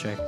Check.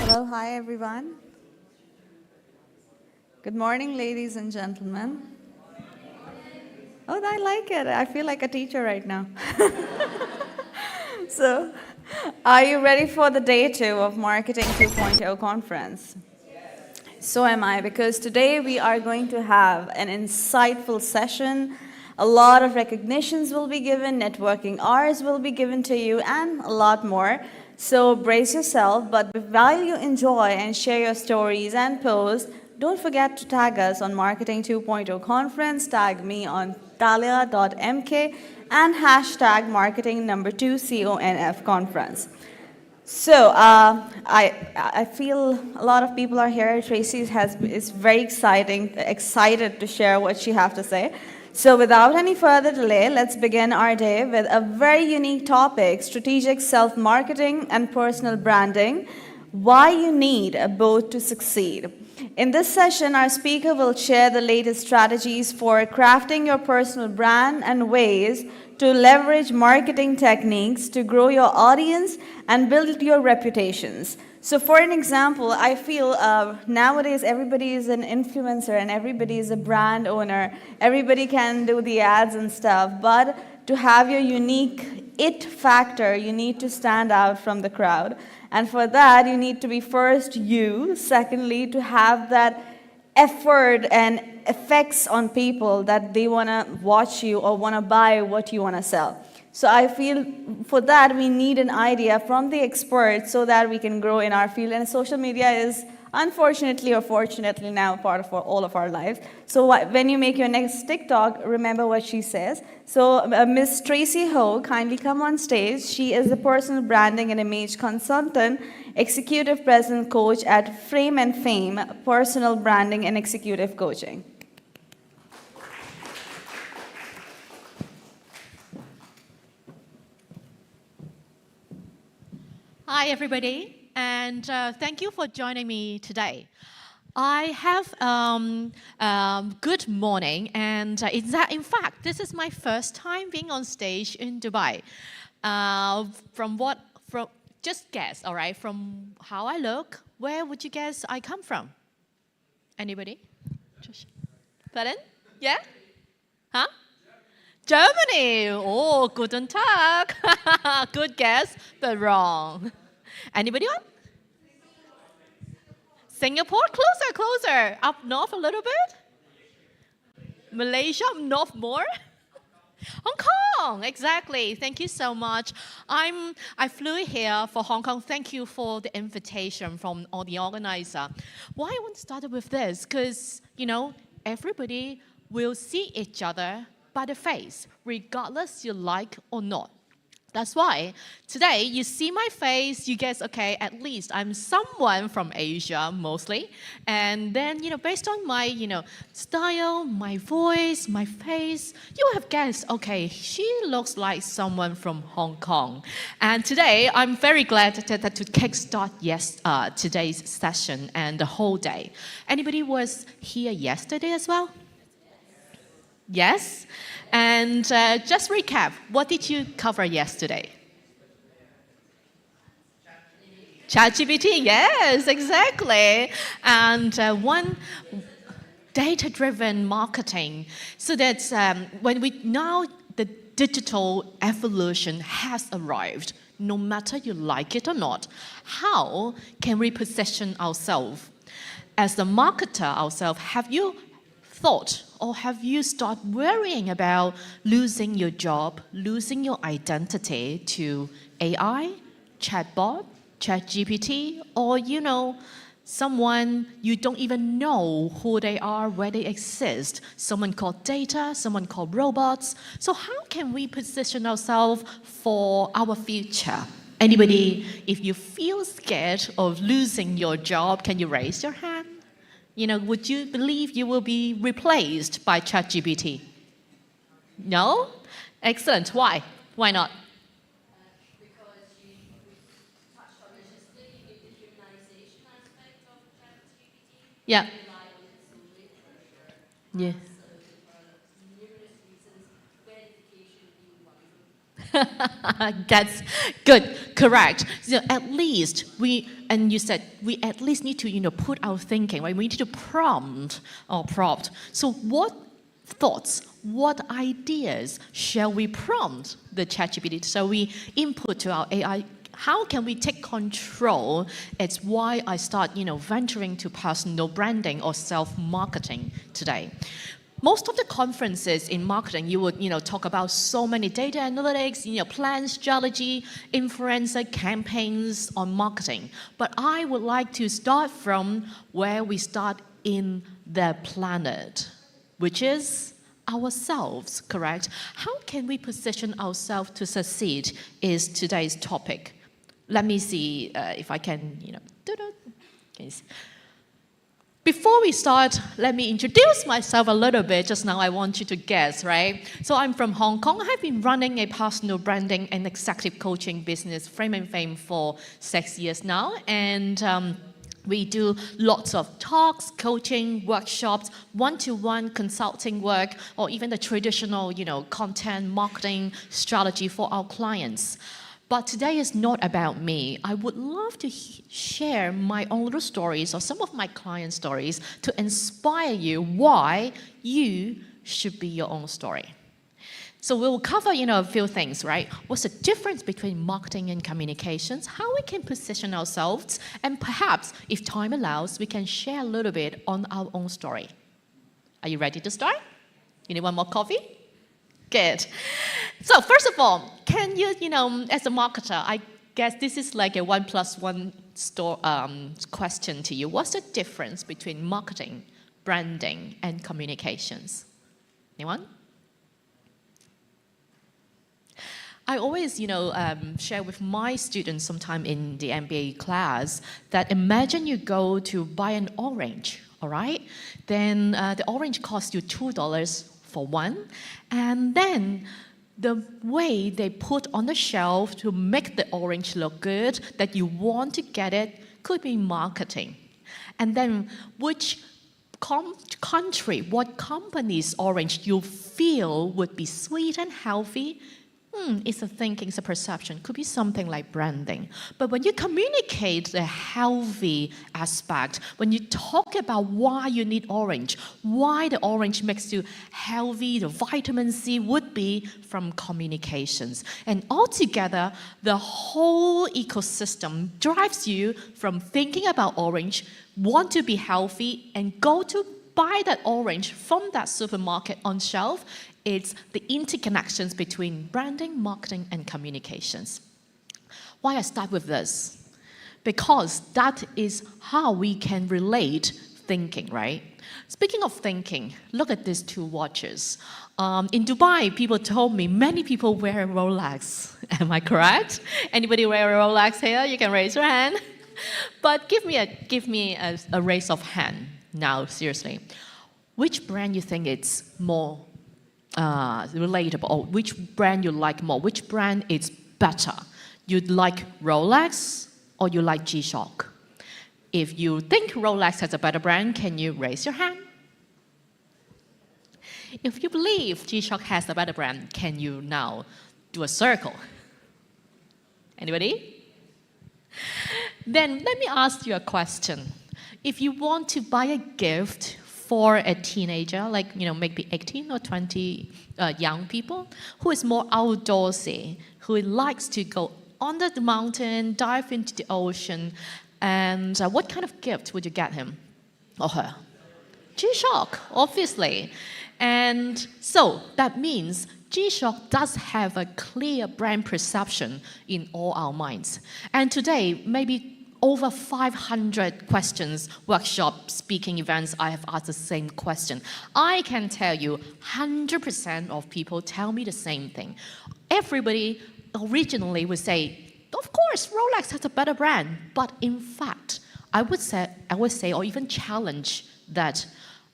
Hello, hi everyone. Good morning, ladies and gentlemen. Oh, I like it. I feel like a teacher right now. So, are you ready for the day 2 of Marketing 2.0 conference? So am I, because today we are going to have an insightful session. A lot of recognitions will be given, networking hours will be given to you, and a lot more. So brace yourself, but while you enjoy and share your stories and posts, don't forget to tag us on Marketing 2.0 Conference, tag me on talia.mk, and hashtag marketing number 2 CONF conference. So I feel a lot of people are here. Tracy is very excited to share what she has to say. So without any further delay, let's begin our day with a very unique topic: strategic self-marketing and personal branding. Why you need both to succeed. In this session, our speaker will share the latest strategies for crafting your personal brand and ways to leverage marketing techniques to grow your audience and build your reputations. So for an example, I feel nowadays everybody is an influencer and everybody is a brand owner. Everybody can do the ads and stuff, but to have your unique it factor, you need to stand out from the crowd. And for that, you need to be first you. Secondly, to have that effort and effects on people that they want to watch you or want to buy what you want to sell. So I feel for that we need an idea from the experts so that we can grow in our field. And social media is unfortunately or fortunately now part of all of our lives. So when you make your next TikTok, remember what she says. So Miss Tracy Ho, kindly come on stage. She is a personal branding and image consultant, executive presence coach at Frame and Fame, personal branding and executive coaching. Hi, everybody, and thank you for joining me today. I have good morning, and in fact, this is my first time being on stage in Dubai. Just guess, all right, from how I look, where would you guess I come from? Anybody? Pardon? Yeah? Huh? Germany. Oh, guten Tag. Good guess, but wrong. Anybody else? Singapore? Closer, closer. Up north a little bit. Malaysia, up north more. Hong Kong, exactly. Thank you so much. I flew here for Hong Kong. Thank you for the invitation from all the organizer. Why I want to start with this? Because, everybody will see each other by the face, regardless you like or not. That's why today you see my face, you guess, okay, at least I'm someone from Asia mostly. And then, based on my, style, my voice, my face, you have guessed, okay, she looks like someone from Hong Kong. And today, I'm very glad to kickstart today's session and the whole day. Anybody was here yesterday as well? Yes? And just recap, what did you cover yesterday? ChatGPT, yes, exactly. And one data-driven marketing. So that's now the digital evolution has arrived. No matter you like it or not, how can we position ourselves? As the marketer ourselves, have you thought or have you started worrying about losing your job, losing your identity to AI, chatbot, ChatGPT, or someone you don't even know who they are, where they exist, someone called data, someone called robots. So how can we position ourselves for our future? Anybody, if you feel scared of losing your job, can you raise your hand? Would you believe you will be replaced by ChatGPT? No? Excellent. Why? Why not? Because you touched on this just the humanization aspect of ChatGPT. Yeah. Rely on its literature. Yeah. For numerous reasons, verification being one of them. That's good, correct. So at least you said we at least need to, put our thinking, right? We need to prompt. So what thoughts, what ideas shall we prompt the ChatGPT? So we input to our AI. How can we take control? It's why I start, venturing to personal branding or self-marketing today. Most of the conferences in marketing, you would, talk about so many data analytics, plans, strategy, influencer campaigns on marketing. But I would like to start from where we start in the planet, which is ourselves, correct? How can we position ourselves to succeed is today's topic. Let me see if I can, Before we start, let me introduce myself a little bit. Just now, I want you to guess, right? So I'm from Hong Kong. I've been running a personal branding and executive coaching business, Frame and Fame, for 6 years now. And we do lots of talks, coaching, workshops, one-to-one consulting work, or even the traditional, content marketing strategy for our clients. But today is not about me. I would love to share my own little stories or some of my client stories to inspire you why you should be your own story. So we'll cover, a few things, right? What's the difference between marketing and communications, how we can position ourselves, and perhaps, if time allows, we can share a little bit on our own story. Are you ready to start? You need one more coffee? Good. So first of all, can you, as a marketer, I guess this is like a 1+1 question to you. What's the difference between marketing, branding, and communications? Anyone? I always, share with my students sometime in the MBA class that imagine you go to buy an orange, all right? Then the orange costs you $2 for one, and then the way they put on the shelf to make the orange look good, that you want to get it, could be marketing. And then which country, what company's orange you feel would be sweet and healthy, it's a thinking, it's a perception. Could be something like branding. But when you communicate the healthy aspect, when you talk about why you need orange, why the orange makes you healthy, the vitamin C would be from communications. And altogether, the whole ecosystem drives you from thinking about orange, want to be healthy, and go to buy that orange from that supermarket on shelf. It's the interconnections between branding, marketing, and communications. Why I start with this? Because that is how we can relate thinking, right? Speaking of thinking, look at these two watches. In Dubai, people told me many people wear a Rolex. Am I correct? Anybody wear a Rolex here? You can raise your hand. But give me a raise of hand now, seriously. Which brand you think it's more relatable, or which brand you like more? Which brand is better? You like Rolex or you like G-Shock? If you think Rolex has a better brand, can you raise your hand? If you believe G-Shock has a better brand, can you now do a circle? Anybody? Then let me ask you a question. If you want to buy a gift for a teenager, like maybe 18 or 20 young people, who is more outdoorsy, who likes to go under the mountain, dive into the ocean, and what kind of gift would you get him or her? G-Shock, obviously. And so that means G-Shock does have a clear brand perception in all our minds. And today, maybe over 500 questions, workshops, speaking events, I have asked the same question. I can tell you 100% of people tell me the same thing. Everybody originally would say, of course, Rolex has a better brand. But in fact, I would say, or even challenge that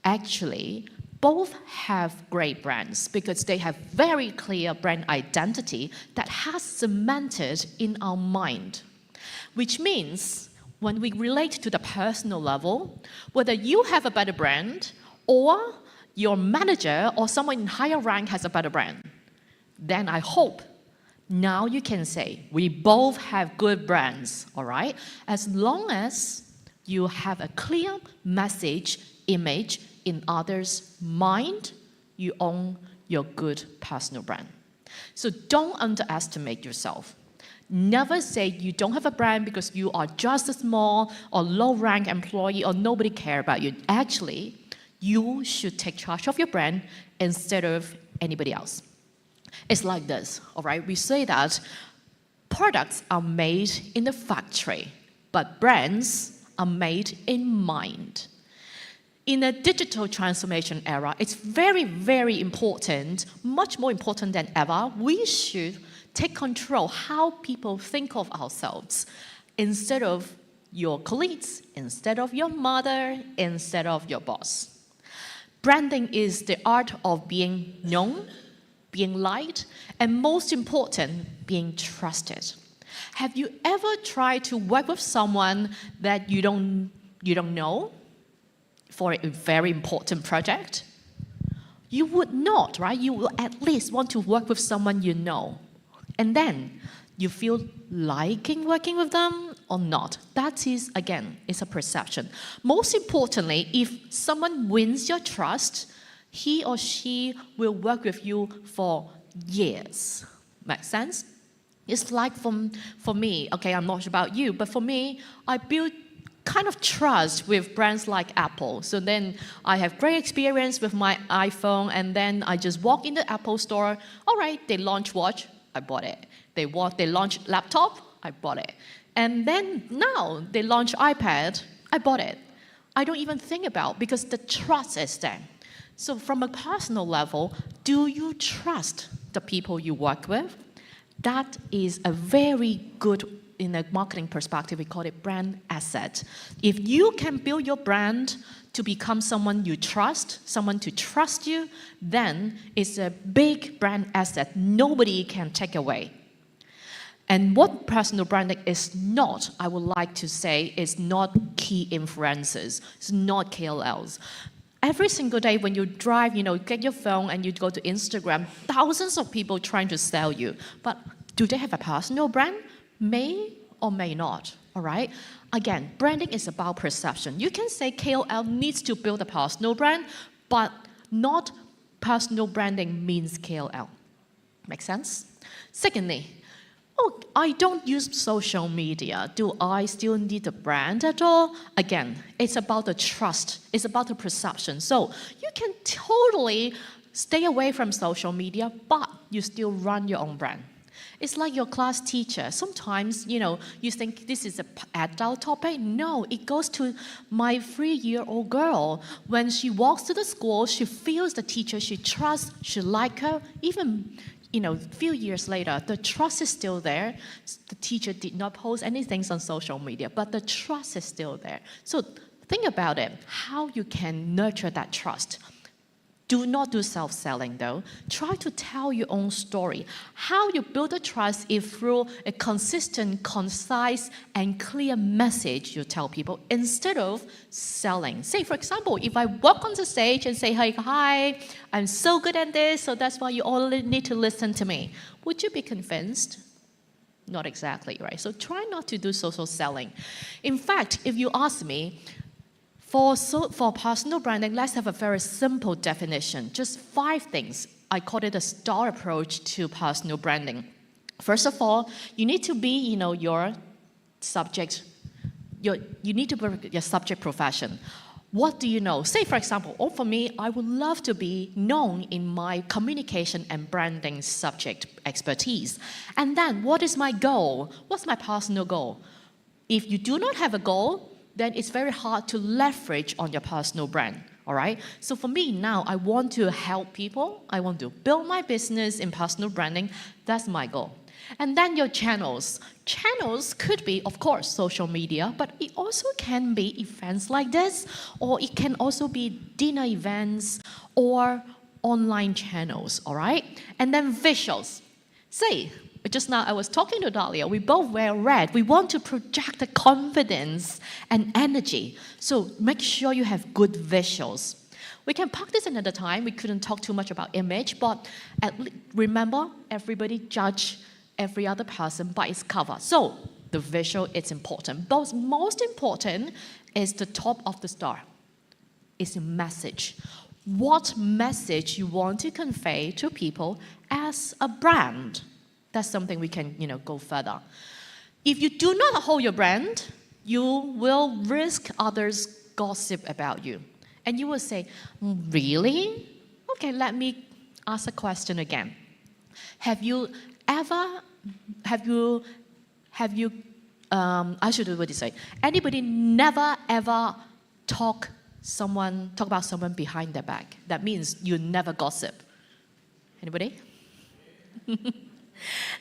actually both have great brands because they have very clear brand identity that has cemented in our mind. Which means when we relate to the personal level, whether you have a better brand or your manager or someone in higher rank has a better brand, then I hope now you can say, we both have good brands, all right? As long as you have a clear message, image in others' mind, you own your good personal brand. So don't underestimate yourself. Never say you don't have a brand because you are just a small or low-rank employee or nobody care about you. Actually, you should take charge of your brand instead of anybody else. It's like this, all right? We say that products are made in the factory, but brands are made in mind. In a digital transformation era, it's very, very important, much more important than ever. We should take control how people think of ourselves instead of your colleagues, instead of your mother, instead of your boss. Branding is the art of being known, being liked, and most important, being trusted. Have you ever tried to work with someone that you don't know for a very important project? You would not, right? You will at least want to work with someone you know. And then you feel liking working with them or not. That is, again, it's a perception. Most importantly, if someone wins your trust, he or she will work with you for years. Make sense? It's like for me, okay, I'm not sure about you, but for me, I build kind of trust with brands like Apple. So then I have great experience with my iPhone, and then I just walk in the Apple store. All right, they launch watch, I bought it. They launch laptop, I bought it. And then now they launch iPad, I bought it. I don't even think about, because the trust is there. So from a personal level, do you trust the people you work with? That is a very good, in a marketing perspective, we call it brand asset. If you can build your brand to become someone you trust, someone to trust you, then it's a big brand asset nobody can take away. And what personal branding is not, I would like to say, is not key influencers. It's not KOLs. Every single day when you drive, get your phone and you go to Instagram, thousands of people trying to sell you. But do they have a personal brand? May or may not, all right? Again, branding is about perception. You can say KOL needs to build a personal brand, but not personal branding means KOL. Make sense? Secondly, I don't use social media. Do I still need a brand at all? Again, it's about the trust. It's about the perception. So you can totally stay away from social media, but you still run your own brand. It's like your class teacher. Sometimes, you think this is an adult topic. No, it goes to my 3-year-old girl. When she walks to the school, she feels the teacher, she trusts, she likes her. Even a few years later, the trust is still there. The teacher did not post anything on social media, but the trust is still there. So think about it, how you can nurture that trust. Do not do self-selling though. Try to tell your own story. How you build the trust is through a consistent, concise, and clear message you tell people instead of selling. Say, for example, if I walk on the stage and say, hey, hi, I'm so good at this, so that's why you all need to listen to me. Would you be convinced? Not exactly, right? So try not to do social selling. In fact, if you ask me, for personal branding, let's have a very simple definition. Just 5 things. I call it a STAR approach to personal branding. First of all, you need to be, your subject. You need to be your subject profession. What do you know? Say, for example, for me, I would love to be known in my communication and branding subject expertise. And then, what is my goal? What's my personal goal? If you do not have a goal, then it's very hard to leverage on your personal brand, all right? So for me now, I want to help people. I want to build my business in personal branding. That's my goal. And then your channels. Channels could be, of course, social media, but it also can be events like this, or it can also be dinner events or online channels, all right? And then visuals. Say, just now I was talking to Dahlia, we both wear red. We want to project the confidence and energy. So make sure you have good visuals. We can park this another time. We couldn't talk too much about image, but remember, everybody judge every other person by its cover. So the visual is important. But most important is the top of the star. It's a message. What message you want to convey to people as a brand? That's something we can, go further. If you do not hold your brand, you will risk others gossip about you. And you will say, really? Okay, let me ask a question again. I should do what you say. Anybody never ever talk about someone behind their back? That means you never gossip. Anybody?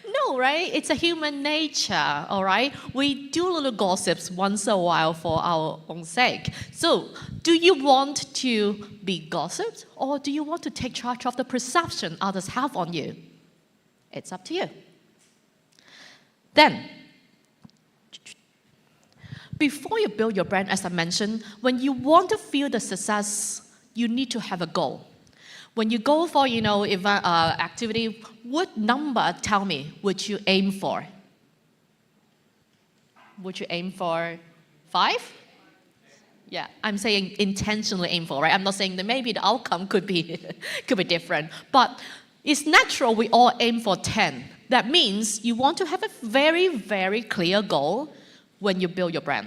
No, right? It's a human nature, all right? We do little gossips once in a while for our own sake. So, do you want to be gossiped, or do you want to take charge of the perception others have on you? It's up to you. Then, before you build your brand, as I mentioned, when you want to feel the success, you need to have a goal. When you go for, activity, what number, tell me, would you aim for? Would you aim for 5? Yeah, I'm saying intentionally aim for, right? I'm not saying that maybe the outcome could be different. But it's natural we all aim for 10. That means you want to have a very, very clear goal when you build your brand.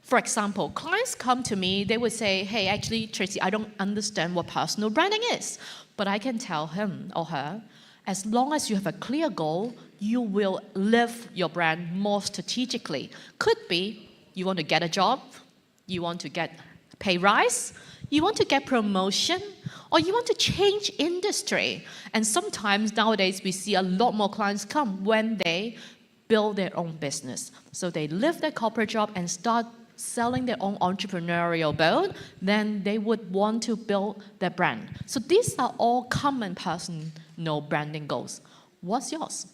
For example, clients come to me, they would say, hey, actually, Tracy, I don't understand what personal branding is. But I can tell him or her, as long as you have a clear goal, you will live your brand more strategically. Could be you want to get a job, you want to get pay rise, you want to get promotion, or you want to change industry. And sometimes nowadays we see a lot more clients come when they build their own business. So they leave their corporate job and start selling their own entrepreneurial build, then they would want to build their brand. So these are all common personal branding goals. What's yours?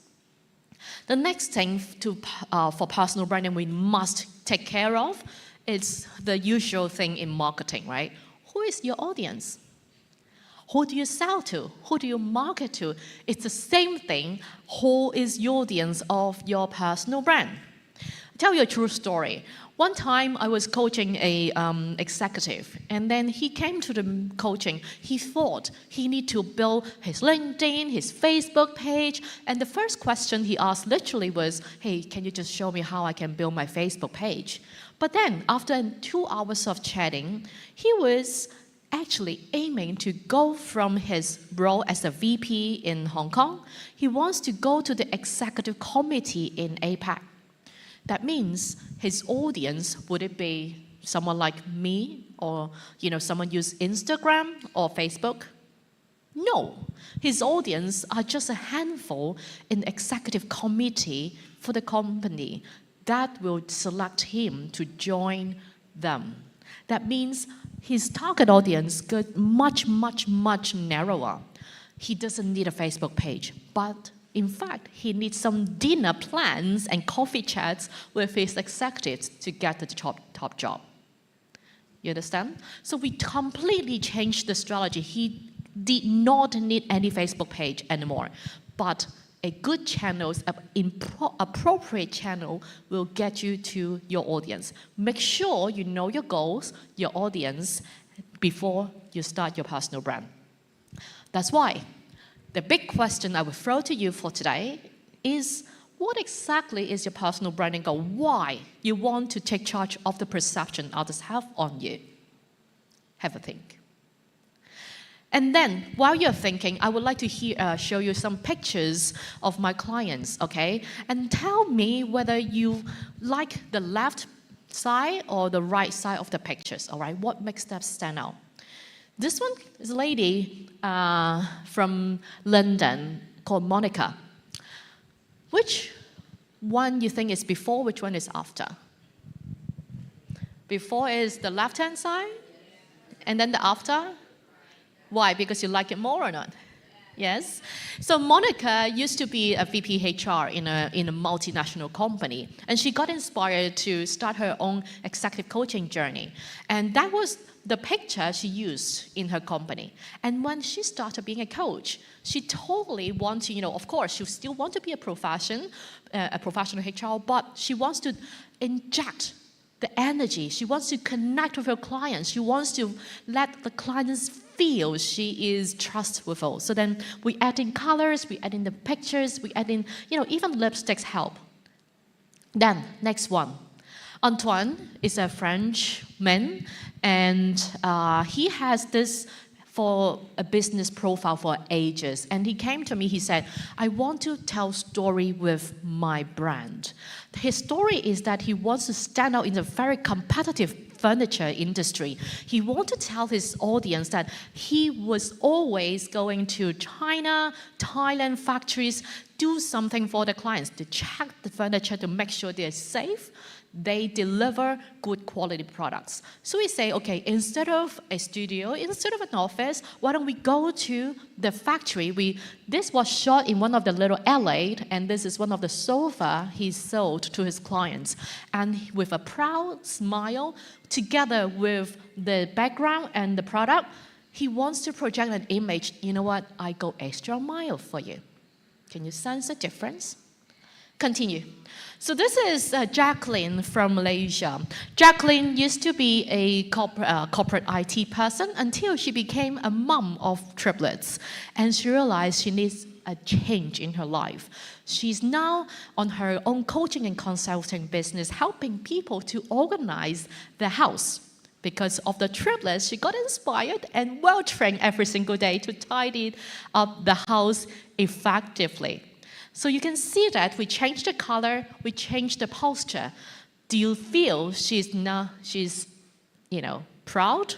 The next thing for personal branding we must take care of is the usual thing in marketing, right? Who is your audience? Who do you sell to? Who do you market to? It's the same thing. Who is your audience of your personal brand? I'll tell you a true story. One time I was coaching a executive, and then he came to the coaching. He thought he need to build his LinkedIn, his Facebook page, and the first question he asked literally was, hey, can you just show me how I can build my Facebook page? But then after 2 hours of chatting, he was actually aiming to go from his role as a VP in Hong Kong. He wants to go to the executive committee in APAC. That means his audience, would it be someone like me or someone use Instagram or Facebook? No. His audience are just a handful in the executive committee for the company that will select him to join them. That means his target audience got much, much, much narrower. He doesn't need a Facebook page, but in fact, he needs some dinner plans and coffee chats with his executives to get the top job. You understand? So we completely changed the strategy. He did not need any Facebook page anymore, but a good channel, an appropriate channel will get you to your audience. Make sure you know your goals, your audience, before you start your personal brand. That's why the big question I will throw to you for today is, what exactly is your personal branding goal? Why you want to take charge of the perception others have on you? Have a think. And then, while you're thinking, I would like to show you some pictures of my clients, okay? And tell me whether you like the left side or the right side of the pictures, all right? What makes them stand out? This one is a lady from London called Monica. Which one you think is before, which one is after? Before is the left-hand side, and then the after? Why? Because you like it more or not? Yes. So Monica used to be a VP HR in a multinational company, and she got inspired to start her own executive coaching journey. And that was the picture she used in her company. And when she started being a coach, she totally wants to, of course, she still wants to be a professional HR, but she wants to inject the energy. She wants to connect with her clients. She wants to let the clients feel she is trustworthy. So then we add in colors, we add in the pictures, we add in, even lipsticks help. Then, next one. Antoine is a Frenchman, and he has this for a business profile for ages. And he came to me, he said, I want to tell story with my brand. His story is that he wants to stand out in a very competitive furniture industry. He wants to tell his audience that he was always going to China, Thailand factories, do something for the clients, to check the furniture to make sure they're safe, they deliver good quality products. So we say, okay, instead of a studio, instead of an office, why don't we go to the factory? This was shot in one of the little alley, and this is one of the sofa he sold to his clients. And with a proud smile, together with the background and the product, he wants to project an image. You know what? I go extra mile for you. Can you sense the difference? Continue. So this is Jacqueline from Malaysia. Jacqueline used to be a corporate IT person until she became a mom of triplets. And she realized she needs a change in her life. She's now on her own coaching and consulting business, helping people to organize their house. Because of the triplets, she got inspired and well-trained every single day to tidy up the house effectively. So you can see that we changed the color, we changed the posture. Do you feel she's proud,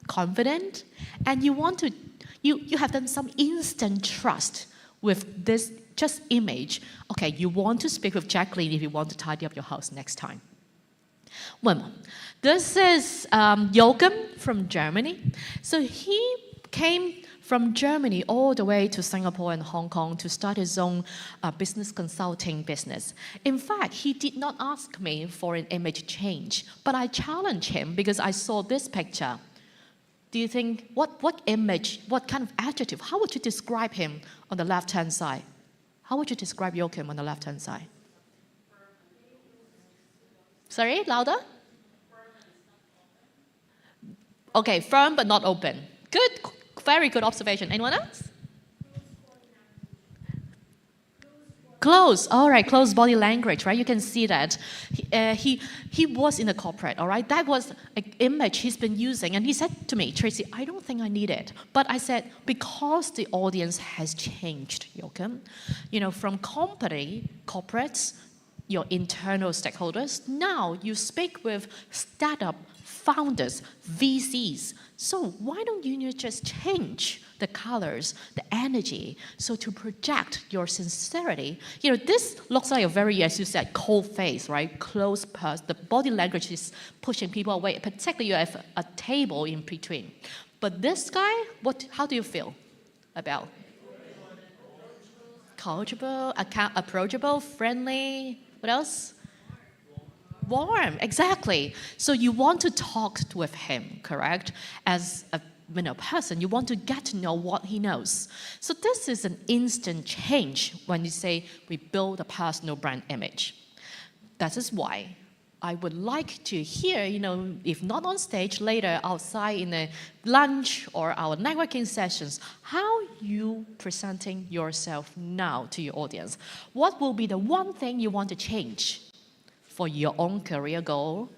confident, and you have done some instant trust with this just image. Okay, you want to speak with Jacqueline if you want to tidy up your house next time. One more. This is Joachim from Germany. So he came from Germany all the way to Singapore and Hong Kong to start his own business consulting business. In fact, he did not ask me for an image change, but I challenged him because I saw this picture. Do you think, what image, what kind of adjective, how would you describe him on the left-hand side? How would you describe Joachim on the left-hand side? Sorry, louder? Okay, firm but not open. Good, very good observation. Anyone else? Close, all right, close body language, right? You can see that. He was in a corporate, all right? That was an image he's been using. And he said to me, Tracy, I don't think I need it. But I said, because the audience has changed, Joachim, from corporates, your internal stakeholders, now you speak with startup founders, VCs. So why don't you just change the colors, the energy, so to project your sincerity? This looks like a very, as you said, cold face, right? Closed purse. The body language is pushing people away, particularly you have a table in between. But this guy, how do you feel about? Coachable, approachable, friendly, what else? Warm, exactly. So you want to talk with him, correct? As a person, you want to get to know what he knows. So this is an instant change when you say we build a personal brand image. That is why I would like to hear, if not on stage, later outside in a lunch or our networking sessions, how you presenting yourself now to your audience. What will be the one thing you want to change for your own career goal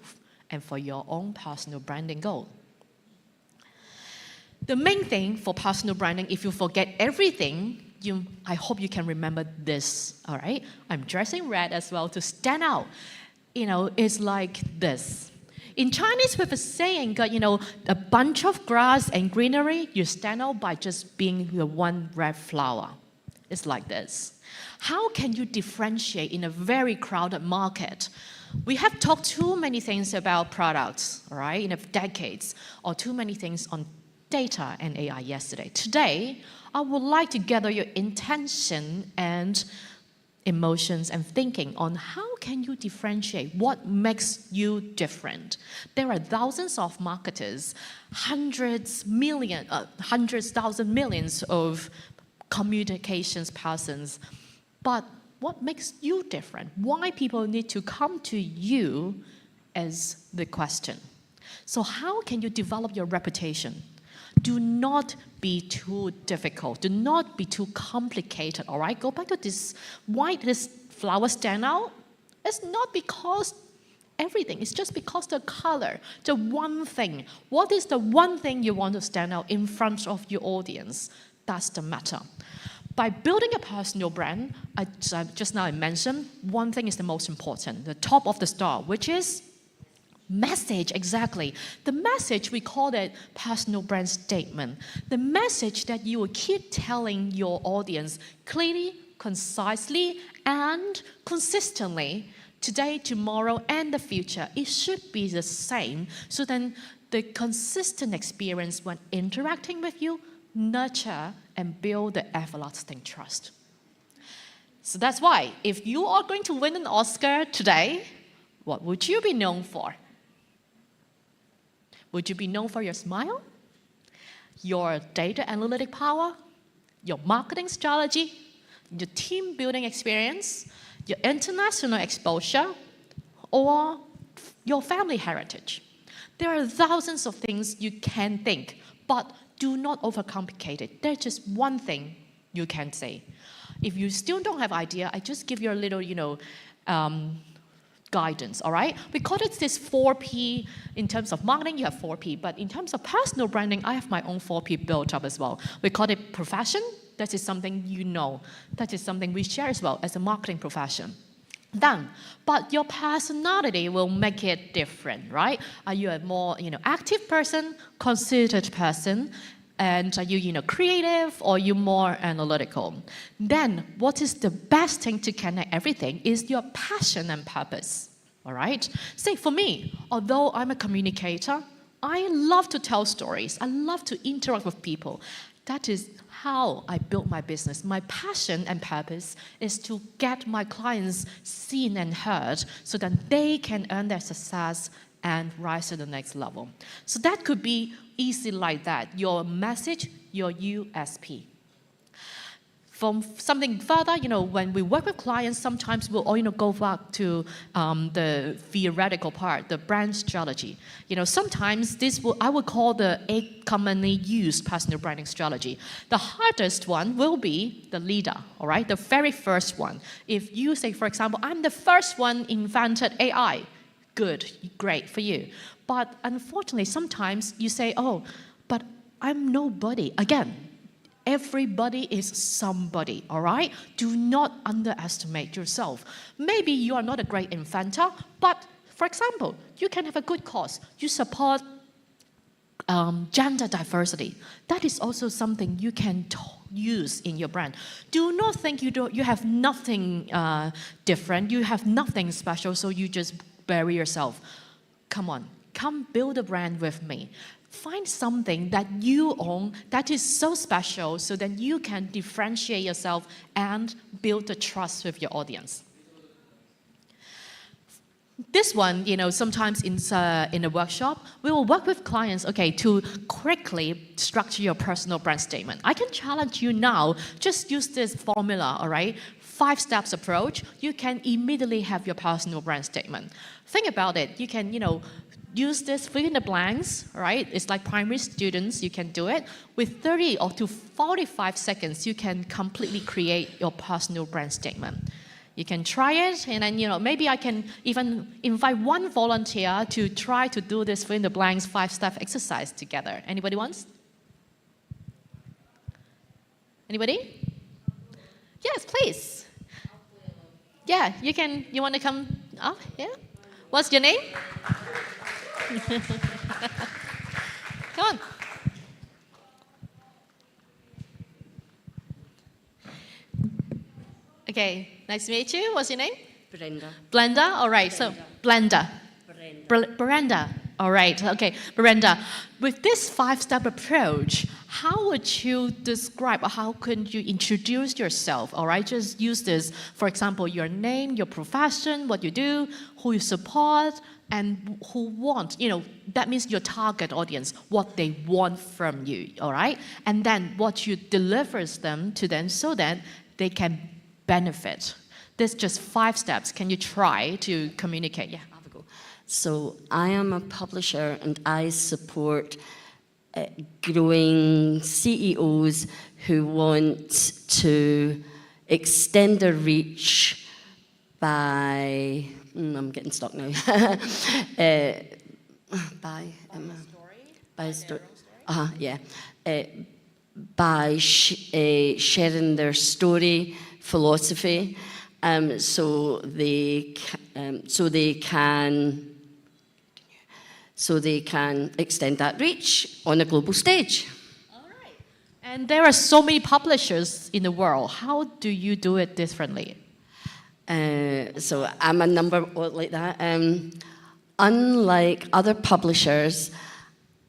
and for your own personal branding goal? The main thing for personal branding, if you forget everything, I hope you can remember this, all right? I'm dressing red as well to stand out. It's like this. In Chinese, we have a saying, a bunch of grass and greenery, you stand out by just being the one red flower. It's like this. How can you differentiate in a very crowded market? We have talked too many things about products, all right, in decades, or too many things on data and AI yesterday. Today, I would like to gather your intention and emotions and thinking on how can you differentiate what makes you different. There are thousands of marketers, hundreds, thousand millions of communications persons, but what makes you different? Why people need to come to you is the question. So how can you develop your reputation? Do not be too difficult. Do not be too complicated, all right? Go back to this. Why this flower stand out? It's not because everything. It's just because the color, the one thing. What is the one thing you want to stand out in front of your audience? That's the matter. By building a personal brand, just now I mentioned, one thing is the most important, the top of the star, which is message, exactly. The message, we call it personal brand statement. The message that you will keep telling your audience clearly, concisely, and consistently, today, tomorrow, and the future. It should be the same, so then the consistent experience when interacting with you nurture and build the everlasting trust. So that's why, if you are going to win an Oscar today, what would you be known for? Would you be known for your smile, your data analytic power, your marketing strategy, your team building experience, your international exposure, or your family heritage? There are thousands of things you can think, but do not overcomplicate it. There's just one thing you can say. If you still don't have idea, I just give you a little, guidance, all right? We call it this 4P. In terms of marketing, you have 4P, but in terms of personal branding, I have my own 4P built up as well. We call it profession. That is something you know. That is something we share as well as a marketing profession. Then, but your personality will make it different, right? Are you a more, active person, considered person? And are you, creative, or are you more analytical? Then, what is the best thing to connect everything is your passion and purpose, all right? Say, for me, although I'm a communicator, I love to tell stories. I love to interact with people. That is how I built my business. My passion and purpose is to get my clients seen and heard so that they can earn their success and rise to the next level. So that could be easy like that. Your message, your USP. From something further, when we work with clients, sometimes we'll all, go back to the theoretical part, the brand strategy. Sometimes I would call the 8 commonly used personal branding strategy. The hardest one will be the leader, all right? The very first one. If you say, for example, I'm the first one invented AI, good, great for you. But unfortunately, sometimes you say, oh, but I'm nobody. Again, everybody is somebody, all right? Do not underestimate yourself. Maybe you are not a great inventor, but for example, you can have a good cause. You support gender diversity. That is also something you can use in your brand. Do not think you have nothing different, you have nothing special, so you just bury yourself. Come on, come build a brand with me. Find something that you own that is so special so that you can differentiate yourself and build the trust with your audience. This one, sometimes in a workshop, we will work with clients, to quickly structure your personal brand statement. I can challenge you now, just use this formula, all right? 5 steps approach, you can immediately have your personal brand statement. Think about it. You can, use this fill in the blanks, right? It's like primary students, you can do it. With 30 or to 45 seconds, you can completely create your personal brand statement. You can try it, and then, maybe I can even invite one volunteer to try to do this fill in the blanks 5-step exercise together. Anybody wants? Anybody? Yes, please. Yeah, you want to come up? Yeah? What's your name? Come on. Okay, nice to meet you. What's your name? Brenda. Blenda? All right, so Blenda. Brenda. All right, okay. Brenda, with this 5-step approach, how would you describe, or how could you introduce yourself? All right, just use this, for example, your name, your profession, what you do, who you support, and who want, that means your target audience, what they want from you, all right? And then what you delivers them to them so that they can benefit. There's just 5 steps. Can you try to communicate? Yeah. So I am a publisher, and I support growing CEOs who want to extend their reach by, I'm getting stuck now, by sharing their story, philosophy, so they can extend that reach on a global stage. All right. And there are so many publishers in the world. How do you do it differently? So I'm a number like that. Unlike other publishers,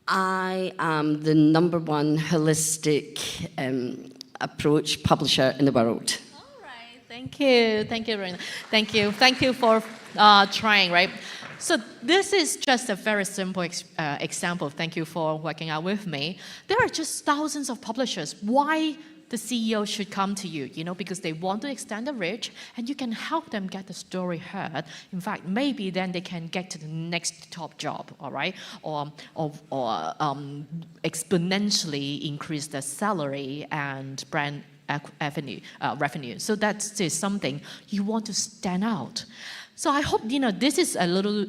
I am the #1 holistic approach publisher in the world. All right. Thank you. Thank you, Rina. Thank you. Thank you for trying, right? So this is just a very simple example. Thank you for working out with me. There are just thousands of publishers. Why the CEO should come to you? Because they want to extend the reach, and you can help them get the story heard. In fact, maybe then they can get to the next top job, all right? Or exponentially increase their salary and brand revenue. So that is something you want to stand out. So I hope this is a little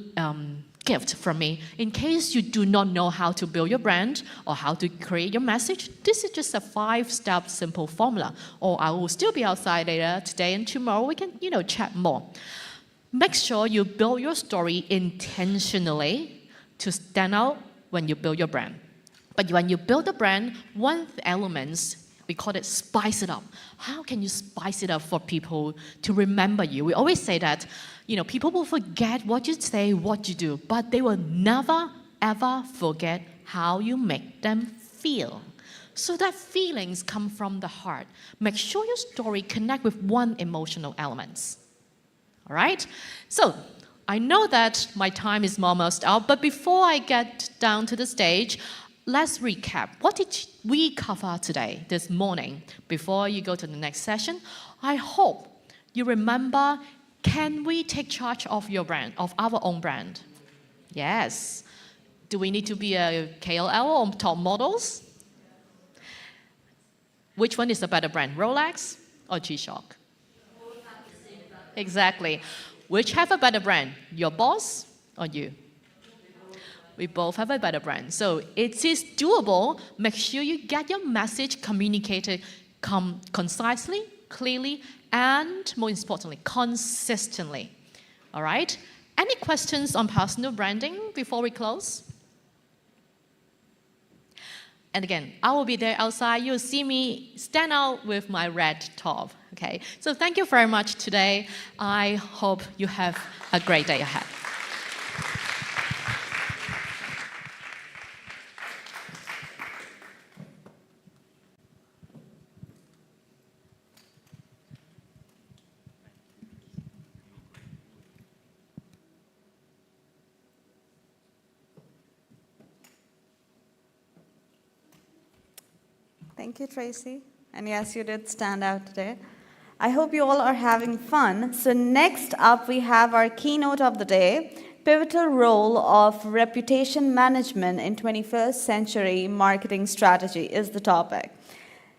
gift from me. In case you do not know how to build your brand or how to create your message, this is just a 5-step simple formula. Or I will still be outside later today and tomorrow we can chat more. Make sure you build your story intentionally to stand out when you build your brand. But when you build a brand, one of the elements, we call it spice it up. How can you spice it up for people to remember you? We always say that, people will forget what you say, what you do, but they will never, ever forget how you make them feel. So that feelings come from the heart. Make sure your story connect with one emotional element. All right? So I know that my time is almost out, but before I get down to the stage, let's recap. What did we cover today, this morning, before you go to the next session? I hope you remember, can we take charge of your brand, of our own brand? Yes. Do we need to be a KOL or top models? Which one is the better brand, Rolex or G-Shock? Exactly. Which have a better brand, your boss or you? We both have a better brand. So it is doable. Make sure you get your message communicated concisely, clearly, and more importantly, consistently. All right? Any questions on personal branding before we close? And again, I will be there outside. You'll see me stand out with my red top. Okay? So thank you very much today. I hope you have a great day ahead. Thank you, Tracy. And yes, you did stand out today. I hope you all are having fun. So next up, we have our keynote of the day, Pivotal Role of Reputation Management in 21st Century Marketing Strategy is the topic.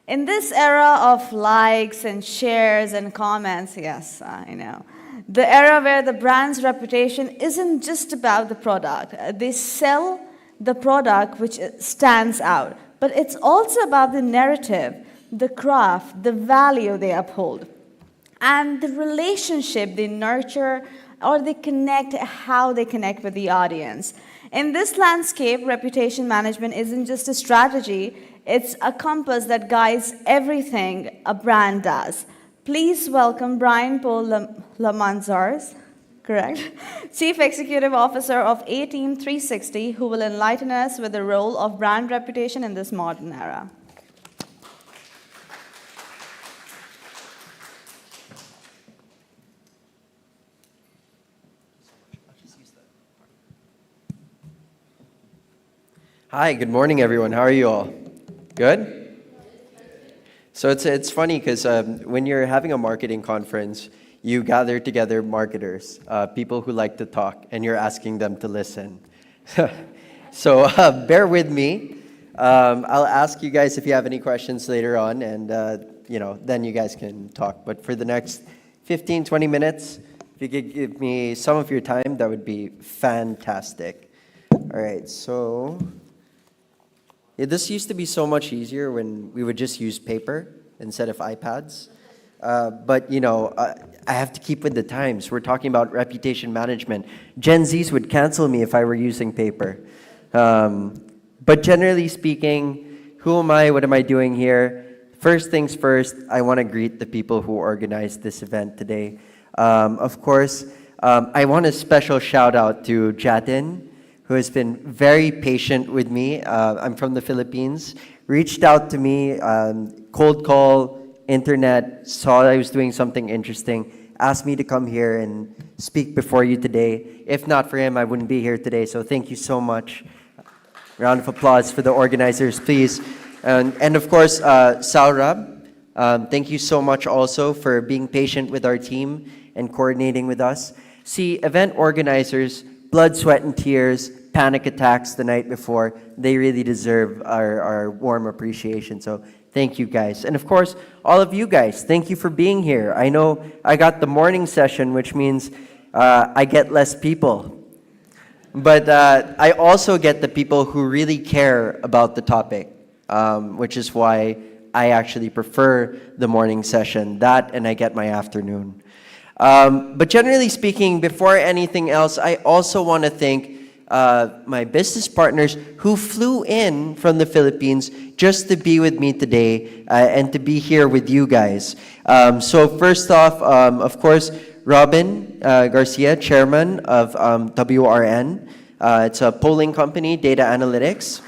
In this era of likes and shares and comments, yes, I know, the era where the brand's reputation isn't just about the product. They sell the product which stands out. But it's also about the narrative, the craft, the value they uphold, and the relationship they nurture or they connect, how they connect with the audience. In this landscape, reputation management isn't just a strategy, it's a compass that guides everything a brand does. Please welcome Brian Paul Lamanzars, correct? Chief Executive Officer of A-Team 360, who will enlighten us with the role of brand reputation in this modern era. Hi, good morning, everyone. How are you all? Good? So it's funny because when you're having a marketing conference, you gather together marketers, people who like to talk, and you're asking them to listen. So bear with me. I'll ask you guys if you have any questions later on, and then you guys can talk. But for the next 15, 20 minutes, if you could give me some of your time, that would be fantastic. All right, so this used to be so much easier when we would just use paper instead of iPads. But I have to keep with the times. We're talking about reputation management. Gen Zs would cancel me if I were using paper. But generally speaking, who am I? What am I doing here? First things first, I want to greet the people who organized this event today. Of course, I want a special shout out to Jatin, who has been very patient with me. I'm from the Philippines. Reached out to me, cold call, internet, saw I was doing something interesting, asked me to come here and speak before you today. If not for him, I wouldn't be here today, so thank you so much. Round of applause for the organizers, please. And of course, Saurabh, thank you so much also for being patient with our team and coordinating with us. See, event organizers, blood, sweat, and tears, panic attacks the night before, they really deserve our warm appreciation. So Thank you, guys. And of course, all of you guys, thank you for being here. I know I got the morning session, which means I get less people. But I also get the people who really care about the topic, which is why I actually prefer the morning session. That, and I get my afternoon. But generally speaking, before anything else, I also want to thank my business partners who flew in from the Philippines just to be with me today and to be here with you guys. So first off, of course, Robin Garcia, chairman of WRN. It's a polling company, data analytics.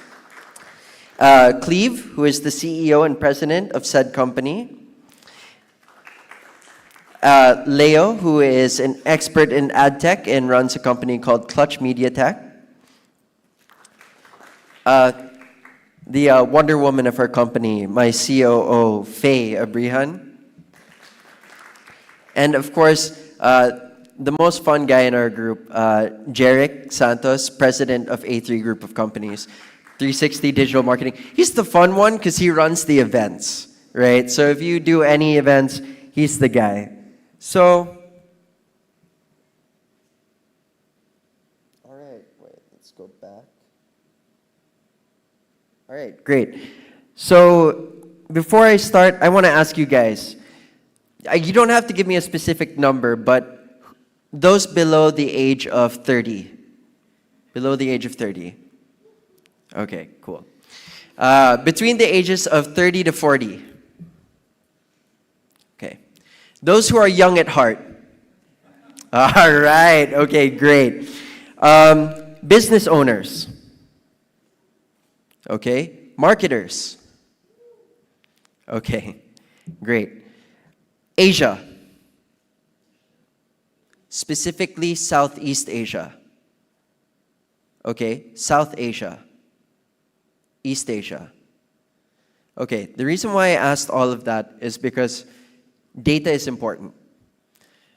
Cleve, who is the CEO and president of said company. Leo, who is an expert in ad tech and runs a company called Clutch Media Tech. The Wonder Woman of our company, my COO, Faye Abrihan. And of course, the most fun guy in our group, Jeric Santos, president of A3 Group of Companies, 360 Digital Marketing. He's the fun one because he runs the events, right? So if you do any events, he's the guy. So, all right, wait, let's go back. All right, great. So before I start, I want to ask you guys, you don't have to give me a specific number, but those below the age of 30. Below the age of 30. Okay, cool. Between the ages of 30 to 40. Okay. Those who are young at heart. All right, okay, great. Business owners. Okay. Marketers. Okay, great. Asia. Specifically Southeast Asia. Okay, South Asia. East Asia. Okay, the reason why I asked all of that is because data is important.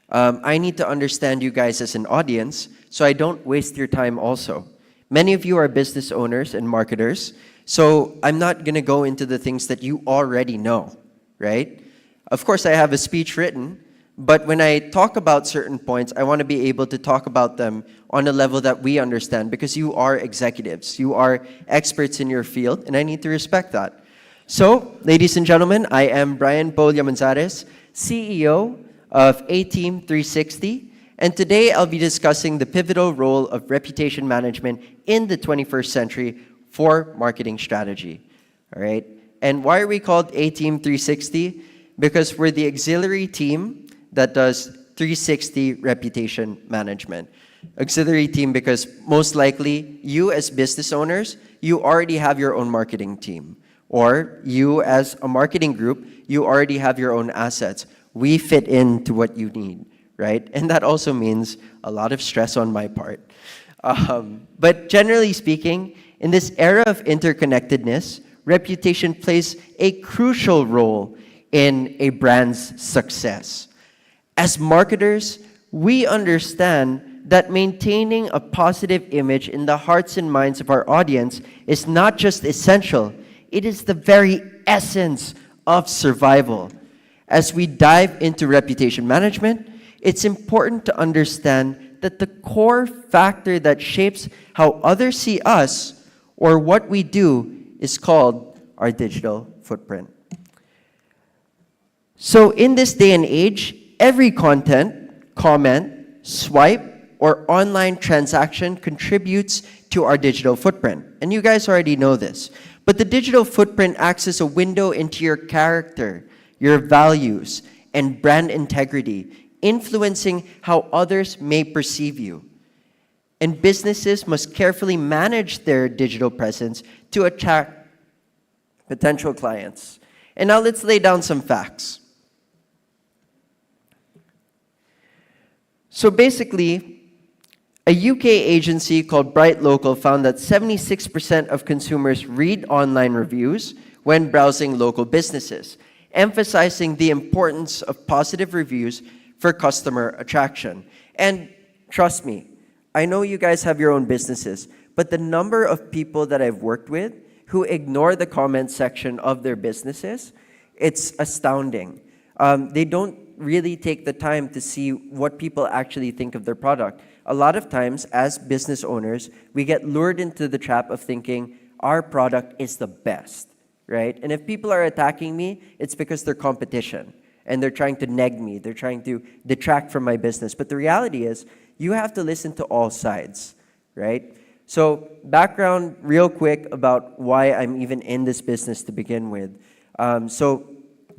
I need to understand you guys as an audience so I don't waste your time also. Many of you are business owners and marketers, so I'm not going to go into the things that you already know, right? Of course, I have a speech written, but when I talk about certain points, I want to be able to talk about them on a level that we understand because you are executives, you are experts in your field, and I need to respect that. So, ladies and gentlemen, I am Brian Paul Yamanzares, CEO of A-Team 360, and today I'll be discussing the pivotal role of reputation management in the 21st century for marketing strategy. All right? And why are we called A-Team 360? Because we're the auxiliary team that does 360 reputation management. Auxiliary team because most likely you as business owners, you already have your own marketing team. Or you as a marketing group, you already have your own assets. We fit into what you need, right? And that also means a lot of stress on my part. But generally speaking, in this era of interconnectedness, reputation plays a crucial role in a brand's success. As marketers, we understand that maintaining a positive image in the hearts and minds of our audience is not just essential, it is the very essence of survival. As we dive into reputation management, it's important to understand that the core factor that shapes how others see us or what we do is called our digital footprint. So in this day and age, every content, comment, swipe, or online transaction contributes to our digital footprint. And you guys already know this. But the digital footprint acts as a window into your character, your values, and brand integrity, influencing how others may perceive you. And businesses must carefully manage their digital presence to attract potential clients. And now let's lay down some facts. So basically, a UK agency called Bright Local found that 76% of consumers read online reviews when browsing local businesses, emphasizing the importance of positive reviews for customer attraction. And trust me, I know you guys have your own businesses, but the number of people that I've worked with who ignore the comment section of their businesses, it's astounding. They don't really take the time to see what people actually think of their product. A lot of times, as business owners, we get lured into the trap of thinking our product is the best, right? And if people are attacking me, it's because they're competition and they're trying to neg me. They're trying to detract from my business. But the reality is, you have to listen to all sides, right? So background real quick about why I'm even in this business to begin with.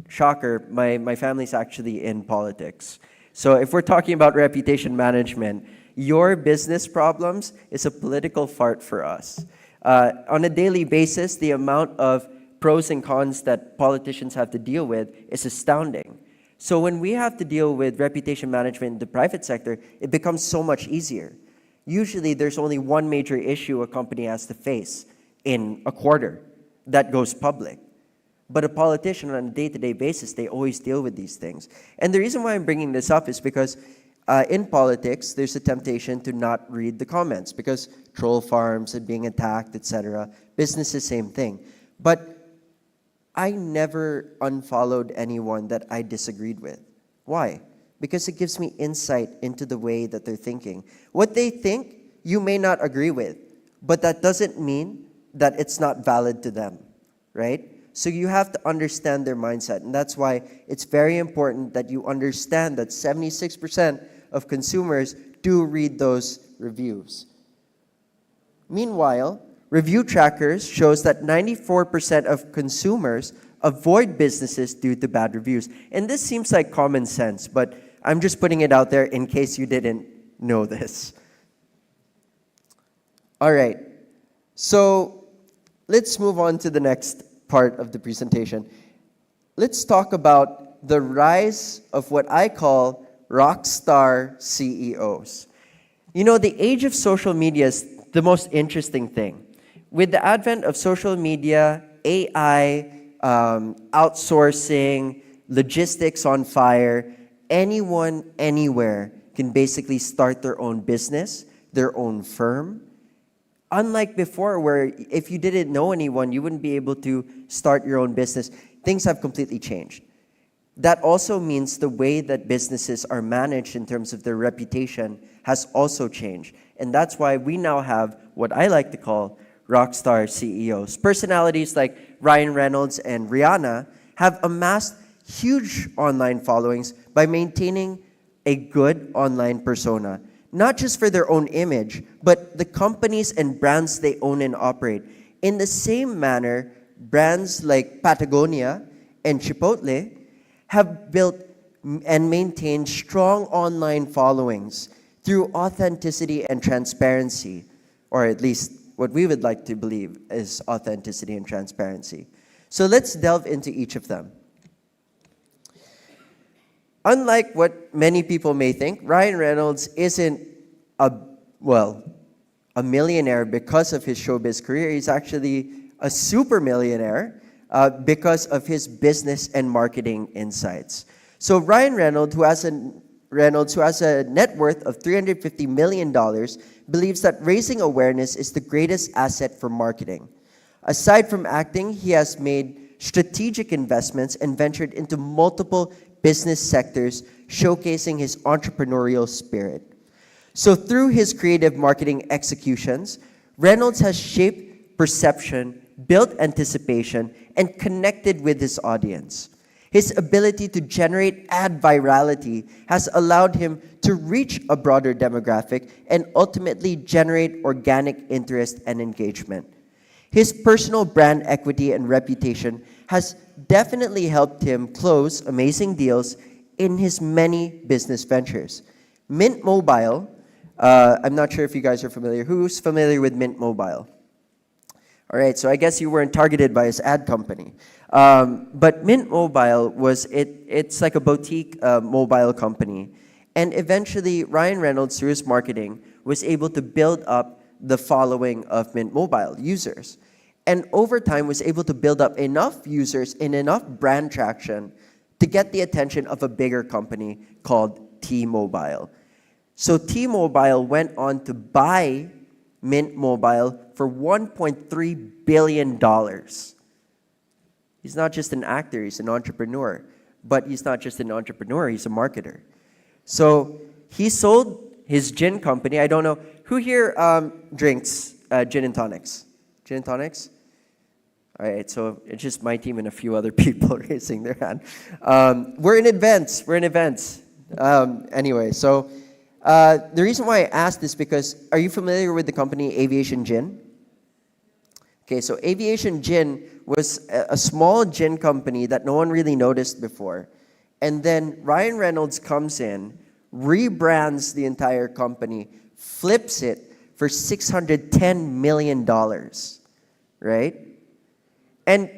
Shocker, my family's actually in politics. So if we're talking about reputation management, your business problems is a political fart for us. On a daily basis, the amount of pros and cons that politicians have to deal with is astounding. So when we have to deal with reputation management in the private sector, it becomes so much easier. Usually, there's only one major issue a company has to face in a quarter that goes public. But a politician on a day-to-day basis, they always deal with these things. And the reason why I'm bringing this up is because in politics, there's a temptation to not read the comments because troll farms and being attacked, etc. Business is the same thing. But I never unfollowed anyone that I disagreed with. Why? Because it gives me insight into the way that they're thinking. What they think, you may not agree with, but that doesn't mean that it's not valid to them, right? So you have to understand their mindset, and that's why it's very important that you understand that 76% of consumers do read those reviews. Meanwhile, review trackers shows that 94% of consumers avoid businesses due to bad reviews. And this seems like common sense, but I'm just putting it out there in case you didn't know this. All right, so let's move on to the next part of the presentation. Let's talk about the rise of what I call rock star CEOs. You know, the age of social media is the most interesting thing. With the advent of social media, AI, outsourcing, logistics on fire, anyone, anywhere can basically start their own business, their own firm. Unlike before, where if you didn't know anyone, you wouldn't be able to start your own business. Things have completely changed. That also means the way that businesses are managed in terms of their reputation has also changed. And that's why we now have what I like to call rockstar CEOs. Personalities like Ryan Reynolds and Rihanna have amassed huge online followings by maintaining a good online persona, not just for their own image, but the companies and brands they own and operate. In the same manner, brands like Patagonia and Chipotle have built and maintained strong online followings through authenticity and transparency, or at least what we would like to believe is authenticity and transparency. So let's delve into each of them. Unlike what many people may think, Ryan Reynolds isn't a millionaire because of his showbiz career. He's actually a super millionaire because of his business and marketing insights. So Ryan Reynolds, who has a net worth of $350 million, believes that raising awareness is the greatest asset for marketing. Aside from acting, he has made strategic investments and ventured into multiple business sectors, showcasing his entrepreneurial spirit. So through his creative marketing executions, Reynolds has shaped perception, built anticipation, and connected with his audience. His ability to generate ad virality has allowed him to reach a broader demographic and ultimately generate organic interest and engagement. His personal brand equity and reputation has definitely helped him close amazing deals in his many business ventures. Mint Mobile, I'm not sure if you guys are familiar. Who's familiar with Mint Mobile? All right, so I guess you weren't targeted by his ad company. But Mint Mobile it's like a boutique mobile company. And eventually, Ryan Reynolds, through his marketing, was able to build up the following of Mint Mobile users. And over time, was able to build up enough users and enough brand traction to get the attention of a bigger company called T-Mobile. So T-Mobile went on to buy Mint Mobile for $1.3 billion. He's not just an actor, he's an entrepreneur. But he's not just an entrepreneur, he's a marketer. So he sold his gin company. I don't know, who here drinks gin and tonics? Gin and tonics? All right, so it's just my team and a few other people raising their hand. We're in events. Anyway, so the reason why I asked this because, are you familiar with the company Aviation Gin? Okay, so Aviation Gin was a small gin company that no one really noticed before. And then Ryan Reynolds comes in, rebrands the entire company, flips it for $610 million, right? And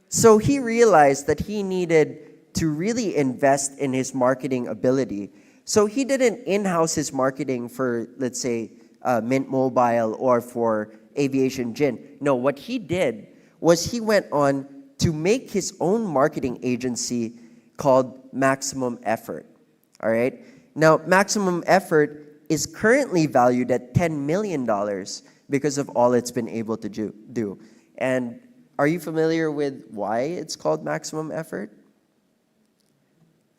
so he realized that he needed to really invest in his marketing ability. So he didn't in-house his marketing for, let's say, Mint Mobile or for Aviation Gin. No, what he did was he went on to make his own marketing agency called Maximum Effort. All right? Now, Maximum Effort is currently valued at $10 million because of all it's been able to do. And are you familiar with why it's called Maximum Effort?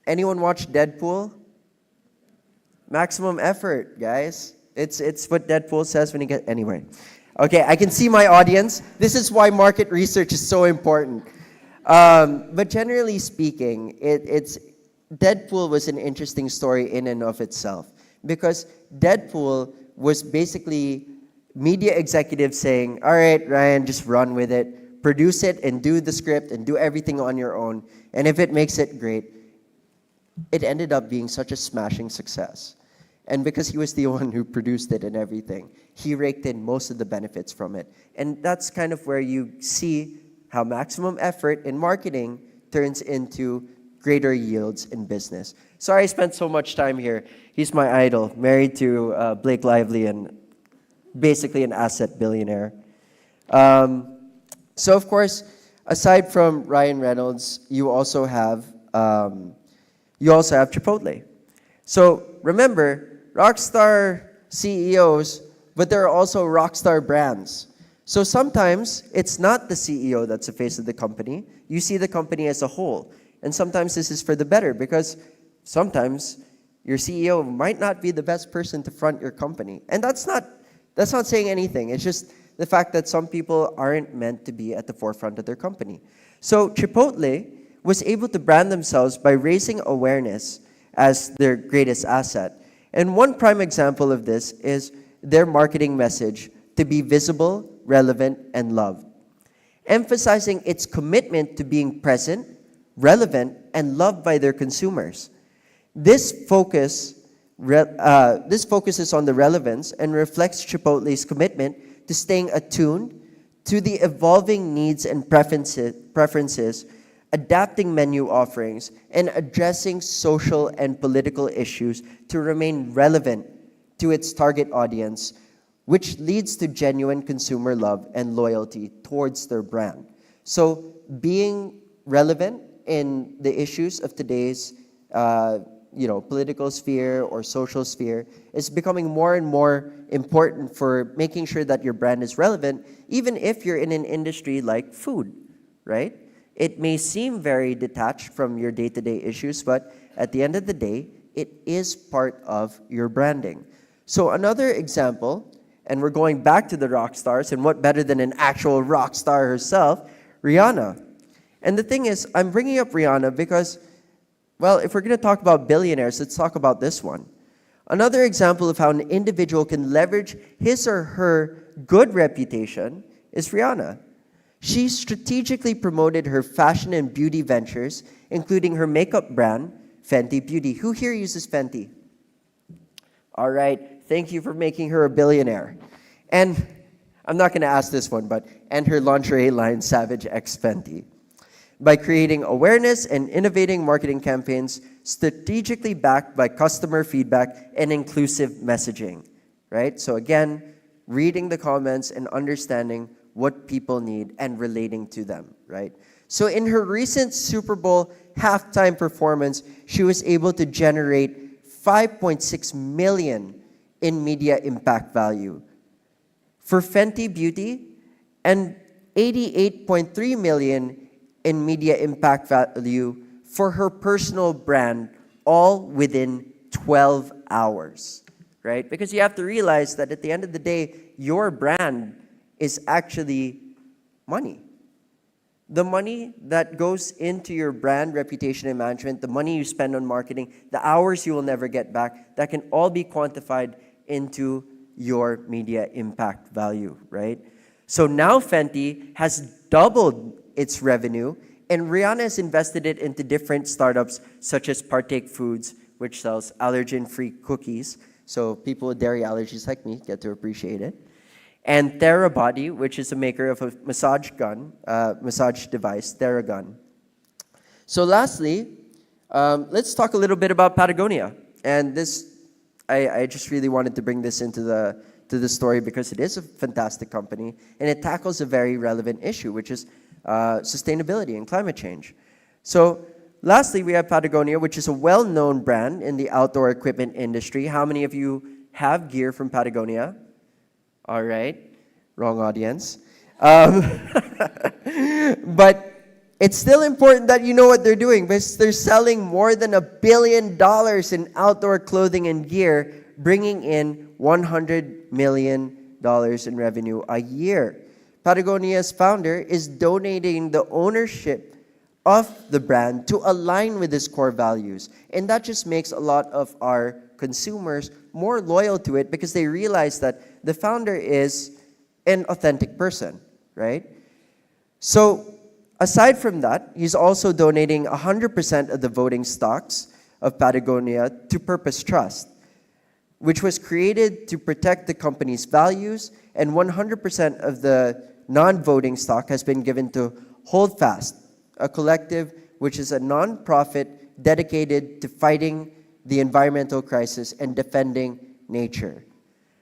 Anyone watch Deadpool? Maximum effort, guys. It's what Deadpool says when he gets... Anyway. Okay, I can see my audience. This is why market research is so important. But generally speaking, it's Deadpool was an interesting story in and of itself. Because Deadpool was basically media executives saying, all right, Ryan, just run with it. Produce it and do the script and do everything on your own. And if it makes it great, it ended up being such a smashing success. And because he was the one who produced it and everything, he raked in most of the benefits from it. And that's kind of where you see how maximum effort in marketing turns into greater yields in business. Sorry I spent so much time here. He's my idol, married to Blake Lively and basically an asset billionaire. So of course, aside from Ryan Reynolds, you also have Chipotle. So remember, rockstar CEOs, but there are also rockstar brands. So sometimes it's not the CEO that's the face of the company. You see the company as a whole. And sometimes this is for the better because sometimes your CEO might not be the best person to front your company. And that's not saying anything. It's just the fact that some people aren't meant to be at the forefront of their company. So Chipotle was able to brand themselves by raising awareness as their greatest asset. And one prime example of this is their marketing message to be visible, relevant, and loved, emphasizing its commitment to being present, relevant, and loved by their consumers. This focuses on the relevance and reflects Chipotle's commitment to staying attuned to the evolving needs and preferences, adapting menu offerings, and addressing social and political issues to remain relevant to its target audience, which leads to genuine consumer love and loyalty towards their brand. So being relevant in the issues of today's political sphere or social sphere is becoming more and more important for making sure that your brand is relevant, even if you're in an industry like food, right? It may seem very detached from your day-to-day issues, but at the end of the day, it is part of your branding. So another example, and we're going back to the rock stars, and what better than an actual rock star herself, Rihanna. And the thing is, I'm bringing up Rihanna because, well, if we're going to talk about billionaires, let's talk about this one. Another example of how an individual can leverage his or her good reputation is Rihanna. She strategically promoted her fashion and beauty ventures, including her makeup brand, Fenty Beauty. Who here uses Fenty? All right, thank you for making her a billionaire. And I'm not going to ask this one, and her lingerie line, Savage X Fenty. By creating awareness and innovating marketing campaigns strategically backed by customer feedback and inclusive messaging, right? So again, reading the comments and understanding what people need and relating to them, right? So in her recent Super Bowl halftime performance, she was able to generate $5.6 million in media impact value for Fenty Beauty and 88.3 million in media impact value for her personal brand, all within 12 hours, right? Because you have to realize that at the end of the day, your brand is actually money. The money that goes into your brand reputation and management, the money you spend on marketing, the hours you will never get back, that can all be quantified into your media impact value, right? So now Fenty has doubled its revenue, and Rihanna has invested it into different startups such as Partake Foods, which sells allergen-free cookies. So people with dairy allergies like me get to appreciate it. And Therabody, which is a maker of a massage device, Theragun. So lastly, let's talk a little bit about Patagonia. And this, I just really wanted to bring this into the story because it is a fantastic company, and it tackles a very relevant issue, which is sustainability and climate change. So lastly, we have Patagonia, which is a well-known brand in the outdoor equipment industry. How many of you have gear from Patagonia? All right, wrong audience. But it's still important that you know what they're doing, because they're selling more than $1 billion in outdoor clothing and gear, bringing in $100 million in revenue a year. Patagonia's founder is donating the ownership of the brand to align with his core values. And that just makes a lot of our consumers more loyal to it because they realize that the founder is an authentic person, right? So aside from that, he's also donating 100% of the voting stocks of Patagonia to Purpose Trust, which was created to protect the company's values, and 100% of the non-voting stock has been given to Holdfast, a collective which is a non-profit dedicated to fighting the environmental crisis and defending nature.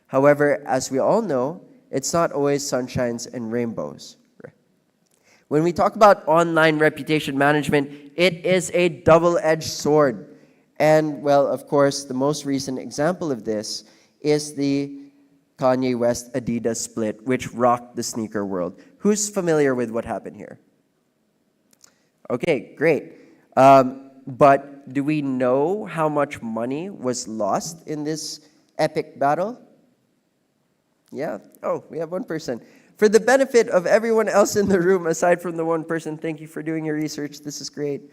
However, as we all know, it's not always sunshines and rainbows. When we talk about online reputation management, it is a double-edged sword. And, well, of course, the most recent example of this is the Kanye West Adidas split, which rocked the sneaker world. Who's familiar with what happened here? Okay, great. But do we know how much money was lost in this epic battle? Yeah. Oh, we have one person. For the benefit of everyone else in the room, aside from the one person, thank you for doing your research, this is great,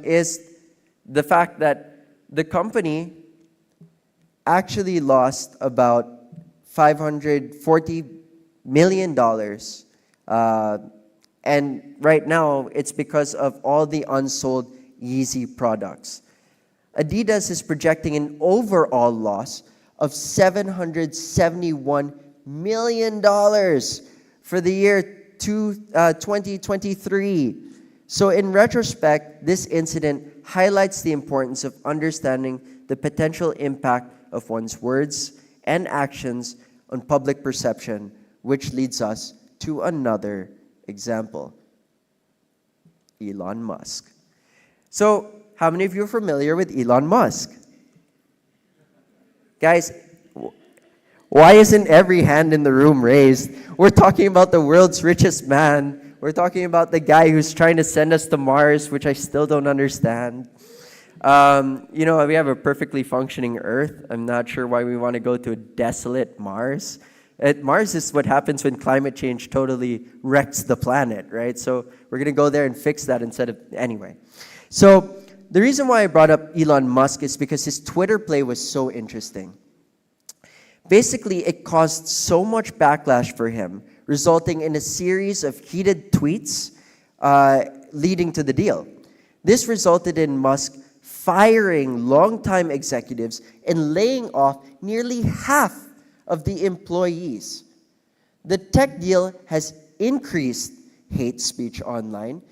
is the fact that the company actually lost about $540 million. And right now, it's because of all the unsold Yeezy products. Adidas is projecting an overall loss of $771 million for the year 2023. So in retrospect, this incident highlights the importance of understanding the potential impact of one's words and actions on public perception, which leads us to another example. Elon Musk. So, how many of you are familiar with Elon Musk? Guys, why isn't every hand in the room raised? We're talking about the world's richest man. We're talking about the guy who's trying to send us to Mars, which I still don't understand. You know, we have a perfectly functioning Earth. I'm not sure why we want to go to a desolate Mars. Mars is what happens when climate change totally wrecks the planet, right? So we're going to go there and fix that instead of... Anyway. So the reason why I brought up Elon Musk is because his Twitter play was so interesting. Basically, it caused so much backlash for him, resulting in a series of heated tweets leading to the deal. This resulted in Musk firing longtime executives and laying off nearly half of the employees. The tech deal has increased hate speech online,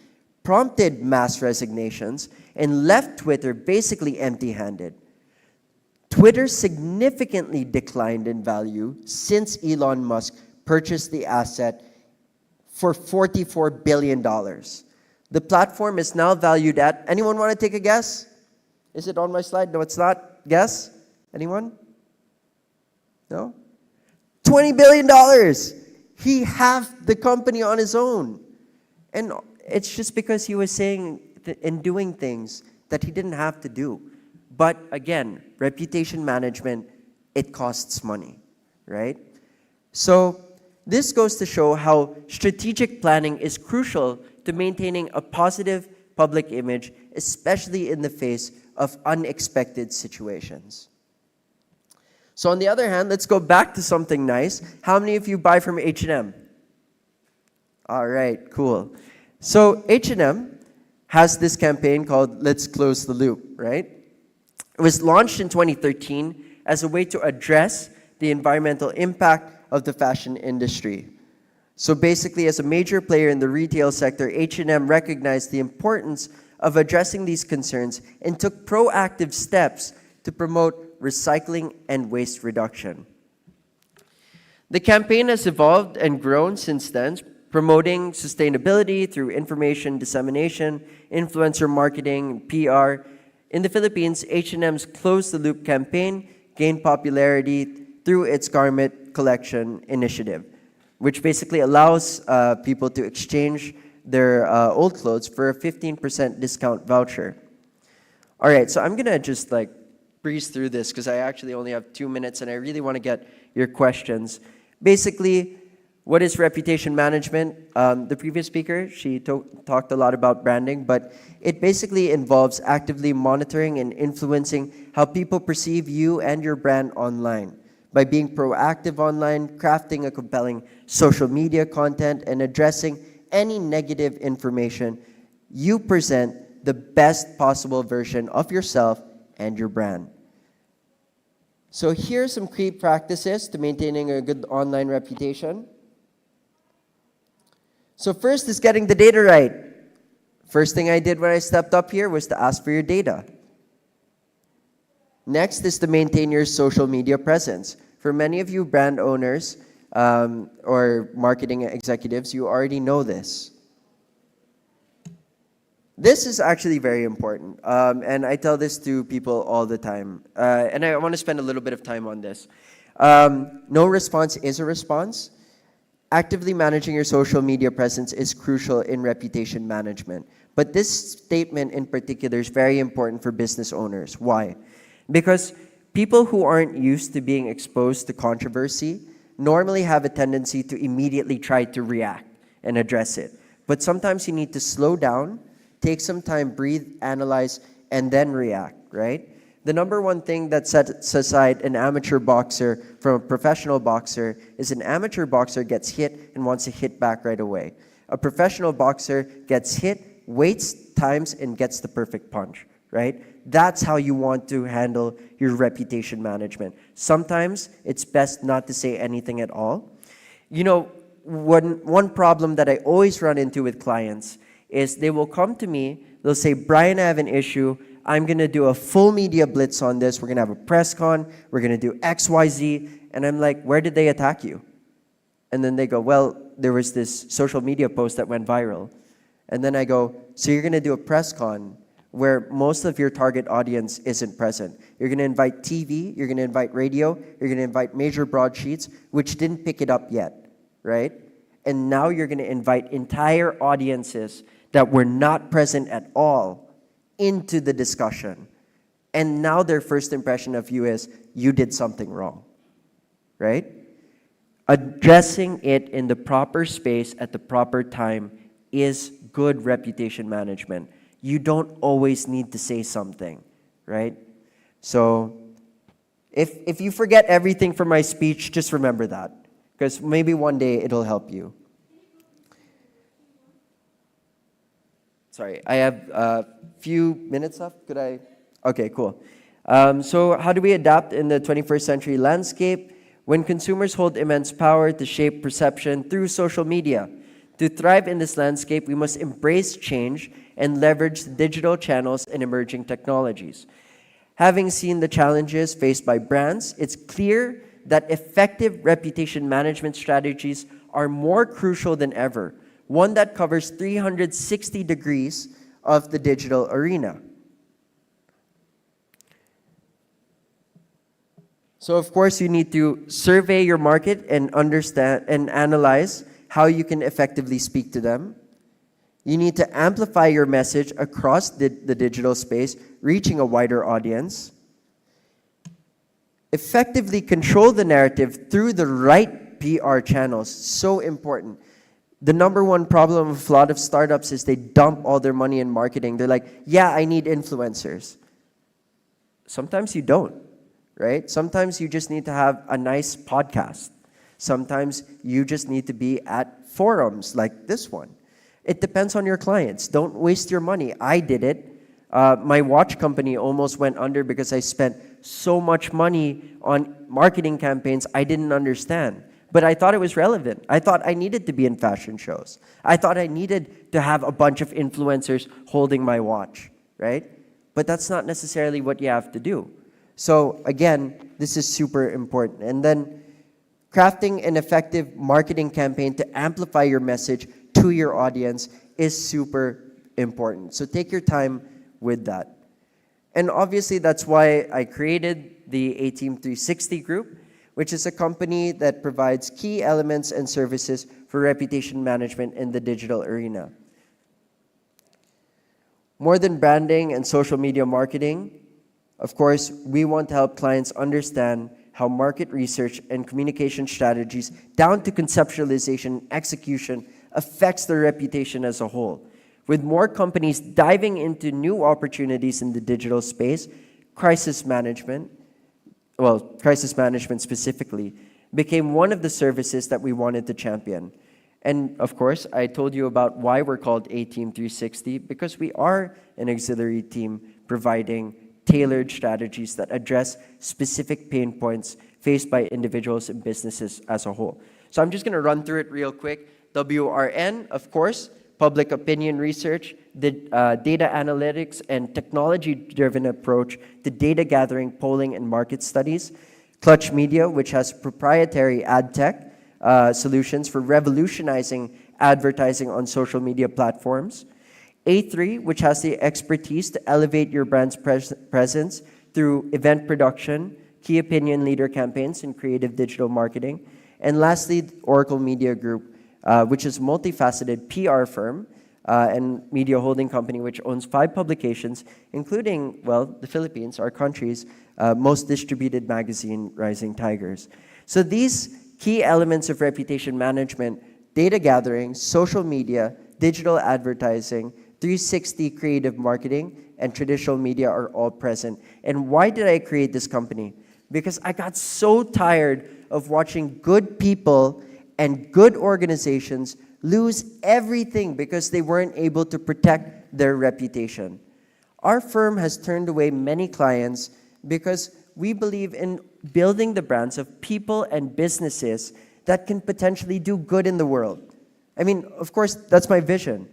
prompted mass resignations, and left Twitter basically empty-handed. Twitter significantly declined in value since Elon Musk purchased the asset for $44 billion. The platform is now valued at, anyone want to take a guess? Is it on my slide? No, it's not. Guess? Anyone? No? $20 billion. He halved the company on his own. And it's just because he was saying and doing things that he didn't have to do. But again, reputation management, it costs money, right? So this goes to show how strategic planning is crucial to maintaining a positive public image, especially in the face of unexpected situations. So on the other hand, let's go back to something nice. How many of you buy from H&M? All right, cool. So H&M has this campaign called Let's Close the Loop, right? It was launched in 2013 as a way to address the environmental impact of the fashion industry. So basically, as a major player in the retail sector, H&M recognized the importance of addressing these concerns and took proactive steps to promote recycling and waste reduction. The campaign has evolved and grown since then, promoting sustainability through information dissemination, influencer marketing, PR. In the Philippines, H&M's Close the Loop campaign gained popularity through its garment collection initiative, which basically allows people to exchange their old clothes for a 15% discount voucher. All right, so I'm gonna just like breeze through this because I actually only have 2 minutes and I really want to get your questions. Basically, what is reputation management? The previous speaker, she talked a lot about branding, but it basically involves actively monitoring and influencing how people perceive you and your brand online. By being proactive online, crafting a compelling social media content, and addressing any negative information, you present the best possible version of yourself and your brand. So here are some key practices to maintaining a good online reputation. So first is getting the data right. First thing I did when I stepped up here was to ask for your data. Next is to maintain your social media presence. For many of you brand owners or marketing executives, you already know this. This is actually very important, and I tell this to people all the time, and I want to spend a little bit of time on this. No response is a response. Actively managing your social media presence is crucial in reputation management. But this statement in particular is very important for business owners. Why? Because people who aren't used to being exposed to controversy normally have a tendency to immediately try to react and address it. But sometimes you need to slow down, take some time, breathe, analyze, and then react, right? The number one thing that sets aside an amateur boxer from a professional boxer is an amateur boxer gets hit and wants to hit back right away. A professional boxer gets hit, waits, times, and gets the perfect punch, right? That's how you want to handle your reputation management. Sometimes it's best not to say anything at all. You know, one problem that I always run into with clients is they will come to me, they'll say, Brian, I have an issue. I'm going to do a full media blitz on this. We're going to have a press con. We're going to do X, Y, Z. And I'm like, where did they attack you? And then they go, well, there was this social media post that went viral. And then I go, so you're going to do a press con where most of your target audience isn't present. You're going to invite TV, you're going to invite radio, you're going to invite major broadsheets, which didn't pick it up yet, right? And now you're going to invite entire audiences that were not present at all into the discussion. And now their first impression of you is, you did something wrong, right? Addressing it in the proper space at the proper time is good reputation management. You don't always need to say something, right? So if you forget everything from my speech, just remember that, because maybe one day it'll help you. Sorry, I have a few minutes left. Could I? Okay, cool. So how do we adapt in the 21st century landscape? When consumers hold immense power to shape perception through social media. To thrive in this landscape, we must embrace change and leverage digital channels and emerging technologies. Having seen the challenges faced by brands, it's clear that effective reputation management strategies are more crucial than ever. One that covers 360 degrees of the digital arena. So of course, you need to survey your market and understand and analyze how you can effectively speak to them. You need to amplify your message across the digital space, reaching a wider audience. Effectively control the narrative through the right PR channels. So important. The number one problem of a lot of startups is they dump all their money in marketing. They're like, yeah, I need influencers. Sometimes you don't, right? Sometimes you just need to have a nice podcast. Sometimes you just need to be at forums like this one. It depends on your clients. Don't waste your money. I did it. My watch company almost went under because I spent so much money on marketing campaigns I didn't understand. But I thought it was relevant. I thought I needed to be in fashion shows. I thought I needed to have a bunch of influencers holding my watch, right? But that's not necessarily what you have to do. So again, this is super important. And then crafting an effective marketing campaign to amplify your message to your audience is super important. So take your time with that. And obviously, that's why I created the A-Team 360 group, which is a company that provides key elements and services for reputation management in the digital arena. More than branding and social media marketing, of course, we want to help clients understand how market research and communication strategies, down to conceptualization and execution, affects their reputation as a whole. With more companies diving into new opportunities in the digital space, crisis management specifically, became one of the services that we wanted to champion. And of course, I told you about why we're called A-Team 360, because we are an auxiliary team providing tailored strategies that address specific pain points faced by individuals and businesses as a whole. So I'm just going to run through it real quick. WRN, of course, public opinion research, the data analytics and technology-driven approach to data gathering, polling, and market studies. Clutch Media, which has proprietary ad tech solutions for revolutionizing advertising on social media platforms. A3, which has the expertise to elevate your brand's presence through event production, key opinion leader campaigns, and creative digital marketing. And lastly, Oracle Media Group, which is a multifaceted PR firm and media holding company which owns 5 publications, including, well, the Philippines, our country's most distributed magazine, Rising Tigers. So these key elements of reputation management, data gathering, social media, digital advertising, 360 creative marketing, and traditional media are all present. And why did I create this company? Because I got so tired of watching good people and good organizations lose everything because they weren't able to protect their reputation. Our firm has turned away many clients because we believe in building the brands of people and businesses that can potentially do good in the world. I mean, of course, that's my vision.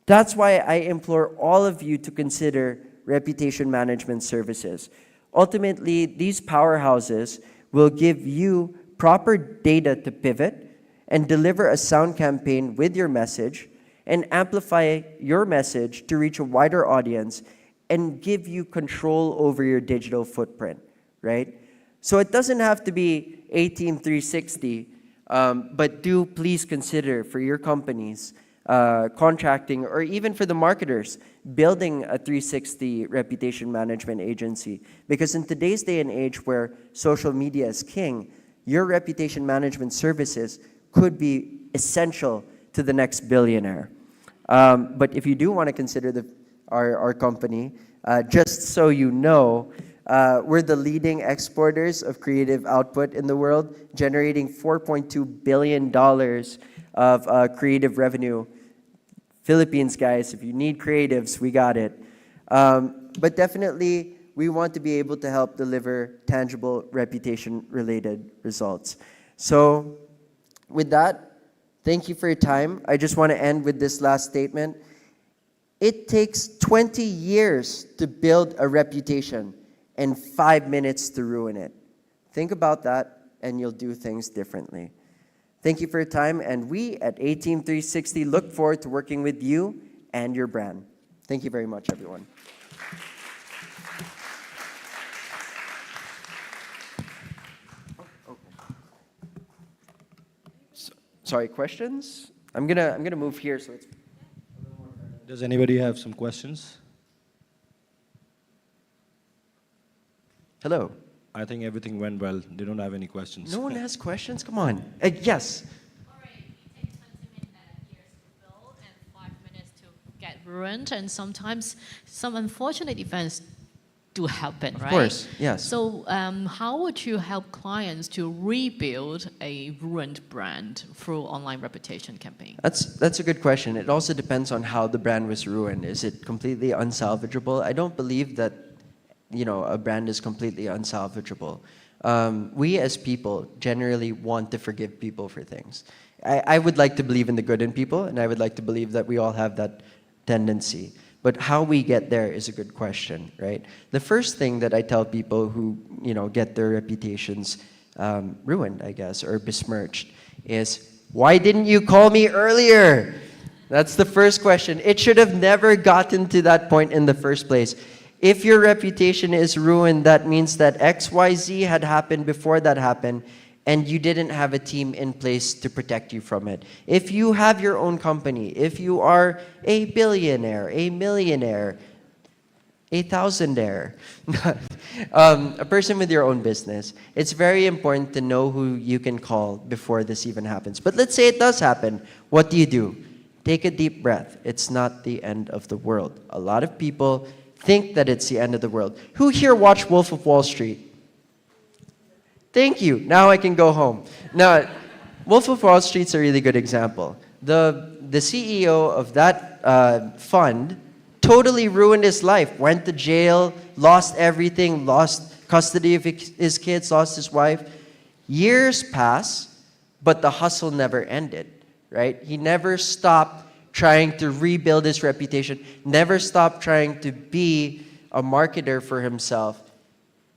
That's why I implore all of you to consider reputation management services. Ultimately, these powerhouses will give you proper data to pivot and deliver a sound campaign with your message and amplify your message to reach a wider audience and give you control over your digital footprint, right? So it doesn't have to be A-Team 360, but do please consider for your companies, contracting, or even for the marketers, building a 360 reputation management agency. Because in today's day and age where social media is king, your reputation management services could be essential to the next billionaire. But if you do want to consider our company, just so you know, we're the leading exporters of creative output in the world, generating $4.2 billion of creative revenue. Philippines, guys, if you need creatives, we got it. But definitely, we want to be able to help deliver tangible reputation-related results. So with that, thank you for your time. I just want to end with this last statement. It takes 20 years to build a reputation and 5 minutes to ruin it. Think about that, and you'll do things differently. Thank you for your time, and we at A-Team 360 look forward to working with you and your brand. Thank you very much, everyone. Sorry, questions? I'm gonna move here so it's. Does anybody have some questions? Hello. I think everything went well. They don't have any questions. No one has questions? Come on. Yes. All right, you take 20 years to build and 5 minutes to get ruined, and sometimes some unfortunate events do happen, right? Of course, yes. So how would you help clients to rebuild a ruined brand through online reputation campaign? That's a good question. It also depends on how the brand was ruined. Is it completely unsalvageable? I don't believe that, a brand is completely unsalvageable. We as people generally want to forgive people for things. I would like to believe in the good in people, and I would like to believe that we all have that tendency. But how we get there is a good question, right? The first thing that I tell people who, get their reputations ruined, I guess, or besmirched is, why didn't you call me earlier? That's the first question. It should have never gotten to that point in the first place. If your reputation is ruined, that means that XYZ had happened before that happened, and you didn't have a team in place to protect you from it. If you have your own company, if you are a billionaire, a millionaire, a thousandaire, a person with your own business, it's very important to know who you can call before this even happens. But let's say it does happen. What do? Take a deep breath. It's not the end of the world. A lot of people think that it's the end of the world. Who here watched Wolf of Wall Street? Thank you. Now I can go home. Now, Wolf of Wall Street's a really good example. The CEO of that fund totally ruined his life, went to jail, lost everything, lost custody of his kids, lost his wife. Years pass, but the hustle never ended, right? He never stopped trying to rebuild his reputation, never stopped trying to be a marketer for himself.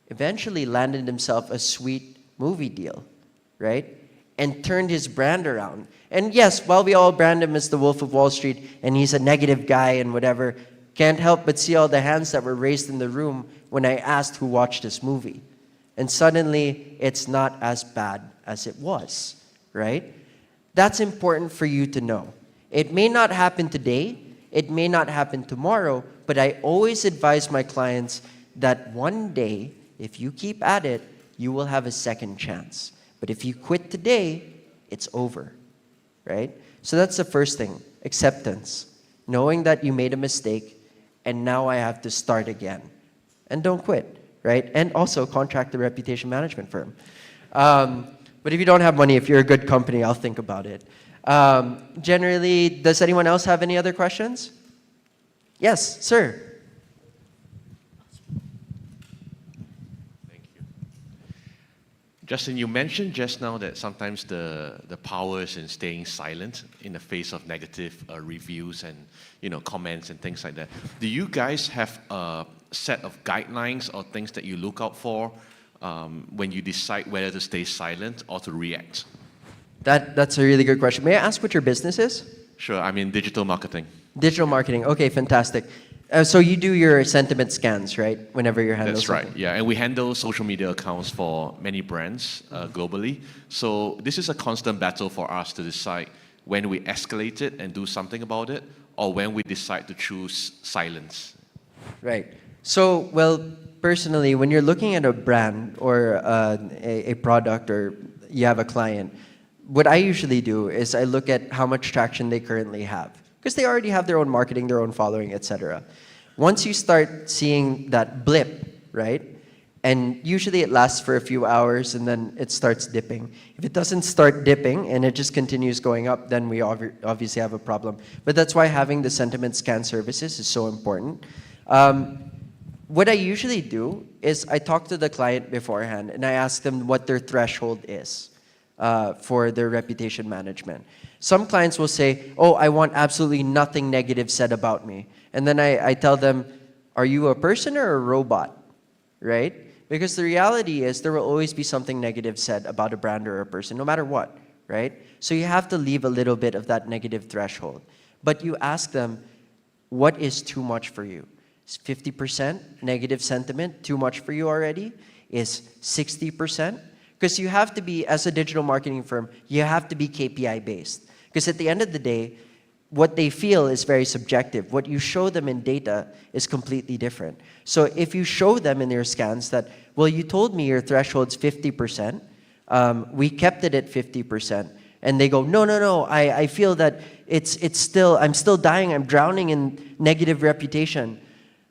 Eventually landed himself a sweet movie deal, right? And turned his brand around. And yes, while we all brand him as the Wolf of Wall Street and he's a negative guy and whatever, can't help but see all the hands that were raised in the room when I asked who watched this movie. And suddenly, it's not as bad as it was, right? That's important for you to know. It may not happen today, it may not happen tomorrow, but I always advise my clients that one day, if you keep at it, you will have a second chance. But if you quit today, it's over, right? So that's the first thing, acceptance. Knowing that you made a mistake, and now I have to start again. And don't quit, right? And also contract a reputation management firm. But if you don't have money, if you're a good company, I'll think about it. Generally, does anyone else have any other questions? Yes, sir. Justin, you mentioned just now that sometimes the power is in staying silent in the face of negative reviews and comments and things like that. Do you guys have a set of guidelines or things that you look out for when you decide whether to stay silent or to react? That's a really good question. May I ask what your business is? Sure, I'm in digital marketing. Digital marketing. Okay, fantastic. So you do your sentiment scans, right? Whenever you're handling something. That's right, yeah. And we handle social media accounts for many brands globally. So this is a constant battle for us to decide when we escalate it and do something about it, or when we decide to choose silence. Right. So, well, personally, when you're looking at a brand or a product or you have a client, what I usually do is I look at how much traction they currently have. Because they already have their own marketing, their own following, etc. Once you start seeing that blip, right? And usually it lasts for a few hours and then it starts dipping. If it doesn't start dipping and it just continues going up, then we obviously have a problem. But that's why having the sentiment scan services is so important. What I usually do is I talk to the client beforehand and I ask them what their threshold is for their reputation management. Some clients will say, oh, I want absolutely nothing negative said about me. And then I tell them, are you a person or a robot, right? Because the reality is there will always be something negative said about a brand or a person, no matter what, right? So you have to leave a little bit of that negative threshold. But you ask them, what is too much for you? Is 50% negative sentiment too much for you already? Is 60%? Because you have to be, as a digital marketing firm, you have to be KPI based. Because at the end of the day, what they feel is very subjective. What you show them in data is completely different. So if you show them in your scans that, well, you told me your threshold's 50%, we kept it at 50%, and they go, no, no, no, I feel that I'm still dying, I'm drowning in negative reputation.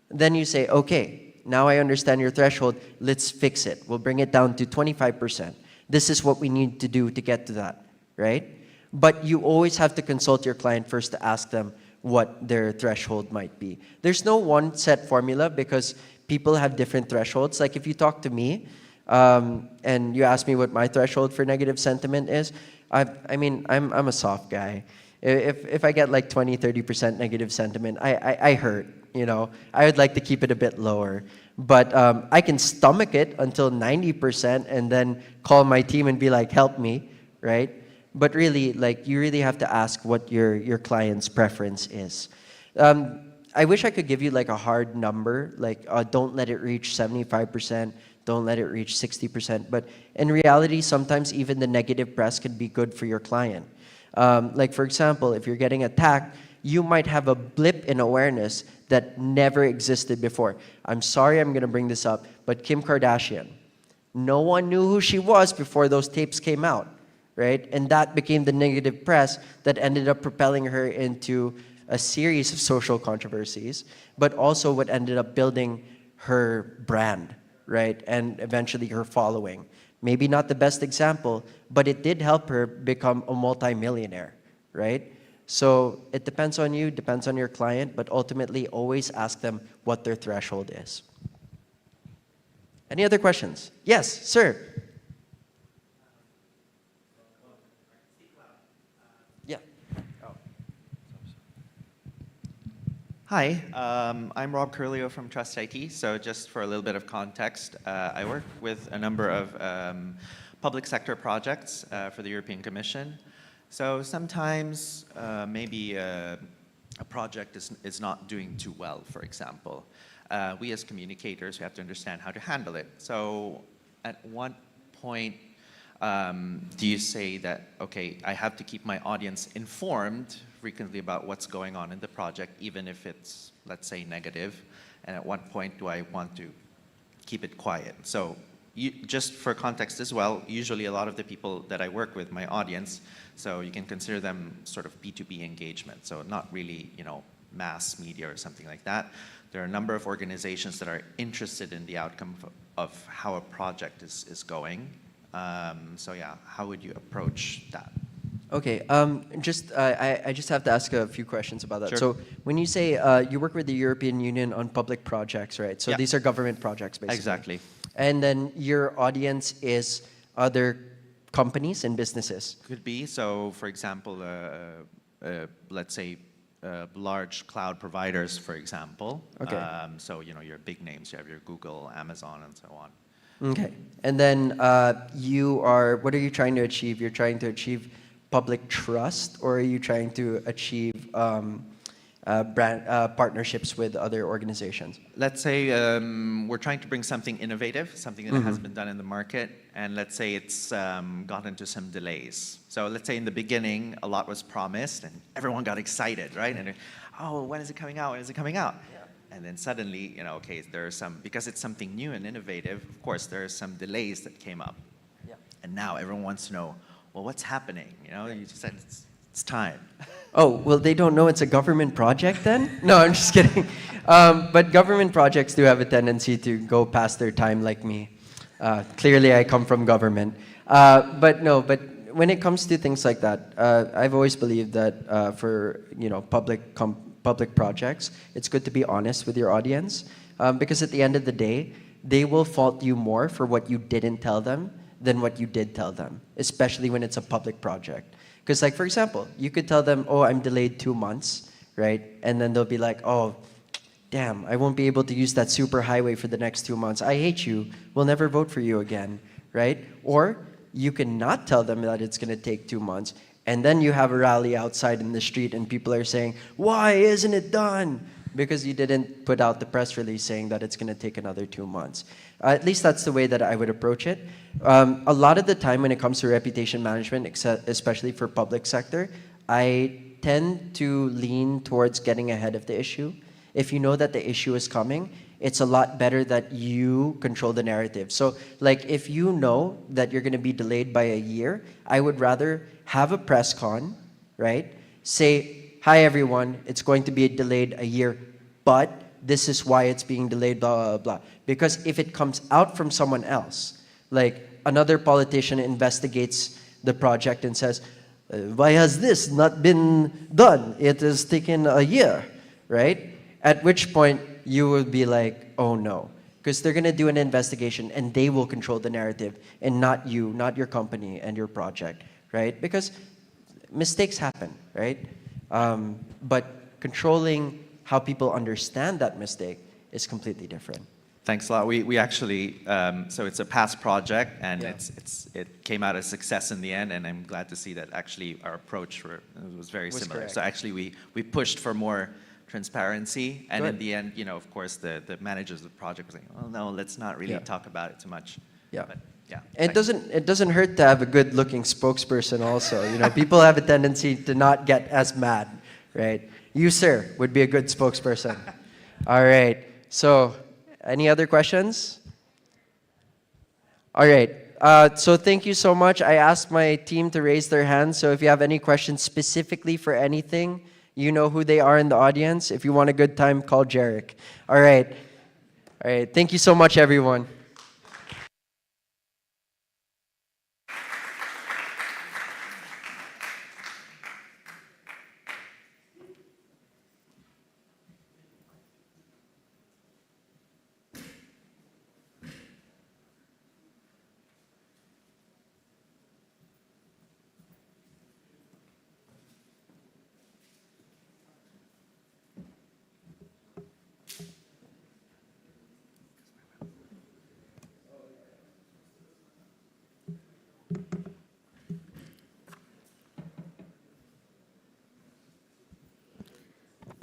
Then you say, okay, now I understand your threshold, let's fix it. We'll bring it down to 25%. This is what we need to do to get to that, right? But you always have to consult your client first to ask them what their threshold might be. There's no one set formula because people have different thresholds. Like if you talk to me and you ask me what my threshold for negative sentiment is, I'm a soft guy. If I get like 20, 30% negative sentiment, I hurt, you know. I would like to keep it a bit lower. But I can stomach it until 90% and then call my team and be like, help me, right? But really, like, you really have to ask what your client's preference is. I wish I could give you like a hard number, like don't let it reach 75%, don't let it reach 60%. But in reality, sometimes even the negative press can be good for your client. Like for example, if you're getting attacked, you might have a blip in awareness that never existed before. I'm sorry I'm gonna bring this up, but Kim Kardashian, no one knew who she was before those tapes came out. Right? And that became the negative press that ended up propelling her into a series of social controversies, but also what ended up building her brand, right? And eventually her following. Maybe not the best example, but it did help her become a multimillionaire, right? So it depends on you, depends on your client, but ultimately always ask them what their threshold is. Any other questions? Yes, sir. Hi, I'm Rob Curlio from Trust IT. So just for a little bit of context, I work with a number of public sector projects for the European Commission. So sometimes maybe a project is not doing too well, for example. We as communicators, we have to understand how to handle it. So at what point do you say that, okay, I have to keep my audience informed frequently about what's going on in the project, even if it's, let's say, negative, and at what point do I want to keep it quiet? So just for context as well, usually a lot of the people that I work with, my audience, so you can consider them sort of B2B engagement, so not really, you know, mass media or something like that. There are a number of organizations that are interested in the outcome of how a project is going. So yeah, how would you approach that? Okay, I just have to ask a few questions about that. Sure. So when you say you work with the European Union on public projects, right? So these are government projects, basically. Exactly. And then your audience is other companies and businesses? Could be. So for example, let's say large cloud providers, for example. Okay. So, you know, your big names, you have your Google, Amazon, and so on. Okay. And then what are you trying to achieve? You're trying to achieve public trust, or are you trying to achieve brand partnerships with other organizations? Let's say we're trying to bring something innovative, something that hasn't been done in the market, and let's say it's gotten into some delays. So let's say in the beginning, a lot was promised, and everyone got excited, right? And oh, when is it coming out? When is it coming out? Yeah. And then suddenly, you know, okay, there are some, because it's something new and innovative, of course, there are some delays that came up. Yeah. And now everyone wants to know, well, what's happening? You know, you just said it's time. Oh, well, they don't know it's a government project then? No, I'm just kidding. But government projects do have a tendency to go past their time like me. Clearly, I come from government. But when it comes to things like that, I've always believed that for, you know, public projects, it's good to be honest with your audience, because at the end of the day, they will fault you more for what you didn't tell them than what you did tell them, especially when it's a public project. Because like, for example, you could tell them, oh, I'm delayed 2 months, right? And then they'll be like, oh, damn, I won't be able to use that superhighway for the next 2 months. I hate you. We'll never vote for you again, right? Or you can not tell them that it's going to take 2 months, and then you have a rally outside in the street and people are saying, why isn't it done? because you didn't put out the press release saying that it's going to take another 2 months. At least that's the way that I would approach it. A lot of the time when it comes to reputation management, especially for public sector, I tend to lean towards getting ahead of the issue. If you know that the issue is coming, it's a lot better that you control the narrative. So, like, if you know that you're going to be delayed by a year, I would rather have a press con, right? Say, hi everyone, it's going to be delayed a year, but this is why it's being delayed, blah, blah, blah. Because if it comes out from someone else, like another politician investigates the project and says, why has this not been done? It has taken a year, right? At which point you will be like, oh no. Because they're going to do an investigation and they will control the narrative and not you, not your company and your project, right? Because mistakes happen, right? But controlling how people understand that mistake is completely different. Thanks a lot. We actually, so it's a past project, and Yeah. it came out a success in the end, and I'm glad to see that actually our approach was very similar. correct. So actually we pushed for more transparency, and in Good. the end, of course, the managers of the project was like, well, no, let's not really Yeah. talk about it too much. Yeah. But, yeah. And thanks. it doesn't hurt to have a good-looking spokesperson also. People have a tendency to not get as mad, right? You, sir, would be a good spokesperson. All right. So, any other questions? All right. So thank you so much. I asked my team to raise their hands. So if you have any questions specifically for anything, you know who they are in the audience. If you want a good time, call Jarek. All right. All right. Thank you so much, everyone.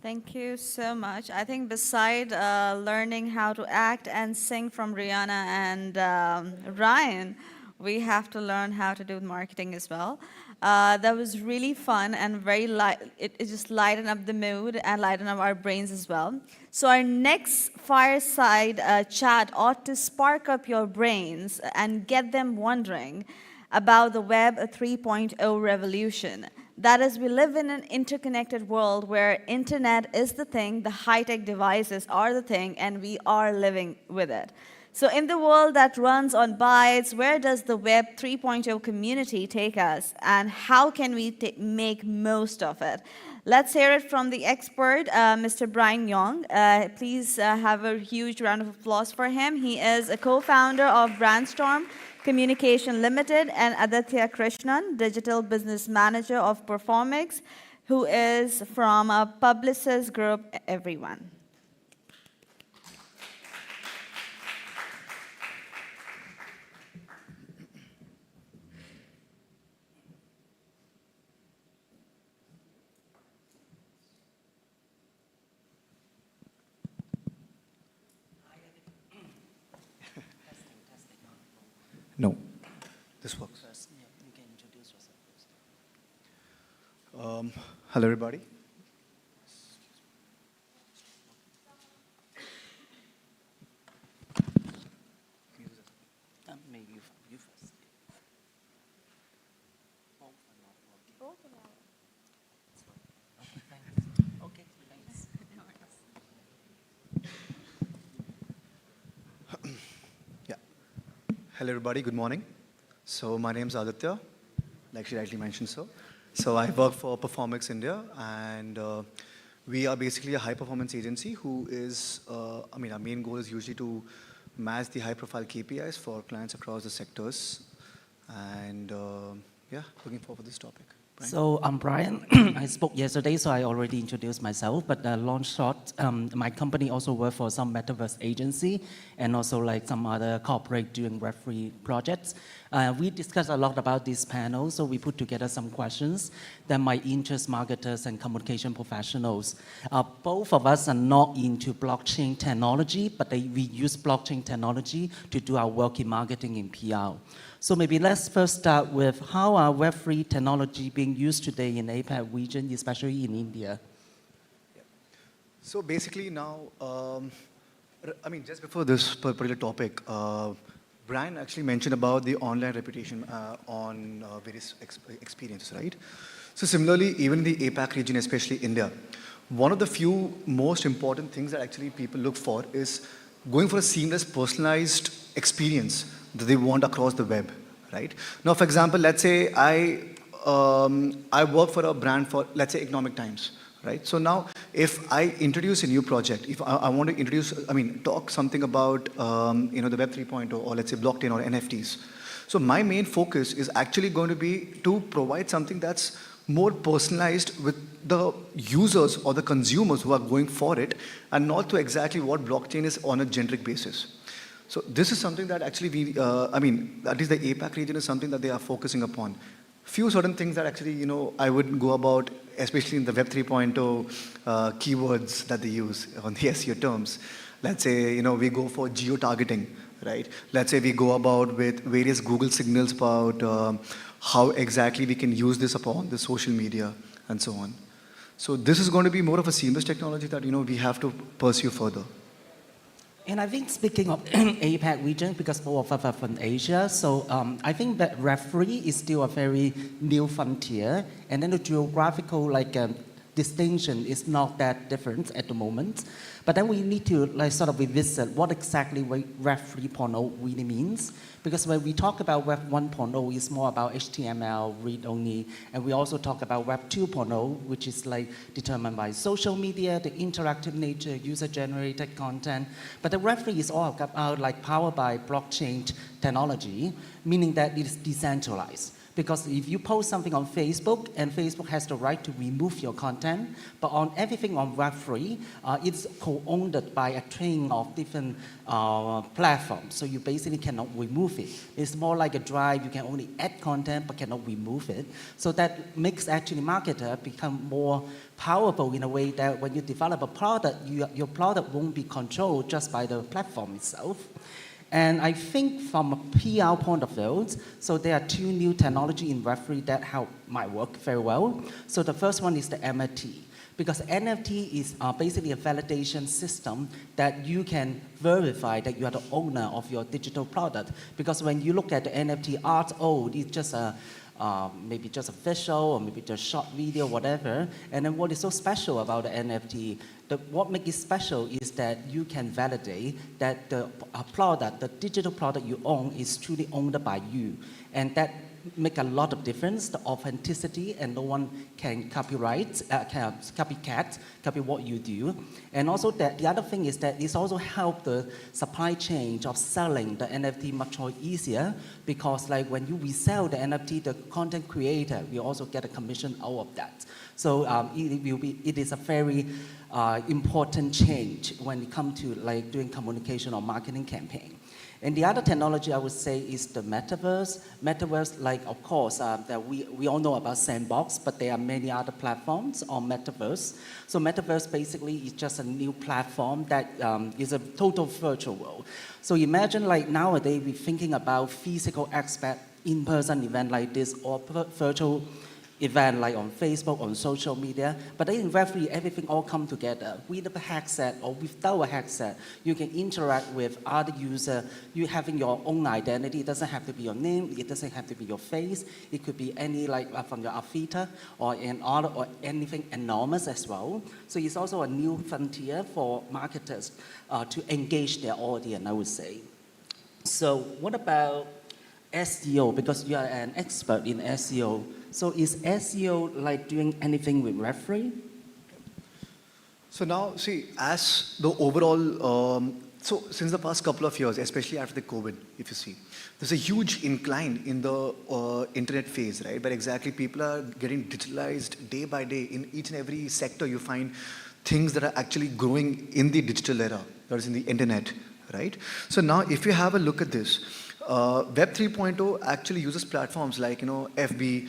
Thank you so much. I think beside learning how to act and sing from Rihanna and Ryan, we have to learn how to do marketing as well. That was really fun and very light. It just lightened up the mood and lightened up our brains as well. So our next fireside chat ought to spark up your brains and get them wondering about the Web 3.0 revolution. That is, we live in an interconnected world where internet is the thing, the high-tech devices are the thing, and we are living with it. So in the world that runs on bytes, where does the Web 3.0 community take us, and how can we make most of it? Let's hear it from the expert, Mr. Brian Young. Please have a huge round of applause for him. He is a co-founder of Brandstorm Communication Limited, and Aditya Krishnan, Digital Business Manager of Performix, who is from Publicis Group, everyone. No, this works. Hello, everybody. Yeah. Hello, everybody. Good morning. So my name is Aditya, like she rightly mentioned so. So I work for Performix India, and we are basically a high-performance agency who is, our main goal is usually to match the high-profile KPIs for clients across the sectors. And yeah, looking forward to this topic. Brian? So I'm Brian. I spoke yesterday, so I already introduced myself. But long short, my company also work for some metaverse agency and also like some other corporate doing Web3 projects. We discussed a lot about this panel, so we put together some questions that might interest marketers and communication professionals. Both of us are not into blockchain technology, but we use blockchain technology to do our work in marketing and PR. So maybe let's first start with how are Web3 technology being used today in APAC region, especially in India? So basically now, I mean, just before this particular topic, Brian actually mentioned about the online reputation on various experiences, right? So similarly, even in the APAC region, especially India, one of the few most important things that actually people look for is going for a seamless, personalized experience that they want across the web, right? Now, for example, let's say I work for a brand for, let's say, Economic Times, right? So now, if I introduce a new project, if I want to introduce, talk something about, the Web 3.0 or let's say blockchain or NFTs. So my main focus is actually going to be to provide something that's more personalized with the users or the consumers who are going for it, and not to exactly what blockchain is on a generic basis. So this is something that actually at least the APAC region is something that they are focusing upon. Few certain things that actually, I would go about, especially in the Web 3.0 keywords that they use on the SEO terms. Let's say, we go for geo-targeting, right? Let's say we go about with various Google signals about how exactly we can use this upon the social media and so on. So this is going to be more of a seamless technology that, we have to pursue further. And I think speaking of APAC region, because both of us are from Asia, so I think that Web3 is still a very new frontier, and then the geographical distinction is not that different at the moment. But then we need to sort of revisit what exactly Web 3.0 really means. Because when we talk about Web 1.0, it's more about HTML, read-only, and we also talk about Web 2.0, which is determined by social media, the interactive nature, user-generated content. But the Web 3 is all about powered by blockchain technology, meaning that it is decentralized. Because if you post something on Facebook, and Facebook has the right to remove your content, but on everything on Web3, it's co-owned by a chain of different platforms. So you basically cannot remove it. It's more like a drive. You can only add content, but cannot remove it. So that makes actually marketer become more powerful in a way that when you develop a product, your product won't be controlled just by the platform itself. And I think from a PR point of view, so there are two new technology in Web3 that might work very well. So the first one is the NFT. Because NFT is basically a validation system that you can verify that you are the owner of your digital product. Because when you look at the NFT art, it's just maybe just a visual or maybe just short video, whatever. And then what is so special about the NFT, what makes it special is that you can validate that the product, the digital product you own is truly owned by you. And that make a lot of difference, the authenticity, and no one can copy what you do. And also the other thing is that it's also help the supply chain of selling the NFT much more easier, because when you resell the NFT, the content creator will also get a commission out of that. So it is a very important change when it comes to doing communication or marketing campaign. And the other technology I would say is the metaverse. Metaverse, of course, that we all know about Sandbox, but there are many other platforms on metaverse. So metaverse basically is just a new platform that is a total virtual world. So imagine nowadays we're thinking about physical aspect, in-person event like this, or virtual event on Facebook, on social media, but then in Web3, everything all come together. With a headset or without a headset, you can interact with other users. You having your own identity. It doesn't have to be your name. It doesn't have to be your face. It could be any from your avatar or anything enormous as well. So it's also a new frontier for marketers to engage their audience, I would say. So what about SEO? Because you are an expert in SEO. So is SEO doing anything with Web3? So now, see, as the overall So since the past couple of years, especially after the COVID, if you see, there's a huge incline in the internet phase, right? But exactly people are getting digitalized day by day. In each and every sector, you find things that are actually growing in the digital era, that is in the internet, right? So now if you have a look at this, Web 3.0 actually uses platforms like, FB,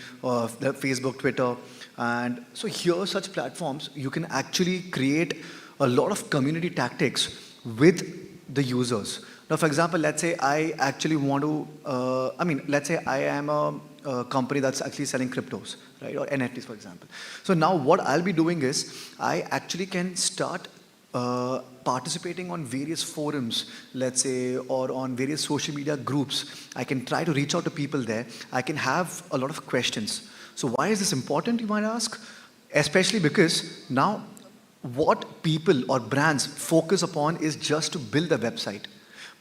the Facebook, Twitter. And so here, such platforms, you can actually create a lot of community tactics with the users. Now, for example, let's say I actually want to, let's say I am a company that's actually selling cryptos, right, or NFTs, for example. So now what I'll be doing is I actually can start participating on various forums, let's say, or on various social media groups. I can try to reach out to people there. I can have a lot of questions. So why is this important, you might ask? Especially because now what people or brands focus upon is just to build a website.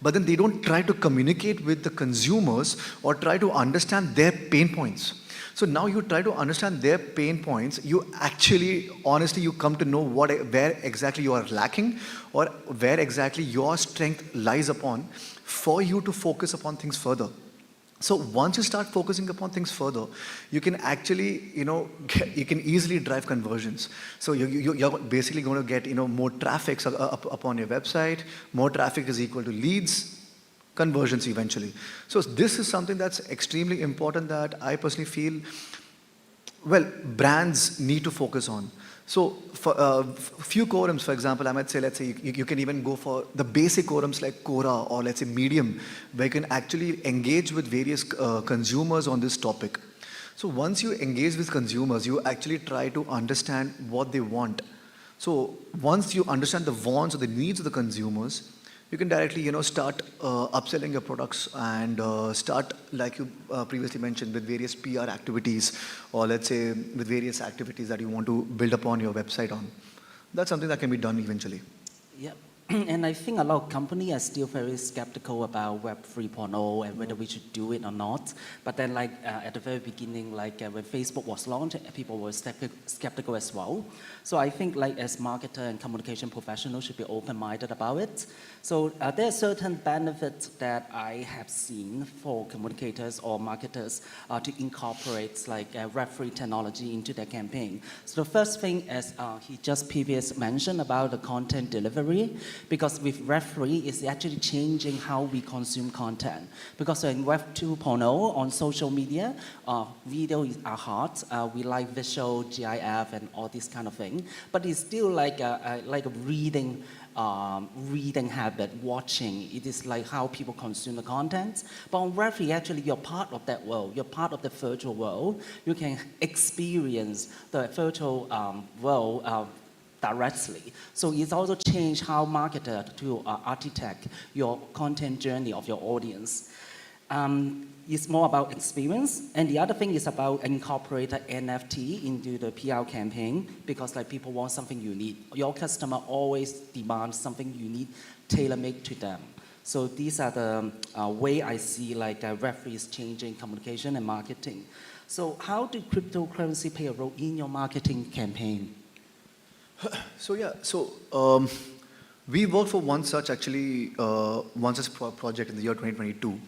But then they don't try to communicate with the consumers or try to understand their pain points. So now you try to understand their pain points, you actually, honestly, you come to know where exactly you are lacking or where exactly your strength lies upon for you to focus upon things further. So once you start focusing upon things further, you can actually, you can easily drive conversions. So you're basically going to get, more traffic upon your website. More traffic is equal to leads, conversions eventually. So this is something that's extremely important that I personally feel, brands need to focus on. So for few quorums, for example, I might say, let's say you can even go for the basic quorums like Quora or let's say Medium, where you can actually engage with various consumers on this topic. So once you engage with consumers, you actually try to understand what they want. So once you understand the wants or the needs of the consumers, you can directly, start upselling your products and start, like you previously mentioned, with various PR activities or let's say with various activities that you want to build upon your website on. That's something that can be done eventually. Yeah. And I think a lot of companies are still very skeptical about Web 3.0 and whether we should do it or not. But then at the very beginning, when Facebook was launched, people were skeptical as well. So I think as marketer and communication professionals should be open-minded about it. So there are certain benefits that I have seen for communicators or marketers to incorporate Web 3 technology into their campaign. So the first thing, as he just previously mentioned about the content delivery, because with Web 3, it's actually changing how we consume content. Because in Web 2.0 on social media, video is hot. We like visual, GIF, and all this kind of thing. But it's still like a reading habit, watching. It is like how people consume the content. But on Web 3, actually, you're part of that world. You're part of the virtual world. You can experience the virtual world directly. So it's also changed how marketer to architect your content journey of your audience. It's more about experience. And the other thing is about incorporating NFT into the PR campaign because people want something unique. Your customer always demands something unique, tailor-made to them. So these are the way I see Web 3 is changing communication and marketing. So how do cryptocurrency play a role in your marketing campaign? So we worked for one such project in the year 2022.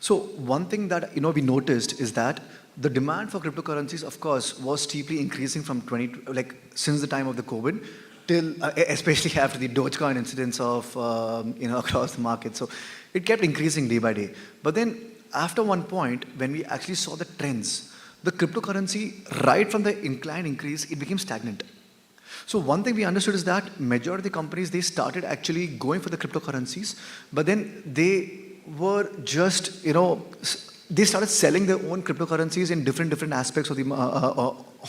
So one thing that we noticed is that the demand for cryptocurrencies, of course, was steeply increasing from since the time of the COVID till especially after the Dogecoin incidents of across the market. So it kept increasing day by day. But then after one point, when we actually saw the trends, the cryptocurrency, right from the incline increase, it became stagnant. So one thing we understood is that majority of the companies, they started actually going for the cryptocurrencies, but then they were just, they started selling their own cryptocurrencies in different aspects of the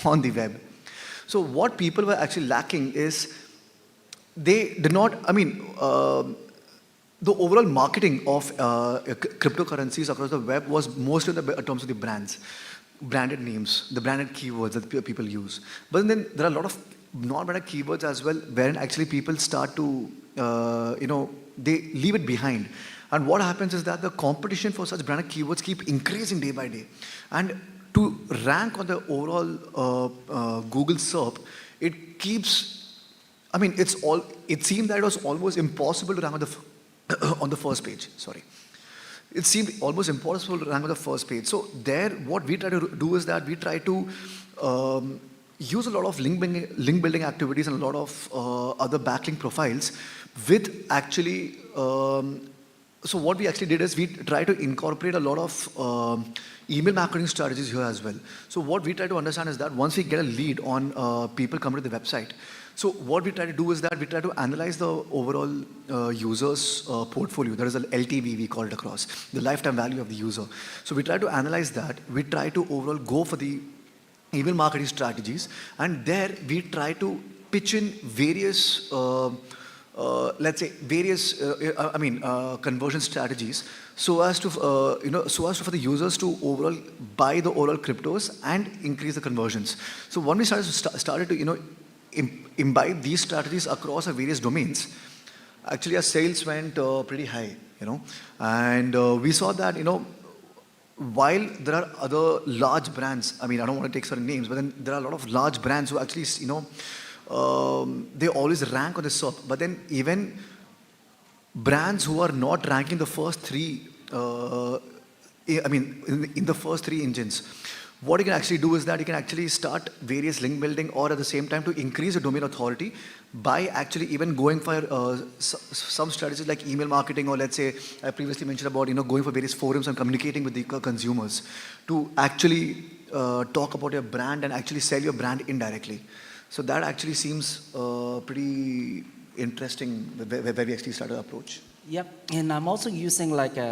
on the web. So what people were actually lacking is they did not, the overall marketing of cryptocurrencies across the web was mostly in terms of the brands, branded names, the branded keywords that people use. But then there are a lot of non-branded keywords as well, wherein actually people start to, they leave it behind. And what happens is that the competition for such branded keywords keep increasing day by day. And to rank on the overall Google SERP, it keeps, it seemed that it was almost impossible to rank on the on the first page, sorry. It seemed almost impossible to rank on the first page. So there, what we try to do is that we try to use a lot of link building activities and a lot of other backlink profiles with actually, so what we actually did is we try to incorporate a lot of email marketing strategies here as well. So what we try to understand is that once we get a lead on people coming to the website, so what we try to do is that we try to analyze the overall user's portfolio. There is an LTV, we call it across, the lifetime value of the user. So we try to analyze that. We try to overall go for the email marketing strategies, and there we try to pitch in various, let's say, various, conversion strategies, so as to, for the users to overall buy the overall cryptos and increase the conversions. So when we started to, imbibe these strategies across our various domains, actually our sales went pretty high, and we saw that, while there are other large brands, I don't want to take certain names, but then there are a lot of large brands who actually, they always rank on the SERP, but then even brands who are not ranking the first three, in the first three engines, what you can actually do is that you can actually start various link building, or at the same time to increase the domain authority by actually even going for some strategies like email marketing, or let's say I previously mentioned about going for various forums and communicating with the consumers to actually talk about your brand and actually sell your brand indirectly. So that actually seems pretty interesting where we actually started our approach. Yep, and I'm also using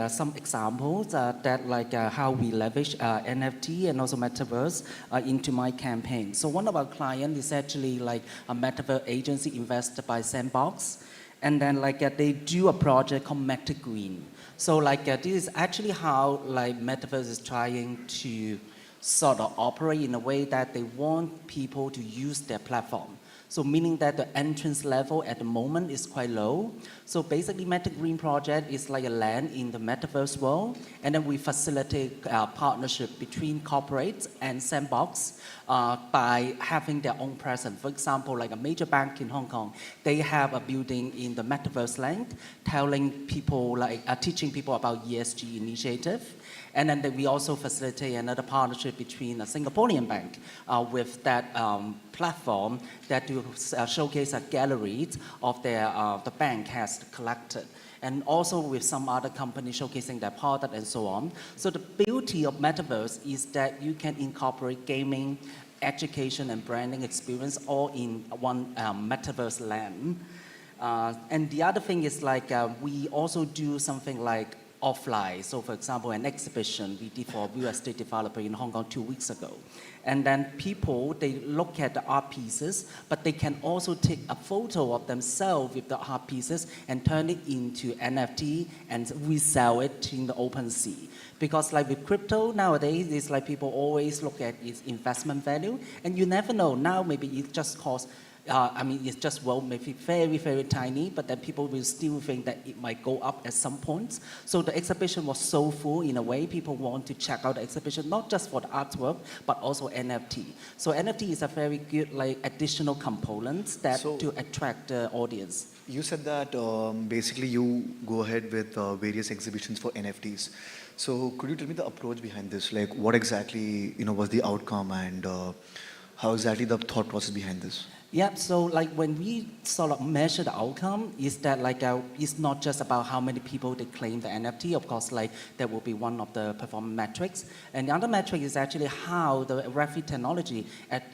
some examples that how we leverage NFT and also metaverse into my campaign. So one of our clients is actually a metaverse agency invested by Sandbox, and then they do a project called Meta Green. So this is actually how metaverse is trying to sort of operate in a way that they want people to use their platform. So meaning that the entrance level at the moment is quite low. So basically Meta Green project is like a land in the metaverse world, and then we facilitate partnership between corporates and Sandbox by having their own presence. For example, like a major bank in Hong Kong, they have a building in the metaverse land telling people, teaching people about ESG initiative. And then we also facilitate another partnership between a Singaporean bank with that platform that to showcase a gallery of the bank has collected. And also with some other companies showcasing their product and so on. So the beauty of Metaverse is that you can incorporate gaming, education, and branding experience all in one Metaverse land. And the other thing is we also do something like offline. So for example, an exhibition we did for a real estate developer in Hong Kong 2 weeks ago. And then people, they look at the art pieces, but they can also take a photo of themselves with the art pieces and turn it into NFT and resell it in the open sea. Because with crypto nowadays, it's people always look at its investment value, and you never know. Now maybe it just costs it's just maybe very, very tiny, but then people will still think that it might go up at some point. So the exhibition was so full in a way, people want to check out the exhibition, not just for the artwork, but also NFT. So NFT is a very good additional component to attract the audience. You said that basically you go ahead with various exhibitions for NFTs. So could you tell me the approach behind this? What exactly was the outcome, and how exactly the thought process behind this? Yeah, so when we sort of measure the outcome, is that it's not just about how many people they claim the NFT. Of course, that will be one of the performance metrics. And the other metric is actually how the referee technology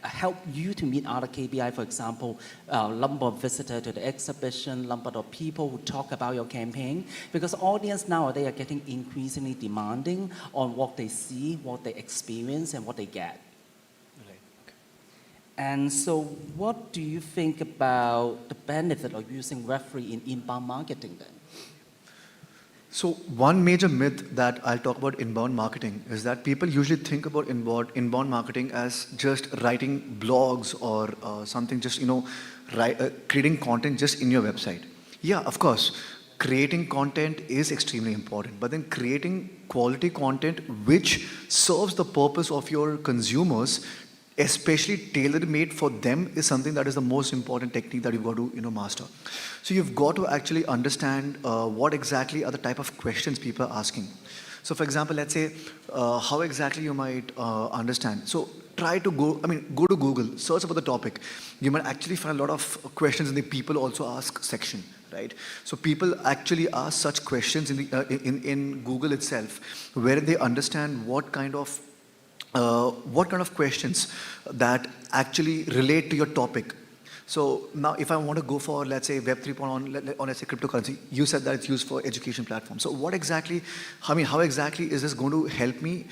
help you to meet other KPI. For example, number of visitors to the exhibition, number of people who talk about your campaign. Because audience nowadays are getting increasingly demanding on what they see, what they experience, and what they get. And so what do you think about the benefit of using referee in inbound marketing then? So one major myth that I'll talk about inbound marketing is that people usually think about inbound marketing as just writing blogs or something, just creating content just in your website. Yeah, of course, creating content is extremely important, but then creating quality content which serves the purpose of your consumers especially tailor-made for them, is something that is the most important technique that you've got to master. So you've got to actually understand what exactly are the type of questions people are asking. So for example, let's say how exactly you might understand. So try to go to Google, search about the topic. You might actually find a lot of questions in the people also ask section, right? So people actually ask such questions in Google itself, where they understand what kind of questions that actually relate to your topic. So now if I want to go for, let's say, Web 3.0 on, let's say, cryptocurrency, you said that it's used for education platforms. So what exactly, how exactly is this going to help me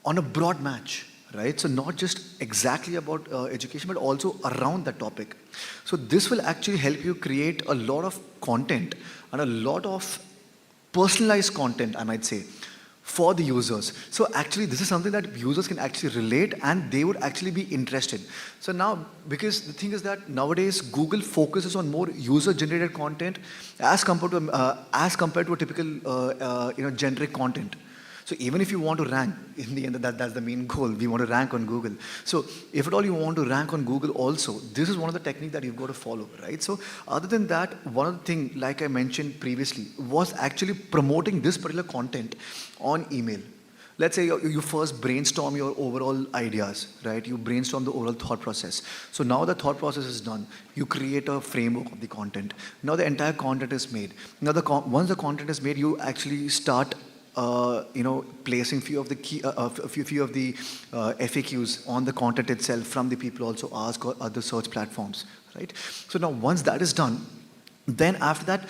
on a broad match, right? So not just exactly about education, but also around that topic. So this will actually help you create a lot of content and a lot of personalized content, I might say, for the users. So actually this is something that users can actually relate and they would actually be interested. So now, because the thing is that nowadays Google focuses on more user-generated content as compared to a typical generic content. So even if you want to rank, in the end, that's the main goal. We want to rank on Google. So if at all you want to rank on Google also, this is one of the techniques that you've got to follow, right? So other than that, one of the things, like I mentioned previously, was actually promoting this particular content on email. Let's say you first brainstorm your overall ideas, right? You brainstorm the overall thought process. So now the thought process is done. You create a framework of the content. Now the entire content is made. Now once the content is made, you actually start placing few of the FAQs on the content itself from the people also ask or other search platforms, right? So now once that is done, then after that,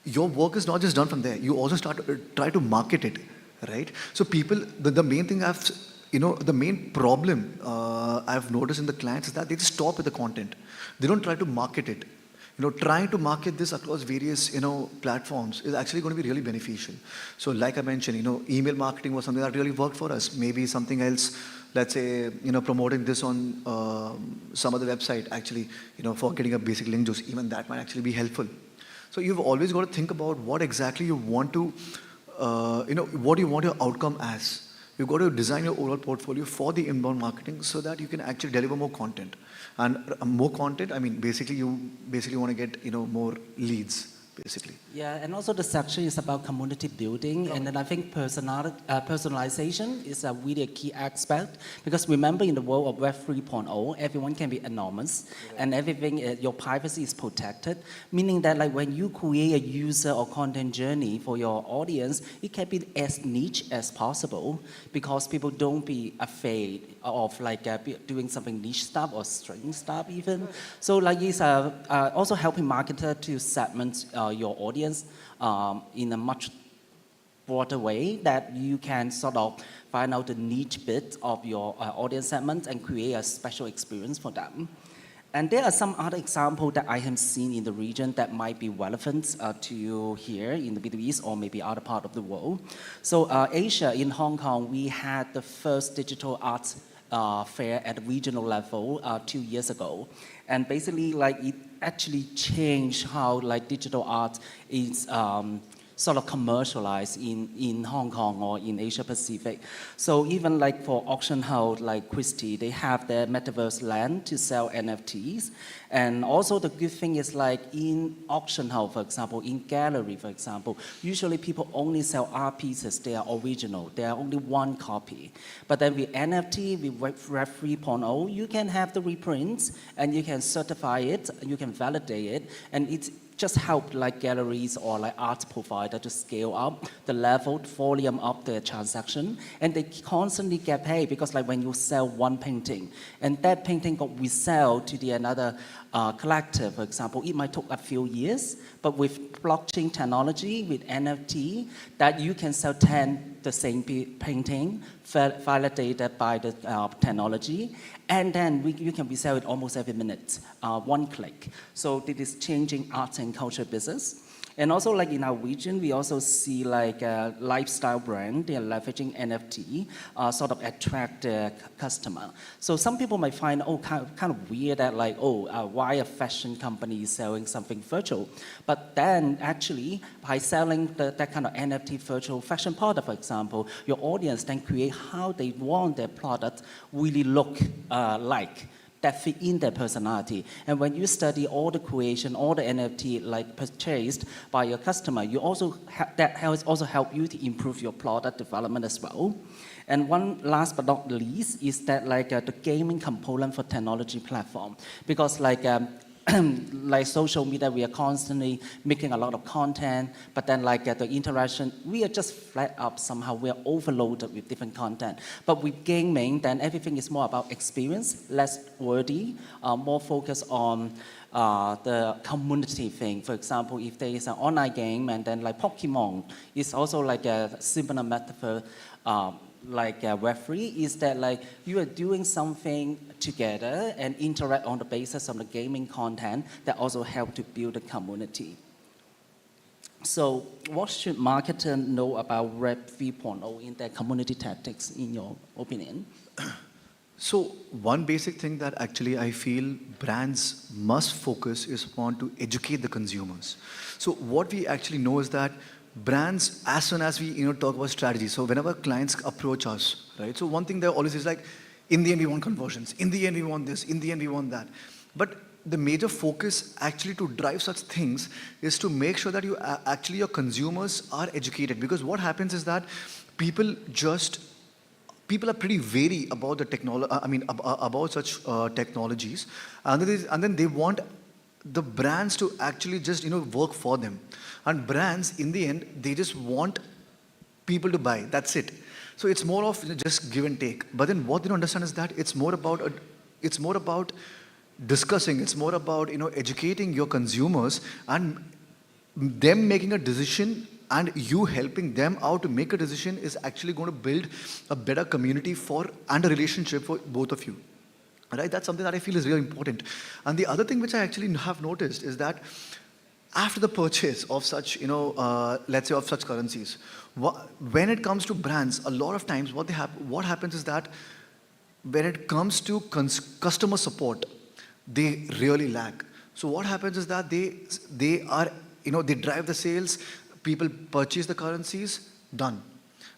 your work is not just done from there. You also try to market it, right? So people, the main thing the main problem I've noticed in the clients is that they just stop with the content. They don't try to market it. Trying to market this across various, platforms is actually going to be really beneficial. So like I mentioned, email marketing was something that really worked for us. Maybe something else, let's say, promoting this on some other website, actually, for getting a basic link juice, even that might actually be helpful. So you've always got to think about what exactly you want to, what you want your outcome as. You've got to design your overall portfolio for the inbound marketing so that you can actually deliver more content. And more content, basically you want to get, more leads, basically. Yeah, and also the section is about community building, and then I think personalization is really a key aspect, because remember, in the world of Web 3.0, everyone can be anonymous, and everything, your privacy is protected, meaning that like when you create a user or content journey for your audience, it can be as niche as possible, because people don't be afraid of doing something niche stuff or strange stuff even. So like it's also helping marketer to segment your audience in a much broader way, that you can sort of find out the niche bit of your audience segment and create a special experience for them. And there are some other examples that I have seen in the region that might be relevant to you here in the Middle East or maybe other part of the world. So Asia, in Hong Kong, we had the first digital arts fair at the regional level 2 years ago. And basically, it actually changed how digital art is sort of commercialized in Hong Kong or in Asia Pacific. So even for auction house like Christie, they have their metaverse land to sell NFTs. And also the good thing is in auction house, for example, in gallery, for example, usually people only sell art pieces, they are original, they are only one copy. But then with NFT, with Web 3.0, you can have the reprints and you can certify it, you can validate it, and it's just help galleries or art provider to scale up the level, volume of the transaction, and they constantly get paid, because when you sell one painting and that painting got resell to the another collector, for example, it might take a few years, but with blockchain technology, with NFT, that you can sell 10 the same painting, validated by the technology, and then you can resell it almost every minute, one click. So this is changing arts and culture business. And also like in our region, we also see like a lifestyle brand, they're leveraging NFT, sort of attract the customer. So some people might find, oh, kind of weird that like, why a fashion company is selling something virtual? But then actually, by selling that kind of NFT virtual fashion product, for example, your audience then create how they want their product really look like, that fit in their personality. And when you study all the creation, all the NFT like purchased by your customer, you also that helps also help you to improve your product development as well. And one last but not least is that like the gaming component for technology platform, because like like social media, we are constantly making a lot of content, but then like the interaction, we are just flat up somehow, we are overloaded with different content. But with gaming, then everything is more about experience, less wordy, more focused on the community thing. For example, if there is an online game and then like Pokemon, it's also like a similar metaphor like Web3 is that like you are doing something together and interact on the basis of the gaming content that also help to build a community. So what should marketers know about Web 3.0 in their community tactics, in your opinion? So one basic thing that actually I feel brands must focus is on to educate the consumers. So what we actually know is that brands, as soon as we talk about strategy, so whenever clients approach us, right? So one thing there always is like, in the end we want conversions, in the end we want this, in the end we want that. But the major focus actually to drive such things is to make sure that you actually your consumers are educated, because what happens is that people are pretty wary about the technology. About such technologies, and then they want the brands to actually just work for them. And brands, in the end, they just want people to buy. That's it. So it's more of just give and take. But then what they don't understand is that it's more about discussing. It's more about educating your consumers and them making a decision, and you helping them out to make a decision is actually going to build a better community and a relationship for both of you. Right? That's something that I feel is really important. And the other thing which I actually have noticed is that after the purchase of such, let's say of such currencies, when it comes to brands, a lot of times what happens is that when it comes to customer support, they really lack. So what happens is that they are, they drive the sales, people purchase the currencies, done.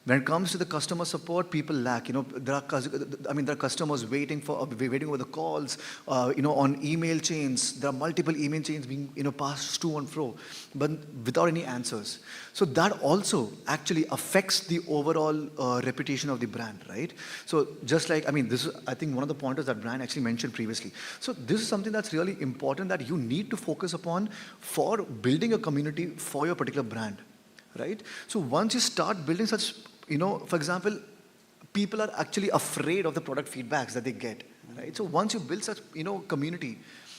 When it comes to the customer support, people lack. There are customers waiting over the calls. On email chains, there are multiple email chains being passed to and fro, but without any answers. So that also actually affects the overall reputation of the brand, right? So just like this is, I think, one of the pointers that Brian actually mentioned previously. So this is something that's really important that you need to focus upon for building a community for your particular brand. Right? So once you start building such, for example, people are actually afraid of the product feedbacks that they get, right? So once you build such, community,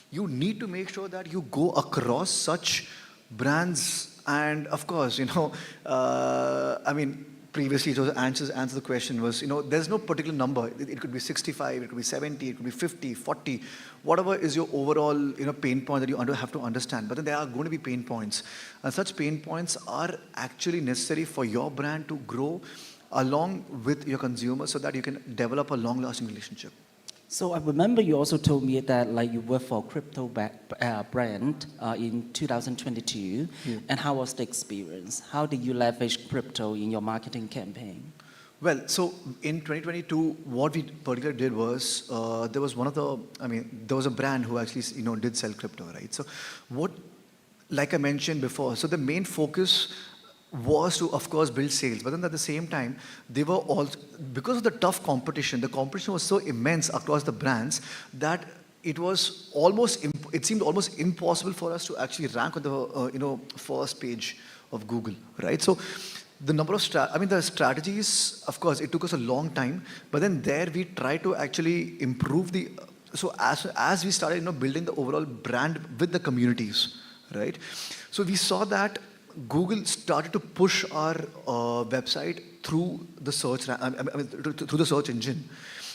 you need to make sure that you go across such brands. And of course, previously it was answer the question was, there's no particular number. It could be 65, it could be 70, it could be 50, 40, whatever is your overall, pain point that you have to understand. But then there are going to be pain points. And such pain points are actually necessary for your brand to grow along with your consumers so that you can develop a long-lasting relationship. So I remember you also told me that like you worked for a crypto brand in 2022. Yeah. And how was the experience? How did you leverage crypto in your marketing campaign? Well, so in 2022, what we particularly did was, there was there was a brand who actually, did sell crypto, right? So like I mentioned before, so the main focus was to, of course, build sales. But then at the same time, they were also, because of the tough competition, the competition was so immense across the brands that it seemed almost impossible for us to actually rank on the first page of Google, right? So the number of the strategies, of course, it took us a long time, but then there we tried to actually improve so as we started building the overall brand with the communities, right? So we saw that Google started to push our website through the search, through the search engine.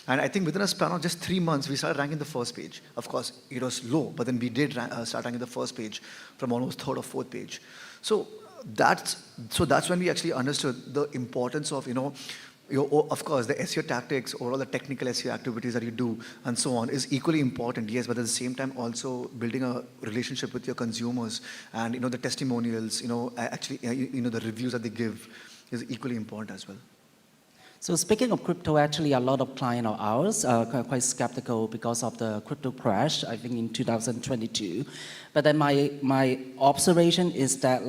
And I think within a span of just 3 months, we started ranking the first page. Of course, it was low, but then we did start ranking the first page from almost third or fourth page. So that's when we actually understood the importance of, of course, the SEO tactics or all the technical SEO activities that you do and so on is equally important, yes, but at the same time also building a relationship with your consumers and, the testimonials, actually, the reviews that they give is equally important as well. So speaking of crypto, actually a lot of clients of ours are quite skeptical because of the crypto crash, I think in 2022. But then my observation is that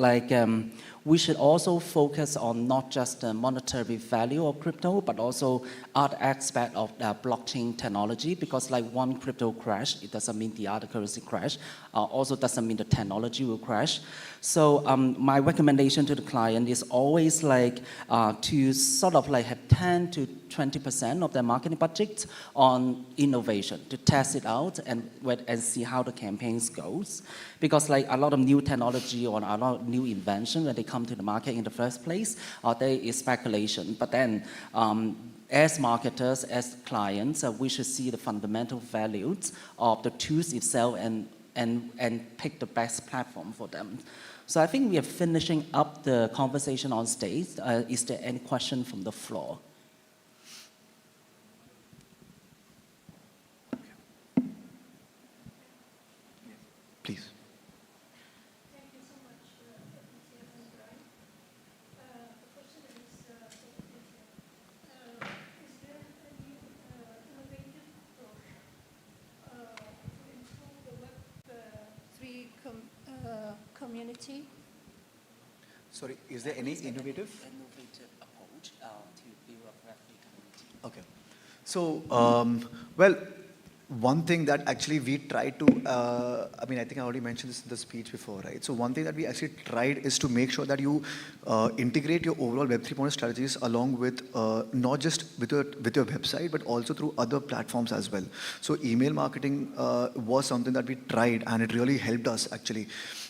we should also focus on not just the monetary value of crypto, but also other aspect of blockchain technology, because one crypto crash, it doesn't mean the other currency crash, also doesn't mean the technology will crash. So my recommendation to the client is always to sort of have 10 to 20% of their marketing budget on innovation, to test it out and see how the campaigns goes. Because a lot of new technology or a lot of new invention, when they come to the market in the first place, there is speculation. But then as marketers, as clients, we should see the fundamental values of the tools itself and pick the best platform for them. So I think we are finishing up the conversation on stage. Is there any question from the floor? Please. Thank you so much, Peter and Brian. The question is for Peter. Is there any innovative approach to improve the Web3 community? Sorry, is there any innovative approach to build a Web3 community? Okay. So, well, one thing that actually we tried to, I think I already mentioned this in the speech before, right? So one thing that we actually tried is to make sure that you integrate your overall Web 3.0 strategies along with not just with your website, but also through other platforms as well. So email marketing was something that we tried, and it really helped us actually.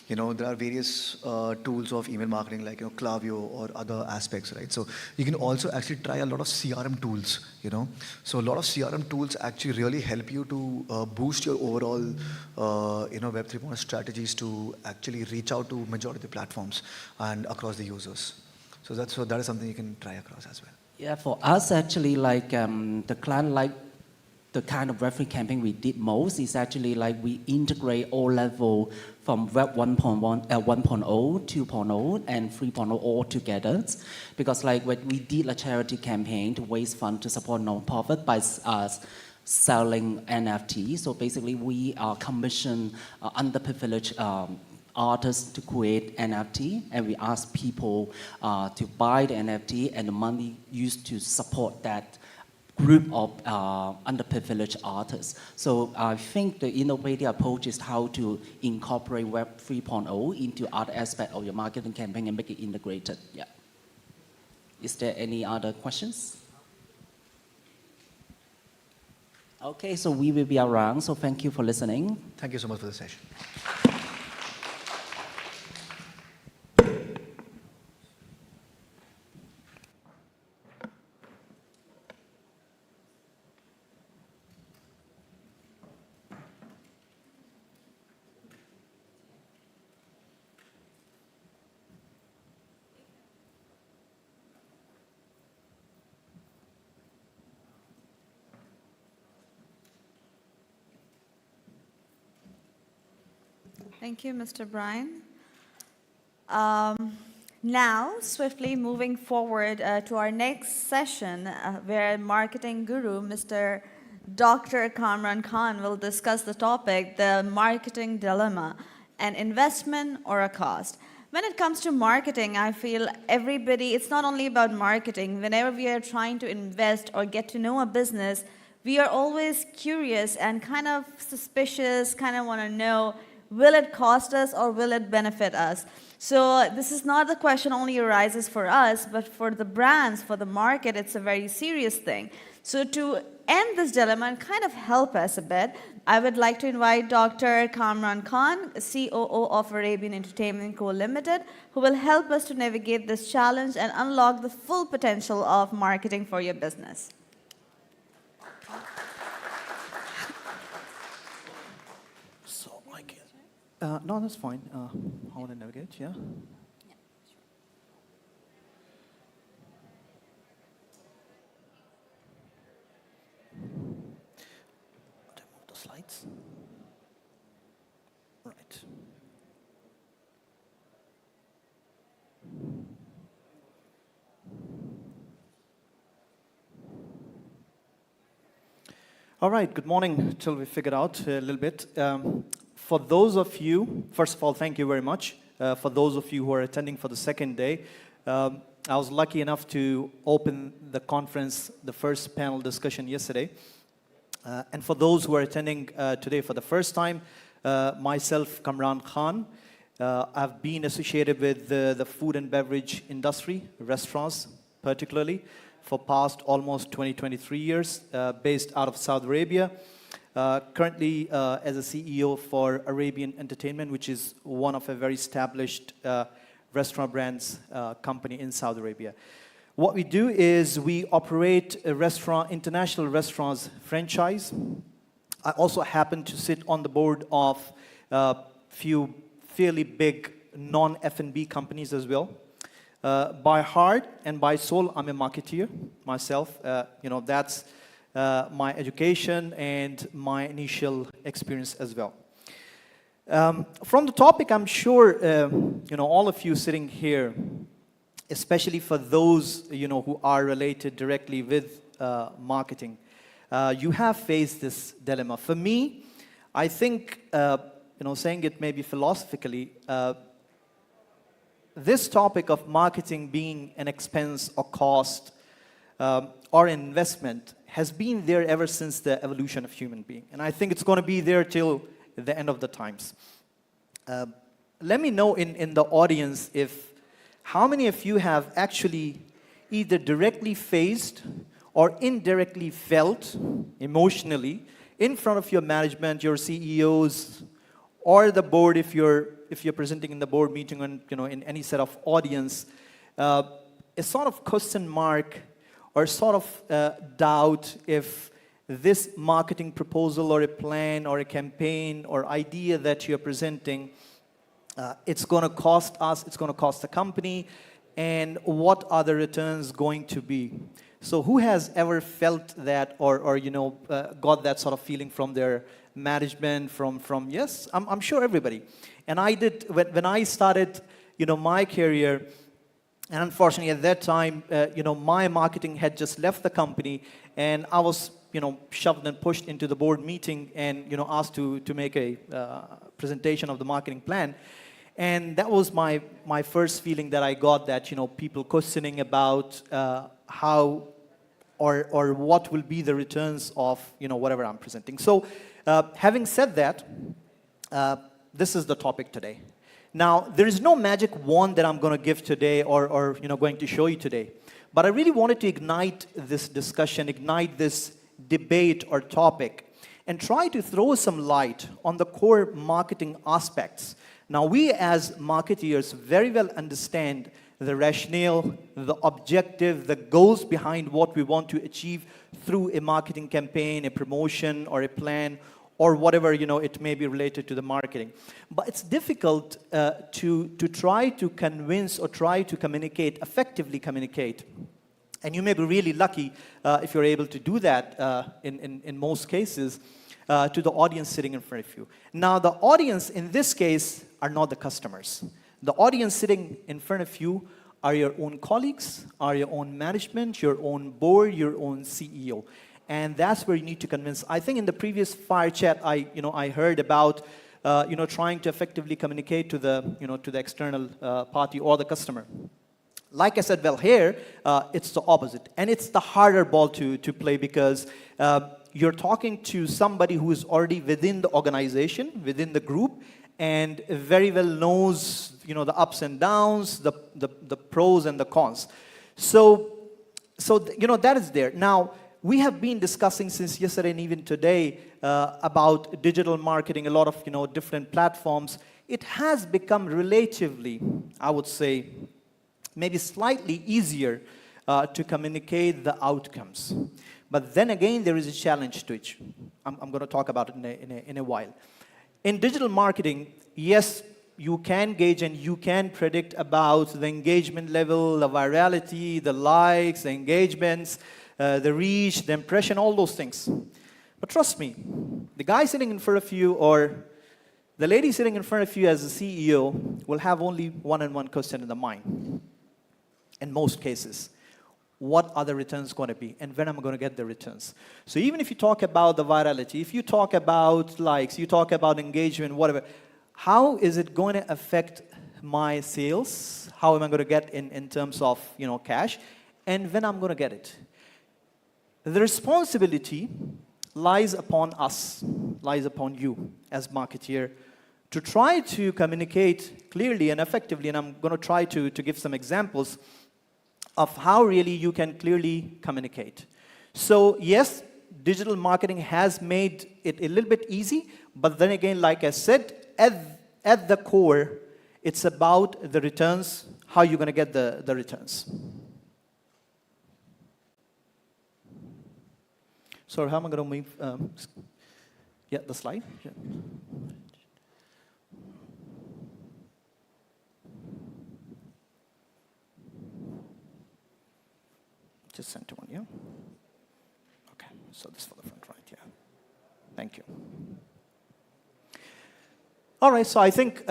There are various tools of email marketing like Klaviyo or other aspects, right? So you can also actually try a lot of CRM tools, So a lot of CRM tools actually really help you to boost your overall, Web 3.0 strategies to actually reach out to majority of the platforms and across the users. So that is something you can try across as well. Yeah, for us actually, the client the kind of Web3 campaign we did most is actually we integrate all level from Web 1.1, 1.0, 2.0, and 3.0 all together. Because when we did a charity campaign to raise funds to support non-profit by selling NFT. So basically we commission underprivileged artists to create NFT, and we ask people to buy the NFT, and the money used to support that group of underprivileged artists. So I think the innovative approach is how to incorporate Web 3.0 into other aspects of your marketing campaign and make it integrated. Yeah. Is there any other questions? Okay, so we will be around, so thank you for listening. Thank you so much for the session. Thank you, Mr. Brian. Now, swiftly moving forward to our next session, where marketing guru, Mr. Dr. Kamran Khan, will discuss the topic, the marketing dilemma, an investment or a cost. When it comes to marketing, I feel it's not only about marketing. Whenever we are trying to invest or get to know a business, we are always curious and kind of suspicious, kind of want to know, will it cost us or will it benefit us? So this is not the question only arises for us, but for the brands, for the market, it's a very serious thing. So to end this dilemma and kind of help us a bit, I would like to invite Dr. Kamran Khan, COO of Arabian Entertainment Co. Limited, who will help us to navigate this challenge and unlock the full potential of marketing for your business. No, that's fine. I want to navigate, yeah. The slides. Right. All right, good morning, till we figured out a little bit. For those of you, first of all, thank you very much. For those of you who are attending for the second day, I was lucky enough to open the conference, the first panel discussion yesterday. And for those who are attending today for the first time, myself, Kamran Khan, I've been associated with the food and beverage industry, restaurants particularly, for past almost 23 years, based out of Saudi Arabia. Currently as a CEO for Arabian Entertainment, which is one of a very established restaurant brands company in Saudi Arabia. What we do is we operate a restaurant, international restaurants franchise. I also happen to sit on the board of a few fairly big non-F&B companies as well. By heart and by soul, I'm a marketeer myself. That's my education and my initial experience as well. From the topic, I'm sure, all of you sitting here, especially for those, who are related directly with marketing, you have faced this dilemma. For me, I think, saying it maybe philosophically, this topic of marketing being an expense or cost or an investment has been there ever since the evolution of human being. And I think it's going to be there till the end of the times. Let me know in the audience how many of you have actually either directly faced or indirectly felt emotionally in front of your management, your CEOs, or the board if you're presenting in the board meeting and in any set of audience, a sort of question mark or sort of doubt if this marketing proposal or a plan or a campaign or idea that you're presenting, it's going to cost us, it's going to cost the company, and what are the returns going to be? So who has ever felt that or got that sort of feeling from their management, from yes, I'm sure everybody. And I did, when I started, my career, and unfortunately at that time, my marketing had just left the company, and I was, shoved and pushed into the board meeting and, asked to make a presentation of the marketing plan. And that was my first feeling that I got, that, people questioning about how or what will be the returns of, whatever I'm presenting. So having said that, this is the topic today. Now, there is no magic wand that I'm going to give today or going to show you today. But I really wanted to ignite this discussion, ignite this debate or topic, and try to throw some light on the core marketing aspects. Now, we as marketeers very well understand the rationale, the objective, the goals behind what we want to achieve through a marketing campaign, a promotion, or a plan, or whatever it may be related to the marketing. But it's difficult to try to convince or try to communicate, effectively communicate. And you may be really lucky if you're able to do that in most cases to the audience sitting in front of you. Now, the audience in this case are not the customers. The audience sitting in front of you are your own colleagues, are your own management, your own board, your own CEO. And that's where you need to convince. I think in the previous fire chat, I heard about trying to effectively communicate to the external party or the customer. Like I said, well, here it's the opposite, and it's the harder ball to play because you're talking to somebody who is already within the organization, within the group, and very well knows the ups and downs, the pros and the cons. So that is there. Now, we have been discussing since yesterday and even today about digital marketing, a lot of different platforms. It has become relatively, I would say, maybe slightly easier to communicate the outcomes. But then again, there is a challenge to it. I'm going to talk about it in a while. in digital marketing, yes, you can gauge and you can predict about the engagement level, the virality, the likes, the engagements, the reach, the impression, all those things. But trust me, the guy sitting in front of you or the lady sitting in front of you as a CEO will have only one and one question in the mind. In most cases, what are the returns going to be and when am I going to get the returns? So even if you talk about the virality, if you talk about likes, you talk about engagement, whatever, how is it going to affect my sales? How am I going to get in terms of cash? And when I'm going to get it? The responsibility lies upon us, lies upon you as marketeer to try to communicate clearly and effectively, and I'm going to try to give some examples of how really you can clearly communicate. So yes, digital marketing has made it a little bit easy, but then again, like I said, at the core, it's about the returns, how you're going to get the returns. So how am I going to move? Yeah, the slide. Yeah. Just center one, yeah? Okay, so this for the front right, yeah. Thank you. All right, so I think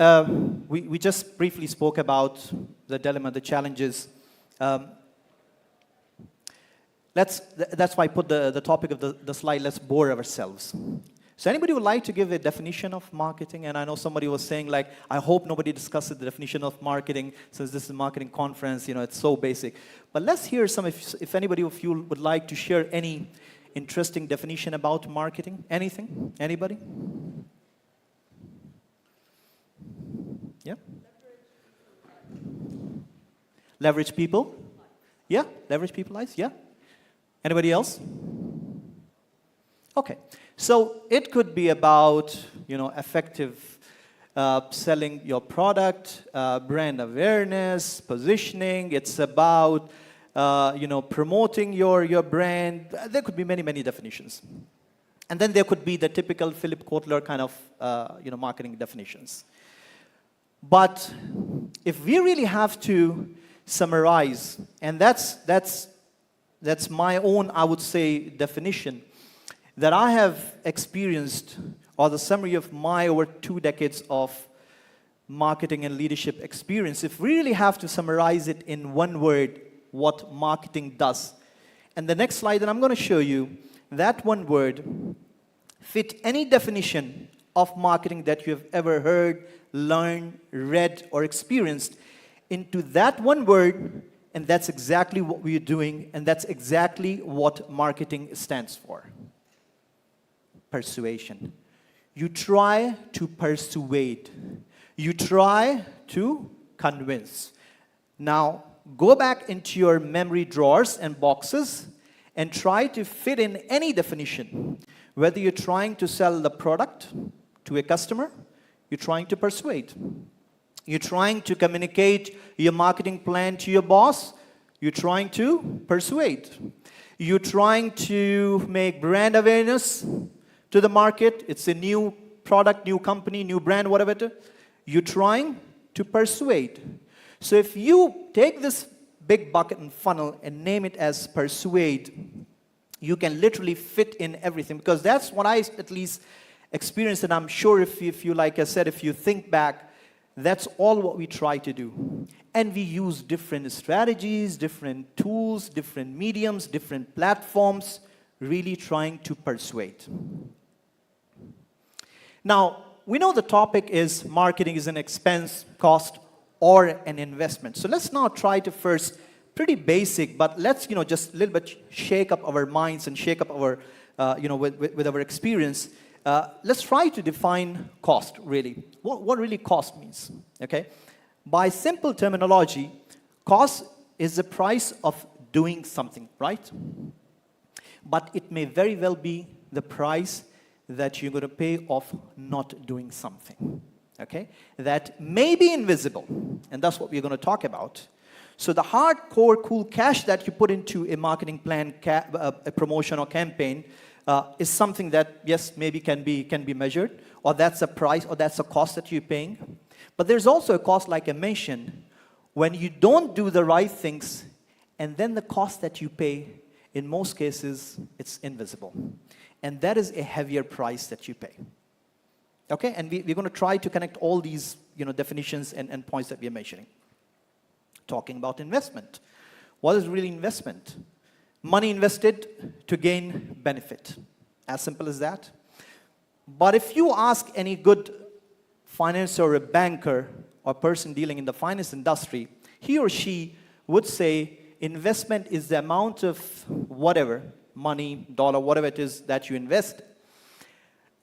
we just briefly spoke about the dilemma, the challenges. That's why I put the topic of the slide, let's bore ourselves. So anybody would like to give a definition of marketing? And I know somebody was saying, like, I hope nobody discusses the definition of marketing since this is a marketing conference, it's so basic. But let's hear some, if anybody of you would like to share any interesting definition about marketing. Anything? Anybody? Yeah? Leverage people? Yeah? Leverage people eyes? Yeah? Anybody else? Okay. So it could be about, effective selling your product, brand awareness, positioning. It's about, promoting your brand. There could be many, many definitions. And then there could be the typical Philip Kotler kind of, marketing definitions. But if we really have to summarize, and that's my own, I would say, definition, that I have experienced, or the summary of my over 2 decades of marketing and leadership experience, if we really have to summarize it in one word, what marketing does. And the next slide that I'm going to show you, that one word fit any definition of marketing that you have ever heard, learned, read, or experienced into that one word, and that's exactly what we're doing, and that's exactly what marketing stands for. Persuasion. You try to persuade. You try to convince. Now, go back into your memory drawers and boxes and try to fit in any definition. Whether you're trying to sell the product to a customer, you're trying to persuade. You're trying to communicate your marketing plan to your boss, you're trying to persuade. You're trying to make brand awareness to the market. It's a new product, new company, new brand, whatever it is. You're trying to persuade. So if you take this big bucket and funnel and name it as persuade, you can literally fit in everything, because that's what I at least experienced, and I'm sure if you, like I said, if you think back, that's all what we try to do. And we use different strategies, different tools, different mediums, different platforms, really trying to persuade. Now, we know the topic is marketing is an expense, cost, or an investment. So let's now try to first, pretty basic, but let's, just a little bit shake up our minds and shake up our, with our experience. Let's try to define cost, really. What really cost means, okay? By simple terminology, cost is the price of doing something, right? But it may very well be the price that you're going to pay of not doing something, okay? That may be invisible, and that's what we're going to talk about. So the hardcore cool cash that you put into a marketing plan, a promotion or campaign, is something that, yes, maybe can be measured, or that's a price, or that's a cost that you're paying. But there's also a cost, like I mentioned, when you don't do the right things, and then the cost that you pay, in most cases, it's invisible. And that is a heavier price that you pay. Okay, and we're going to try to connect all these definitions and points that we are mentioning. Talking about investment. What is really investment? Money invested to gain benefit. As simple as that. But if you ask any good financer or a banker or person dealing in the finance industry, he or she would say investment is the amount of whatever, money, dollar, whatever it is that you invest,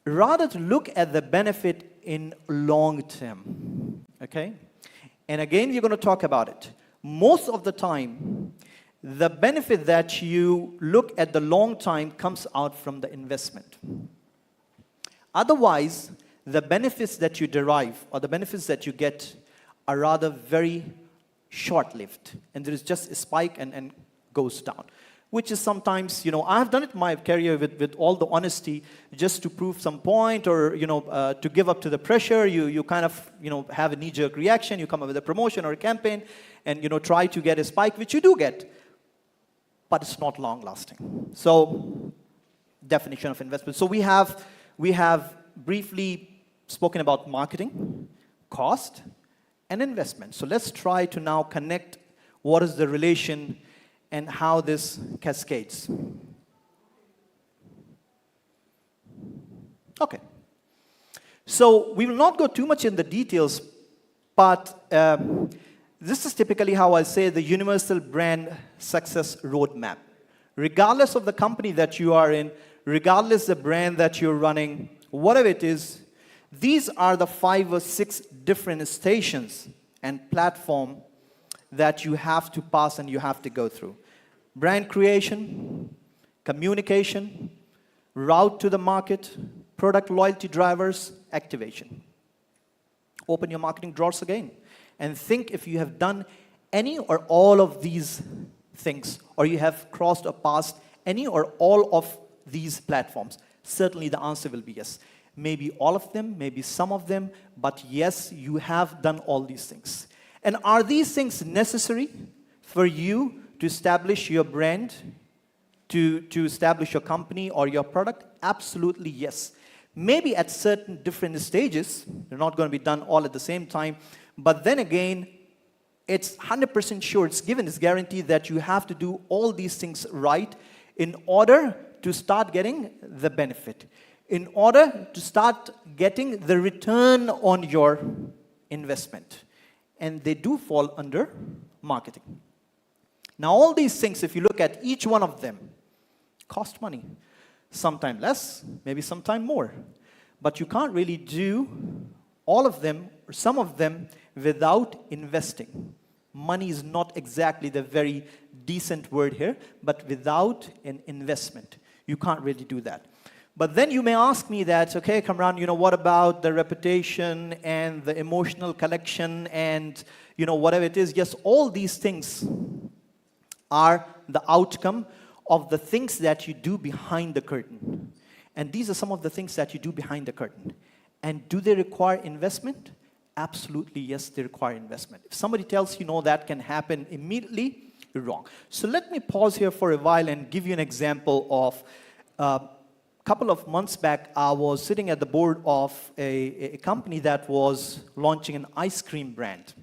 rather to look at the benefit in long term. Okay? And again, we're going to talk about it. Most of the time, the benefit that you look at the long time comes out from the investment. Otherwise, the benefits that you derive or the benefits that you get are rather very short-lived. And there is just a spike and goes down. Which is sometimes, I've done it in my career with all the honesty, just to prove some point or, to give up to the pressure. You kind of, have a knee-jerk reaction. You come up with a promotion or a campaign and, try to get a spike, which you do get. But it's not long-lasting. So, definition of investment. So we have briefly spoken about marketing, cost, and investment. So let's try to now connect what is the relation and how this cascades. Okay. So we will not go too much in the details, but this is typically how I say the universal brand success roadmap. Regardless of the company that you are in, regardless the brand that you're running, whatever it is, these are the 5 or 6 different stations and platform that you have to pass and you have to go through. Brand creation, communication, route to the market, product loyalty drivers, activation. Open your marketing drawers again and think if you have done any or all of these things, or you have crossed or passed any or all of these platforms. Certainly the answer will be yes. Maybe all of them, maybe some of them, but yes, you have done all these things. And are these things necessary for you to establish your brand, to establish your company or your product? Absolutely yes. Maybe at certain different stages, they're not going to be done all at the same time, but then again, it's 100% sure, it's given, it's guaranteed that you have to do all these things right in order to start getting the benefit, in order to start getting the return on your investment. And they do fall under marketing. Now, all these things, if you look at each one of them, cost money. Sometime less, maybe sometime more. But you can't really do all of them or some of them without investing. Money is not exactly the very decent word here, but without an investment, you can't really do that. But then you may ask me that, okay, Kamran, what about the reputation and the emotional collection and, whatever it is. Yes, all these things are the outcome of the things that you do behind the curtain. And these are some of the things that you do behind the curtain. And do they require investment? Absolutely, yes, they require investment. If somebody tells you, no, that can happen immediately, you're wrong. So let me pause here for a while and give you an example of couple of months back, I was sitting at the board of a company that was launching an ice cream brand.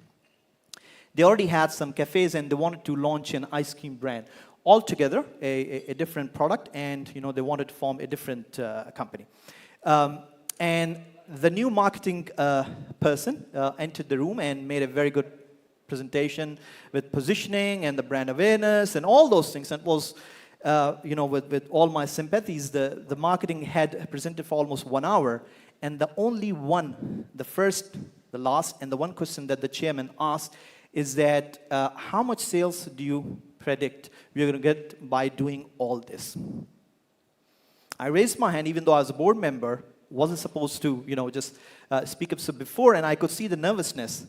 They already had some cafes and they wanted to launch an ice cream brand. Altogether, a different product, and they wanted to form a different company. And the new marketing person entered the room and made a very good presentation with positioning and the brand awareness and all those things. And it was with all my sympathies, the marketing head presented for almost 1 hour, and the only one, the first, the last, and the one question that the chairman asked is that, how much sales do you predict we're going to get by doing all this? I raised my hand, even though I was a board member, wasn't supposed to, just speak up so before, and I could see the nervousness.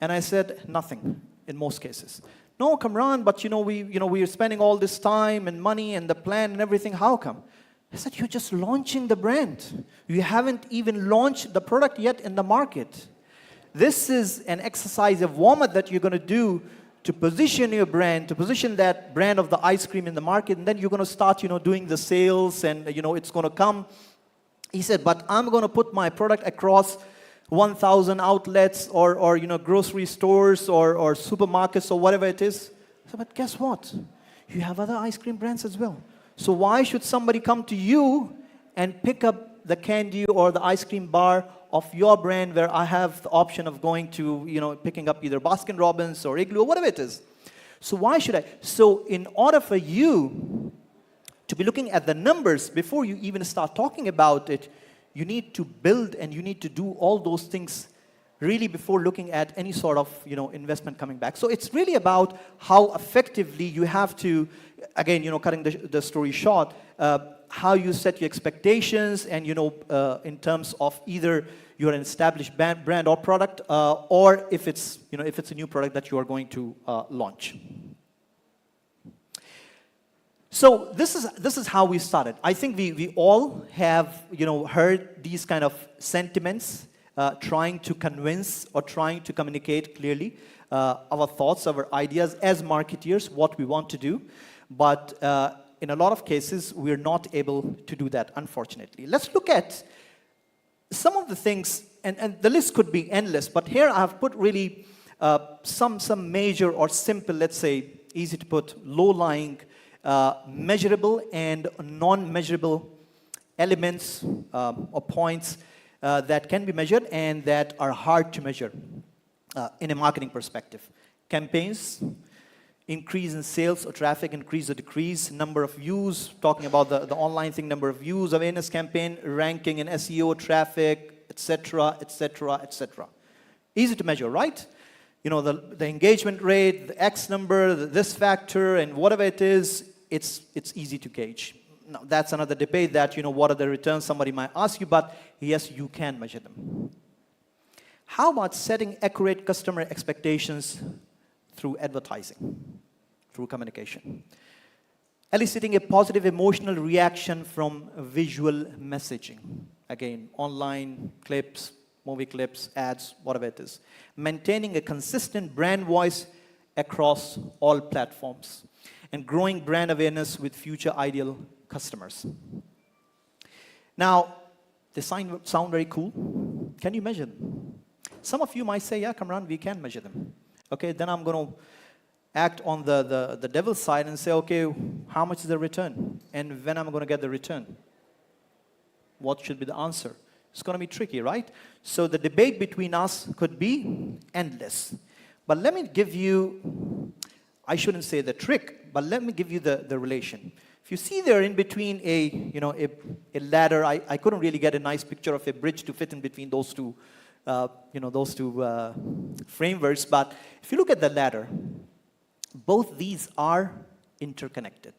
And I said, nothing, in most cases. No, Kamran, but we are spending all this time and money and the plan and everything. How come? I said, you're just launching the brand. You haven't even launched the product yet in the market. This is an exercise, a warm-up that you're going to do to position your brand, to position that brand of the ice cream in the market, and then you're going to start, doing the sales, and, it's going to come. He said, but I'm going to put my product across 1,000 outlets or grocery stores or supermarkets or whatever it is. I said, but guess what? You have other ice cream brands as well. So why should somebody come to you and pick up the candy or the ice cream bar of your brand where I have the option of going to, picking up either Baskin Robbins or Igloo or whatever it is. So why should I? So in order for you to be looking at the numbers before you even start talking about it, you need to build and you need to do all those things really before looking at any sort of, investment coming back. So it's really about how effectively you have to, again, cutting the story short, how you set your expectations and, in terms of either you're an established brand or product, or if it's a new product that you are going to launch. So this is how we started. I think we all have, heard these kind of sentiments, trying to convince or trying to communicate clearly our thoughts, our ideas as marketeers, what we want to do. But in a lot of cases, we're not able to do that, unfortunately. Let's look at some of the things, and the list could be endless, but here I've put really some major or simple, let's say, easy to put, low-lying, measurable and non-measurable elements or points that can be measured and that are hard to measure in a marketing perspective. Campaigns, increase in sales or traffic, increase or decrease, number of views, talking about the online thing, number of views, awareness campaign, ranking in SEO, traffic, etc., etc., etc. Easy to measure, right? The engagement rate, the X number, this factor, and whatever it is, it's easy to gauge. Now, that's another debate that, what are the returns, somebody might ask you, but yes, you can measure them. How about setting accurate customer expectations through advertising, through communication? Eliciting a positive emotional reaction from visual messaging. Again, online clips, movie clips, ads, whatever it is. Maintaining a consistent brand voice across all platforms. And growing brand awareness with future ideal customers. Now, they sound very cool. Can you measure them? Some of you might say, yeah, Kamran, we can measure them. Okay, then I'm going to act on the devil's side and say, okay, how much is the return? And when am I going to get the return? What should be the answer? It's going to be tricky, right? So the debate between us could be endless. But let me give you, I shouldn't say the trick, but let me give you the relation. If you see there in between a ladder, I couldn't really get a nice picture of a bridge to fit in between those two, frameworks. But if you look at the ladder, both these are interconnected,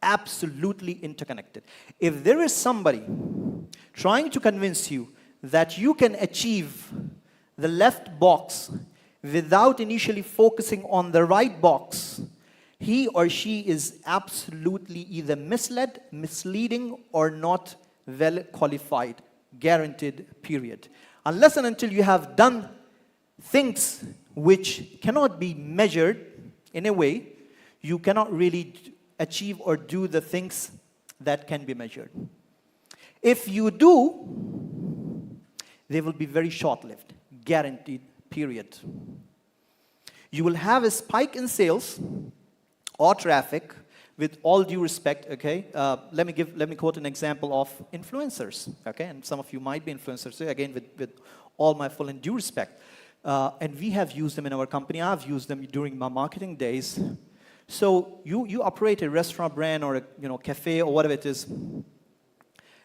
absolutely interconnected. If there is somebody trying to convince you that you can achieve the left box without initially focusing on the right box, he or she is absolutely either misled, misleading, or not well qualified, guaranteed, period. Unless and until you have done things which cannot be measured in a way, you cannot really achieve or do the things that can be measured. If you do, they will be very short-lived, guaranteed, period. You will have a spike in sales or traffic, with all due respect, okay? Let me quote an example of influencers, okay? And some of you might be influencers, so again, with all my full and due respect. And we have used them in our company. I've used them during my marketing days. So you operate a restaurant brand or a cafe or whatever it is,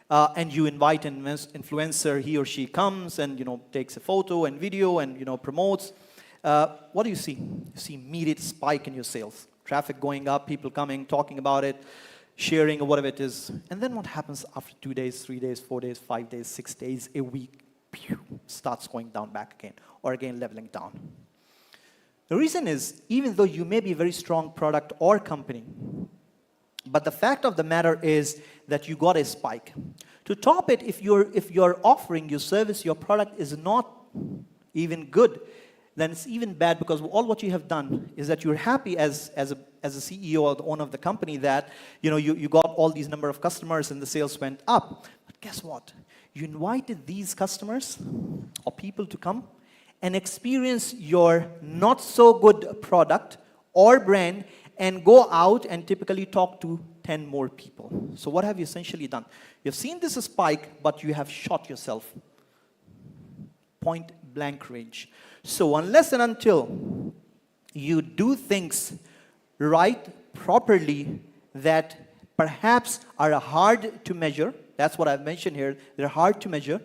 and you invite an influencer. He or she comes and takes a photo and video and promotes. What do you see? You see immediate spike in your sales. Traffic going up, people coming, talking about it, sharing or whatever it is. And then what happens after 2 days, 3 days, 4 days, 5 days, 6 days, a week? Starts going down back again, or again leveling down. The reason is, even though you may be a very strong product or company, But the fact of the matter is that you got a spike. To top it, if your offering, your service, your product is not even good, then it's even bad, because all what you have done is that you're happy as a CEO or the owner of the company that you got all these number of customers and the sales went up. But guess what? You invited these customers or people to come and experience your not so good product or brand and go out and typically talk to 10 more people. So what have you essentially done? You've seen this spike, but you have shot yourself. Point blank range. So unless and until you do things right, properly, that perhaps are hard to measure, that's what I've mentioned here, they're hard to measure,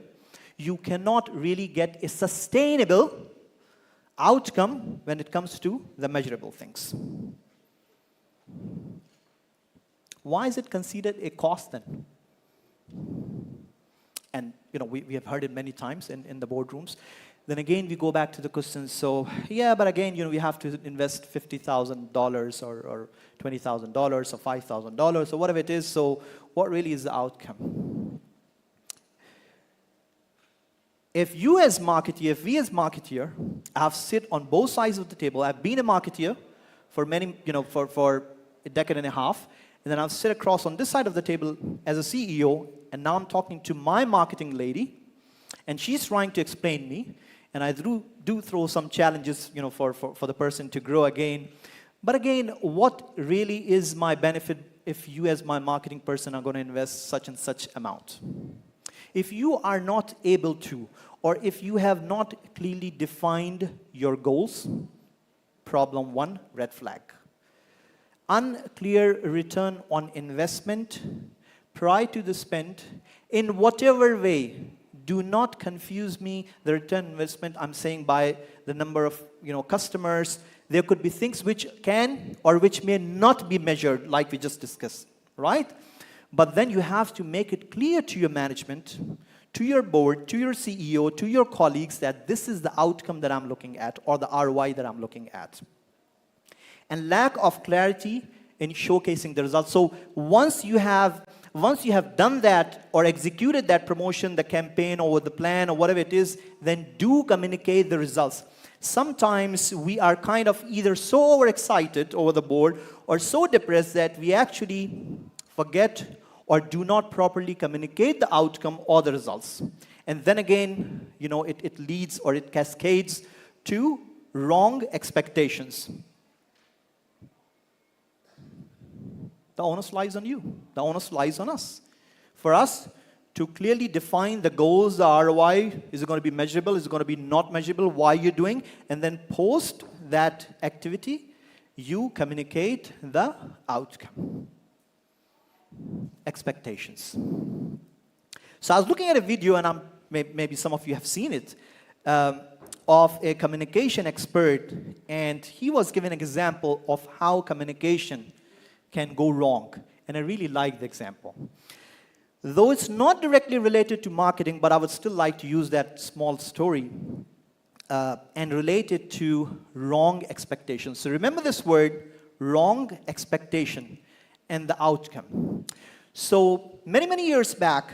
you cannot really get a sustainable outcome when it comes to the measurable things. Why is it considered a cost then? And we have heard it many times in the boardrooms. Then again, we go back to the question. So yeah, but again, we have to invest $50,000 or $20,000 or $5,000 or whatever it is. So what really is the outcome? If we as marketeer have sit on both sides of the table, I've been a marketeer for many, for a decade and a half, and then I've sit across on this side of the table as a CEO, and now I'm talking to my marketing lady, and she's trying to explain me, and I do throw some challenges, for the person to grow again. But again, what really is my benefit if you as my marketing person are going to invest such and such amount? If you are not able to, or if you have not clearly defined your goals, problem one, red flag. Unclear return on investment prior to the spend in whatever way. Do not confuse me, the return investment I'm saying by the number of customers. There could be things which can or which may not be measured, like we just discussed, right? But then you have to make it clear to your management, to your board, to your CEO, to your colleagues that this is the outcome that I'm looking at or the ROI that I'm looking at. And lack of clarity in showcasing the results. So once you have done that or executed that promotion, the campaign or the plan or whatever it is, then do communicate the results. Sometimes we are kind of either so overexcited over the board or so depressed that we actually forget or do not properly communicate the outcome or the results. And then again, it leads or it cascades to wrong expectations. The onus lies on you. The onus lies on us. For us to clearly define the goals, the ROI, is it going to be measurable, is it going to be not measurable, why you're doing, and then post that activity, you communicate the outcome. Expectations. So I was looking at a video, and maybe some of you have seen it, of a communication expert, and he was giving an example of how communication can go wrong. And I really like the example. Though it's not directly related to marketing, but I would still like to use that small story and relate it to wrong expectations. So remember this word, wrong expectation, and the outcome. So many years back,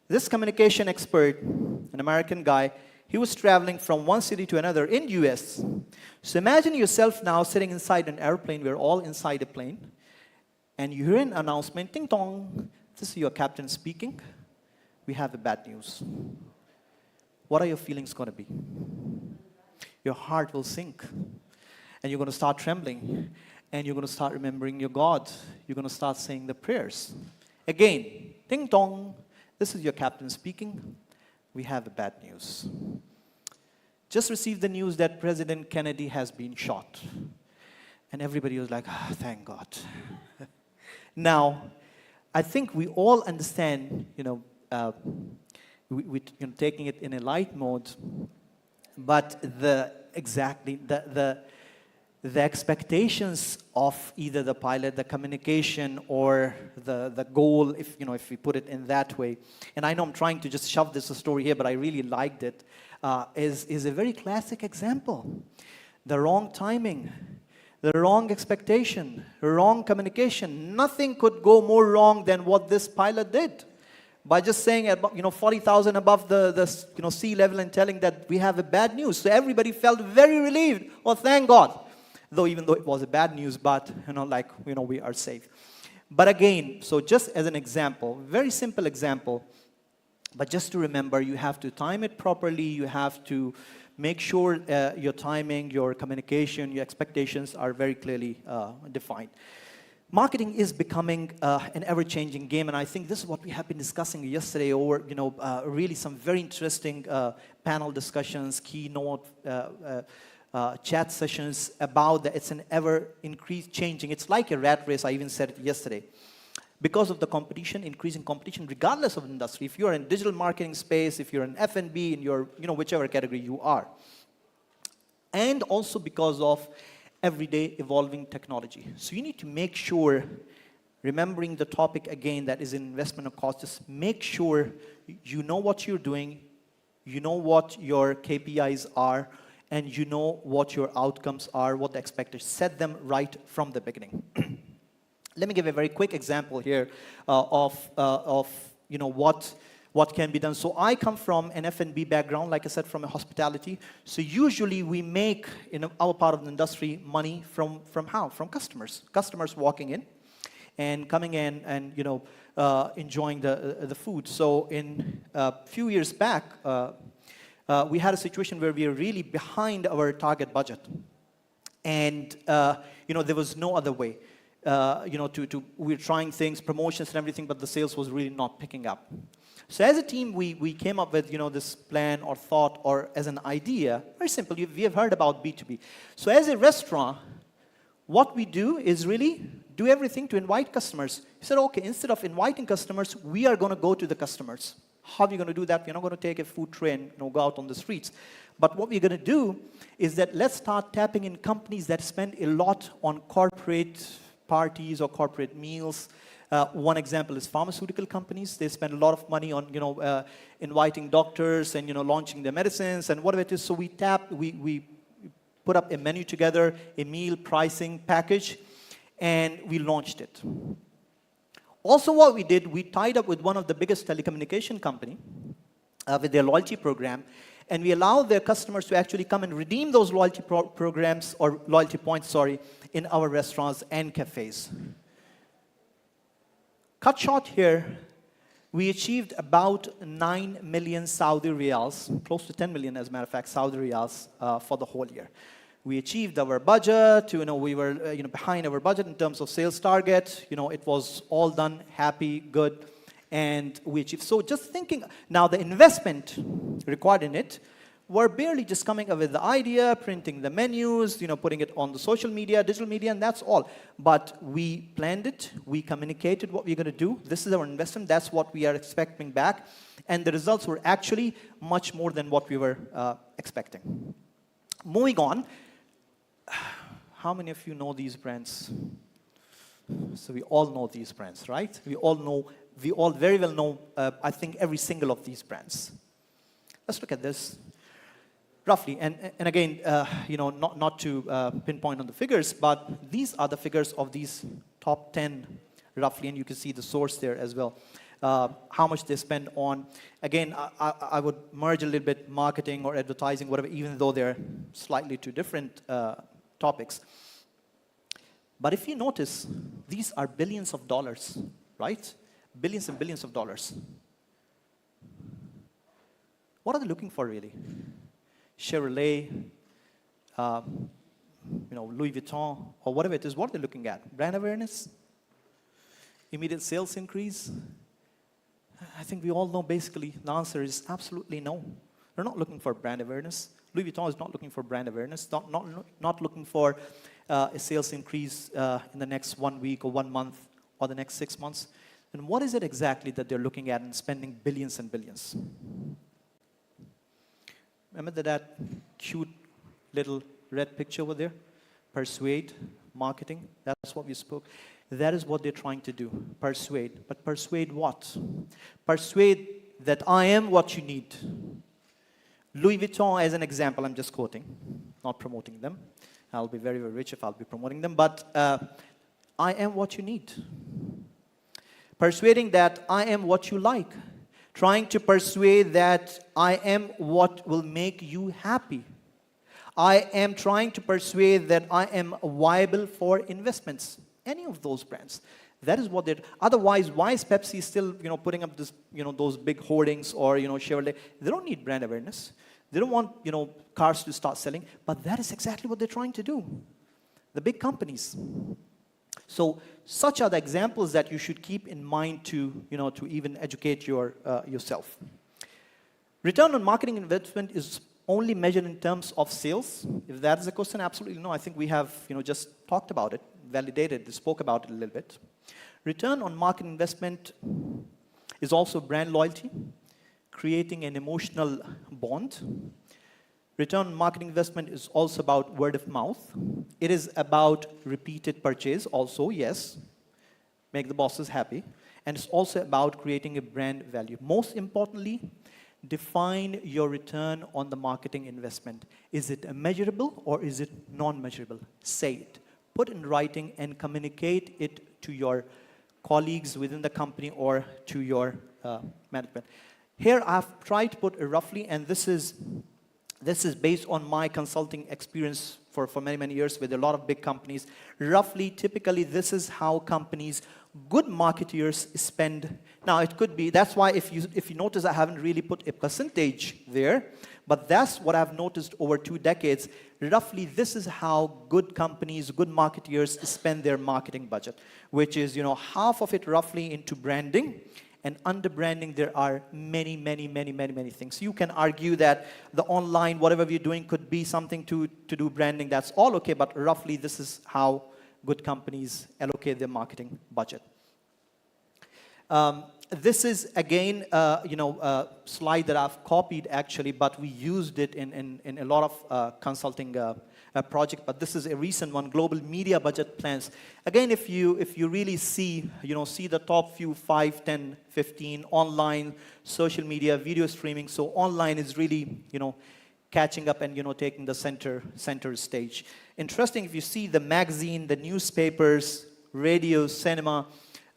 this communication expert, an American guy, he was traveling from one city to another in US. So imagine yourself now sitting inside an airplane. We're all inside a plane. And you hear an announcement, ding dong, this is your captain speaking. We have the bad news. What are your feelings going to be? Your heart will sink. And you're going to start trembling. And you're going to start remembering your God. You're going to start saying the prayers. Again, ding dong, this is your captain speaking. We have the bad news. Just received the news that President Kennedy has been shot. And everybody was like, thank God. Now, I think we all understand, we taking it in a light mode, but the expectations of either the pilot, the communication, or the goal, if we put it in that way, and I know I'm trying to just shove this story here, but I really liked it, is a very classic example. The wrong timing, the wrong expectation, wrong communication. Nothing could go more wrong than what this pilot did. By just saying, 40,000 above the sea level and telling that we have a bad news. So everybody felt very relieved. Oh, thank God. Even though it was a bad news, but, we are safe. But again, so just as an example, very simple example, but just to remember, you have to time it properly. You have to make sure your timing, your communication, your expectations are very clearly defined. Marketing is becoming an ever-changing game, and I think this is what we have been discussing yesterday over, really some very interesting panel discussions, keynote, chat sessions about that. It's an ever-increased changing. It's like a rat race, I even said it yesterday. Because of the competition, increasing competition, regardless of industry, if you're in digital marketing space, if you're in F&B, in your, whichever category you are. And also because of everyday evolving technology. So you need to make sure, remembering the topic again that is investment of cost, just make sure you know what you're doing, you know what your KPIs are, and you know what your outcomes are, what the expectations. Set them right from the beginning. Let me give a very quick example here of what can be done. So I come from an F&B background, like I said, from a hospitality. So usually we make, in our part of the industry, money from how? From customers. Customers walking in and coming in and enjoying the food. So in a few years back, we had a situation where we were really behind our target budget, and there was no other way. We're trying things, promotions and everything, but the sales was really not picking up. So as a team, we came up with, this plan or thought or as an idea, very simple. We have heard about B2B. So as a restaurant, what we do is really do everything to invite customers. We said, okay, instead of inviting customers, we are going to go to the customers. How are we going to do that? We're not going to take a food tray and go out on the streets. But what we're going to do is that let's start tapping in companies that spend a lot on corporate parties or corporate meals. One example is pharmaceutical companies. They spend a lot of money on, inviting doctors and, launching their medicines and whatever it is. So we put up a menu together, a meal pricing package, and we launched it. Also what we did, we tied up with one of the biggest telecommunication company with their loyalty program, and we allowed their customers to actually come and redeem those loyalty programs or loyalty points, in our restaurants and cafes. Cut short here, we achieved about 9 million Saudi riyals, close to 10 million as a matter of fact, Saudi riyals for the whole year. We achieved our budget, we were behind our budget in terms of sales target, it was all done, happy, good, and we achieved. So just thinking, now the investment required in it, we're barely just coming up with the idea, printing the menus, putting it on the social media, digital media, and that's all. But we planned it, we communicated what we're going to do. This is our investment, that's what we are expecting back. And the results were actually much more than what we were expecting. Moving on, how many of you know these brands? So we all know these brands, right? We all very well know, I think, every single of these brands. Let's look at this. Roughly, and again, not to pinpoint on the figures, but these are the figures of these top 10, roughly, and you can see the source there as well. How much they spend on, again, I would merge a little bit marketing or advertising, whatever, even though they're slightly two different topics. But if you notice, these are billions of dollars, right? Billions and billions of dollars. What are they looking for, really? Chevrolet, Louis Vuitton, or whatever it is, what are they looking at? Brand awareness? Immediate sales increase? I think we all know basically the answer is absolutely no. They're not looking for brand awareness. Louis Vuitton is not looking for brand awareness, not looking for a sales increase in the next 1 week or 1 month or the next 6 months. And what is it exactly that they're looking at and spending billions and billions? Remember that cute little red picture over there? Persuade, marketing, that's what we spoke. That is what they're trying to do, persuade. But persuade what? Persuade that I am what you need. Louis Vuitton, as an example, I'm just quoting, not promoting them. I'll be very, very rich if I'll be promoting them. But I am what you need. Persuading that I am what you like. Trying to persuade that I am what will make you happy. I am trying to persuade that I am viable for investments. Any of those brands. That is what they're. Otherwise, why is Pepsi still, putting up this, those big hoardings, or, Chevrolet? They don't need brand awareness. They don't want, cars to start selling. But that is exactly what they're trying to do. The big companies. So such are the examples that you should keep in mind to, to even educate yourself. Return on marketing investment is only measured in terms of sales. If that is a question, absolutely no. I think we have, just talked about it, validated, spoke about it a little bit. Return on marketing investment is also brand loyalty, creating an emotional bond. Return on marketing investment is also about word of mouth. It is about repeated purchase also, yes. Make the bosses happy. And it's also about creating a brand value. Most importantly, define your return on the marketing investment. Is it measurable or is it non-measurable? Say it. Put in writing and communicate it to your colleagues within the company or to your management. Here I've tried to put it roughly, and this is based on my consulting experience for many, many years with a lot of big companies. Roughly, typically, this is how companies, good marketeers spend. Now, it could be, that's why if you notice, I haven't really put a percentage there, but that's what I've noticed over 2 decades. Roughly, this is how good companies, good marketeers spend their marketing budget, which is, half of it roughly into branding. And under branding, there are many, many, many, many, many things. You can argue that the online, whatever we're doing, could be something to do branding. That's all okay, but roughly this is how good companies allocate their marketing budget. This is, again, a slide that I've copied, actually, but we used it in a lot of consulting project, but this is a recent one, global media budget plans. Again, if you really see the top few, 5, 10, 15, online, social media, video streaming, so online is really, catching up and, taking the center stage. Interesting, if you see the magazine, the newspapers, radio, cinema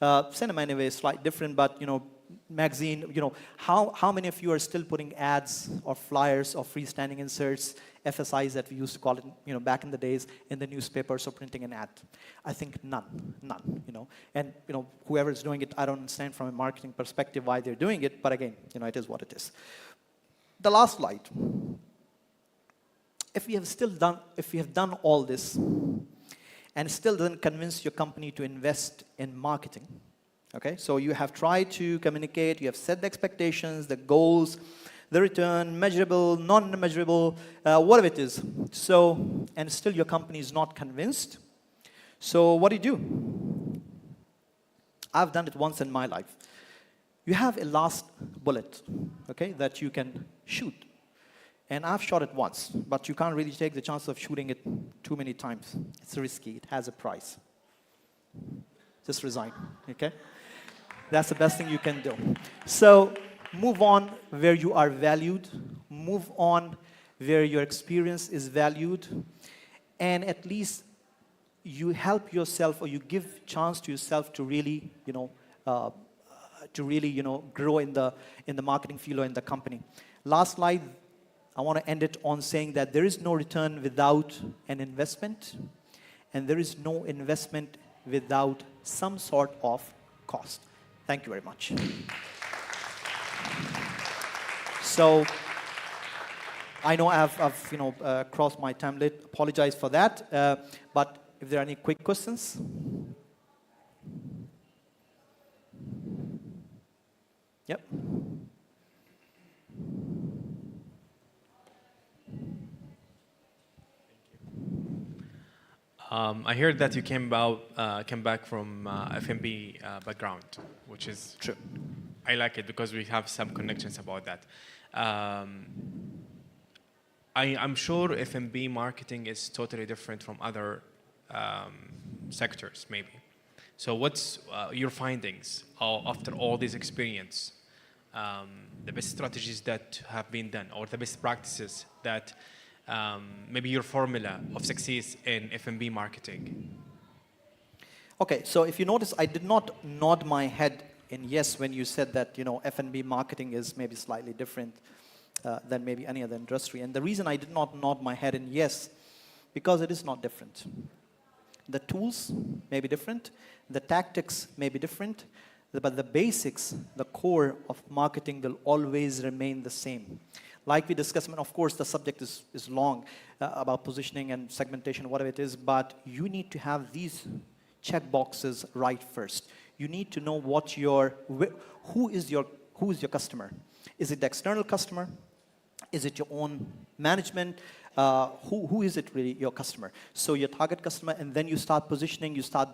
anyway is slightly different, but, magazine, how many of you are still putting ads or flyers or freestanding inserts, FSIs that we used to call it, back in the days, in the newspapers or printing an ad? I think none, and, whoever is doing it, I don't understand from a marketing perspective why they're doing it, but again, it is what it is. The last slide. If you have done all this and still doesn't convince your company to invest in marketing, okay, so you have tried to communicate, you have set the expectations, the goals, the return, measurable, non-measurable, whatever it is. So, and still your company is not convinced. So what do? I've done it once in my life. You have a last bullet, okay, that you can shoot. And I've shot it once, but you can't really take the chance of shooting it too many times. It's risky, it has a price. Just resign, okay? That's the best thing you can do. So move on where you are valued. Move on where your experience is valued. And at least you help yourself, or you give chance to yourself to really, grow in the marketing field or in the company. Last slide, I want to end it on saying that there is no return without an investment, and there is no investment without some sort of cost. Thank you very much. So I know I've crossed my time limit. Apologize for that. But if there are any quick questions. Yep. I heard that you came back from F&B background, which is true. I like it because we have some connections about that. I'm sure F&B marketing is totally different from other sectors, maybe. So what's your findings after all this experience? The best strategies that have been done, or the best practices that maybe your formula of success in F&B marketing. Okay, so if you notice, I did not nod my head in yes when you said that, F&B marketing is maybe slightly different than maybe any other industry. And the reason I did not nod my head in yes, because it is not different. The tools may be different, the tactics may be different, but the basics, the core of marketing will always remain the same. Like we discussed, of course, the subject is long about positioning and segmentation, whatever it is, but you need to have these check boxes right first. You need to know who is your customer. Is it the external customer? Is it your own management? Who is it really, your customer? So your target customer, and then you start positioning, you start,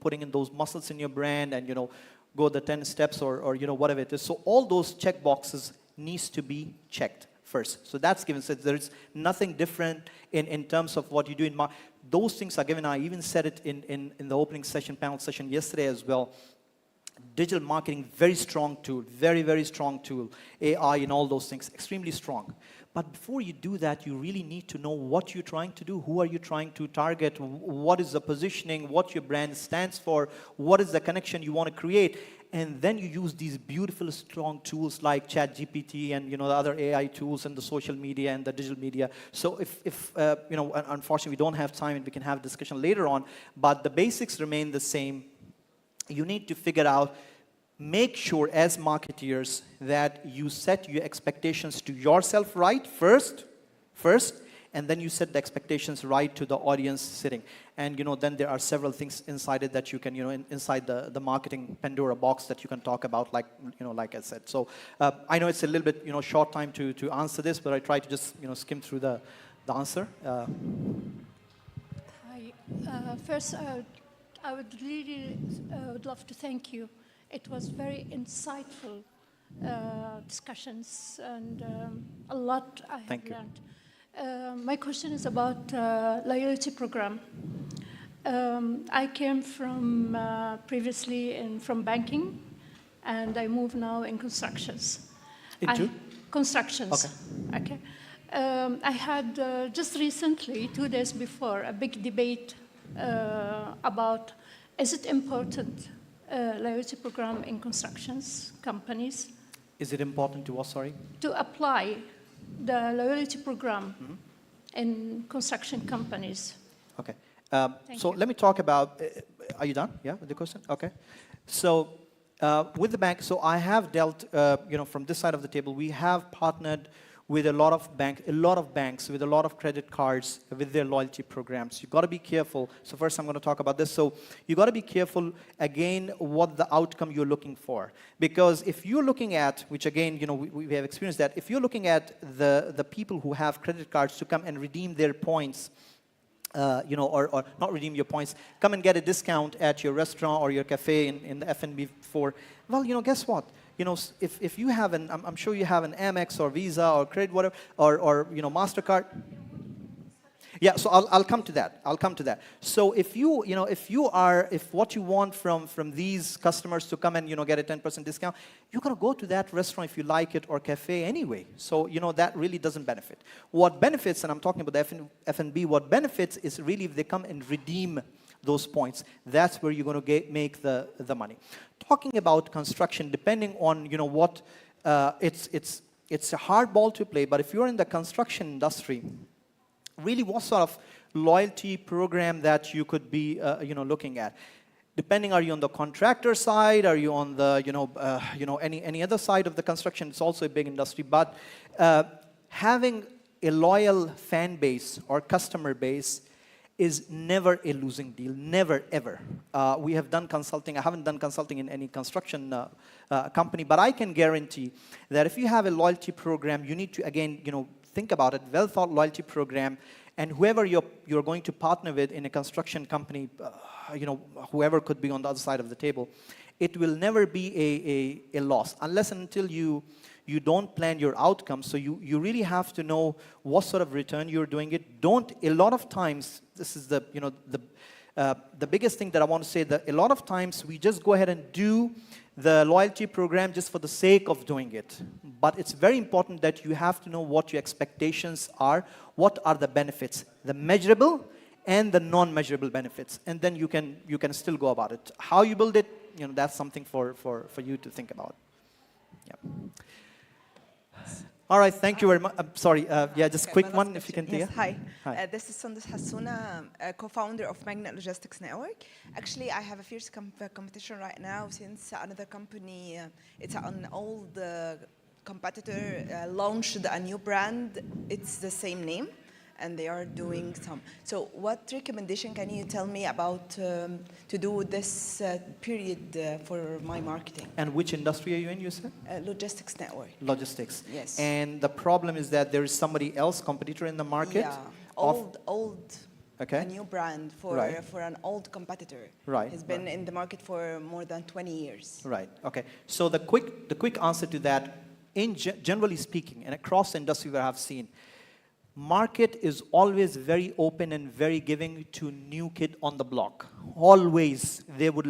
putting in those muscles in your brand and, go the 10 steps or whatever it is. So all those check boxes needs to be checked first. So that's given. So there's nothing different in terms of what you do in marketing. Those things are given. I even said it in the opening session, panel session yesterday as well. Digital marketing, very strong tool, very, very strong tool. AI and all those things, extremely strong. But before you do that, you really need to know what you're trying to do. Who are you trying to target? What is the positioning? What your brand stands for? What is the connection you want to create? And then you use these beautiful, strong tools like ChatGPT and the other AI tools and the social media and the digital media. So if unfortunately we don't have time and we can have a discussion later on, but the basics remain the same. You need to figure out, make sure as marketeers that you set your expectations to yourself right first, and then you set the expectations right to the audience sitting. And then there are several things inside it that you can, inside the marketing Pandora box that you can talk about, like I said. So I know it's a little bit, short time to answer this, but I try to just, skim through the answer. Hi. First, I would really would love to thank you. It was very insightful discussions, and a lot I have learned. My question is about loyalty program. I came from previously from banking, and I moved now in constructions. Into? Constructions. Okay. I had just recently, 2 days before, a big debate about is it important loyalty program in constructions companies? Is it important to what, sorry? To apply the loyalty program in construction companies. Okay. So let me talk about, are you done? Yeah, with the question? Okay. So with the bank, so I have dealt, from this side of the table, we have partnered with a lot of banks, with a lot of credit cards, with their loyalty programs. You've got to be careful. So first I'm going to talk about this. So you've got to be careful, again, what the outcome you're looking for. Because if you're looking at, which again, we have experienced that, if you're looking at the people who have credit cards to come and redeem their points, or not redeem your points, come and get a discount at your restaurant or your cafe in the F&B for, well, guess what? If you have I'm sure you have an Amex or Visa or credit, whatever, or MasterCard. Yeah, so I'll come to that. So if what you want from these customers to come and get a 10% discount, you're gonna go to that restaurant if you like it or cafe anyway. So that really doesn't benefit. What benefits, and I'm talking about the F&B, what benefits is really if they come and redeem those points. That's where you're going to make the money. Talking about construction, depending on what, it's a hard ball to play. But if you're in the construction industry, really, what sort of loyalty program that you could be, looking at? Depending, are you on the contractor side? Are you on the, any other side of the construction? It's also a big industry. But having a loyal fan base or customer base is never a losing deal, never, ever. We have done consulting. I haven't done consulting in any construction company, but I can guarantee that if you have a loyalty program, you need to, again, think about it, well-thought loyalty program, and whoever you're going to partner with in a construction company, whoever could be on the other side of the table, it will never be a loss, unless and until you don't plan your outcomes. So you really have to know what sort of return you're doing it. A lot of times, this is the biggest thing that I want to say, that a lot of times we just go ahead and do the loyalty program just for the sake of doing it. But it's very important that you have to know what your expectations are, what are the benefits, the measurable and the non-measurable benefits. And then you can still go about it. How you build it, that's something for you to think about. Yeah. All right, thank you very much. I'm sorry, yeah, just Okay, quick my one last if you question. can take Yes, it. hi. This is Sundus Hassouna, co-founder of Magnet Logistics Network. Actually, I have a fierce competition right now since another company, it's an old competitor, launched a new brand. It's the same name, and they are doing some. So what recommendation can you tell me about to do this period for my marketing? And which industry are you in, you said? Logistics network. Logistics. Yes. And the problem is that there is somebody else, competitor in the market? Yeah, old. Okay. A new brand for an old competitor. Right. Has been in the market for more than 20 years. Right. Okay. So the quick answer to that, generally speaking, and across the industry that I've seen, market is always very open and very giving to new kid on the block. Always. They would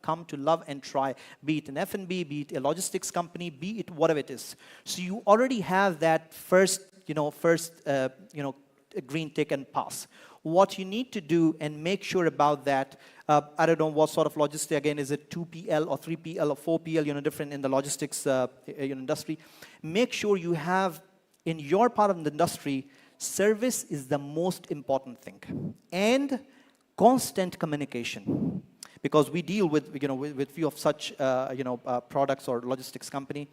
come to love and try, be it an F&B, be it a logistics company, be it whatever it is. So you already have that first green tick and pass. What you need to do and make sure about that, I don't know what sort of logistics, again, is it 2PL or 3PL or 4PL, different in the logistics industry. Make sure you have, in your part of the industry, service is the most important thing. And constant communication. Because we deal with few of such, products or logistics company.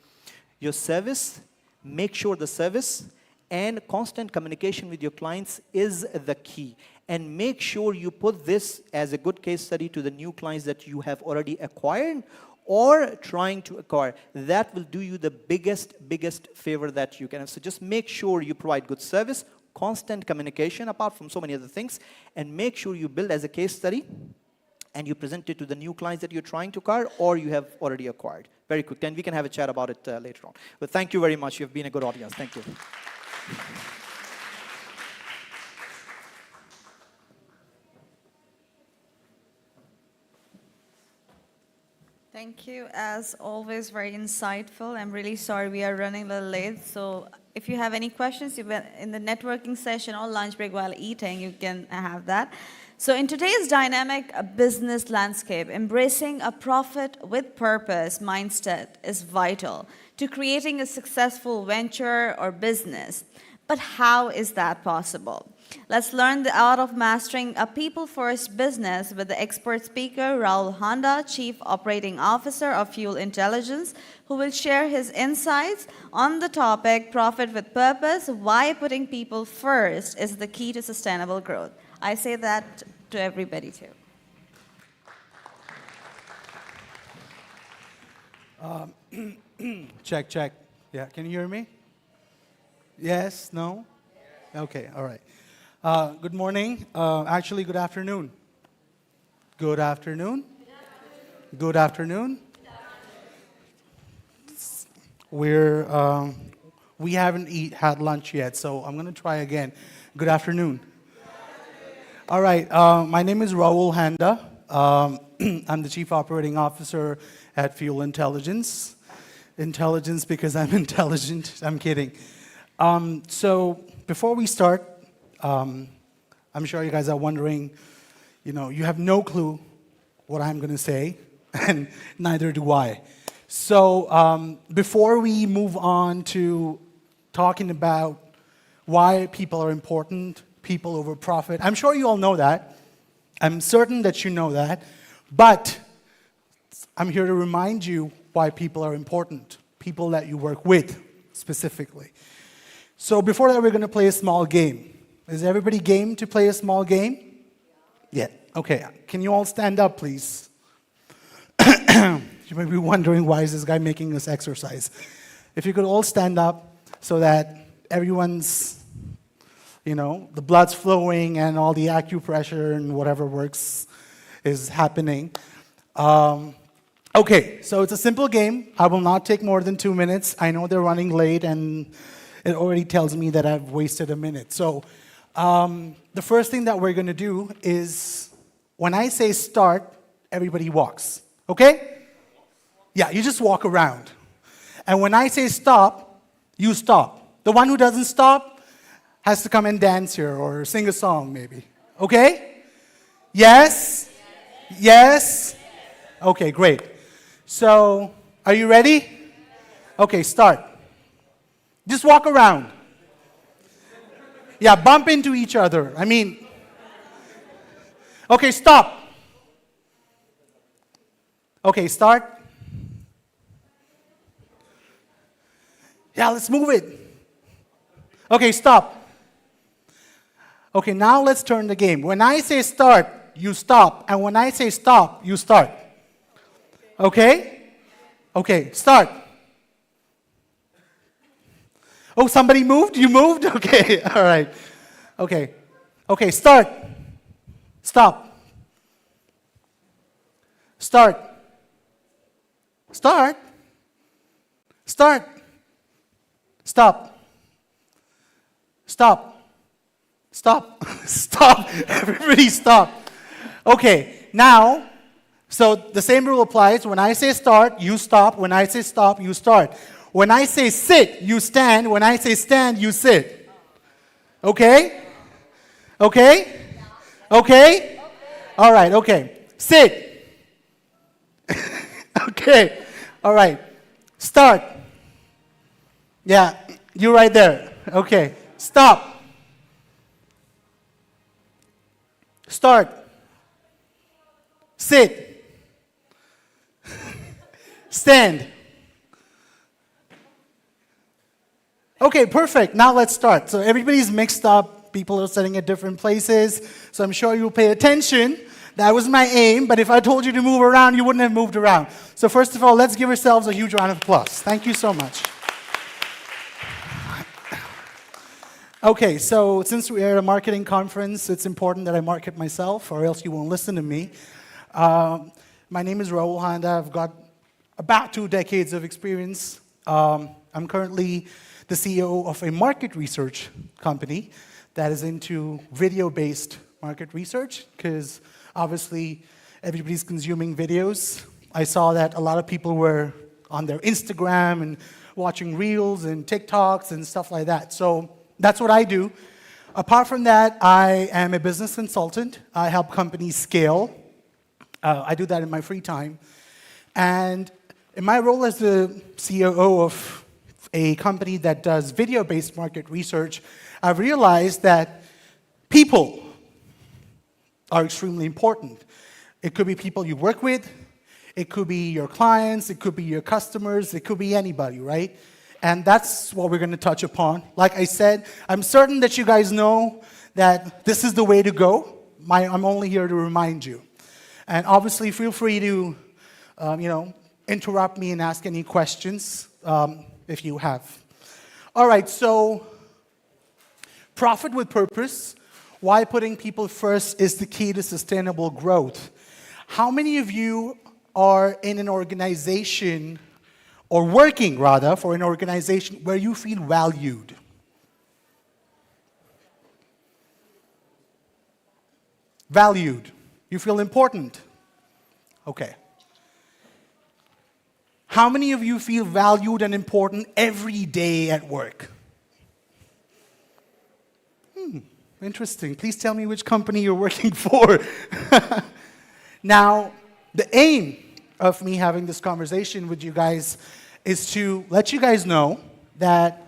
Your service, make sure the service and constant communication with your clients is the key. And make sure you put this as a good case study to the new clients that you have already acquired or trying to acquire. That will do you the biggest favor that you can have. So just make sure you provide good service, constant communication, apart from so many other things, and make sure you build as a case study and you present it to the new clients that you're trying to acquire or you have already acquired. Very quick. And we can have a chat about it later on. But thank you very much. You've been a good audience. Thank you. Thank you. As always, very insightful. I'm really sorry we are running a little late. So if you have any questions in the networking session or lunch break while eating, you can have that. So in today's dynamic business landscape, embracing a profit with purpose mindset is vital to creating a successful venture or business. But how is that possible? Let's learn the art of mastering a people-first business with the expert speaker, Rahul Handa, Chief Operating Officer of Fuel Intelligence, who will share his insights on the topic, Profit with Purpose, why putting people first is the key to sustainable growth. I say that to everybody too. Check. Yeah, can you hear me? Yes? No? Okay, all right. Good morning. Actually, good afternoon. Good afternoon. Good afternoon. We haven't had lunch yet, so I'm going to try again. Good afternoon. All right. My name is Rahul Handa. I'm the Chief Operating Officer at Fuel Intelligence. Intelligence because I'm intelligent. I'm kidding. So before we start, I'm sure you guys are wondering, you have no clue what I'm going to say, and neither do I. So before we move on to talking about why people are important, people over profit, I'm sure you all know that. I'm certain that you know that. But I'm here to remind you why people are important, people that you work with specifically. So before that, we're going to play a small game. Is everybody game to play a small game? Yeah. Okay. Can you all stand up, please? You might be wondering, why is this guy making this exercise? If you could all stand up so that everyone's, the blood's flowing and all the acupressure and whatever works is happening. Okay, so it's a simple game. I will not take more than 2 minutes. I know they're running late, and it already tells me that I've wasted a minute. So the first thing that we're going to do is, when I say start, everybody walks. Okay? Yeah, you just walk around. And when I say stop, you stop. The one who doesn't stop has to come and dance here or sing a song maybe. Okay? Yes? Yes? Okay, great. So, are you ready? Okay, start. Just walk around. Yeah, bump into each other. I mean, okay, stop. Okay, start. Yeah, let's move it. Okay, stop. Okay, now let's turn the game. When I say start, you stop. And when I say stop, you start. Okay? Okay, start. Oh, somebody moved? You moved? Okay, all right. Okay. Okay, start. Stop. Start. Start. Start. Stop. Stop. Stop. Stop. Everybody stop. Okay, now, so the same rule applies. When I say start, you stop. When I say stop, you start. When I say sit, you stand. When I say stand, you sit. Okay? Okay? Okay? All right, okay. Sit. Okay. All right. Start. Yeah, you right there. Okay. Stop. Start. Sit. Stand. Okay, perfect. Now let's start. So everybody's mixed up. People are sitting at different places. So I'm sure you'll pay attention. That was my aim. But if I told you to move around, you wouldn't have moved around. So first of all, let's give ourselves a huge round of applause. Thank you so much. Okay, so since we are at a marketing conference, it's important that I market myself, or else you won't listen to me. My name is Rahul Handa. I've got about 2 decades of experience. I'm currently the CEO of a market research company that is into video-based market research, because obviously everybody's consuming videos. I saw that a lot of people were on their Instagram and watching Reels and TikToks and stuff like that. So that's what I do. Apart from that, I am a business consultant. I help companies scale. I do that in my free time. And in my role as the COO of a company that does video-based market research, I've realized that people are extremely important. It could be people you work with, it could be your clients, it could be your customers, it could be anybody, right? And that's what we're going to touch upon. Like I said, I'm certain that you guys know that this is the way to go. I'm only here to remind you. And obviously, feel free to, interrupt me and ask any questions if you have. All right, so profit with purpose. Why putting people first is the key to sustainable growth. How many of you are in an organization, or working rather, for an organization where you feel valued? Valued. You feel important. Okay. How many of you feel valued and important every day at work? Interesting. Please tell me which company you're working for. Now, the aim of me having this conversation with you guys is to let you guys know that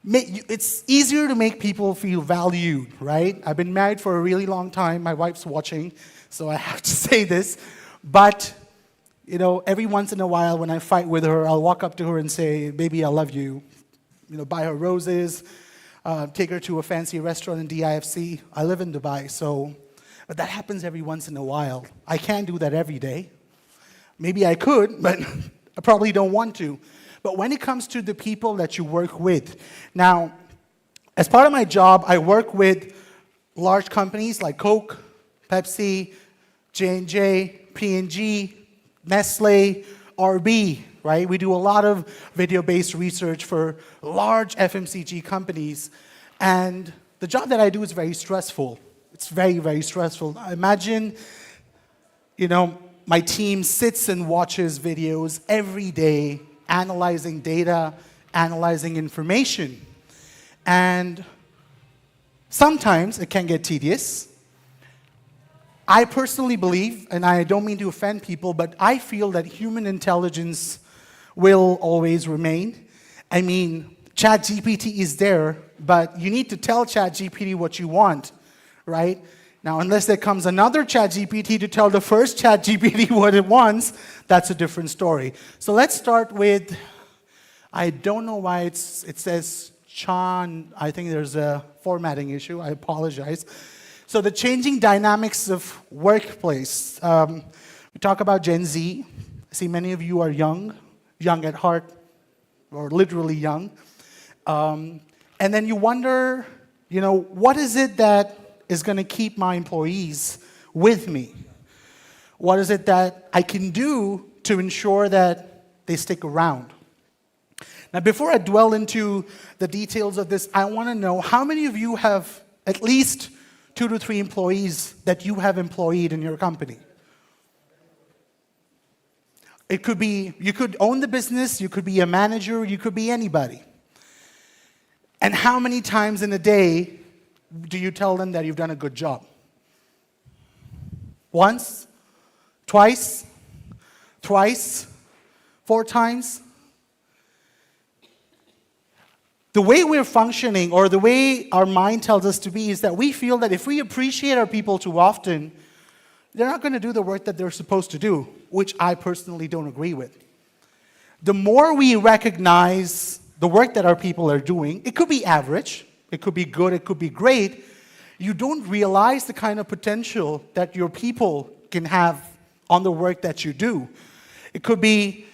it's easier to make people feel valued, right? I've been married for a really long time. My wife's watching, so I have to say this. But, every once in a while when I fight with her, I'll walk up to her and say, "Baby, I love you." Buy her roses, take her to a fancy restaurant in DIFC. I live in Dubai, but that happens every once in a while. I can't do that every day. Maybe I could, but I probably don't want to. But when it comes to the people that you work with, now, as part of my job, I work with large companies like Coke, Pepsi, J&J, P&G, Nestle, RB, right? We do a lot of video-based research for large FMCG companies. And the job that I do is very stressful. It's very, very stressful. Imagine, My team sits and watches videos every day, analyzing data, analyzing information. And sometimes it can get tedious. I personally believe, and I don't mean to offend people, but I feel that human intelligence will always remain. I mean, ChatGPT is there, but you need to tell ChatGPT what you want, right? Now, unless there comes another ChatGPT to tell the first ChatGPT what it wants, that's a different story. So let's start with, I don't know why it says Chan. I think there's a formatting issue. I apologize. So the changing dynamics of workplace. We talk about Gen Z. I see many of you are young at heart, or literally young. And then you wonder, what is it that is going to keep my employees with me? What is it that I can do to ensure that they stick around? Now, before I dwell into the details of this, I want to know how many of you have at least 2 to 3 employees that you have employed in your company. It could be, you could own the business, you could be a manager, you could be anybody. And how many times in a day do you tell them that you've done a good job? Once? Twice? Thrice? 4 times? The way we're functioning, or the way our mind tells us to be, is that we feel that if we appreciate our people too often, they're not going to do the work that they're supposed to do, which I personally don't agree with. The more we recognize the work that our people are doing, it could be average, it could be good, it could be great, you don't realize the kind of potential that your people can have on the work that you do. It could be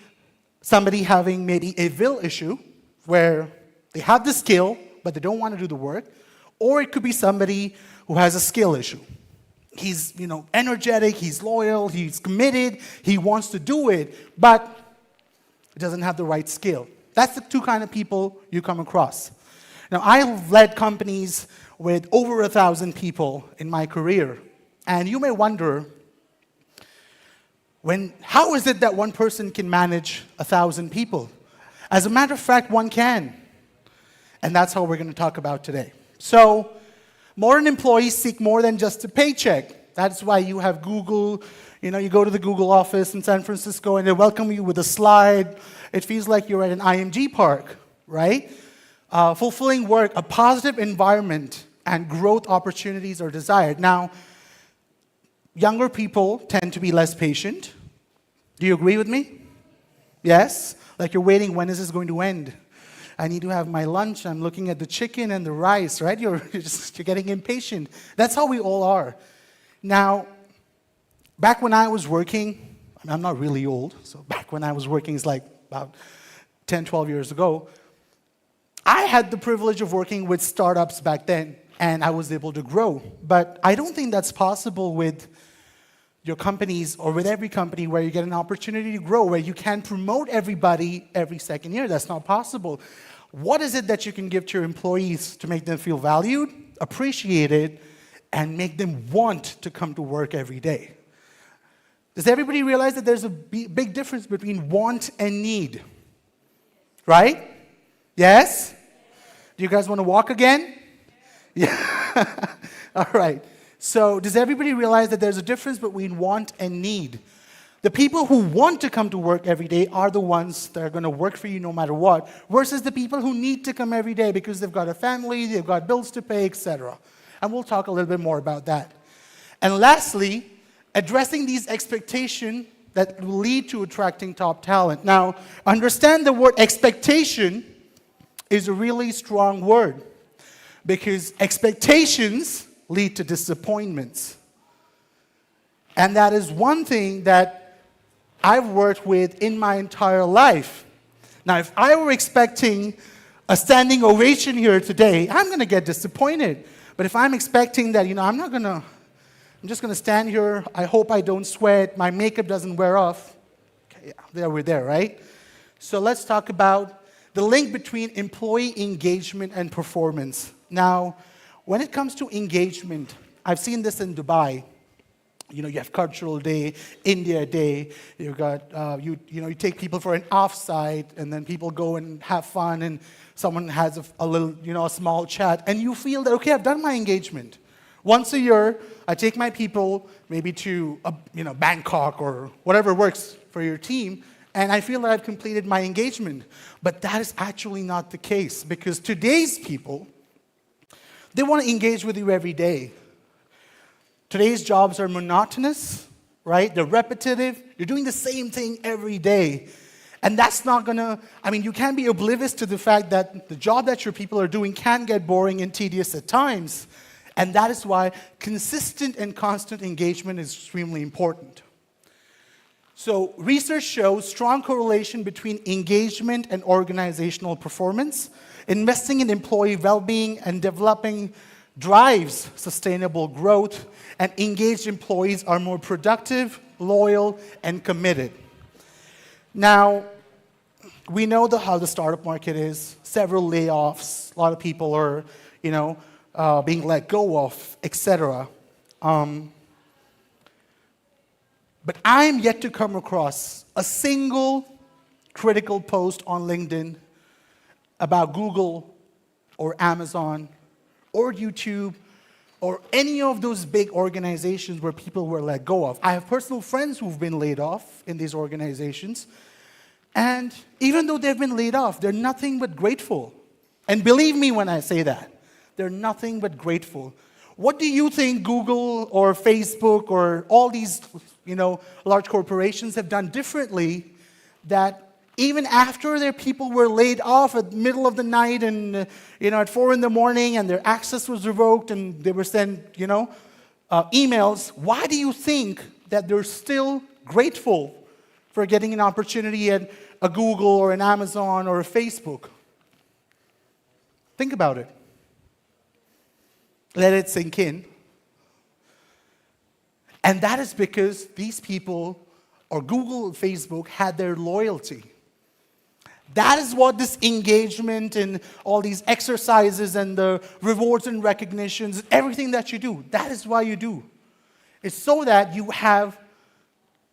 somebody having maybe a will issue, where they have the skill, but they don't want to do the work. Or it could be somebody who has a skill issue. He's, energetic, he's loyal, he's committed, he wants to do it, but doesn't have the right skill. That's the 2 kind of people you come across. Now, I've led companies with over 1,000 people in my career. And you may wonder, how is it that one person can manage 1,000 people? As a matter of fact, one can. And that's how we're going to talk about today. So, modern employees seek more than just a paycheck. That's why you have Google. You go to the Google office in San Francisco and they welcome you with a slide. It feels like you're at an IMG park, right? Fulfilling work, a positive environment, and growth opportunities are desired. Now, younger people tend to be less patient. Do you agree with me? Yes? Like you're waiting, when is this going to end? I need to have my lunch. I'm looking at the chicken and the rice, right? You're getting impatient. That's how we all are. Now, back when I was working, I'm not really old, so back when I was working is like about 10, 12 years ago, I had the privilege of working with startups back then, and I was able to grow. But I don't think that's possible with your companies or with every company where you get an opportunity to grow, where you can promote everybody every second year. That's not possible. What is it that you can give to your employees to make them feel valued, appreciated, and make them want to come to work every day? Does everybody realize that there's a big difference between want and need? Right? Yes? Do you guys want to walk again? Yeah. All right. So does everybody realize that there's a difference between want and need? The people who want to come to work every day are the ones that are going to work for you no matter what, versus the people who need to come every day because they've got a family, they've got bills to pay, etc. And we'll talk a little bit more about that. And lastly, addressing these expectations that will lead to attracting top talent. Now, understand the word expectation is a really strong word, because expectations lead to disappointments. And that is one thing that I've worked with in my entire life. Now, if I were expecting a standing ovation here today, I'm going to get disappointed. But if I'm expecting that, I'm just going to stand here, I hope I don't sweat, my makeup doesn't wear off. Okay, yeah, we're there, right? So let's talk about the link between employee engagement and performance. Now, when it comes to engagement, I've seen this in Dubai. you have Cultural Day, India Day. You've got you take people for an offsite, and then people go and have fun, and someone has a little a small chat, and you feel that okay, I've done my engagement. Once a year, I take my people maybe to Bangkok or whatever works for your team, and I feel that I've completed my engagement. But that is actually not the case, because today's people, they want to engage with you every day. Today's jobs are monotonous, right? They're repetitive. You're doing the same thing every day. And that's not going to, you can't be oblivious to the fact that the job that your people are doing can get boring and tedious at times. And that is why consistent and constant engagement is extremely important. So research shows strong correlation between engagement and organizational performance. Investing in employee well-being and developing drives sustainable growth, and engaged employees are more productive, loyal, and committed. Now, we know how the startup market is. Several layoffs. A lot of people are, being let go of, etc. But I am yet to come across a single critical post on LinkedIn about Google or Amazon or YouTube or any of those big organizations where people were let go of. I have personal friends who've been laid off in these organizations. And even though they've been laid off, they're nothing but grateful. And believe me when I say that. They're nothing but grateful. What do you think Google or Facebook or all these, large corporations have done differently that even after their people were laid off at the middle of the night and, at 4 in the morning and their access was revoked and they were sent, emails, why do you think that they're still grateful for getting an opportunity at a Google or an Amazon or a Facebook? Think about it. Let it sink in. And that is because these people, or Google and Facebook, had their loyalty. That is what this engagement and all these exercises and the rewards and recognitions, everything that you do, that is why you do. It's so that you have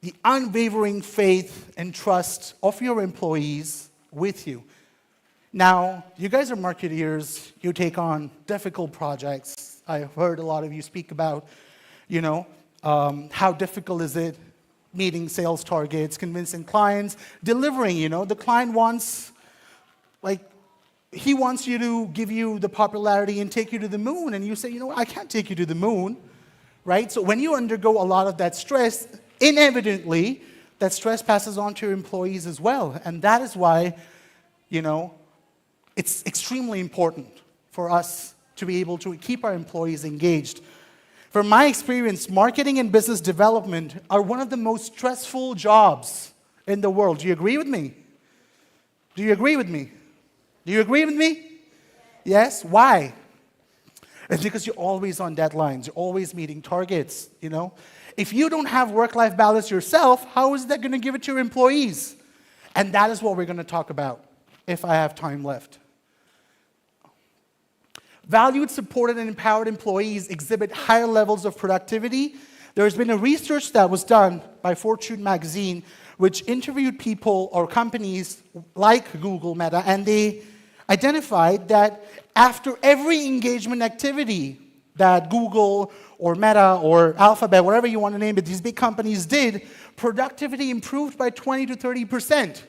the unwavering faith and trust of your employees with you. Now, you guys are marketeers. You take on difficult projects. I've heard a lot of you speak about, how difficult is it meeting sales targets, convincing clients, delivering, the client wants, he wants you to give you the popularity and take you to the moon, and you say, I can't take you to the moon, right? So when you undergo a lot of that stress, inevitably, that stress passes on to your employees as well, and that is why, it's extremely important for us to be able to keep our employees engaged. From my experience, marketing and business development are one of the most stressful jobs in the world. Do you agree with me? Do you agree with me? Do you agree with me? Yes? Why? It's because you're always on deadlines. You're always meeting targets, If you don't have work-life balance yourself, how is that going to give it to your employees? And that is what we're going to talk about, if I have time left. Valued, supported, and empowered employees exhibit higher levels of productivity. There has been a research that was done by Fortune magazine, which interviewed people or companies like Google, Meta, and they identified that after every engagement activity that Google or Meta or Alphabet, whatever you want to name it, these big companies did, productivity improved by 20 to 30%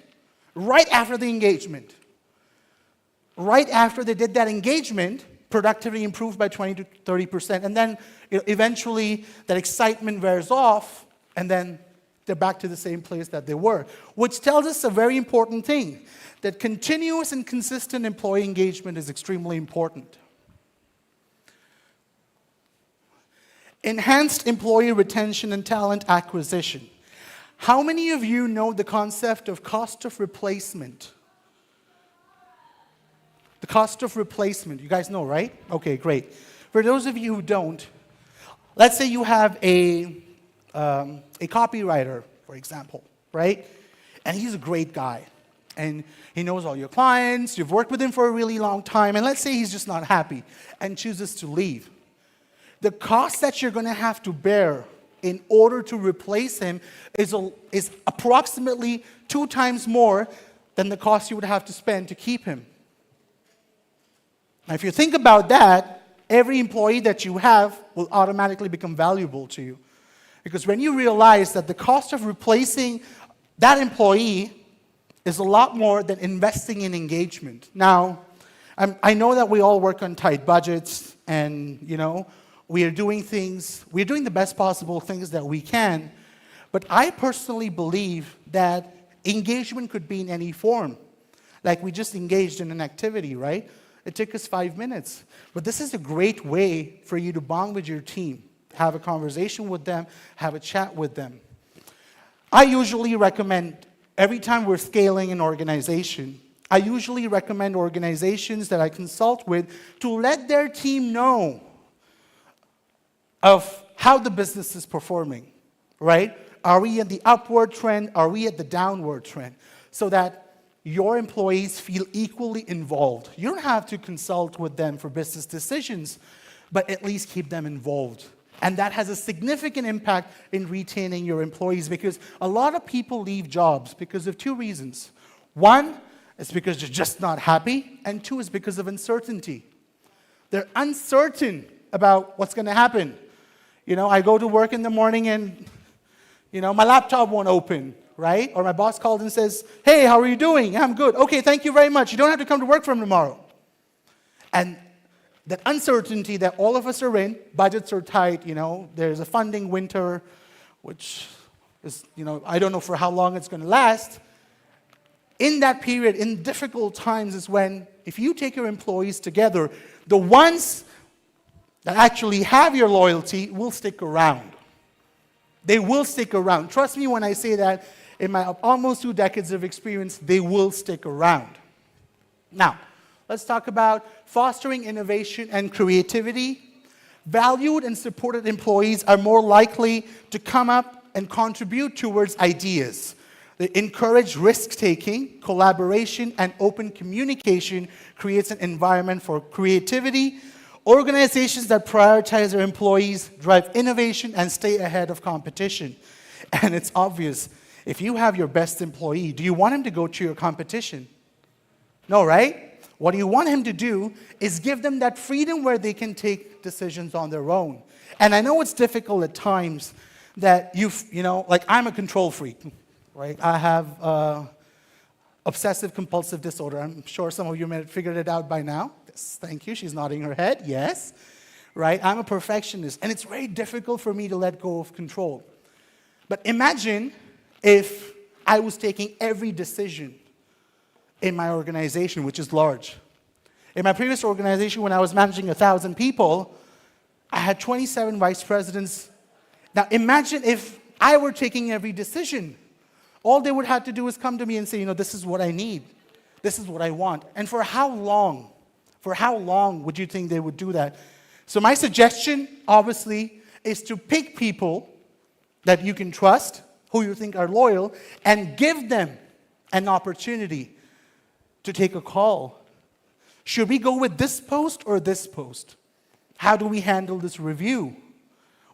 right after the engagement. Right after they did that engagement, productivity improved by 20 to 30%. And then eventually that excitement wears off, and then they're back to the same place that they were, which tells us a very important thing, that continuous and consistent employee engagement is extremely important. Enhanced employee retention and talent acquisition. How many of you know the concept of cost of replacement? The cost of replacement, you guys know, right? Okay, great. For those of you who don't, let's say you have a copywriter, for example, right? And he's a great guy. And he knows all your clients, you've worked with him for a really long time, and let's say he's just not happy and chooses to leave. The cost that you're going to have to bear in order to replace him is approximately 2 times more than the cost you would have to spend to keep him. Now, if you think about that, every employee that you have will automatically become valuable to you. Because when you realize that the cost of replacing that employee is a lot more than investing in engagement. Now, I know that we all work on tight budgets and, we are doing the best possible things that we can, but I personally believe that engagement could be in any form. Like we just engaged in an activity, right? It took us 5 minutes. But this is a great way for you to bond with your team, have a conversation with them, have a chat with them. I usually recommend, every time we're scaling an organization, I usually recommend organizations that I consult with to let their team know of how the business is performing, right? Are we in the upward trend? Are we at the downward trend? So that your employees feel equally involved. You don't have to consult with them for business decisions, but at least keep them involved. And that has a significant impact in retaining your employees because a lot of people leave jobs because of 2 reasons. 1, it's because they're just not happy, and 2 is because of uncertainty. They're uncertain about what's going to happen. I go to work in the morning and, my laptop won't open, right? Or my boss calls and says, hey, how are you doing? I'm good. Okay, thank you very much. You don't have to come to work from tomorrow. And that uncertainty that all of us are in, budgets are tight, there's a funding winter, which is, I don't know for how long it's going to last. In that period, in difficult times is when, if you take your employees together, the ones that actually have your loyalty will stick around. They will stick around. Trust me when I say that, in my almost 2 decades of experience, they will stick around. Now, let's talk about fostering innovation and creativity. Valued and supported employees are more likely to come up and contribute towards ideas. They encourage risk-taking, collaboration, and open communication creates an environment for creativity. Organizations that prioritize their employees drive innovation and stay ahead of competition. And it's obvious, if you have your best employee, do you want him to go to your competition? No, right? What you want him to do is give them that freedom where they can take decisions on their own. And I know it's difficult at times that like I'm a control freak, right? I have obsessive compulsive disorder. I'm sure some of you may have figured it out by now. Yes, thank you. She's nodding her head. Yes. Right? I'm a perfectionist. And it's very difficult for me to let go of control. But imagine if I was taking every decision in my organization, which is large. In my previous organization, when I was managing 1,000 people, I had 27 vice presidents. Now imagine if I were taking every decision. All they would have to do is come to me and say, this is what I need. This is what I want. And for how long? For how long would you think they would do that? So my suggestion, obviously, is to pick people that you can trust, who you think are loyal, and give them an opportunity to take a call. Should we go with this post or this post? How do we handle this review?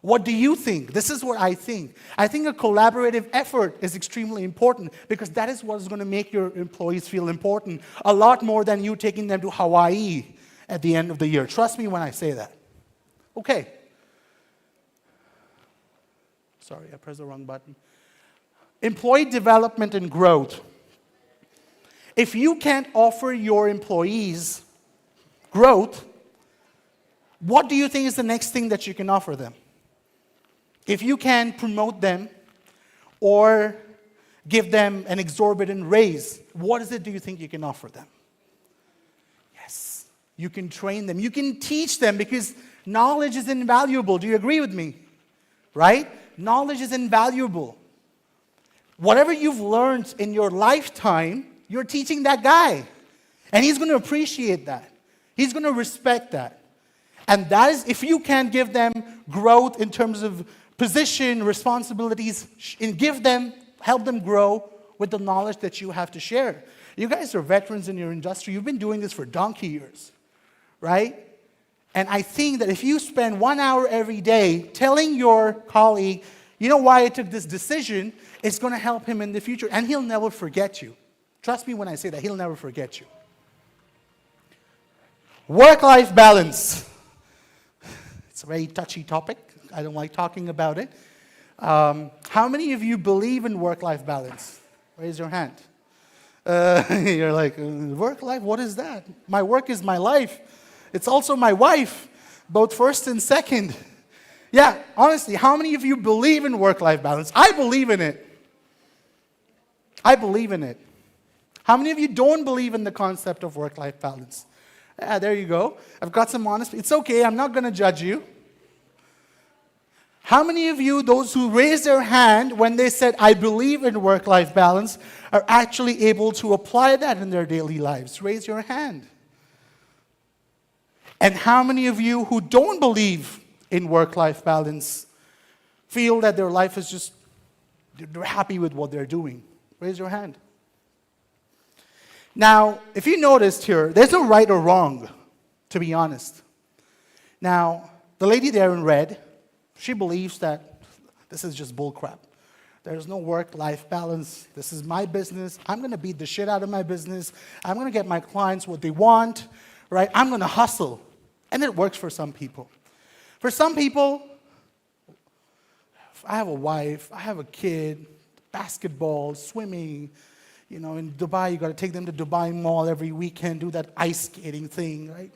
What do you think? This is what I think. I think a collaborative effort is extremely important because that is what is going to make your employees feel important a lot more than you taking them to Hawaii at the end of the year. Trust me when I say that. Okay. Sorry, I pressed the wrong button. Employee development and growth. If you can't offer your employees growth, what do you think is the next thing that you can offer them? If you can promote them or give them an exorbitant raise, what is it do you think you can offer them? Yes, you can train them. You can teach them because knowledge is invaluable. Do you agree with me? Right? Knowledge is invaluable. Whatever you've learned in your lifetime, you're teaching that guy. And he's going to appreciate that. He's going to respect that. And that is, if you can give them growth in terms of position, responsibilities, and help them grow with the knowledge that you have to share. You guys are veterans in your industry. You've been doing this for donkey years, right? And I think that if you spend 1 hour every day telling your colleague, You know why I took this decision? It's going to help him in the future, and he'll never forget you. Trust me when I say that, he'll never forget you. Work-life balance. It's a very touchy topic. I don't like talking about it. How many of you believe in work-life balance? Raise your hand. You're like, work-life, what is that? My work is my life. It's also my wife, both first and second. Yeah, honestly, how many of you believe in work-life balance? I believe in it. I believe in it. How many of you don't believe in the concept of work-life balance? Yeah, there you go. I've got some honest. It's okay, I'm not going to judge you. How many of you, those who raised their hand when they said, I believe in work-life balance, are actually able to apply that in their daily lives? Raise your hand. And how many of you who don't believe in work-life balance feel that their life is just, they're happy with what they're doing? Raise your hand. Now, if you noticed here, there's no right or wrong, to be honest. Now, the lady there in red, she believes that this is just bullcrap. There's no work-life balance. This is my business. I'm going to beat the shit out of my business. I'm going to get my clients what they want, right? I'm going to hustle. And it works for some people. For some people, I have a wife, I have a kid, basketball, swimming. You know, in Dubai, you got to take them to Dubai Mall every weekend, do that ice skating thing, right?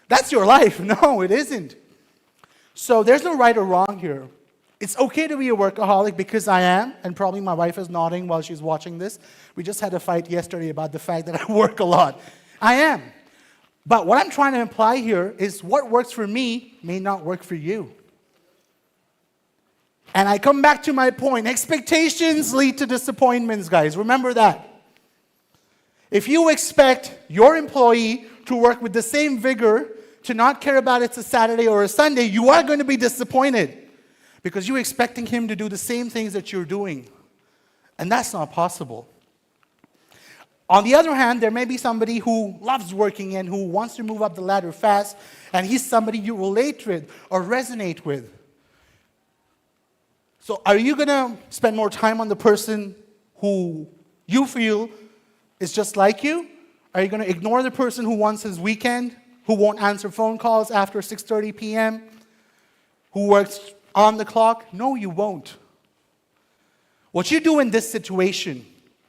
That's your life. No, it isn't. So there's no right or wrong here. It's okay to be a workaholic because I am, and probably my wife is nodding while she's watching this. We just had a fight yesterday about the fact that I work a lot. I am. But what I'm trying to imply here is what works for me may not work for you. And I come back to my point. Expectations lead to disappointments, guys. Remember that. If you expect your employee to work with the same vigor, to not care about it's a Saturday or a Sunday, you are going to be disappointed because you're expecting him to do the same things that you're doing. And that's not possible. On the other hand, there may be somebody who loves working and who wants to move up the ladder fast, and he's somebody you relate with or resonate with. So are you going to spend more time on the person who you feel is just like you? Are you going to ignore the person who wants his weekend, who won't answer phone calls after 6:30 p.m., who works on the clock? No, you won't. What you do in this situation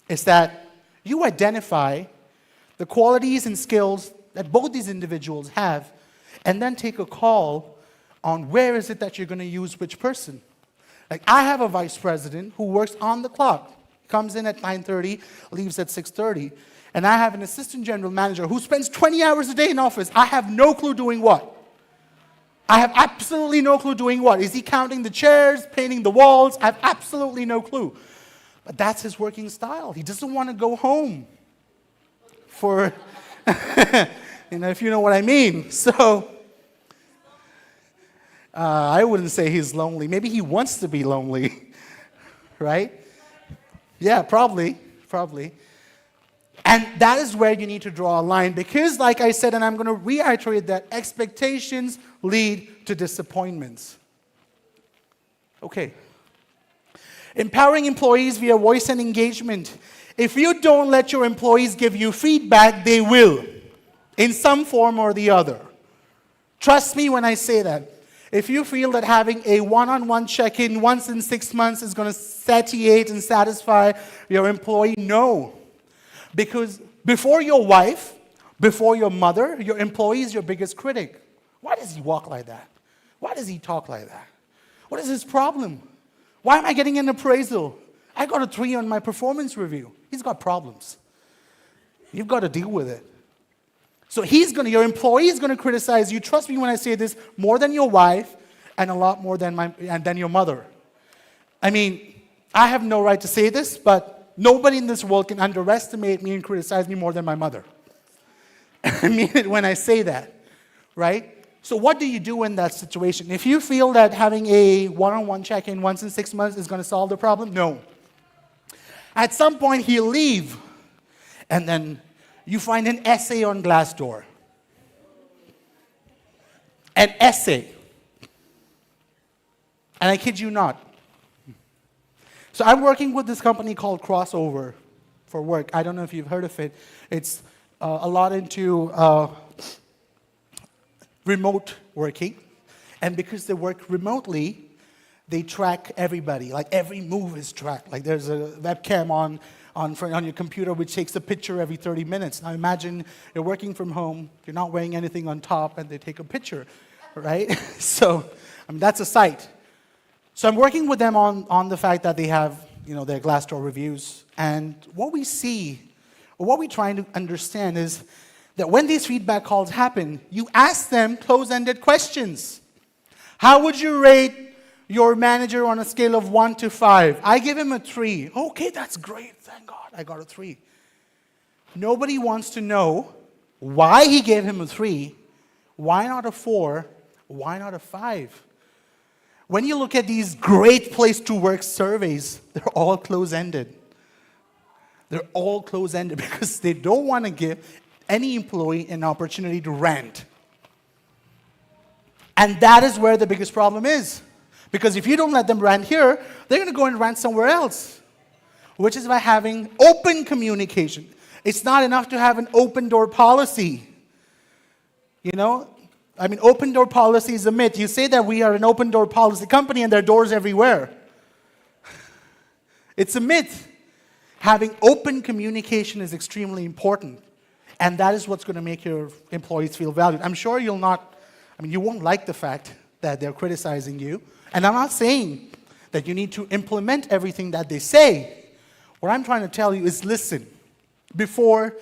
is that you identify the qualities and skills that both these individuals have, and then take a call on where is it that you're going to use which person. Like, I have a vice president who works on the clock, comes in at 9:30, leaves at 6:30. And I have an assistant general manager who spends 20 hours a day in office. I have no clue doing what. I have absolutely no clue doing what. Is he counting the chairs, painting the walls? I have absolutely no clue. But that's his working style. He doesn't want to go home for, if you know what I mean. So, I wouldn't say he's lonely. Maybe he wants to be lonely, right? Yeah, probably. And that is where you need to draw a line because, like I said, and I'm going to reiterate that, expectations lead to disappointments. Okay. Empowering employees via voice and engagement. If you don't let your employees give you feedback, they will, in some form or the other. Trust me when I say that. If you feel that having a one-on-one check-in once in 6 months is going to satiate and satisfy your employee, no. Because before your wife, before your mother, your employee is your biggest critic. Why does he walk like that? Why does he talk like that? What is his problem? Why am I getting an appraisal? I got a 3 on my performance review. He's got problems. You've got to deal with it. So your employee is going to criticize you, trust me when I say this, more than your wife and a lot more than your mother. I mean, I have no right to say this, but nobody in this world can underestimate me and criticize me more than my mother. I mean it when I say that, right? So what do you do in that situation? If you feel that having a one-on-one check-in once in 6 months is going to solve the problem, no. At some point, he'll leave, and then you find an essay on Glassdoor. An essay. And I kid you not, So I'm working with this company called Crossover for work. I don't know if you've heard of it. It's a lot into remote working. And because they work remotely, they track everybody. Like every move is tracked. Like there's a webcam on your computer which takes a picture every 30 minutes. Now imagine you're working from home, you're not wearing anything on top, and they take a picture, right? So, I mean, that's a sight. So I'm working with them on the fact that they have, their Glassdoor reviews. And what we see, or what we're trying to understand is that when these feedback calls happen, you ask them close-ended questions. How would you rate your manager on a scale of 1 to 5? I give him a 3. Okay, that's great. Thank God I got a 3. Nobody wants to know why he gave him a 3, why not a 4, why not a 5. When you look at these great place to work surveys, they're all close-ended. They're all close-ended because they don't want to give any employee an opportunity to rant. And that is where the biggest problem is. Because if you don't let them rant here, they're going to go and rant somewhere else. Which is by having open communication. It's not enough to have an open door policy. Open door policy is a myth. You say that we are an open door policy company and there are doors everywhere. It's a myth. Having open communication is extremely important. And that is what's going to make your employees feel valued. I'm sure you won't like the fact that they're criticizing you. And I'm not saying that you need to implement everything that they say. What I'm trying to tell you is listen before,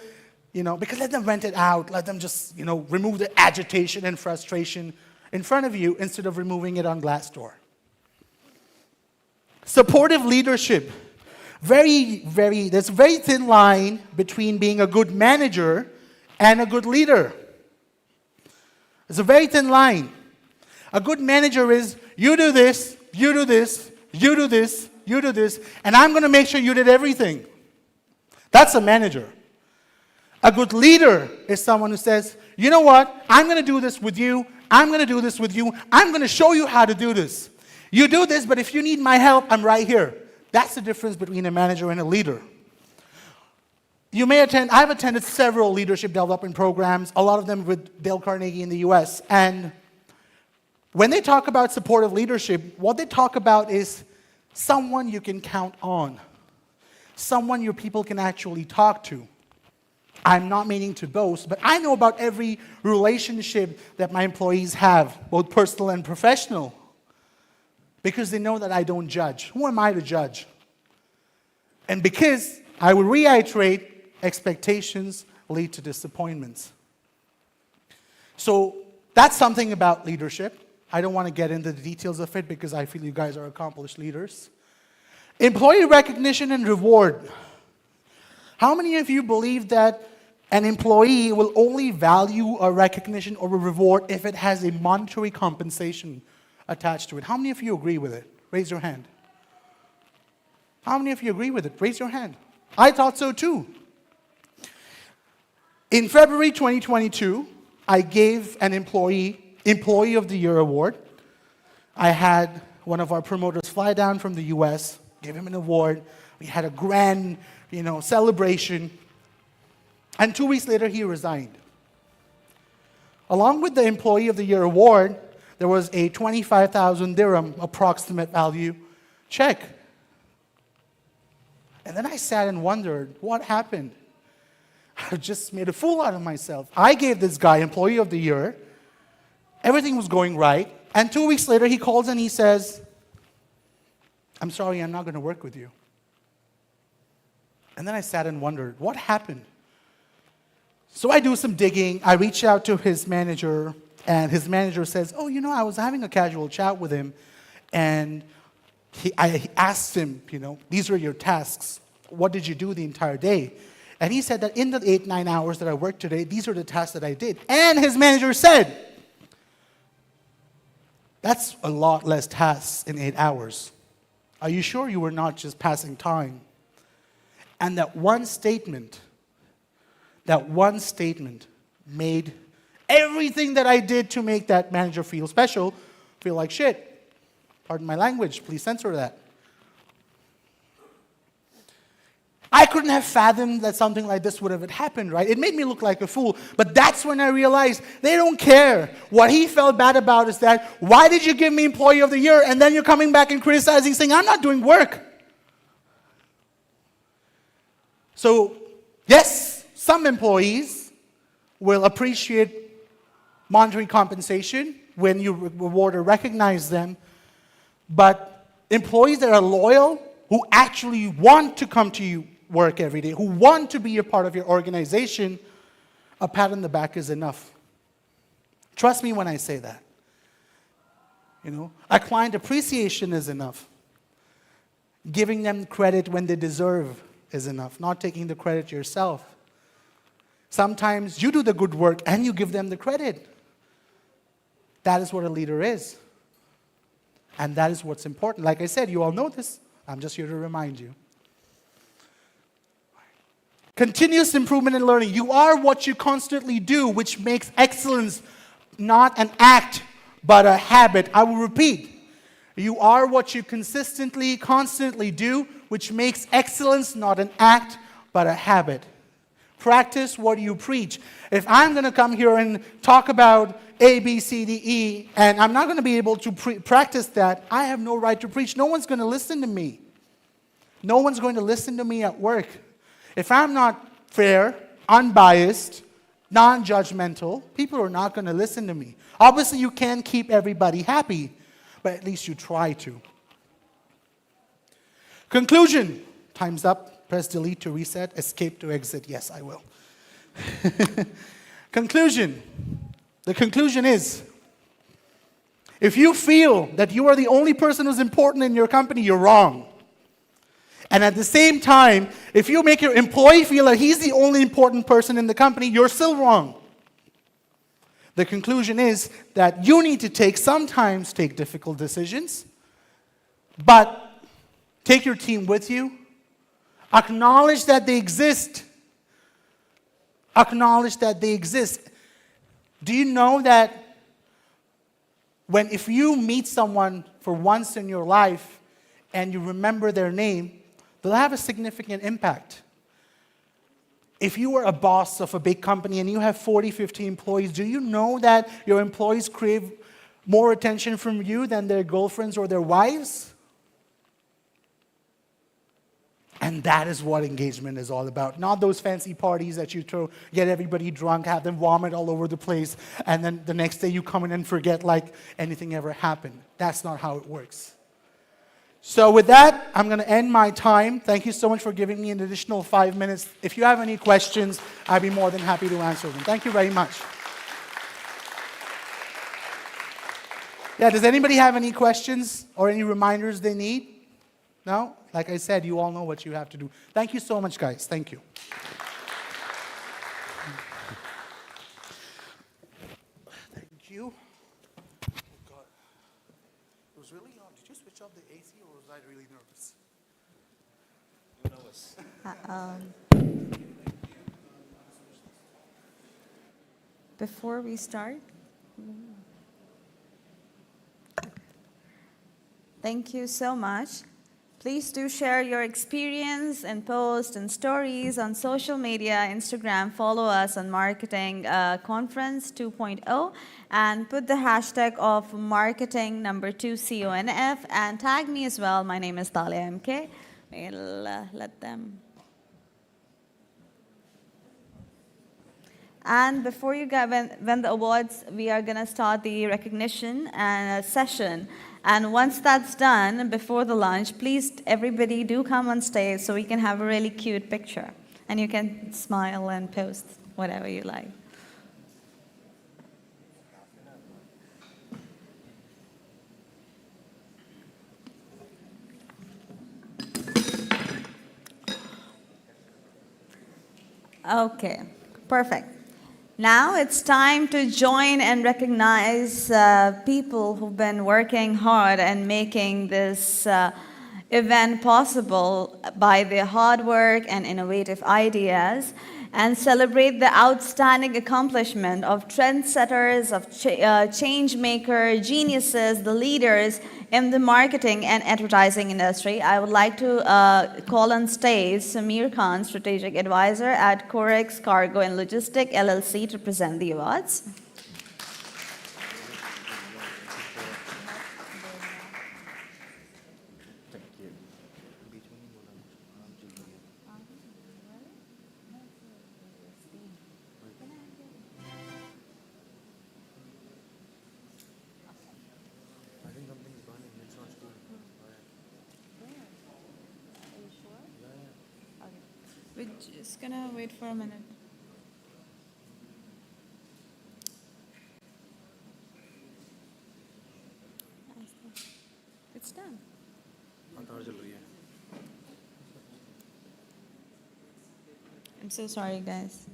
because let them vent it out. Let them just, remove the agitation and frustration in front of you instead of removing it on Glassdoor. Supportive leadership. There's a very thin line between being a good manager and a good leader. There's a very thin line. A good manager is, you do this, you do this, you do this, you do this, and I'm going to make sure you did everything. That's a manager. A good leader is someone who says, you know what, I'm going to do this with you, I'm going to do this with you, I'm going to show you how to do this. You do this, but if you need my help, I'm right here. That's the difference between a manager and a leader. I've attended several leadership development programs, a lot of them with Dale Carnegie in the US, and when they talk about supportive leadership, what they talk about is someone you can count on, someone your people can actually talk to. I'm not meaning to boast, but I know about every relationship that my employees have, both personal and professional, because they know that I don't judge. Who am I to judge? And because I will reiterate, expectations lead to disappointments. So that's something about leadership. I don't want to get into the details of it because I feel you guys are accomplished leaders. Employee recognition and reward. How many of you believe that an employee will only value a recognition or a reward if it has a monetary compensation attached to it? How many of you agree with it? Raise your hand. How many of you agree with it? Raise your hand. I thought so too. In February 2022, I gave an Employee of the Year award. I had one of our promoters fly down from the US, give him an award. We had a grand, celebration. And 2 weeks later, he resigned. Along with the Employee of the Year award, there was a 25,000 dirham approximate value check. And then I sat and wondered, what happened? I just made a fool out of myself. I gave this guy Employee of the Year. Everything was going right. And 2 weeks later, he calls and he says, I'm sorry, I'm not going to work with you. And then I sat and wondered, what happened? So I do some digging. I reach out to his manager, and his manager says, I was having a casual chat with him, and I asked him, these are your tasks. What did you do the entire day? And he said that in the 8-9 hours that I worked today, these are the tasks that I did. And his manager said, that's a lot less tasks in 8 hours. Are you sure you were not just passing time? And that one statement made everything that I did to make that manager feel special feel like shit. Pardon my language, please censor that. I couldn't have fathomed that something like this would have happened, right? It made me look like a fool. But that's when I realized they don't care. What he felt bad about is that, why did you give me Employee of the Year and then you're coming back and criticizing, saying, I'm not doing work. So, yes, some employees will appreciate monetary compensation when you reward or recognize them. But employees that are loyal, who actually want to come to you work every day, who want to be a part of your organization, a pat on the back is enough. Trust me when I say that. You know, a client appreciation is enough. Giving them credit when they deserve is enough, not taking the credit yourself. Sometimes you do the good work and you give them the credit. That is what a leader is. And that is what's important. Like I said, you all know this. I'm just here to remind you. Continuous improvement and learning. You are what you constantly do, which makes excellence not an act, but a habit. I will repeat. You are what you constantly do, which makes excellence not an act, but a habit. Practice what you preach. If I'm going to come here and talk about A, B, C, D, E, and I'm not going to be able to practice that, I have no right to preach. No one's going to listen to me. No one's going to listen to me at work. If I'm not fair, unbiased, non-judgmental, people are not going to listen to me. Obviously, you can't keep everybody happy, but at least you try to. Conclusion. Time's up. Press delete to reset, escape to exit. Yes, I will. Conclusion. The conclusion is, if you feel that you are the only person who's important in your company, you're wrong. And at the same time, if you make your employee feel that he's the only important person in the company, you're still wrong. The conclusion is that you need to sometimes take difficult decisions, but take your team with you. Acknowledge that they exist. Acknowledge that they exist. Do you know that if you meet someone for once in your life and you remember their name, they'll have a significant impact. If you were a boss of a big company and you have 40, 50 employees, do you know that your employees crave more attention from you than their girlfriends or their wives? And that is what engagement is all about. Not those fancy parties that you throw, get everybody drunk, have them vomit all over the place, and then the next day you come in and forget like anything ever happened. That's not how it works. So with that, I'm going to end my time. Thank you so much for giving me an additional 5 minutes. If you have any questions, I'd be more than happy to answer them. Thank you very much. Yeah, does anybody have any questions or any reminders they need? No? Like I said, you all know what you have to do. Thank you so much, guys. Thank you. Thank you. Oh, God. It was really loud. Did you switch off the AC or was I really nervous? Before we start, thank you so much. Please do share your experience and post and stories on social media, Instagram. Follow us on Marketing Conference 2.0 and put the hashtag of marketing #2CONF and tag me as well. My name is Talia MK. We'll let them. And before you win the awards, we are going to start the recognition session. And once that's done, before the lunch, please, everybody do come on stage so we can have a really cute picture. And you can smile and post whatever you like. Okay, perfect. Now it's time to join and recognize people who've been working hard and making this event possible by their hard work and innovative ideas. and celebrate the outstanding accomplishment of trendsetters, of change makers, geniuses, the leaders in the marketing and advertising industry. I would like to call on stage Samir Khan, Strategic Advisor at Corex Cargo and Logistic LLC, to present the awards. We're just gonna wait for a minute. It's done. I'm so sorry, guys.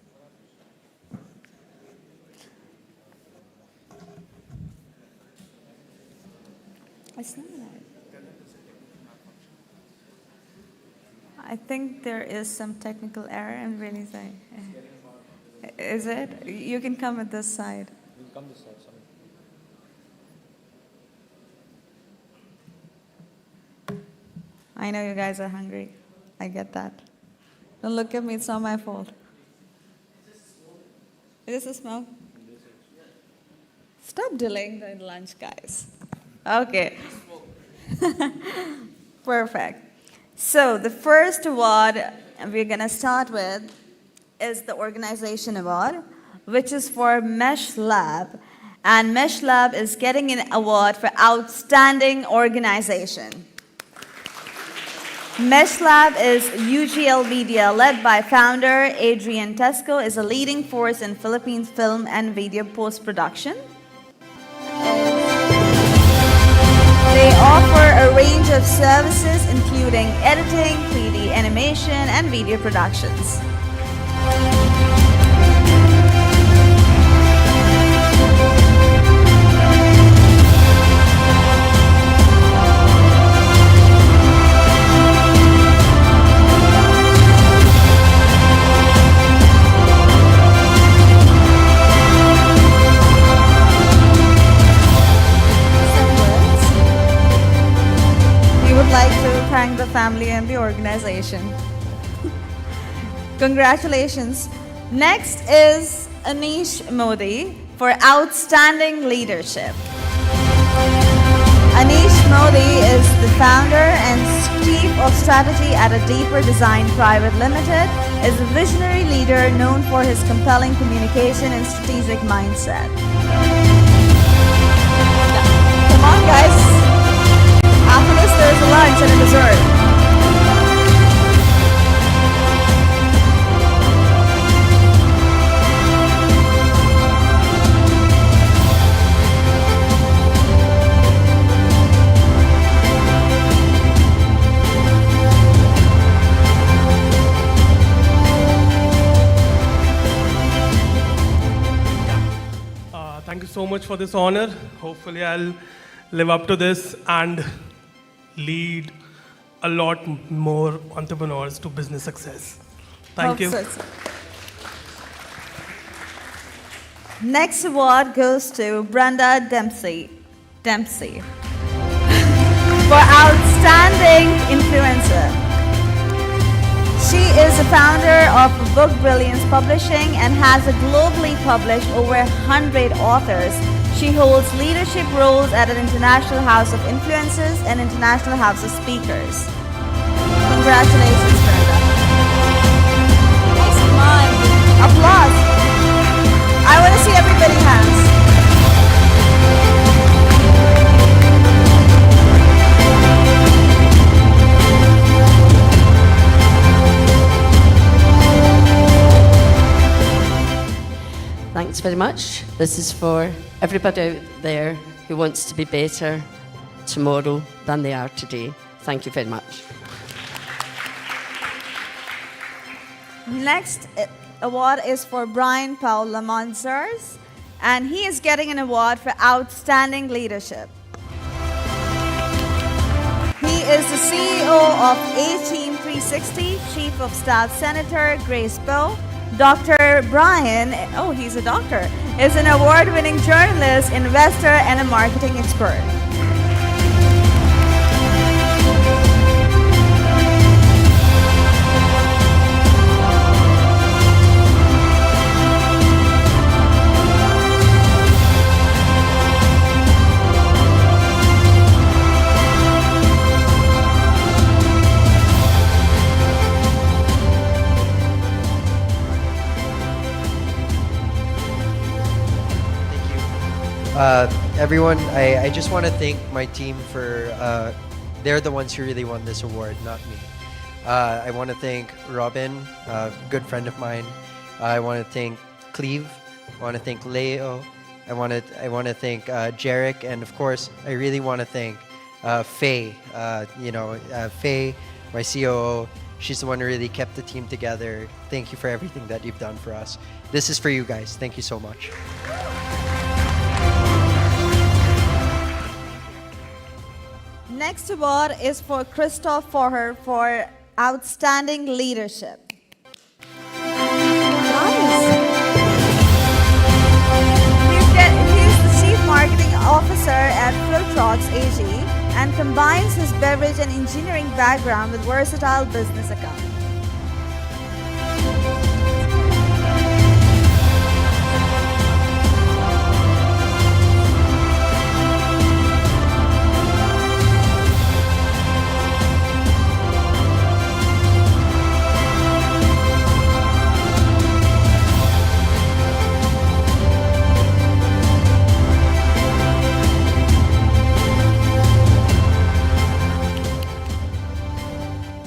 It's not that. I think there is some technical error. I'm really sorry. Is it? You can come at this side. I know you guys are hungry. I get that. Don't look at me. It's not my fault. Is this a smoke? Stop delaying the lunch, guys. Okay. Perfect. So the first award we're going to start with is the Organization Award, which is for Mesh Lab. And Mesh Lab is getting an award for Outstanding Organization. Mesh Lab is UGL Media, led by founder Adrian Tesco, is a leading force in Philippines film and video post-production. They offer a range of services including editing, 3D animation, and video productions. Like to thank the family and the organization. Congratulations. Next is Anish Modi for Outstanding Leadership. Anish Modi is the founder and chief of strategy at A Deeper Design Private Limited, is a visionary leader known for his compelling communication and strategic mindset. Come on, guys. After this, there's a lunch and a dessert. Thank you so much for this honor. Hopefully, I'll live up to this and lead a lot more entrepreneurs to business success. Thank you. Next award goes to Brenda Dempsey for Outstanding Influencer. She is the founder of Book Brilliance Publishing and has globally published over 100 authors. She holds leadership roles at an International House of Influencers and International House of Speakers. Congratulations, Brenda. Nice, come on. Applause. I want to see everybody's hands. Thanks very much. This is for everybody out there who wants to be better tomorrow than they are today. Thank you very much. Next award is for Brian Paul Lamonzers, and he is getting an award for Outstanding Leadership. He is the CEO of A-Team 360, Chief of Staff Senator Grace Poe, Dr. Brian, oh, he's a doctor, is an award-winning journalist, investor, and a marketing expert. Everyone, I just want to thank my team for, they're the ones who really won this award, not me. I want to thank Robin, a good friend of mine. I want to thank Cleve. I want to thank Leo. I want to thank Jarek, and of course, I really want to thank Faye. Faye, my COO. She's the one who really kept the team together. Thank you for everything that you've done for us. This is for you guys. Thank you so much. Next award is for Christoph Forher for outstanding leadership. Nice. He's the Chief Marketing Officer at Filtrox AG and combines his beverage and engineering background with versatile business accounting.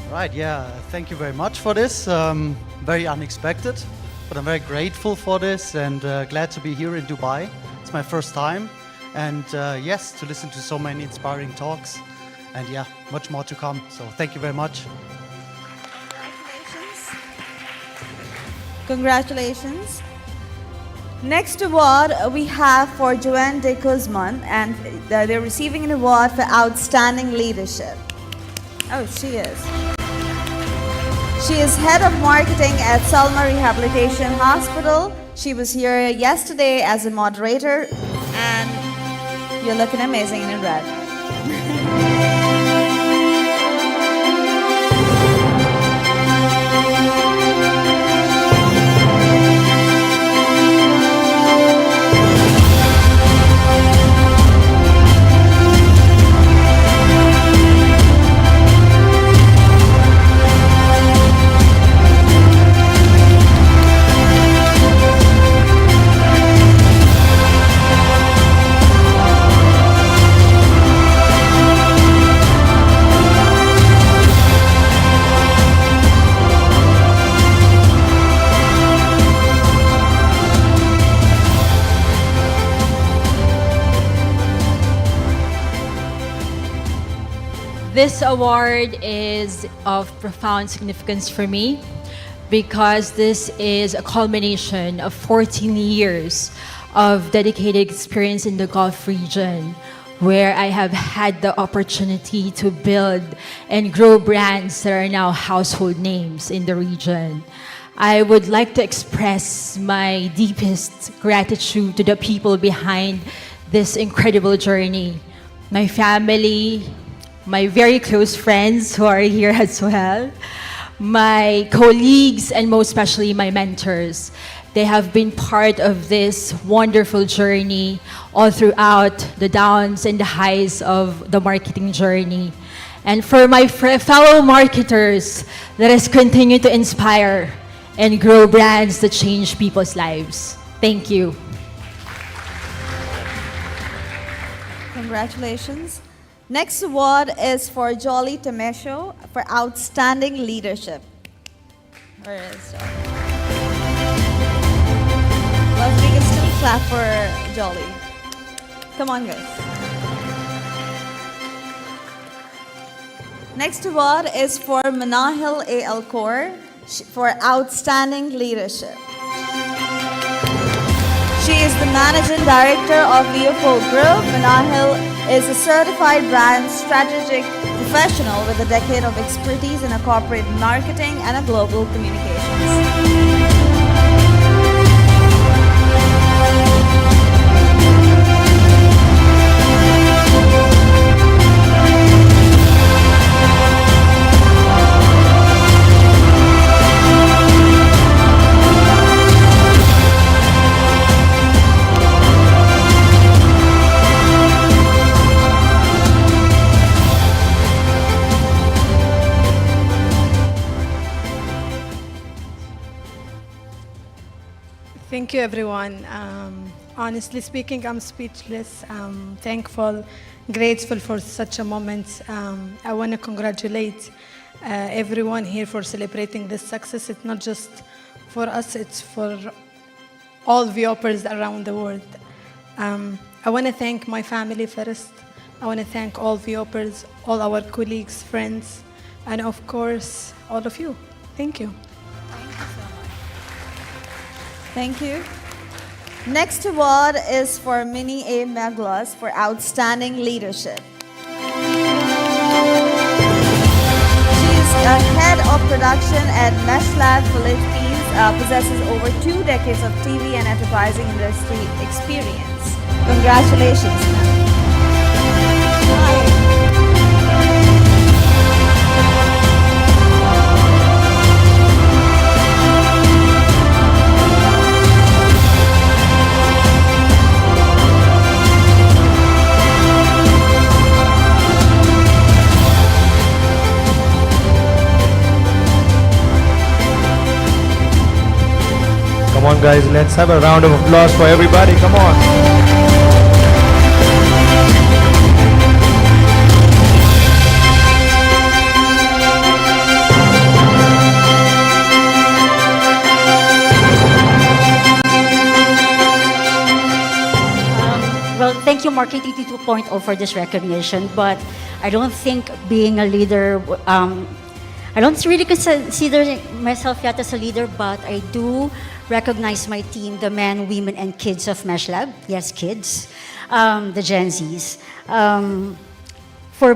Right, yeah, thank you very much for this. Very unexpected, but I'm very grateful for this and glad to be here in Dubai. It's my first time, and yes, to listen to so many inspiring talks, and yeah, much more to come. So thank you very much. Congratulations. Next award we have for Joanne de Guzman, and they're receiving an award for outstanding leadership. Oh, she is. She is head of marketing at Salma Rehabilitation Hospital. She was here yesterday as a moderator, and you're looking amazing in red. This award is of profound significance for me because this is a culmination of 14 years of dedicated experience in the Gulf region, where I have had the opportunity to build and grow brands that are now household names in the region. I would like to express my deepest gratitude to the people behind this incredible journey. My family, my very close friends who are here as well, my colleagues, and most especially my mentors. They have been part of this wonderful journey all throughout the downs and the highs of the marketing journey. And for my fellow marketers, let us continue to inspire and grow brands that change people's lives. Thank you. Congratulations. Next award is for Jolly Temesho for outstanding leadership. Where is Jolly? Let's make a still clap for Jolly. Come on, guys. Next award is for Manahil A. Alcor for outstanding leadership. She is the Managing Director of Leopold Group. Manahil is a certified brand strategic professional with a decade of expertise in corporate marketing and global communications. Thank you, everyone. Honestly speaking, I'm speechless. Thankful, grateful for such a moment. I want to congratulate everyone here for celebrating this success. It's not just for us, it's for all viewers around the world. I want to thank my family first. I want to thank all viewers, all our colleagues, friends, and of course, all of you. Thank you. Thank you. Next award is for Minnie A. Maglas for outstanding leadership. She's a head of production at Meshlab Philippines, possesses over 2 decades of TV and advertising industry experience. Congratulations, ma'am. Come on, guys, let's have a round of applause for everybody. Come on. Well, thank you, Marketing 2.0, for this recognition, but I don't think being a leader, I don't really consider myself yet as a leader, but I do recognize my team, the men, women, and kids of Meshlab. Yes, kids, the Gen Zs, for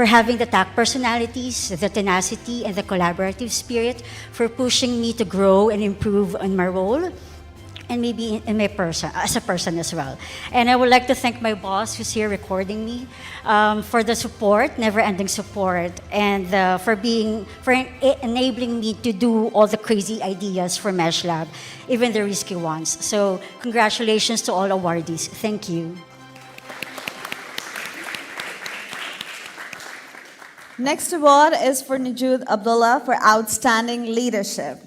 having the tact personalities, the tenacity, and the collaborative spirit, for pushing me to grow and improve on my role, and maybe in my person, as a person as well. And I would like to thank my boss who's here recording me for the support, never-ending support, and for enabling me to do all the crazy ideas for Meshlab, even the risky ones. So congratulations to all awardees. Thank you. Next award is for Najud Abdullah for outstanding leadership.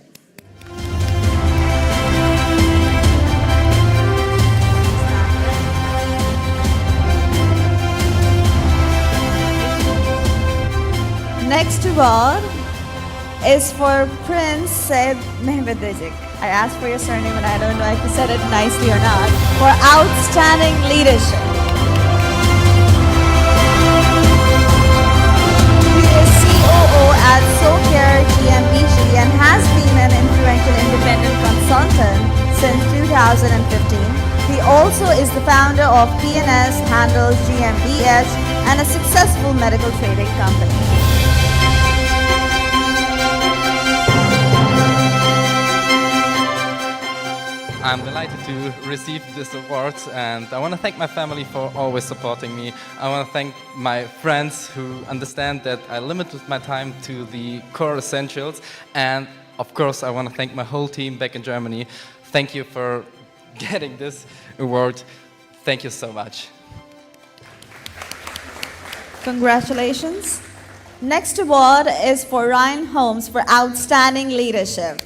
Next award is for Prince Said Mehmed Rizik. I asked for your surname and I don't know if you said it nicely or not. For outstanding leadership. He is COO at SoCare GmbH and has been an influential independent consultant since 2015. He also is the founder of PNS Handles GmbH and a successful medical trading company. I'm delighted to receive this award, and I want to thank my family for always supporting me. I want to thank my friends who understand that I limited my time to the core essentials, and of course I want to thank my whole team back in Germany. Thank you for getting this award. Thank you so much. Congratulations. Next award is for Ryan Holmes for outstanding leadership.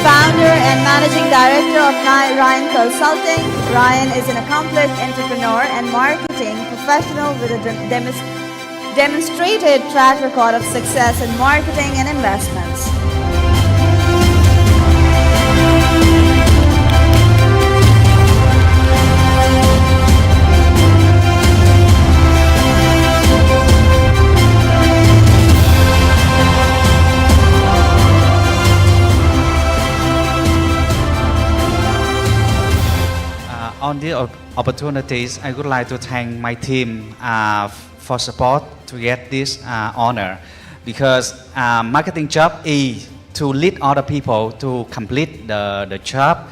Founder and Managing Director of Ryan Consulting, Ryan is an accomplished entrepreneur and marketing professional with a demonstrated track record of success in marketing and investments. On the opportunities, I would like to thank my team for support to get this honor, because marketing job is to lead other people to complete the job,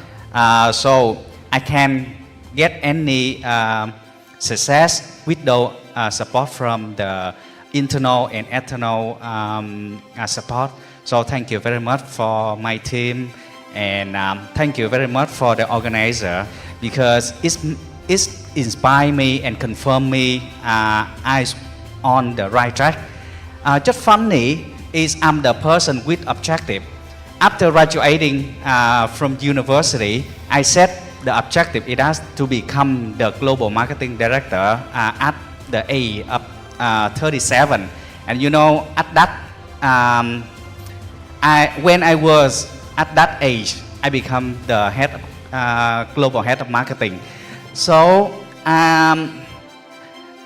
so I can get any success with the support from the internal and external support. So thank you very much for my team, and thank you very much for the organizer, because it's inspired me and confirmed me I'm on the right track. Just funny is I'm the person with objective, after graduating from university, I set the objective. It has to become the global marketing director at the age of 37. And you know, at that, when I was at that age, I become the head of, global head of marketing. So, and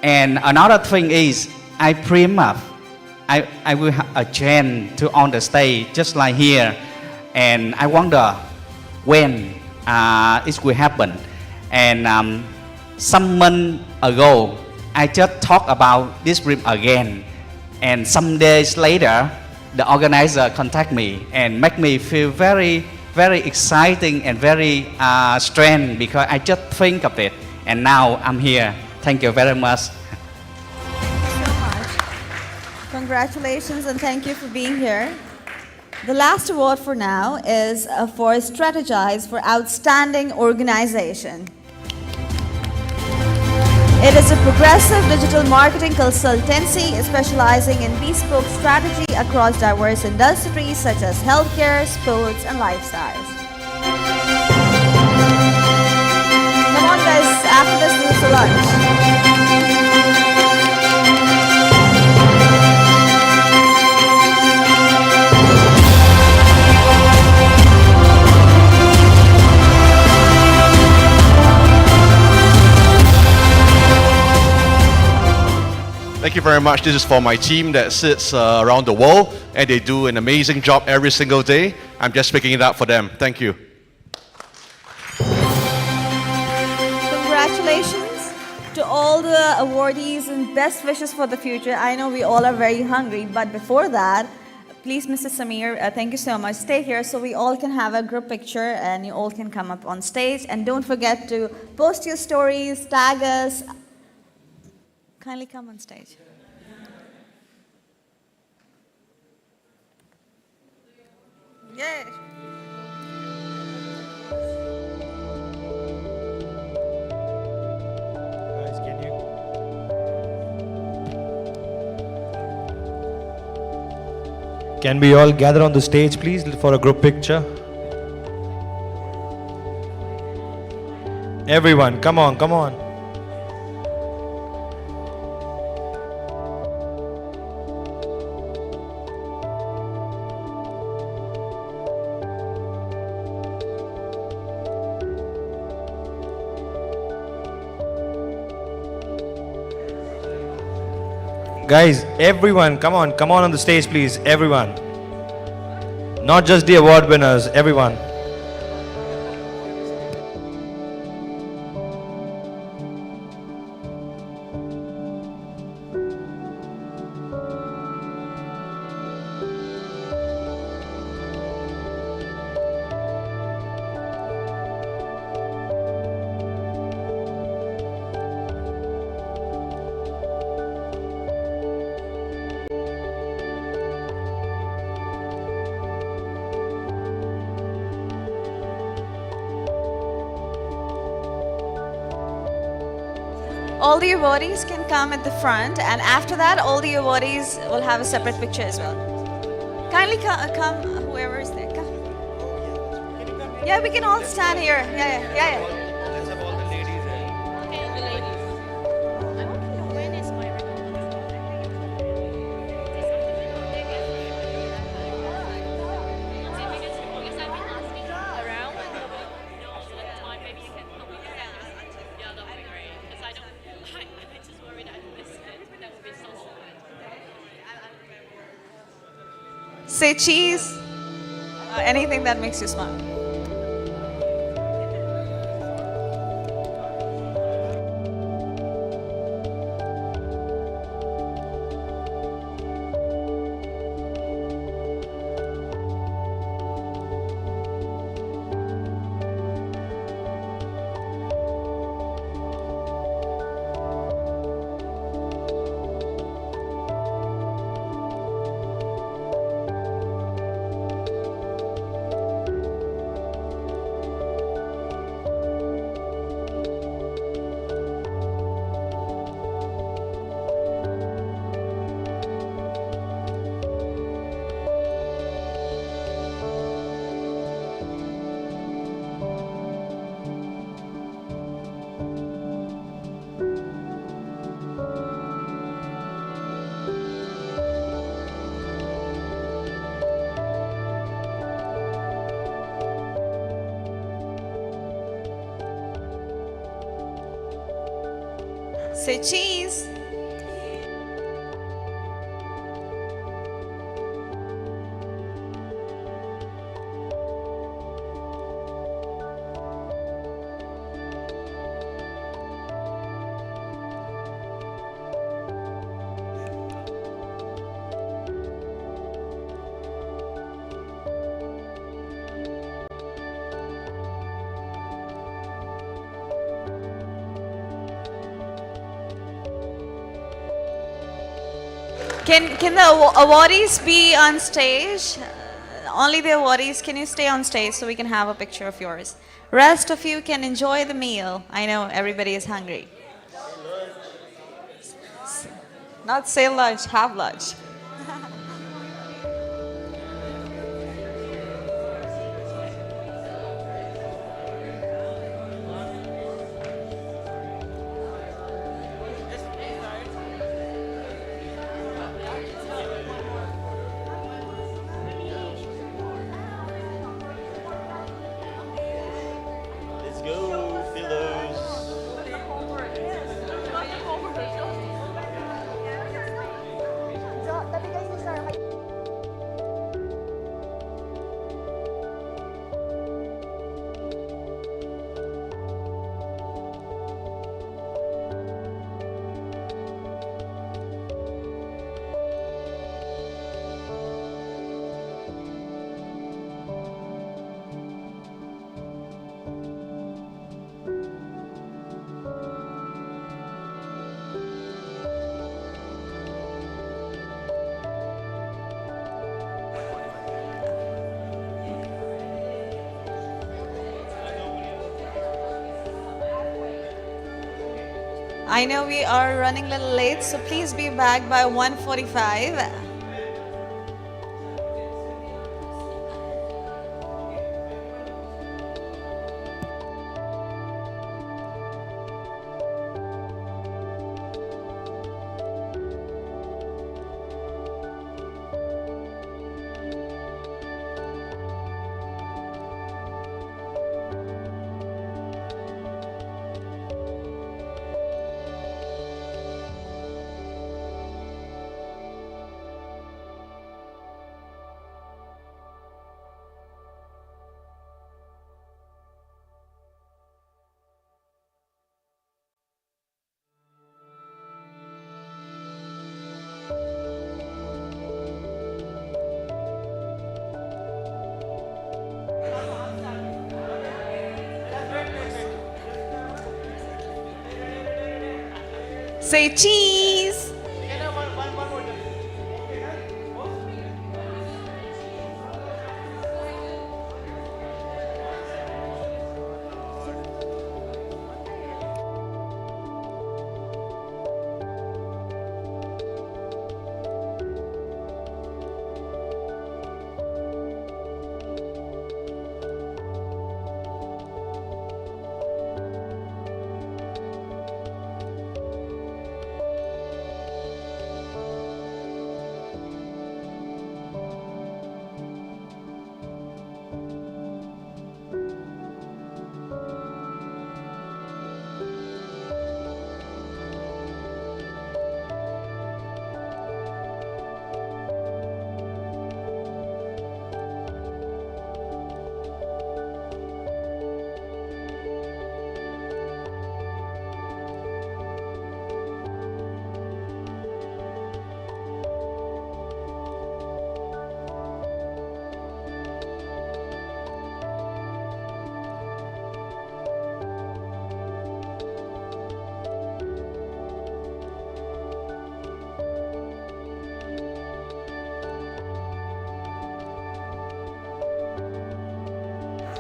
another thing is, I dream of, I will have a chance to on the stage just like here, and I wonder when it will happen. And some months ago, I just talked about this dream again, and some days later, the organizer contact me and make me feel very, very exciting and very strange because I just think of it, and now I'm here. Thank you very much. Congratulations and thank you for being here. The last award for now is for Strategize for Outstanding Organization. It is a progressive digital marketing consultancy specializing in bespoke strategy across diverse industries such as healthcare, sports, and lifestyles. Come on guys, after this there's a lunch. Thank you very much. This is for my team that sits around the world, and they do an amazing job every single day. I'm just picking it up for them. Thank you. Congratulations to all the awardees and best wishes for the future. I know we all are very hungry, but before that, please, Mr. Samir, thank you so much. Stay here so we all can have a group picture and you all can come up on stage. And don't forget to post your stories, tag us. Kindly come on stage. Yay! Guys, can we all gather on the stage, please, for a group picture? Everyone, come on, come on. Guys, everyone, come on the stage, please, everyone. Not just the award winners, everyone. All the awardees can come at the front, and after that, all the awardees will have a separate picture as well. Kindly come, whoever is there. Come. Yeah, we can all stand here. Yeah. Let's have all the ladies here. Okay, the ladies. When is my Say cheese. Anything that makes you smile. Say cheese. Can the awardees be on stage? Only the awardees, can you stay on stage so we can have a picture of yours? Rest of you can enjoy the meal. I know everybody is hungry. Not say lunch, have lunch. Let's go, fellows. I know we are running a little late, so please be back by 1:45. Say cheese.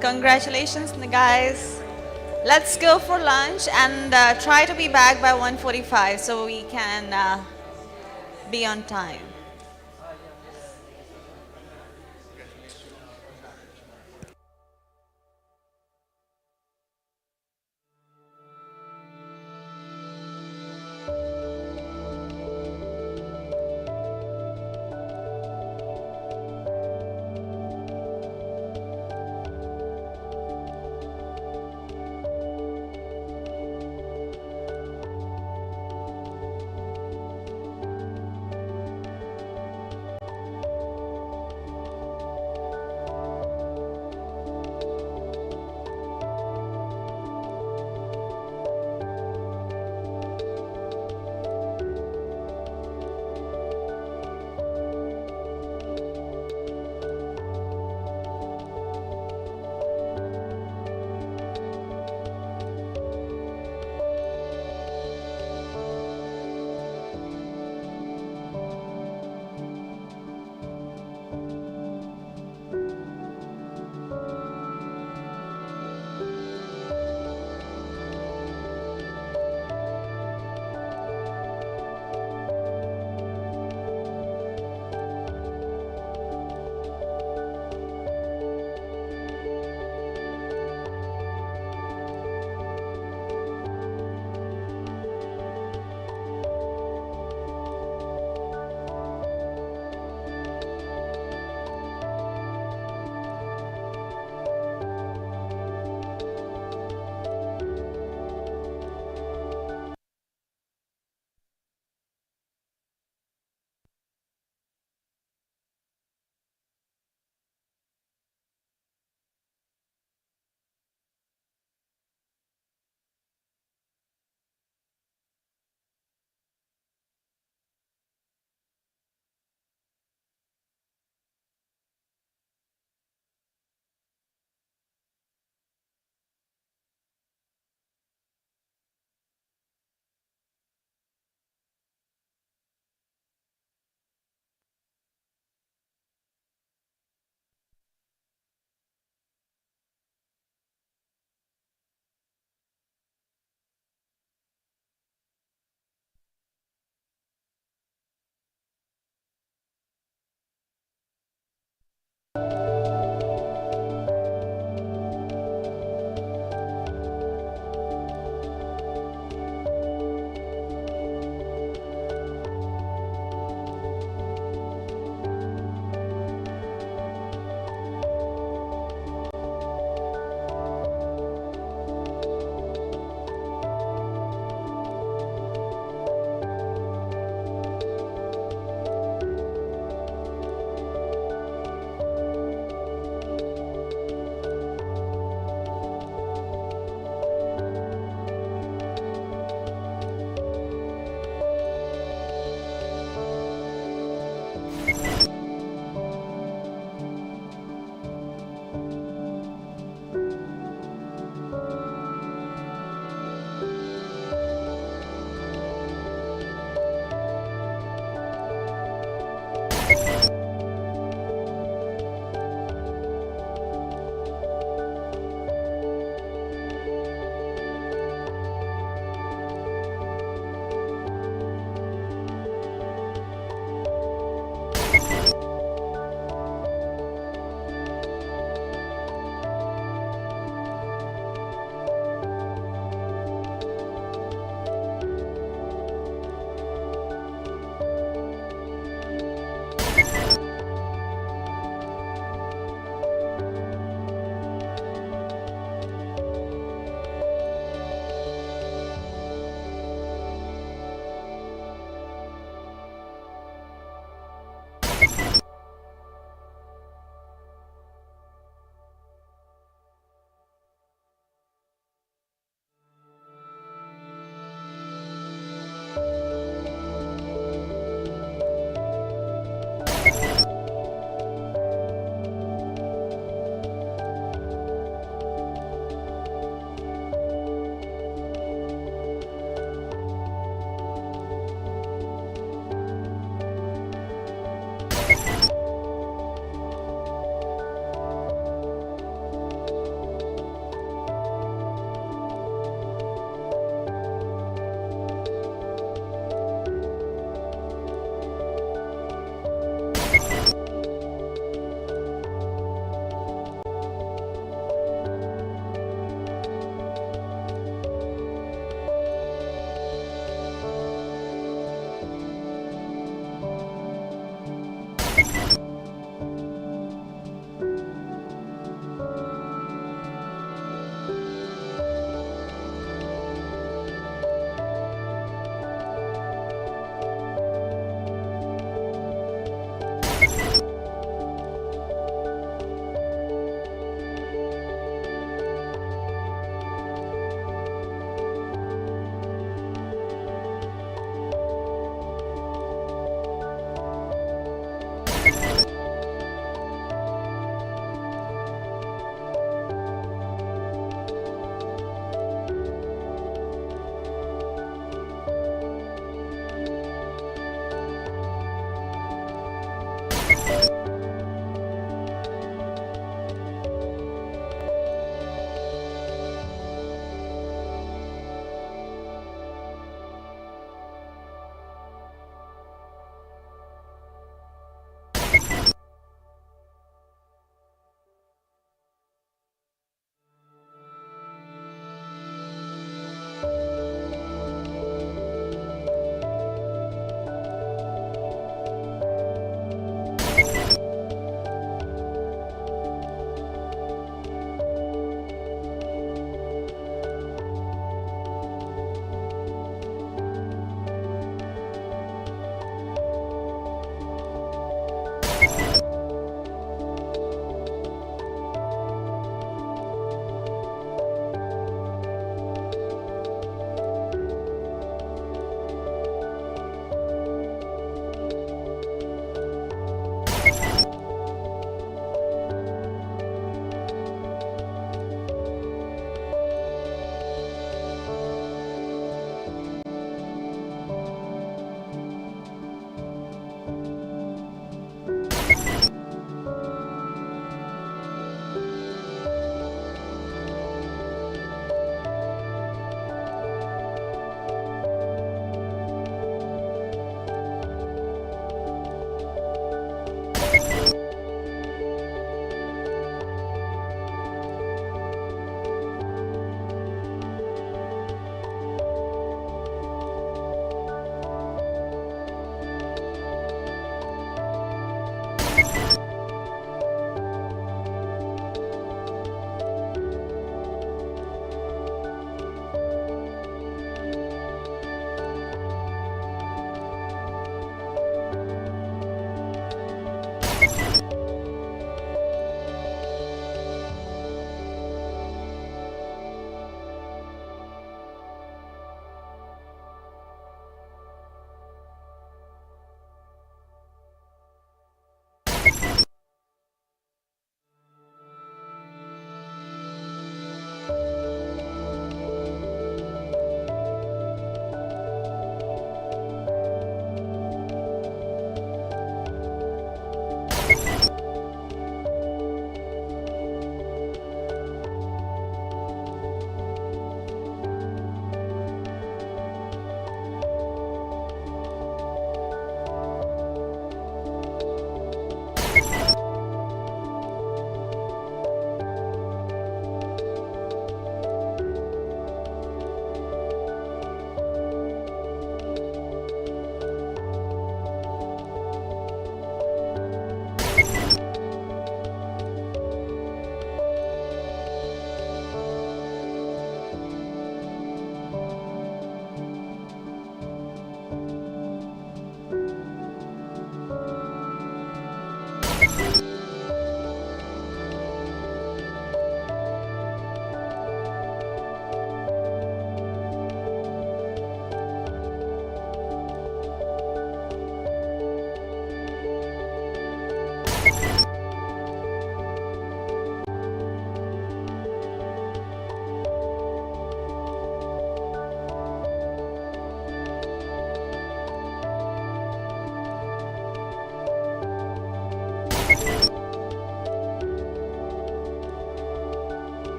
Congratulations, guys. Let's go for lunch and try to be back by 1:45 so we can be on time.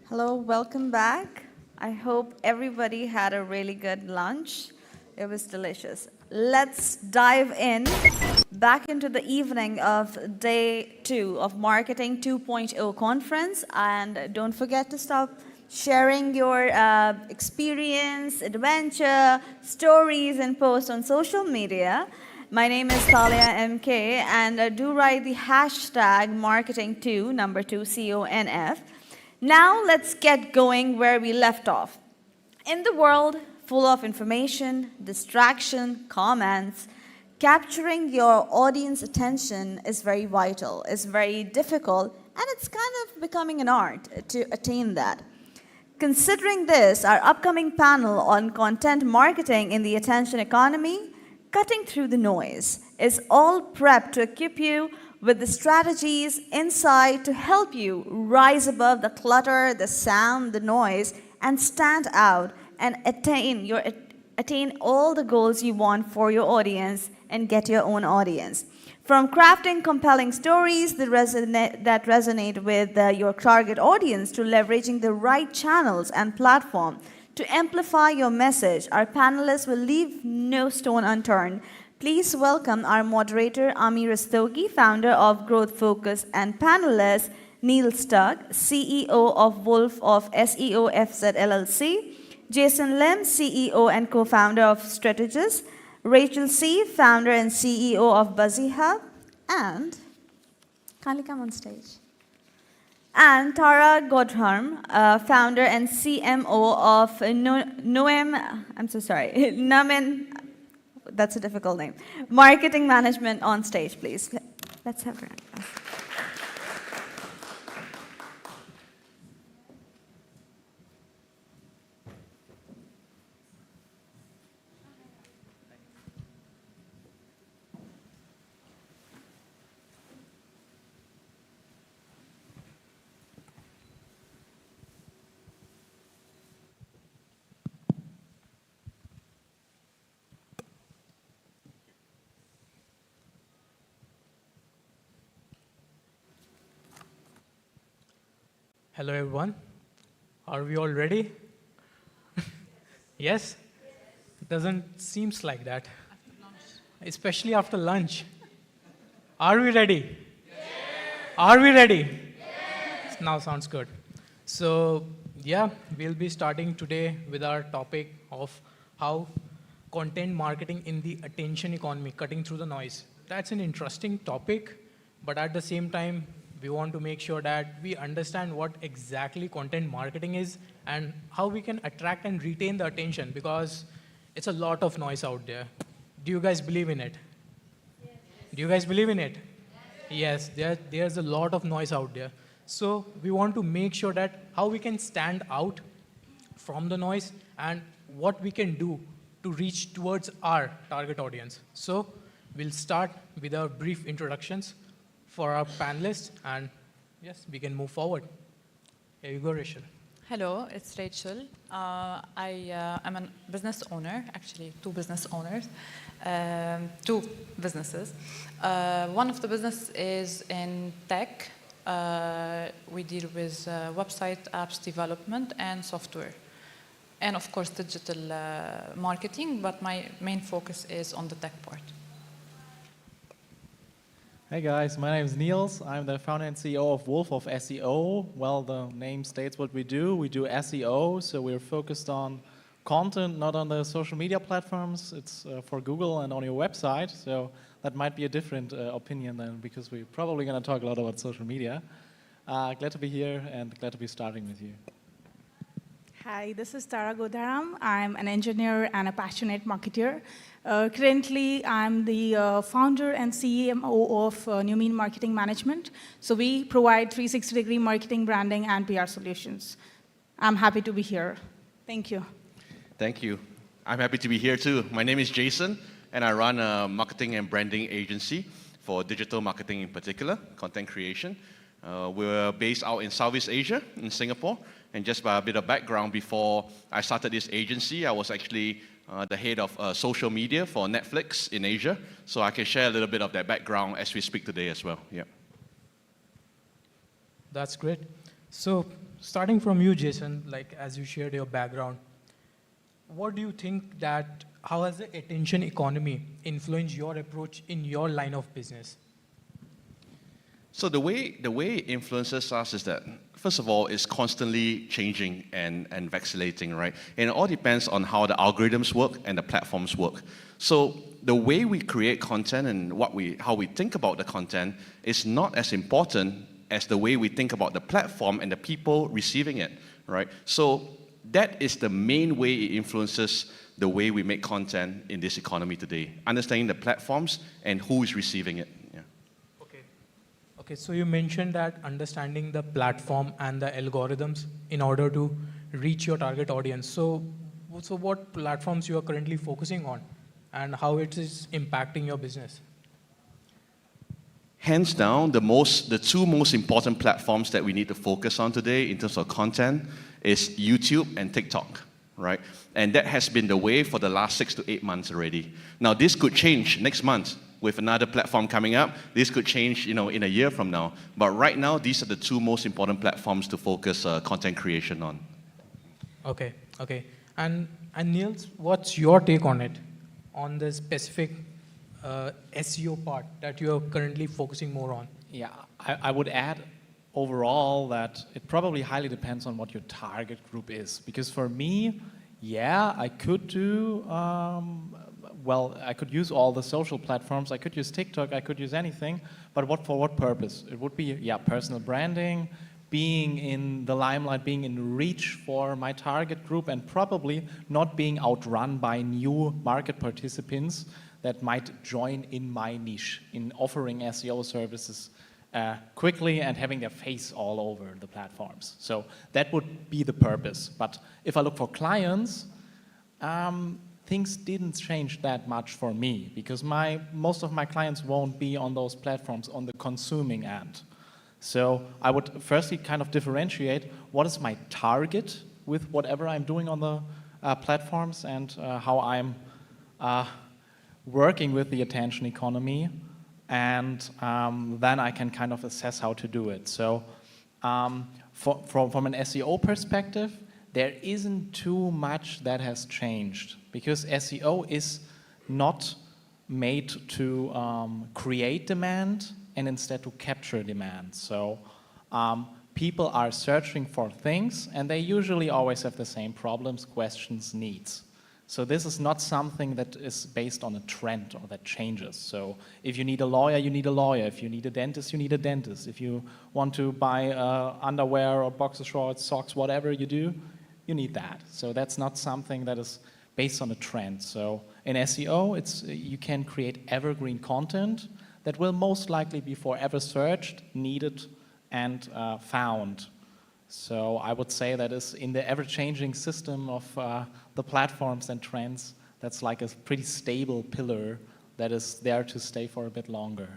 Hello, welcome back. I hope everybody had a really good lunch. It was delicious. Let's dive in back into the evening of day 2 of Marketing 2.0 conference. And don't forget to stop sharing your experience, adventure, stories, and posts on social media. My name is Talia MK, and do write the hashtag marketing2, number 2, CONF. Now let's get going where we left off. In the world full of information, distraction, comments, capturing your audience attention is very vital, is very difficult, and it's kind of becoming an art to attain that. Considering this, our upcoming panel on content marketing in the attention economy, cutting through the noise, is all prepped to equip you with the strategies, insight to help you rise above the clutter, the sound, the noise, and stand out and attain all the goals you want for your audience and get your own audience. From crafting compelling stories that resonate with your target audience to leveraging the right channels and platform to amplify your message, our panelists will leave no stone unturned. Please welcome our moderator, Ami Rastogi, founder of Growth Focus, and panelists, Neil Stugg, CEO of Wolf of SEO FZ LLC, Jason Lim, CEO and co-founder of Strategist, Rachel C., founder and CEO of Buzzy Hub, and kindly come on stage. And Tara Godharm, founder and CMO of Namen, that's a difficult name, Marketing Management on stage, please. Let's have her. Hello everyone. Are we all ready? Yes? It doesn't seems like that. Especially after lunch. Are we ready? Yes. Are we ready? Yes. Now sounds good. So yeah, we'll be starting today with our topic of how content marketing in the attention economy, cutting through the noise. That's an interesting topic, but at the same time, we want to make sure that we understand what exactly content marketing is and how we can attract and retain the attention, because it's a lot of noise out there. Do you guys believe in it? Yes. Do you guys believe in it? Yes, there's a lot of noise out there. So we want to make sure that how we can stand out from the noise and what we can do to reach towards our target audience. So we'll start with our brief introductions for our panelists, and yes, we can move forward. Here you go, Rachel. Hello, it's Rachel. I'm a business owner, actually two business owners, two businesses. One of the business is in tech. We deal with website, apps development, and software. And of course, digital marketing, but my main focus is on the tech part. Hey guys, my name is Niels. I'm the founder and CEO of Wolf of SEO. Well, the name states what we do. We do SEO, so we're focused on content, not on the social media platforms. It's for Google and on your website, so that might be a different opinion then, because we're probably going to talk a lot about social media. Glad to be here and glad to be starting with you. Hi, this is Tara Godharam. I'm an engineer and a passionate marketer. Currently, I'm the founder and CMO of Numean Marketing Management. So we provide 360-degree marketing, branding, and PR solutions. I'm happy to be here. Thank you. Thank you. I'm happy to be here too. My name is Jason, and I run a marketing and branding agency for digital marketing in particular, content creation. We're based out in Southeast Asia, in Singapore. And just by a bit of background, before I started this agency, I was actually the head of social media for Netflix in Asia. So I can share a little bit of that background as we speak today as well. Yeah. That's great. So starting from you, Jason, like as you shared your background, what do you think that, how has the attention economy influenced your approach in your line of business? So the way it influences us is that, first of all, it's constantly changing and vacillating, right? And it all depends on how the algorithms work and the platforms work. So the way we create content and how we think about the content is not as important as the way we think about the platform and the people receiving it, right? So that is the main way it influences the way we make content in this economy today, understanding the platforms and who is receiving it. Okay, so you mentioned that understanding the platform and the algorithms in order to reach your target audience. So what platforms you are currently focusing on and how it is impacting your business? Hands down, the two most important platforms that we need to focus on today in terms of content is YouTube and TikTok, right? And that has been the way for the last 6 to 8 months already. Now, this could change next month with another platform coming up. This could change, in a year from now. But right now, these are the two most important platforms to focus content creation on. Okay. And Niels, what's your take on it, on the specific SEO part that you are currently focusing more on? Yeah, I would add overall that it probably highly depends on what your target group is. Because for me, yeah, I could do, well, I could use all the social platforms. I could use TikTok, I could use anything, but for what purpose? It would be, yeah, personal branding, being in the limelight, being in reach for my target group, and probably not being outrun by new market participants that might join in my niche, in offering SEO services quickly and having their face all over the platforms. So that would be the purpose. But if I look for clients, things didn't change that much for me, because most of my clients won't be on those platforms on the consuming end. So I would firstly kind of differentiate what is my target with whatever I'm doing on the platforms, and how I'm working with the attention economy, and then I can kind of assess how to do it. So from an SEO perspective, there isn't too much that has changed, because SEO is not made to create demand and instead to capture demand. So people are searching for things, and they usually always have the same problems, questions, needs. So this is not something that is based on a trend or that changes. So if you need a lawyer, you need a lawyer. If you need a dentist, you need a dentist. If you want to buy underwear or boxer shorts, socks, whatever you do, you need that. So that's not something that is based on a trend. So in SEO, you can create evergreen content that will most likely be forever searched, needed, and found. So I would say that is in the ever-changing system of the platforms and trends, that's like a pretty stable pillar that is there to stay for a bit longer.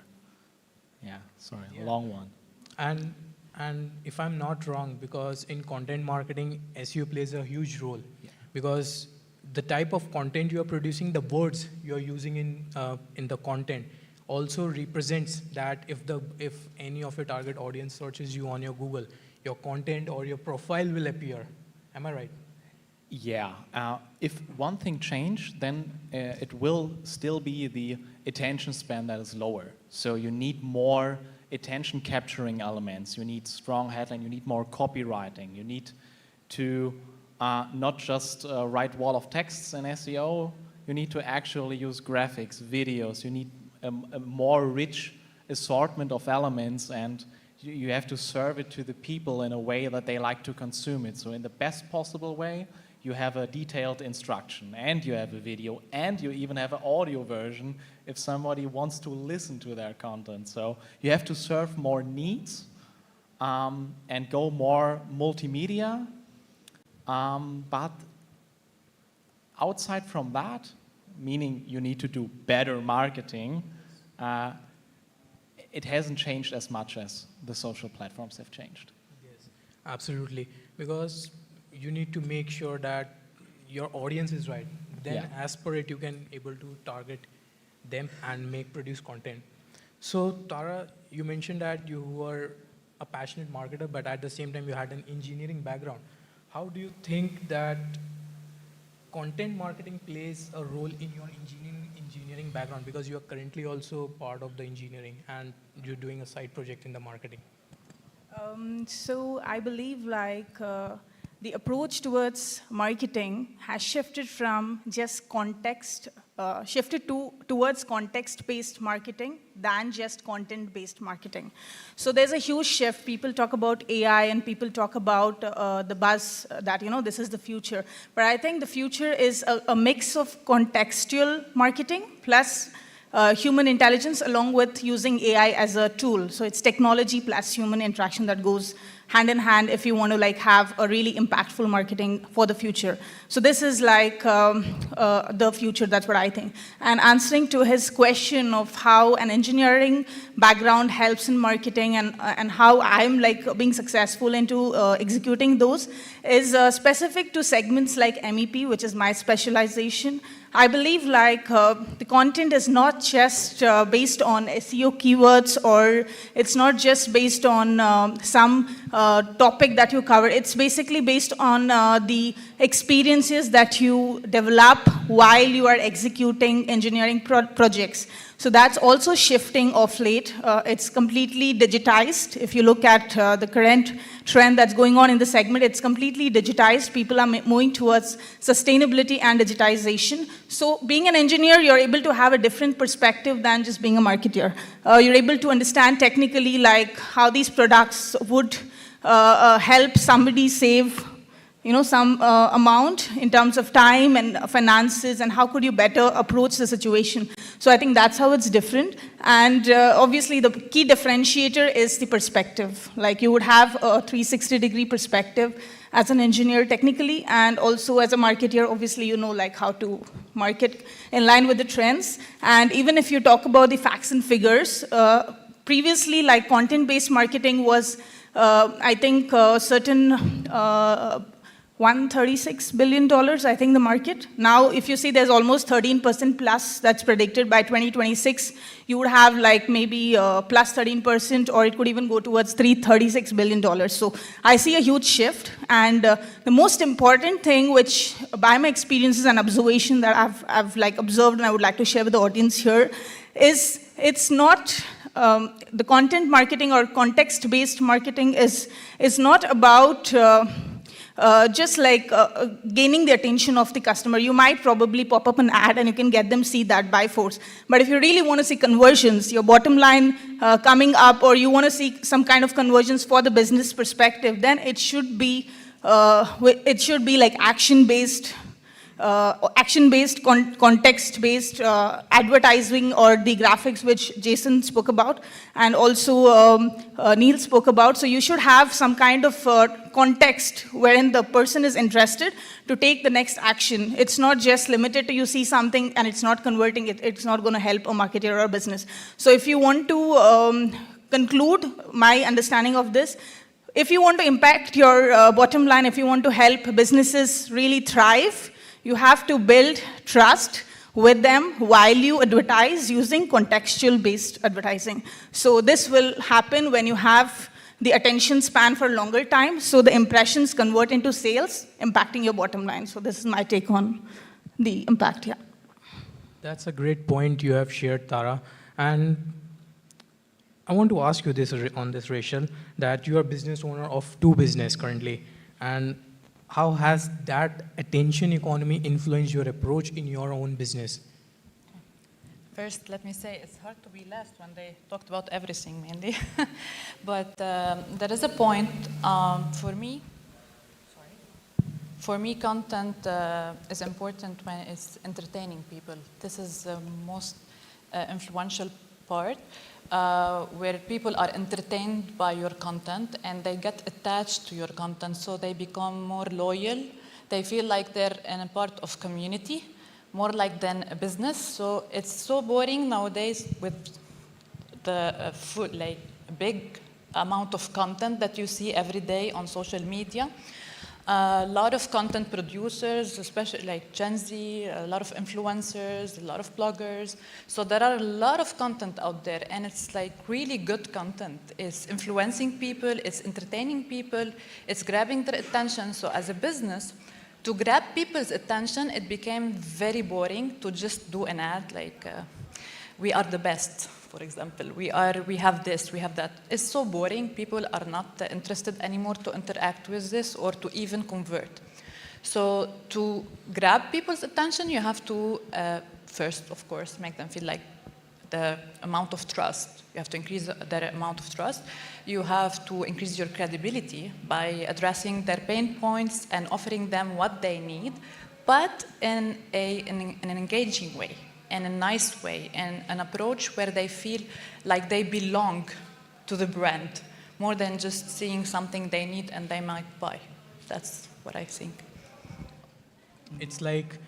Yeah, sorry, a long one. And if I'm not wrong, because in content marketing, SEO plays a huge role. Yeah. Because the type of content you are producing, the words you are using in the content also represents that if any of your target audience searches you on your Google, your content or your profile will appear. Am I right? Yeah. If one thing changed, then it will still be the attention span that is lower. So you need more attention capturing elements. You need strong headline. You need more copywriting. You need to not just write wall of texts in SEO. You need to actually use graphics, videos. You need a more rich assortment of elements, and you have to serve it to the people in a way that they like to consume it. So in the best possible way, you have a detailed instruction, and you have a video, and you even have an audio version if somebody wants to listen to their content. So you have to serve more needs and go more multimedia. But outside from that, meaning you need to do better marketing, it hasn't changed as much as the social platforms have changed. Yes, absolutely. Because you need to make sure that your audience is right. Then as per it, you can able to target them and produce content. So Tara, you mentioned that you were a passionate marketer, but at the same time you had an engineering background. How do you think that content marketing plays a role in your engineering background, because you are currently also part of the engineering and you're doing a side project in the marketing? So I believe the approach towards marketing has shifted from just context, towards context-based marketing than just content-based marketing. So there's a huge shift. People talk about AI and people talk about the buzz that, this is the future. But I think the future is a mix of contextual marketing plus human intelligence along with using AI as a tool. So it's technology plus human interaction that goes hand in hand if you want to have a really impactful marketing for the future. So this is the future, that's what I think. And answering to his question of how an engineering background helps in marketing and how I'm being successful into executing those is specific to segments like MEP, which is my specialization. I believe the content is not just based on SEO keywords, or it's not just based on some topic that you cover. It's basically based on the experiences that you develop while you are executing engineering projects. So that's also shifting of late. It's completely digitized. If you look at the current trend that's going on in the segment, it's completely digitized. People are moving towards sustainability and digitization. So being an engineer, you're able to have a different perspective than just being a marketer. You're able to understand technically like how these products would help somebody save some amount in terms of time and finances, and how could you better approach the situation. So I think that's how it's different. And obviously the key differentiator is the perspective. Like you would have a 360-degree perspective as an engineer technically, and also as a marketer, obviously you know like how to market in line with the trends. And even if you talk about the facts and figures, previously like content-based marketing was, I think, certain $136 billion, I think, the market. Now, if you see there's almost 13% plus that's predicted by 2026, you would have like maybe plus 13%, or it could even go towards $336 billion. So I see a huge shift. And the most important thing, which by my experiences and observation that I've like observed and I would like to share with the audience here, is it's not, the content marketing or context-based marketing is not about just like gaining the attention of the customer. You might probably pop up an ad and you can get them see that by force. But if you really want to see conversions, your bottom line coming up, or you want to see some kind of conversions for the business perspective, then it should be like action-based, context-based advertising, or the graphics which Jason spoke about, and also Neil spoke about. So you should have some kind of context wherein the person is interested to take the next action. It's not just limited to you see something and it's not converting, it's not going to help a marketer or a business. So if you want to conclude my understanding of this, if you want to impact your bottom line, if you want to help businesses really thrive, you have to build trust with them while you advertise using contextual-based advertising. So this will happen when you have the attention span for a longer time, so the impressions convert into sales, impacting your bottom line. So this is my take on the impact, yeah. That's a great point you have shared, Tara. And I want to ask you this on this, Rachel, that you are business owner of 2 businesses currently. And how has that attention economy influenced your approach in your own business? First, let me say it's hard to be last when they talked about everything mainly. But there is a point for me. For me, content is important when it's entertaining people. This is the most influential part, where people are entertained by your content and they get attached to your content, so they become more loyal. They feel like they're in a part of community, more like than a business. So it's so boring nowadays with the like big amount of content that you see every day on social media. A lot of content producers, especially like Gen Z, a lot of influencers, a lot of bloggers. So there are a lot of content out there, and it's like really good content. It's influencing people, it's entertaining people, it's grabbing their attention. So as a business, to grab people's attention, it became very boring to just do an ad like, we are the best, for example. We have this, we have that. It's so boring. People are not interested anymore to interact with this or to even convert. So to grab people's attention, you have to first, of course, make them feel like the amount of trust. You have to increase their amount of trust. You have to increase your credibility by addressing their pain points and offering them what they need, but in an engaging way, in a nice way, and an approach where they feel like they belong to the brand, more than just seeing something they need and they might buy. That's what I think. It's like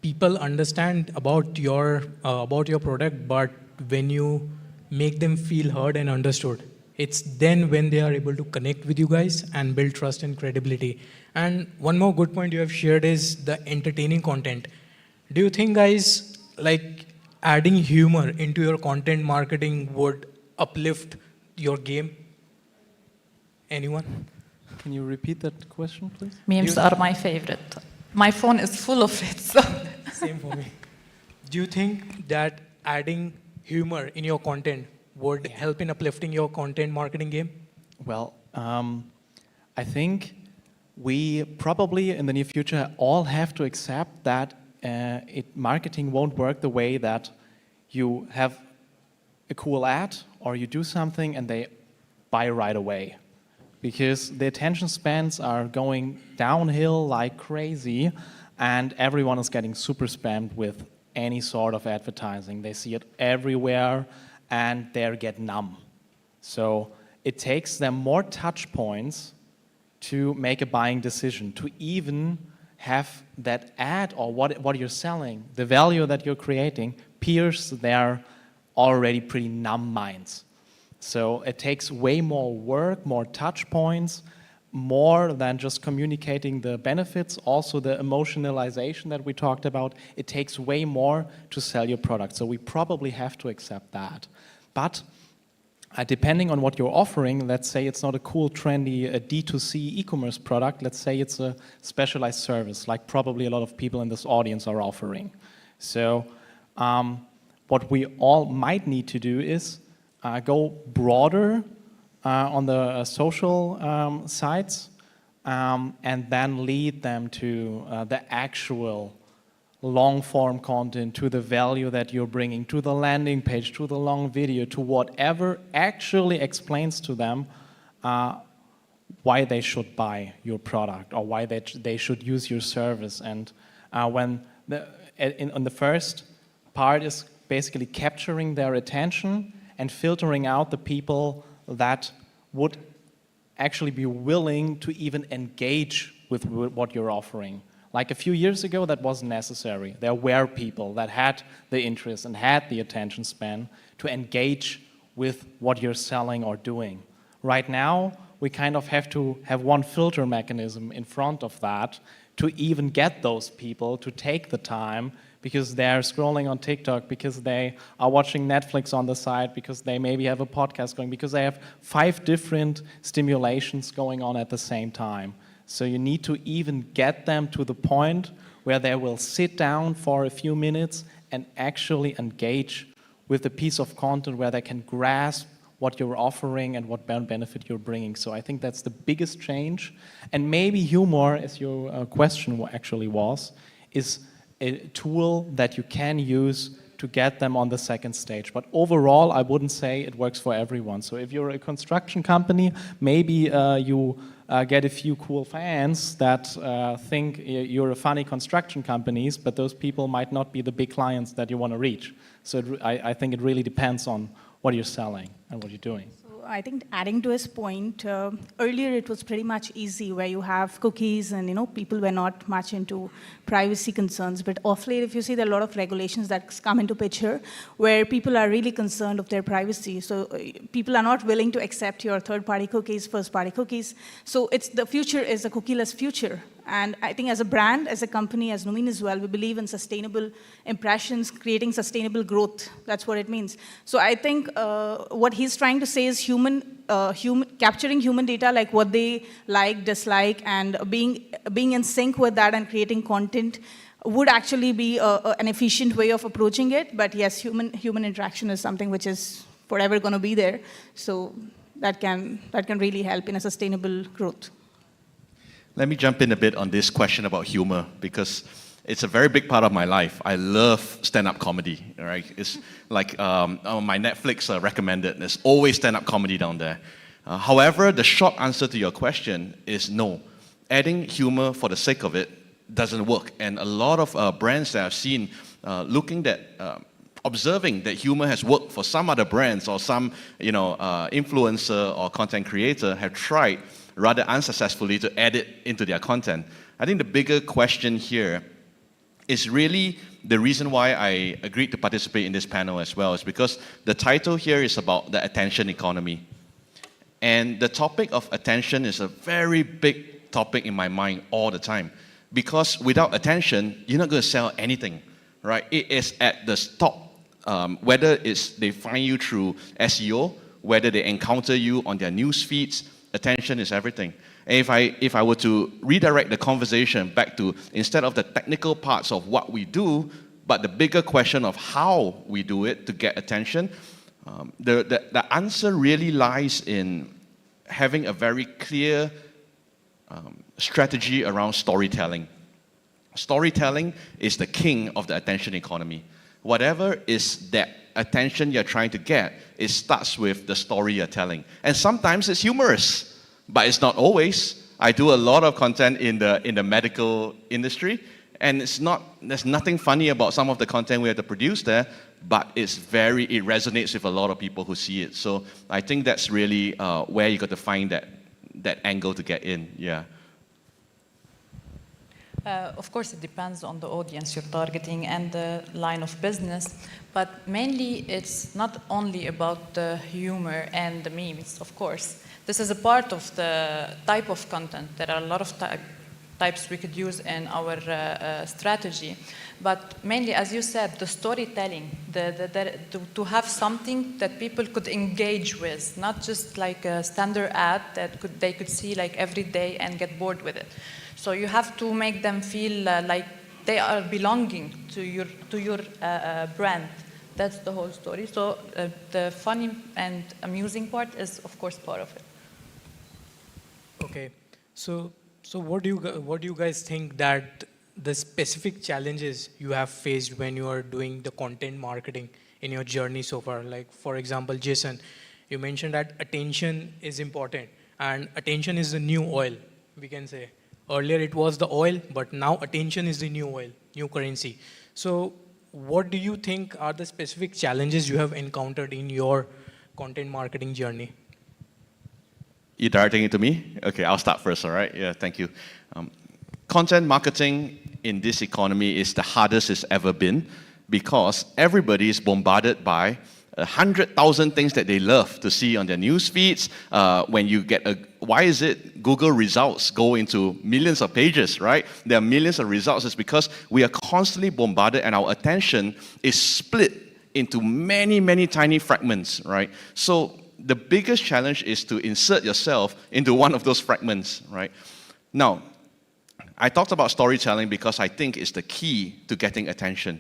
people understand about your product, but when you make them feel heard and understood, it's then when they are able to connect with you guys and build trust and credibility. And one more good point you have shared is the entertaining content. Do you think, guys, like adding humor into your content marketing would uplift your game? Anyone? Can you repeat that question, please? Memes are my favorite. My phone is full of it. So. Same for me. Do you think that adding humor in your content would help in uplifting your content marketing game? Well, I think we probably in the near future all have to accept that marketing won't work the way that you have a cool ad or you do something and they buy right away. Because the attention spans are going downhill like crazy and everyone is getting super spammed with any sort of advertising. They see it everywhere and they get numb. So it takes them more touch points to make a buying decision, to even have that ad or what you're selling, the value that you're creating, pierce their already pretty numb minds. So it takes way more work, more touch points, more than just communicating the benefits, also the emotionalization that we talked about. It takes way more to sell your product. So we probably have to accept that. But depending on what you're offering, let's say it's not a cool, trendy D2C e-commerce product, let's say it's a specialized service, like probably a lot of people in this audience are offering. So what we all might need to do is go broader on the social sites and then lead them to the actual long-form content, to the value that you're bringing, to the landing page, to the long video, to whatever actually explains to them why they should buy your product or why they should use your service. And when on the first part is basically capturing their attention and filtering out the people that would actually be willing to even engage with what you're offering. Like a few years ago, that wasn't necessary. There were people that had the interest and had the attention span to engage with what you're selling or doing. Right now, we kind of have to have one filter mechanism in front of that to even get those people to take the time because they're scrolling on TikTok, because they are watching Netflix on the side, because they maybe have a podcast going, because they have 5 different stimulations going on at the same time. So you need to even get them to the point where they will sit down for a few minutes and actually engage with a piece of content where they can grasp what you're offering and what benefit you're bringing. So I think that's the biggest change. And maybe humor, as your question actually was, is a tool that you can use to get them on the second stage. But overall, I wouldn't say it works for everyone. So if you're a construction company, maybe you get a few cool fans that think you're a funny construction company, but those people might not be the big clients that you want to reach. So I think it really depends on what you're selling and what you're doing. I think adding to his point, earlier it was pretty much easy where you have cookies and people were not much into privacy concerns. But of late, if you see, there are a lot of regulations that come into picture where people are really concerned of their privacy. So people are not willing to accept your third-party cookies, first-party cookies. So the future is a cookieless future. And I think as a brand, as a company, as Numin as well, we believe in sustainable impressions, creating sustainable growth. That's what it means. So I think what he's trying to say is capturing human data, like what they like, dislike, and being in sync with that and creating content would actually be an efficient way of approaching it. But yes, human interaction is something which is forever going to be there. So that can really help in a sustainable growth. Let me jump in a bit on this question about humor, because it's a very big part of my life. I love stand-up comedy, right? It's like on my Netflix recommended, there's always stand-up comedy down there. However, the short answer to your question is no. Adding humor for the sake of it doesn't work. And a lot of brands that I've seen observing that humor has worked for some other brands or some influencer or content creator have tried rather unsuccessfully to add it into their content. I think the bigger question here is really the reason why I agreed to participate in this panel as well, is because the title here is about the attention economy. And the topic of attention is a very big topic in my mind all the time. Because without attention, you're not going to sell anything, right? It is at the top, whether they find you through SEO, whether they encounter you on their news feeds. Attention is everything. And if I were to redirect the conversation back to, instead of the technical parts of what we do, But the bigger question of how we do it to get attention, the answer really lies in having a very clear strategy around storytelling. Storytelling is the king of the attention economy. Whatever is that attention you're trying to get, it starts with the story you're telling. And sometimes it's humorous, but it's not always. I do a lot of content in the medical industry, and there's nothing funny about some of the content we have to produce there, but it resonates with a lot of people who see it. So I think that's really where you got to find that angle to get in, yeah. Of course, it depends on the audience you're targeting and the line of business, but mainly it's not only about the humor and the memes, of course. This is a part of the type of content. There are a lot of types we could use in our strategy, but mainly, as you said, the storytelling, to have something that people could engage with, not just like a standard ad that they could see like every day and get bored with it. So you have to make them feel like they are belonging to your brand. That's the whole story. So the funny and amusing part is, of course, part of it. Okay, so what do you guys think that the specific challenges you have faced when you are doing the content marketing in your journey so far? Like, for example, Jason, you mentioned that attention is important, and attention is the new oil, we can say. Earlier it was the oil, but now attention is the new oil, new currency. So what do you think are the specific challenges you have encountered in your content marketing journey? You directing it to me? Okay, I'll start first, all right? Yeah, thank you. Content marketing in this economy is the hardest it's ever been because everybody is bombarded by 100,000 things that they love to see on their news feeds. When you get why is it Google results go into millions of pages, right? There are millions of results. It's because we are constantly bombarded and our attention is split into many, many tiny fragments, right? So the biggest challenge is to insert yourself into one of those fragments, right? Now, I talked about storytelling because I think it's the key to getting attention.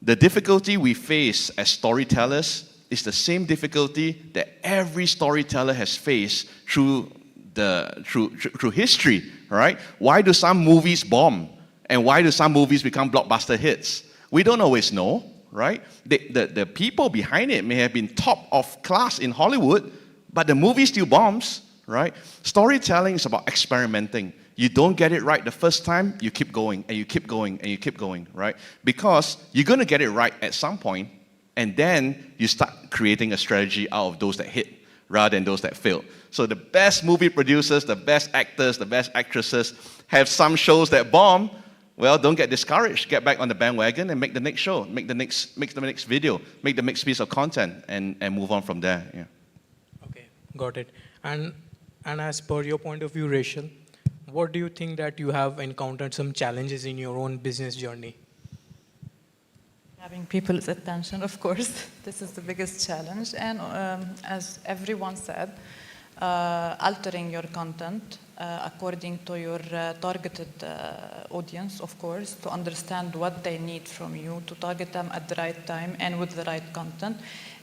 The difficulty we face as storytellers is the same difficulty that every storyteller has faced through history, right? Why do some movies bomb? And why do some movies become blockbuster hits? We don't always know, right? The people behind it may have been top of class in Hollywood, but the movie still bombs, right? Storytelling is about experimenting. You don't get it right the first time, you keep going, and you keep going, and you keep going, right? Because you're going to get it right at some point, and then you start creating a strategy out of those that hit rather than those that fail. So the best movie producers, the best actors, the best actresses have some shows that bomb. Well, don't get discouraged. Get back on the bandwagon and make the next show, make the next video, make the next piece of content, and move on from there. Yeah. Okay, got it. And as per your point of view, Rachel, what do you think that you have encountered some challenges in your own business journey? Having people's attention, of course, this is the biggest challenge. And as everyone said, altering your content according to your targeted audience, of course, to understand what they need from you, to target them at the right time and with the right content,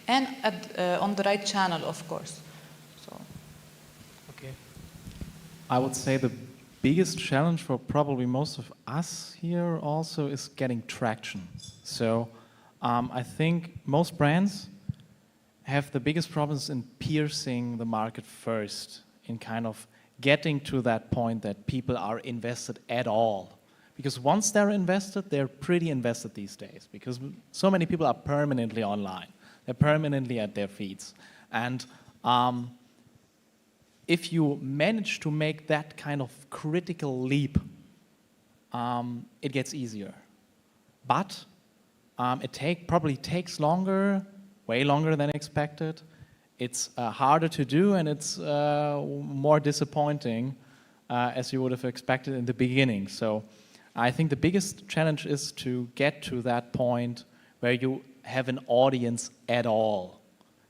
and on the right channel, of course. So. Okay. I would say the biggest challenge for probably most of us here also is getting traction. So I think most brands have the biggest problems in piercing the market first, in kind of getting to that point that people are invested at all. Because once they're invested, they're pretty invested these days, because so many people are permanently online. They're permanently at their feeds. And if you manage to make that kind of critical leap, it gets easier. But it probably takes longer, way longer than expected. It's harder to do, and it's more disappointing as you would have expected in the beginning. So I think the biggest challenge is to get to that point where you have an audience at all,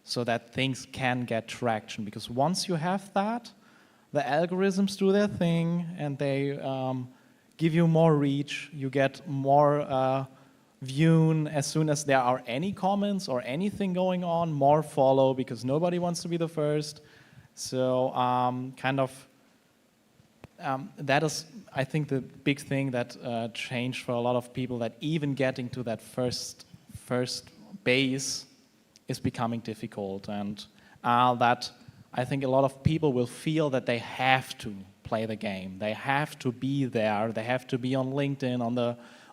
so that things can get traction. Because once you have that, the algorithms do their thing, and they give you more reach. You get more viewing as soon as there are any comments or anything going on, more follow because nobody wants to be the first. So that is, I think, the big thing that changed for a lot of people, that even getting to that first base is becoming difficult, and that I think a lot of people will feel that they have to play the game. They have to be there. They have to be on LinkedIn,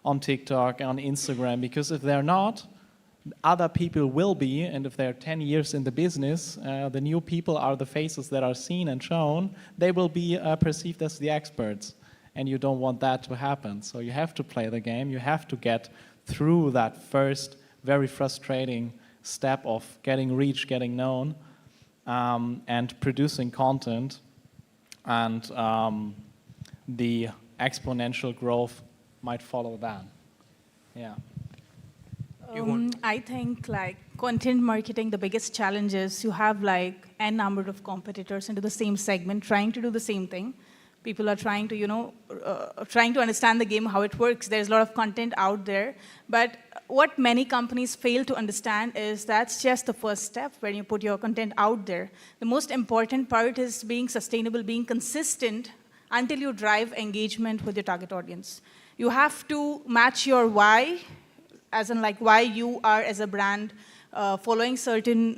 on TikTok, on Instagram, because if they're not, other people will be, and if they're 10 years in the business, the new people are the faces that are seen and shown. They will be perceived as the experts, and you don't want that to happen. So you have to play the game. You have to get through that first very frustrating step of getting reach, getting known, and producing content, and the exponential growth might follow that. Yeah. I think like content marketing, the biggest challenge is you have like n number of competitors into the same segment trying to do the same thing. People are trying to, trying to understand the game, how it works. There's a lot of content out there. But what many companies fail to understand is that's just the first step when you put your content out there. The most important part is being sustainable, being consistent until you drive engagement with your target audience. You have to match your why, as in like why you are as a brand following certain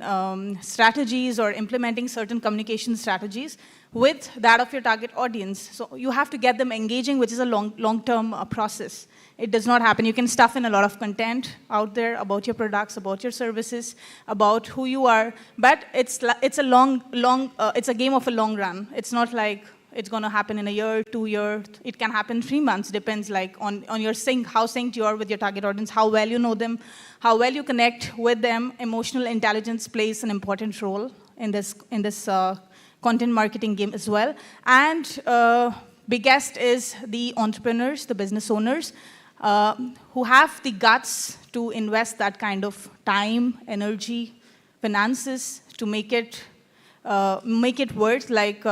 strategies or implementing certain communication strategies with that of your target audience. So you have to get them engaging, which is a long-term process. It does not happen. You can stuff in a lot of content out there about your products, about your services, about who you are, but it's a game of a long run. It's not like it's going to happen in a year, 2 years. It can happen 3 months. Depends like on your how synced you are with your target audience, how well you know them, how well you connect with them. Emotional intelligence plays an important role in this content marketing game as well. And biggest is the entrepreneurs, the business owners, who have the guts to invest that kind of time, energy, finances to make it worth like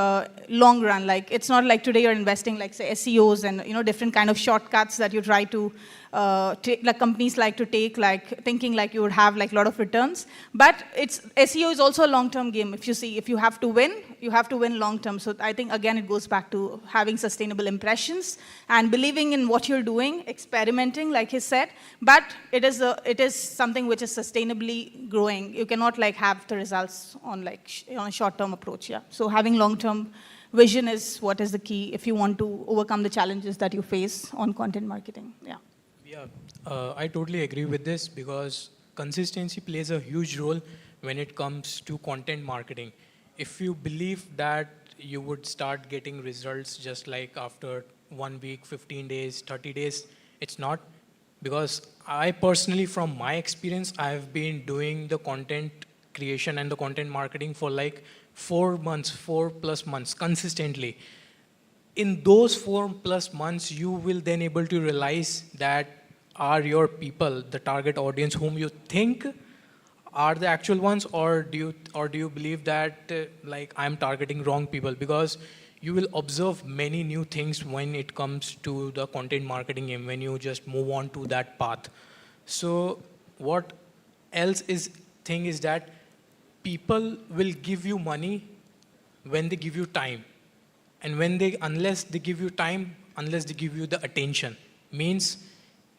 long run. Like it's not like today you're investing like say SEOs and different kind of shortcuts that you try to like companies like to take, like thinking like you would have like a lot of returns. But SEO is also a long-term game. If you have to win, you have to win long-term. So I think again it goes back to having sustainable impressions and believing in what you're doing, experimenting, like he said. But it is something which is sustainably growing. You cannot like have the results on a short-term approach. Yeah. So having long-term vision is what is the key if you want to overcome the challenges that you face on content marketing. Yeah. Yeah, I totally agree with this because consistency plays a huge role when it comes to content marketing. If you believe that you would start getting results just like after 1 week, 15 days, 30 days, it's not. Because I personally, from my experience, I've been doing the content creation and the content marketing for like 4 plus months consistently. In those 4+ months, you will then able to realize that are your people, the target audience whom you think are the actual ones, or do you believe that like I'm targeting wrong people? Because you will observe many new things when it comes to the content marketing game when you just move on to that path. So what else is thing is that people will give you money when they give you time. And unless they give you time, unless they give you the attention, means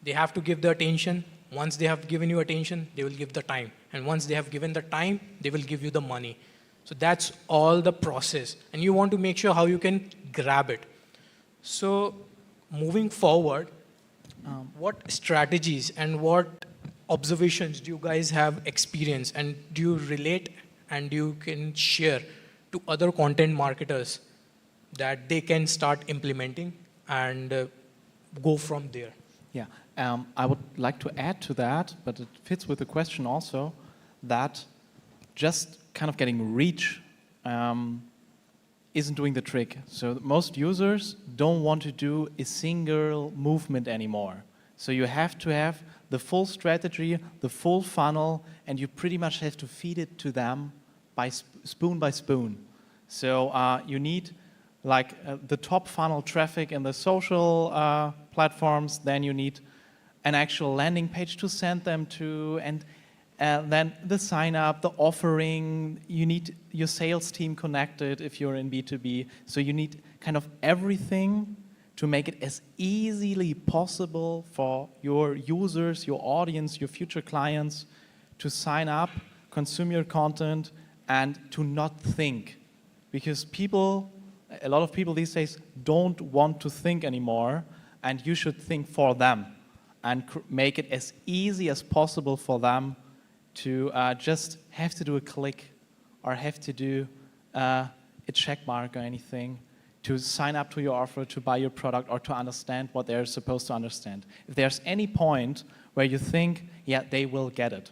they have to give the attention. Once they have given you attention, they will give the time. And once they have given the time, they will give you the money. So that's all the process. And you want to make sure how you can grab it. So moving forward, what strategies and what observations do you guys have experience, and do you relate and you can share to other content marketers that they can start implementing and go from there? Yeah, I would like to add to that, but it fits with the question also, that just kind of getting reach isn't doing the trick. So most users don't want to do a single movement anymore. So you have to have the full strategy, the full funnel, and you pretty much have to feed it to them by spoon. So you need like the top funnel traffic in the social platforms, then you need an actual landing page to send them to, and then the sign up, the offering, you need your sales team connected if you're in B2B. So you need kind of everything to make it as easily possible for your users, your audience, your future clients to sign up, consume your content, and to not think. Because people, a lot of people these days don't want to think anymore, and you should think for them and make it as easy as possible for them to just have to do a click or have to do a check mark or anything to sign up to your offer, to buy your product, or to understand what they're supposed to understand. If there's any point where you think, yeah, they will get it.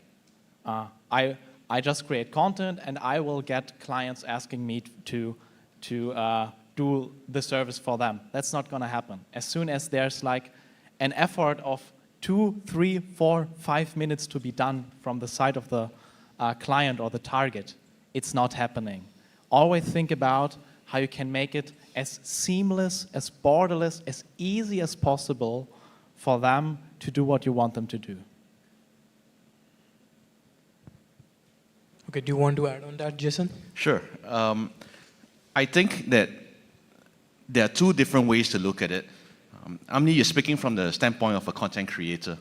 I just create content and I will get clients asking me to do the service for them. That's not gonna happen. As soon as there's like an effort of 2, 3, 4, 5 minutes to be done from the side of the client or the target, it's not happening. Always think about how you can make it as seamless, as borderless, as easy as possible for them to do what you want them to do. Okay, do you want to add on that, Jason? Sure. I think that there are two different ways to look at it. Amni, you're speaking from the standpoint of a content creator.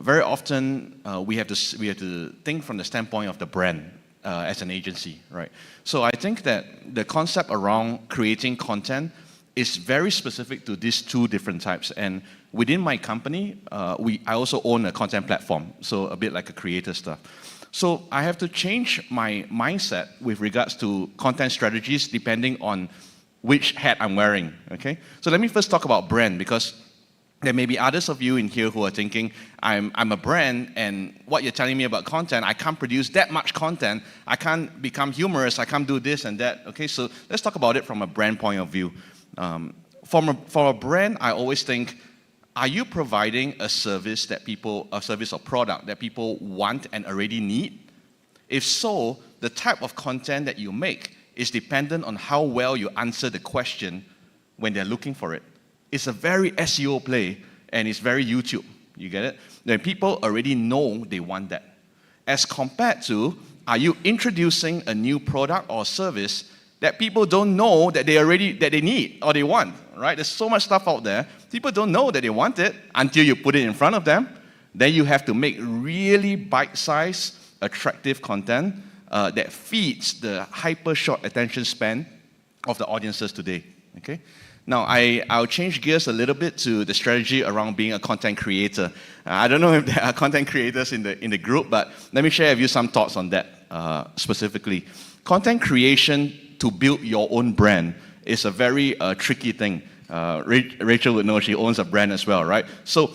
Very often, we have to think from the standpoint of the brand as an agency, right? So I think that the concept around creating content is very specific to these two different types. And within my company, I also own a content platform, so a bit like a creator stuff. So I have to change my mindset with regards to content strategies depending on which hat I'm wearing, okay? So let me first talk about brand, because there may be others of you in here who are thinking, I'm a brand, and what you're telling me about content, I can't produce that much content, I can't become humorous, I can't do this and that, okay? So let's talk about it from a brand point of view. For a brand, I always think, are you providing a service or product that people want and already need? If so, the type of content that you make is dependent on how well you answer the question when they're looking for it. It's a very SEO play, and it's very YouTube. You get it? Then people already know they want that. As compared to, are you introducing a new product or service that people don't know that they need or they want, right? There's so much stuff out there. People don't know that they want it until you put it in front of them. Then you have to make really bite-sized, attractive content that feeds the hyper short attention span of the audiences today, okay? Now, I'll change gears a little bit to the strategy around being a content creator. I don't know if there are content creators in the group, but let me share with you some thoughts on that specifically. Content creation to build your own brand is a very tricky thing. Rachel would know, she owns a brand as well, right? So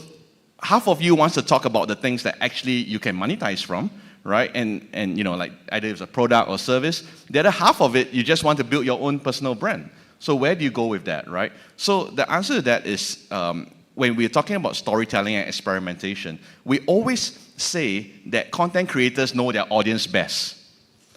half of you wants to talk about the things that actually you can monetize from, right? And you know, like either it's a product or service. The other half of it, you just want to build your own personal brand. So where do you go with that, right? So the answer to that is, when we're talking about storytelling and experimentation, we always say that content creators know their audience best.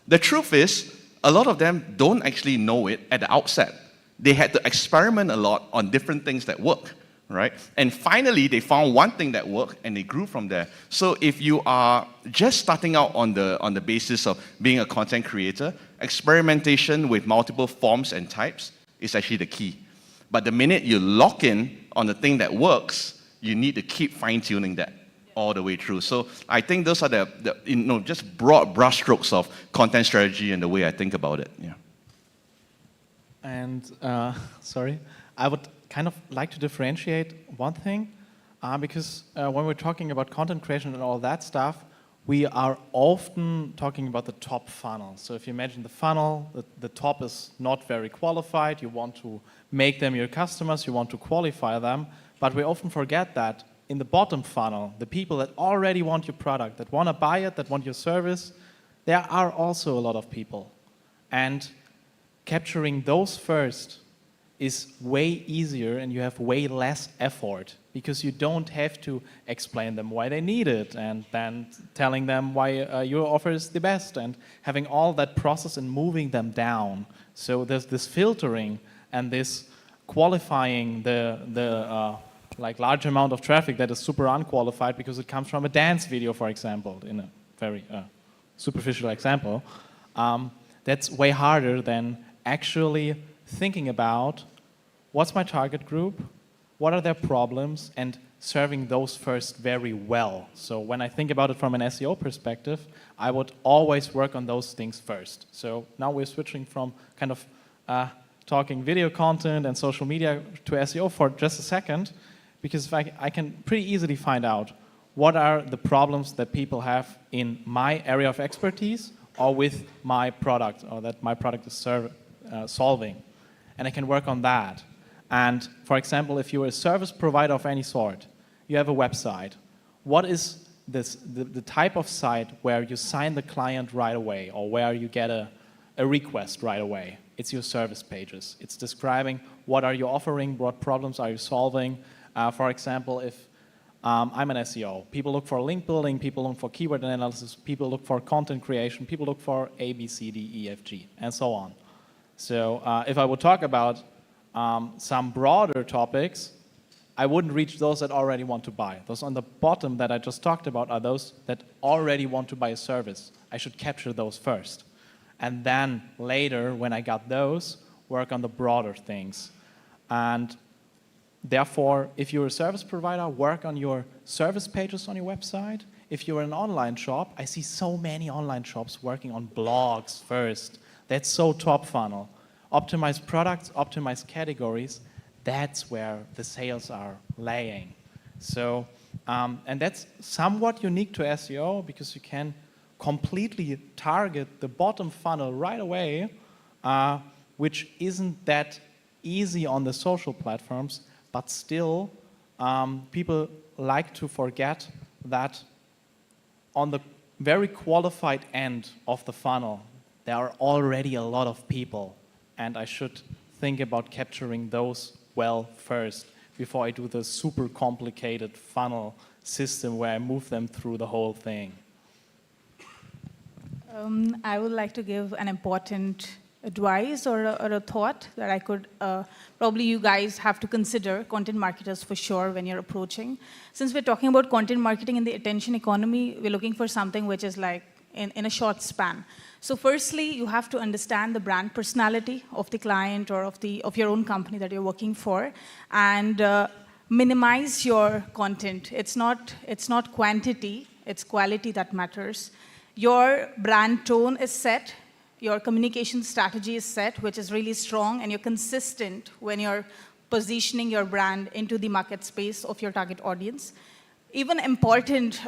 The truth is, a lot of them don't actually know it at the outset. They had to experiment a lot on different things that work, right? And finally, they found one thing that worked, and they grew from there. So if you are just starting out on the basis of being a content creator, experimentation with multiple forms and types is actually the key. But the minute you lock in on the thing that works, you need to keep fine-tuning that all the way through. So I think those are the just broad brushstrokes of content strategy and the way I think about it. Yeah. And sorry, I would kind of like to differentiate one thing, because when we're talking about content creation and all that stuff, we are often talking about the top funnel. So if you imagine the funnel, the top is not very qualified, you want to make them your customers, you want to qualify them, but we often forget that in the bottom funnel, the people that already want your product, that want to buy it, that want your service, there are also a lot of people. And capturing those first is way easier, and you have way less effort, because you don't have to explain them why they need it, and then telling them why your offer is the best, and having all that process and moving them down. So there's this filtering and this qualifying the like large amount of traffic that is super unqualified because it comes from a dance video, for example, in a very superficial example, that's way harder than actually thinking about what's my target group, what are their problems, and serving those first very well. So when I think about it from an SEO perspective, I would always work on those things first. So now we're switching from kind of talking video content and social media to SEO for just a second, because I can pretty easily find out what are the problems that people have in my area of expertise or with my product, or that my product is solving. And I can work on that. And for example, if you're a service provider of any sort, you have a website. What is the type of site where you sign the client right away, or where you get a request right away? It's your service pages. It's describing what are you offering, what problems are you solving. For example, if I'm an SEO, people look for link building, people look for keyword analysis, people look for content creation, people look for A, B, C, D, E, F, G, and so on. So if I would talk about some broader topics, I wouldn't reach those that already want to buy. Those on the bottom that I just talked about are those that already want to buy a service. I should capture those first. And then later, when I got those, work on the broader things. And therefore, if you're a service provider, work on your service pages on your website. If you're an online shop, I see so many online shops working on blogs first. That's so top funnel. Optimize products, optimize categories. That's where the sales are laying. So, and that's somewhat unique to SEO, because you can completely target the bottom funnel right away, which isn't that easy on the social platforms, but still people like to forget that on the very qualified end of the funnel, there are already a lot of people, and I should think about capturing those well first before I do the super complicated funnel system where I move them through the whole thing. I would like to give an important advice or a thought that I could, probably you guys have to consider, content marketers for sure, when you're approaching. Since we're talking about content marketing in the attention economy, we're looking for something which is like in a short span. So firstly, you have to understand the brand personality of the client or of your own company that you're working for, and minimize your content. It's not quantity, it's quality that matters. Your brand tone is set, your communication strategy is set, which is really strong, and you're consistent when you're positioning your brand into the market space of your target audience. Even important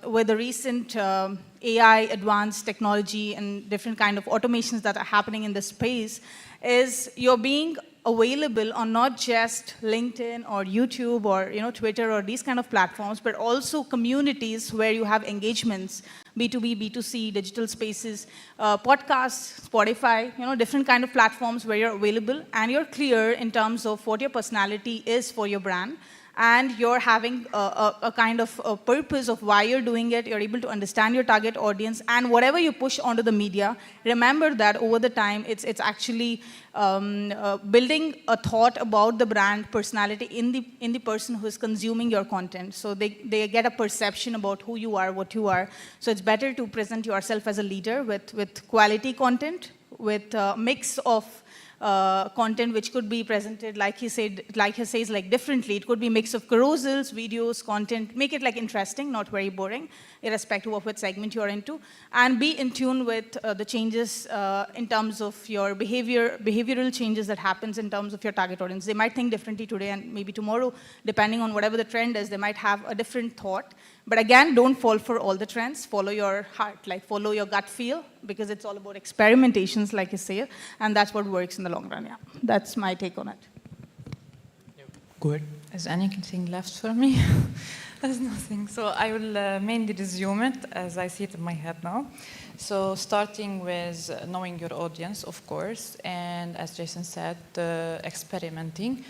with the recent AI, advanced technology, and different kind of automations that are happening in this space, is you're being available on not just LinkedIn or YouTube or Twitter or these kind of platforms, but also communities where you have engagements, B2B, B2C, digital spaces, podcasts, Spotify, different kind of platforms where you're available and you're clear in terms of what your personality is for your brand. And you're having a kind of a purpose of why you're doing it. You're able to understand your target audience, and whatever you push onto the media, remember that over the time, it's actually building a thought about the brand personality in the person who is consuming your content. So they get a perception about who you are, what you are. So it's better to present yourself as a leader with quality content, with a mix of content which could be presented, like he says, like differently. It could be a mix of carousels, videos, content. Make it like interesting, not very boring, irrespective of what segment you're into. And be in tune with the changes in terms of your behavioral changes that happens in terms of your target audience. They might think differently today, and maybe tomorrow, depending on whatever the trend is, they might have a different thought. But again, don't fall for all the trends. Follow your heart, like follow your gut feel, because it's all about experimentations, like you say, and that's what works in the long run. Yeah, that's my take on it. Go ahead. Is anything left for me? There's nothing. So I will mainly resume it as I see it in my head now. So starting with knowing your audience, of course, and as Jason said, experimenting.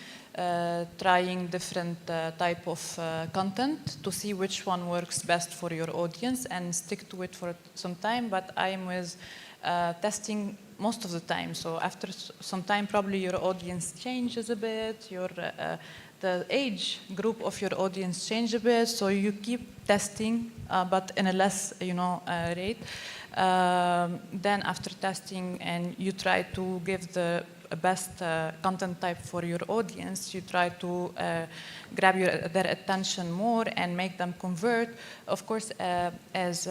Trying different type of content to see which one works best for your audience and stick to it for some time. But I'm with testing most of the time. So after some time, probably your audience changes a bit, the age group of your audience change a bit, so you keep testing, but in a less, rate. Then after testing and you try to give the best content type for your audience, you try to grab their attention more and make them convert. Of course, as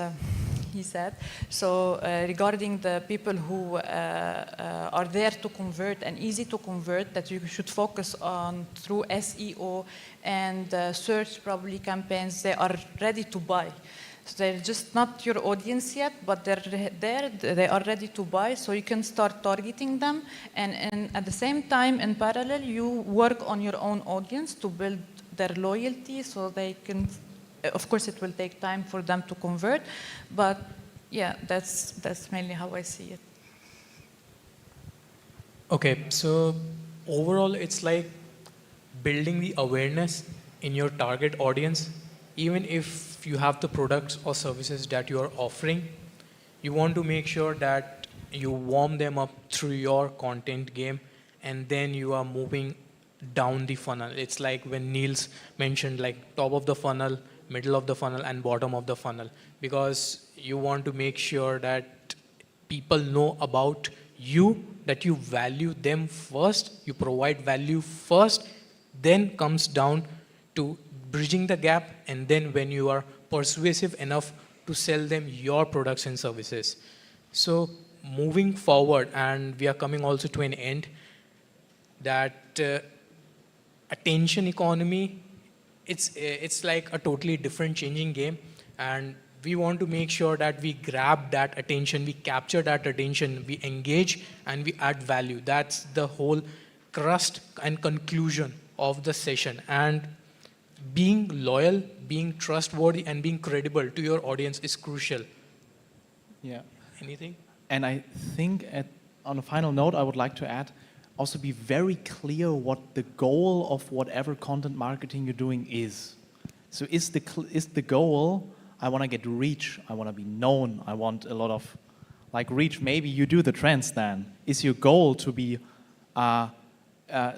he said, so regarding the people who are there to convert and easy to convert, that you should focus on through SEO and search probably campaigns, they are ready to buy. So they're just not your audience yet, but they're there, they are ready to buy, so you can start targeting them. And at the same time, in parallel, you work on your own audience to build their loyalty so they can, of course, it will take time for them to convert, but yeah, that's mainly how I see it. Okay, so overall, it's like building the awareness in your target audience. Even if you have the products or services that you are offering, you want to make sure that you warm them up through your content game, and then you are moving down the funnel. It's like when Niels mentioned, like top of the funnel, middle of the funnel, and bottom of the funnel, because you want to make sure that people know about you, that you value them first, you provide value first, then comes down to bridging the gap, and then when you are persuasive enough to sell them your products and services. So moving forward, and we are coming also to an end, that attention economy, it's like a totally different changing game, and we want to make sure that we grab that attention, we capture that attention, we engage, and we add value. That's the whole crust and conclusion of the session. And being loyal, being trustworthy, and being credible to your audience is crucial. Yeah. Anything? And I think on a final note, I would like to add, also be very clear what the goal of whatever content marketing you're doing is. So is the goal, I want to get reach, I want to be known, I want a lot of reach. Maybe you do the trends then. Is your goal to be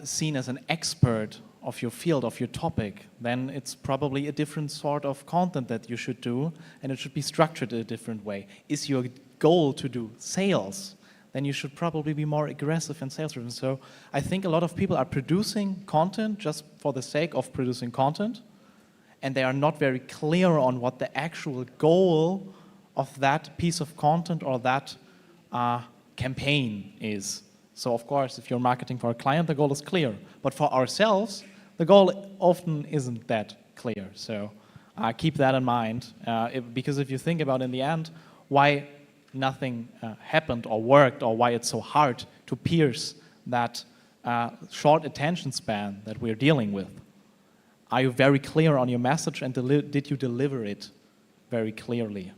seen as an expert of your field, of your topic? Then it's probably a different sort of content that you should do, and it should be structured in a different way. Is your goal to do sales? Then you should probably be more aggressive and sales-driven. So I think a lot of people are producing content just for the sake of producing content, and they are not very clear on what the actual goal of that piece of content or that campaign is. So of course, if you're marketing for a client, the goal is clear. But for ourselves, the goal often isn't that clear. So keep that in mind, because if you think about in the end, why nothing happened or worked, or why it's so hard to pierce that short attention span that we're dealing with. Are you very clear on your message, and did you deliver it very clearly?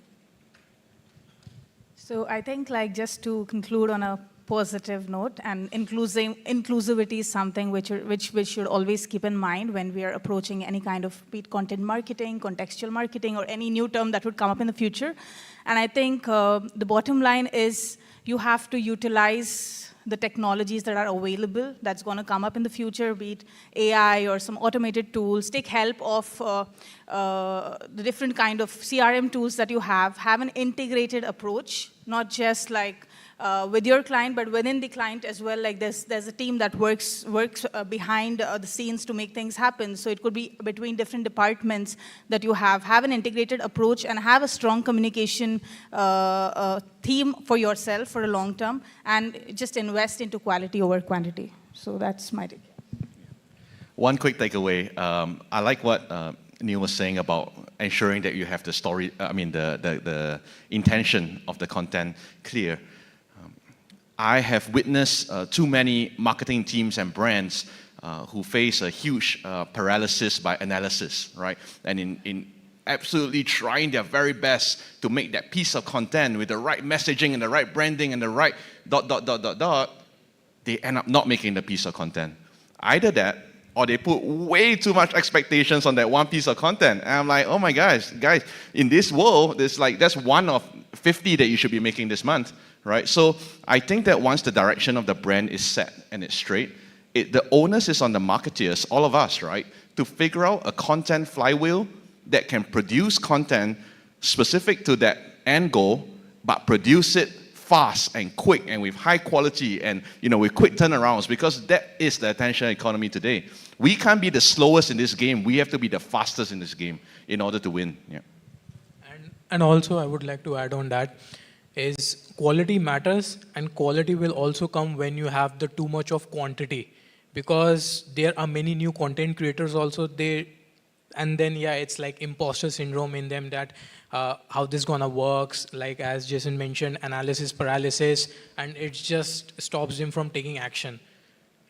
So I think, just to conclude on a positive note, and inclusivity is something which we should always keep in mind when we are approaching any kind of content marketing, contextual marketing, or any new term that would come up in the future. And I think the bottom line is you have to utilize the technologies that are available that's going to come up in the future, be it AI or some automated tools. Take help of the different kind of CRM tools that you have an integrated approach, not just with your client, but within the client as well. There's a team that works behind the scenes to make things happen. So it could be between different departments that you have an integrated approach, and have a strong communication theme for yourself for a long term, and just invest into quality over quantity. So that's my take. One quick takeaway. I like what Neil was saying about ensuring that you have the story, the intention of the content clear. I have witnessed too many marketing teams and brands who face a huge paralysis by analysis, right? And in absolutely trying their very best to make that piece of content with the right messaging and the right branding and the right ... they end up not making the piece of content. Either that, or they put way too much expectations on that one piece of content. And I'm like, oh my gosh, guys, in this world, that's one of 50 that you should be making this month. right? So I think that once the direction of the brand is set and it's straight, the onus is on the marketeers, all of us, right, to figure out a content flywheel that can produce content specific to that end goal, but produce it fast and quick and with high quality and with quick turnarounds, because that is the attention economy today. We can't be the slowest in this game. We have to be the fastest in this game in order to win. Yeah. And also, I would like to add on that is quality matters, and quality will also come when you have the too much of quantity, because there are many new content creators also. And then it's like imposter syndrome in them, that how this gonna works, like as Jason mentioned, analysis paralysis, and it just stops them from taking action.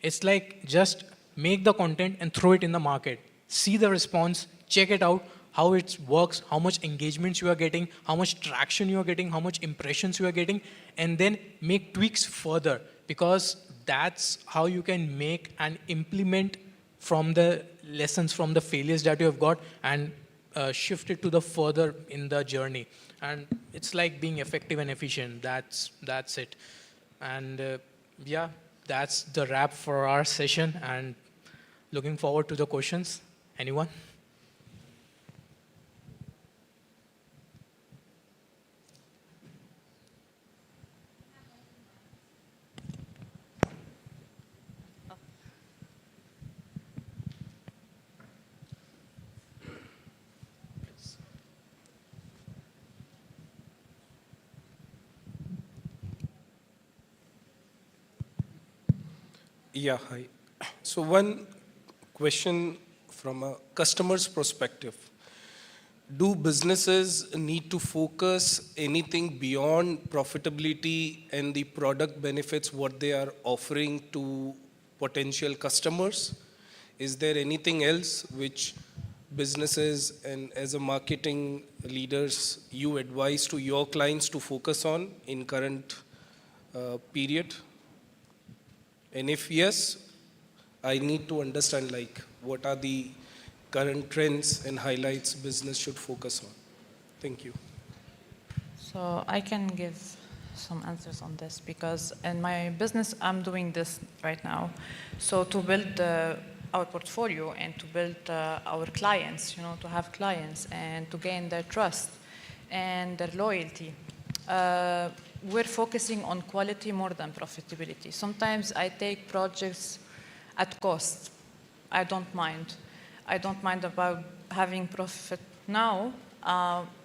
It's like just make the content and throw it in the market. See the response, check it out, how it works, how much engagements you are getting, how much traction you are getting, how much impressions you are getting, and then make tweaks further, because that's how you can make and implement from the lessons from the failures that you have got and shift it to the further in the journey. And it's like being effective and efficient. That's it. And that's the wrap for our session, and looking forward to the questions. Anyone? Yeah, hi. So one question from a customer's perspective. Do businesses need to focus anything beyond profitability and the product benefits what they are offering to potential customers? Is there anything else which businesses and as a marketing leaders you advise to your clients to focus on in current period? And if yes, I need to understand like what are the current trends and highlights business should focus on. Thank you. So I can give some answers on this, because in my business I'm doing this right now. So to build our portfolio and to build our clients, to have clients and to gain their trust and their loyalty. We're focusing on quality more than profitability. Sometimes I take projects at cost. I don't mind. I don't mind about having profit now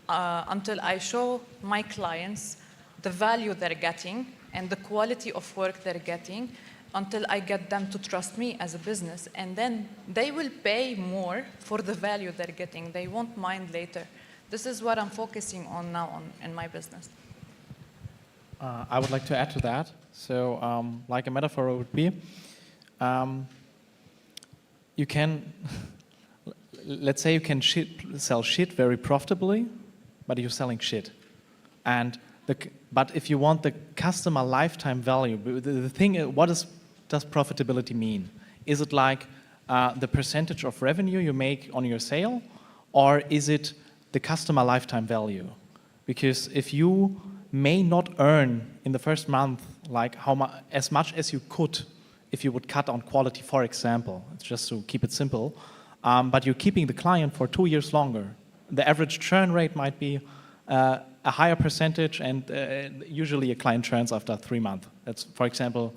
until I show my clients the value they're getting and the quality of work they're getting, until I get them to trust me as a business. And then they will pay more for the value they're getting. They won't mind later. This is what I'm focusing on now in my business. I would like to add to that. So, like a metaphor would be, you can, let's say you can sell shit very profitably, but you're selling shit. But if you want the customer lifetime value, the thing is, what does profitability mean? Is it like the percentage of revenue you make on your sale, or is it the customer lifetime value? Because if you may not earn in the first month like as much as you could if you would cut on quality, for example, it's just to keep it simple, but you're keeping the client for 2 years longer. The average churn rate might be a higher percentage, and usually a client churns after 3 months. That's, for example,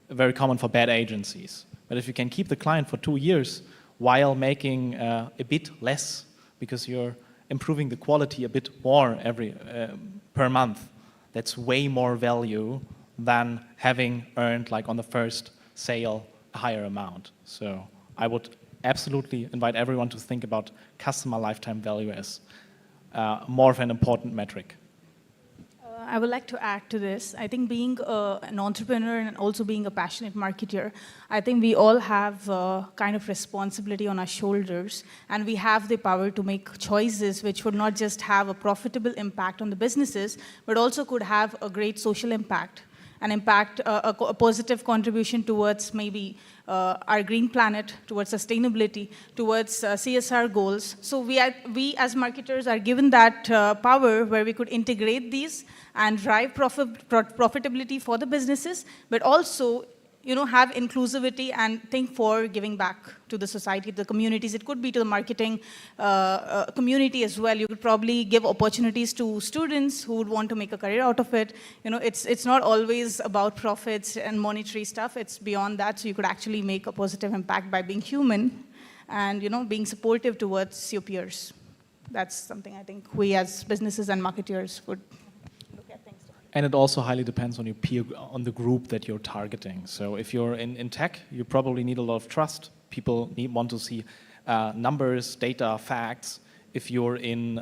very common for bad agencies. But if you can keep the client for 2 years while making a bit less, because you're improving the quality a bit more per month, that's way more value than having earned, like on the first sale, a higher amount. So I would absolutely invite everyone to think about customer lifetime value as more of an important metric. I would like to add to this. I think being an entrepreneur and also being a passionate marketer, I think we all have kind of responsibility on our shoulders, and we have the power to make choices which would not just have a profitable impact on the businesses, but also could have a great social impact. an impact, a positive contribution towards maybe our green planet, towards sustainability, towards CSR goals. So we as marketers are given that power where we could integrate these and drive profitability for the businesses, but also have inclusivity and think for giving back to the society, the communities. It could be to the marketing community as well. You could probably give opportunities to students who would want to make a career out of it. It's not always about profits and monetary stuff. It's beyond that. So you could actually make a positive impact by being human and being supportive towards your peers. That's something I think we as businesses and marketers would. And it also highly depends on your peer, on the group that you're targeting. So if you're in tech, you probably need a lot of trust. People want to see numbers, data, facts. If you're in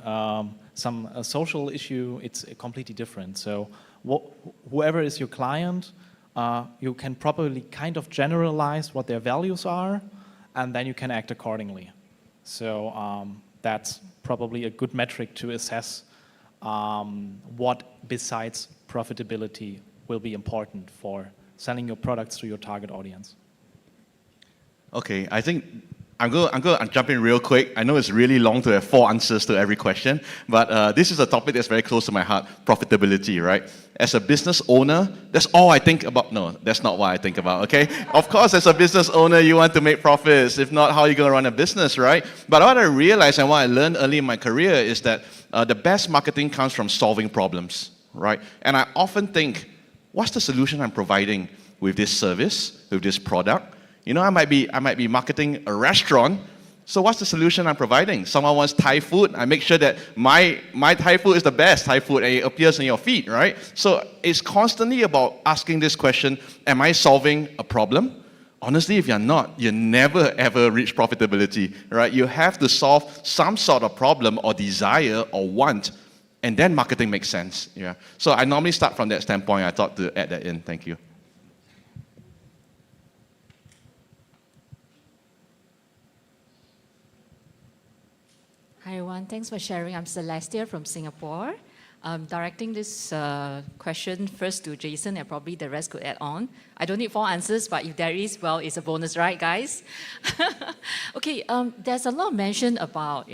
some social issue, it's completely different. So whoever is your client, you can probably kind of generalize what their values are, and then you can act accordingly. So that's probably a good metric to assess what besides profitability will be important for selling your products to your target audience. Okay, I think I'm going to jump in real quick. I know it's really long to have 4 answers to every question, but this is a topic that's very close to my heart, profitability, right? As a business owner, that's all I think about. No, that's not what I think about, okay? Of course, as a business owner, you want to make profits. If not, how are you going to run a business, right? But what I realized and what I learned early in my career is that the best marketing comes from solving problems, right? And I often think, what's the solution I'm providing with this service, with this product? I might be marketing a restaurant. So what's the solution I'm providing? Someone wants Thai food. I make sure that my Thai food is the best Thai food and it appears in your feed, right? So it's constantly about asking this question, am I solving a problem? Honestly, if you're not, you never ever reach profitability, right? You have to solve some sort of problem or desire or want, and then marketing makes sense, yeah? So I normally start from that standpoint. I thought to add that in. Thank you. Hi everyone, thanks for sharing. I'm Celestia from Singapore. I'm directing this question first to Jason and probably the rest could add on. I don't need 4 answers, but if there is, well, it's a bonus, right guys? Okay, there's a lot of mention about,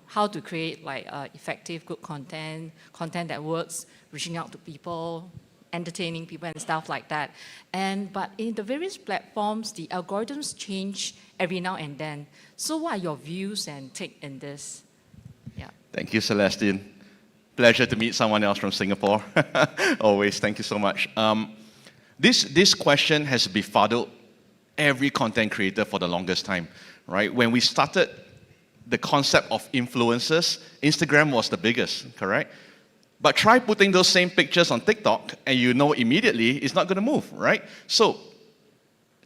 how to create effective, good content that works, reaching out to people, entertaining people and stuff like that. But in the various platforms, the algorithms change every now and then. So what are your views and take in this? Yeah. Thank you, Celestine. Pleasure to meet someone else from Singapore. Always, thank you so much. This question has befuddled every content creator for the longest time, right? When we started the concept of influencers, Instagram was the biggest, correct? But try putting those same pictures on TikTok and you know immediately it's not going to move, right? So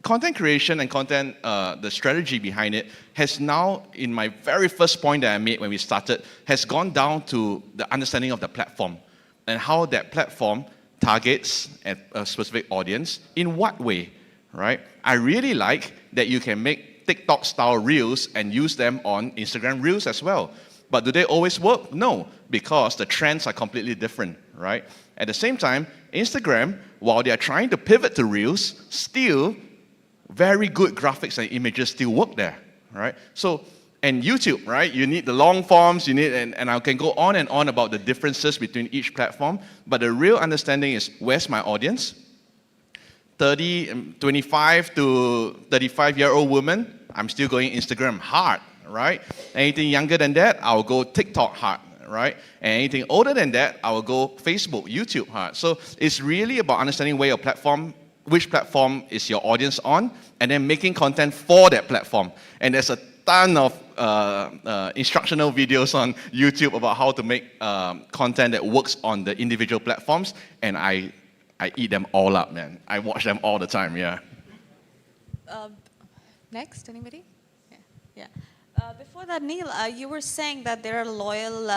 content creation and content, the strategy behind it has now, in my very first point that I made when we started, has gone down to the understanding of the platform and how that platform targets a specific audience, in what way, right? I really like that you can make TikTok-style reels and use them on Instagram Reels as well. But do they always work? No, because the trends are completely different, right? At the same time, Instagram, while they are trying to pivot to Reels, still very good graphics and images still work there, right? So, and YouTube, right? You need the long forms, you need, and I can go on and on about the differences between each platform, but the real understanding is, where's my audience? 25 to 35-year-old woman, I'm still going Instagram hard, right? Anything younger than that, I'll go TikTok hard, right? And anything older than that, I will go Facebook, YouTube hard. So it's really about understanding where your platform, which platform is your audience on, and then making content for that platform. And there's a ton of instructional videos on YouTube about how to make content that works on the individual platforms, and I eat them all up, man. I watch them all the time, yeah. Next, anybody? Yeah. Before that, Neil, you were saying that there are loyal,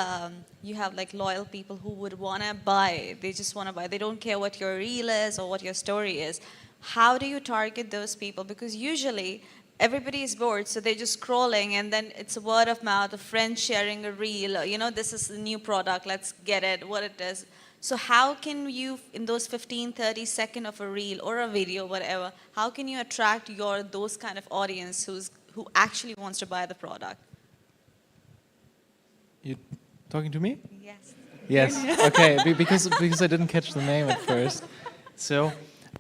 you have like loyal people who would want to buy. They just want to buy. They don't care what your reel is or what your story is. How do you target those people? Because usually everybody is bored, so they're just scrolling, and then it's a word of mouth, a friend sharing a reel. You know, this is a new product. Let's get it, what it is. So how can you, in those 15, 30 seconds of a reel or a video, whatever, how can you attract those kind of audience who actually wants to buy the product? You talking to me? Yes. Yes. Okay. Because I didn't catch the name at first. So,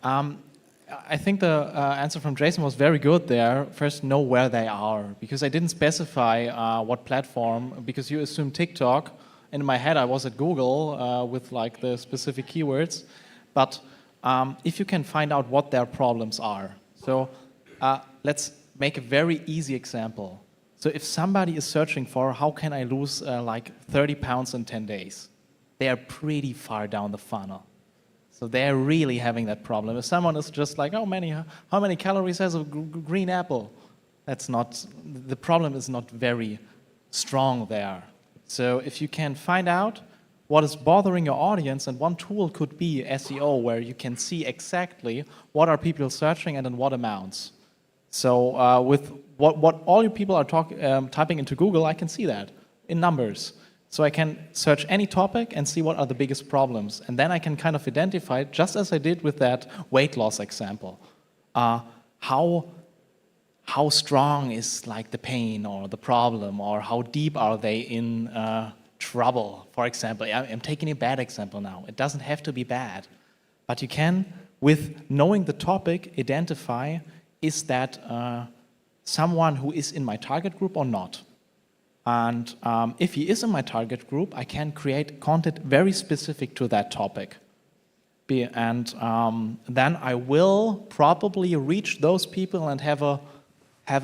I think the answer from Jason was very good there. First, know where they are, because I didn't specify what platform, because you assume TikTok. And in my head, I was at Google with like the specific keywords. But if you can find out what their problems are. So let's make a very easy example. So if somebody is searching for how can I lose like 30 pounds in 10 days, they are pretty far down the funnel. So they're really having that problem. If someone is just like, how many calories has a green apple? That's not, the problem is not very strong there. So if you can find out what is bothering your audience, and one tool could be SEO, where you can see exactly what are people searching and in what amounts. So with what all you people are typing into Google, I can see that in numbers. So I can search any topic and see what are the biggest problems. And then I can kind of identify, just as I did with that weight loss example, how strong is like the pain or the problem, or how deep are they in trouble, for example. I'm taking a bad example now. It doesn't have to be bad. But you can, with knowing the topic, identify, is that someone who is in my target group or not? And if he is in my target group, I can create content very specific to that topic. And then I will probably reach those people and have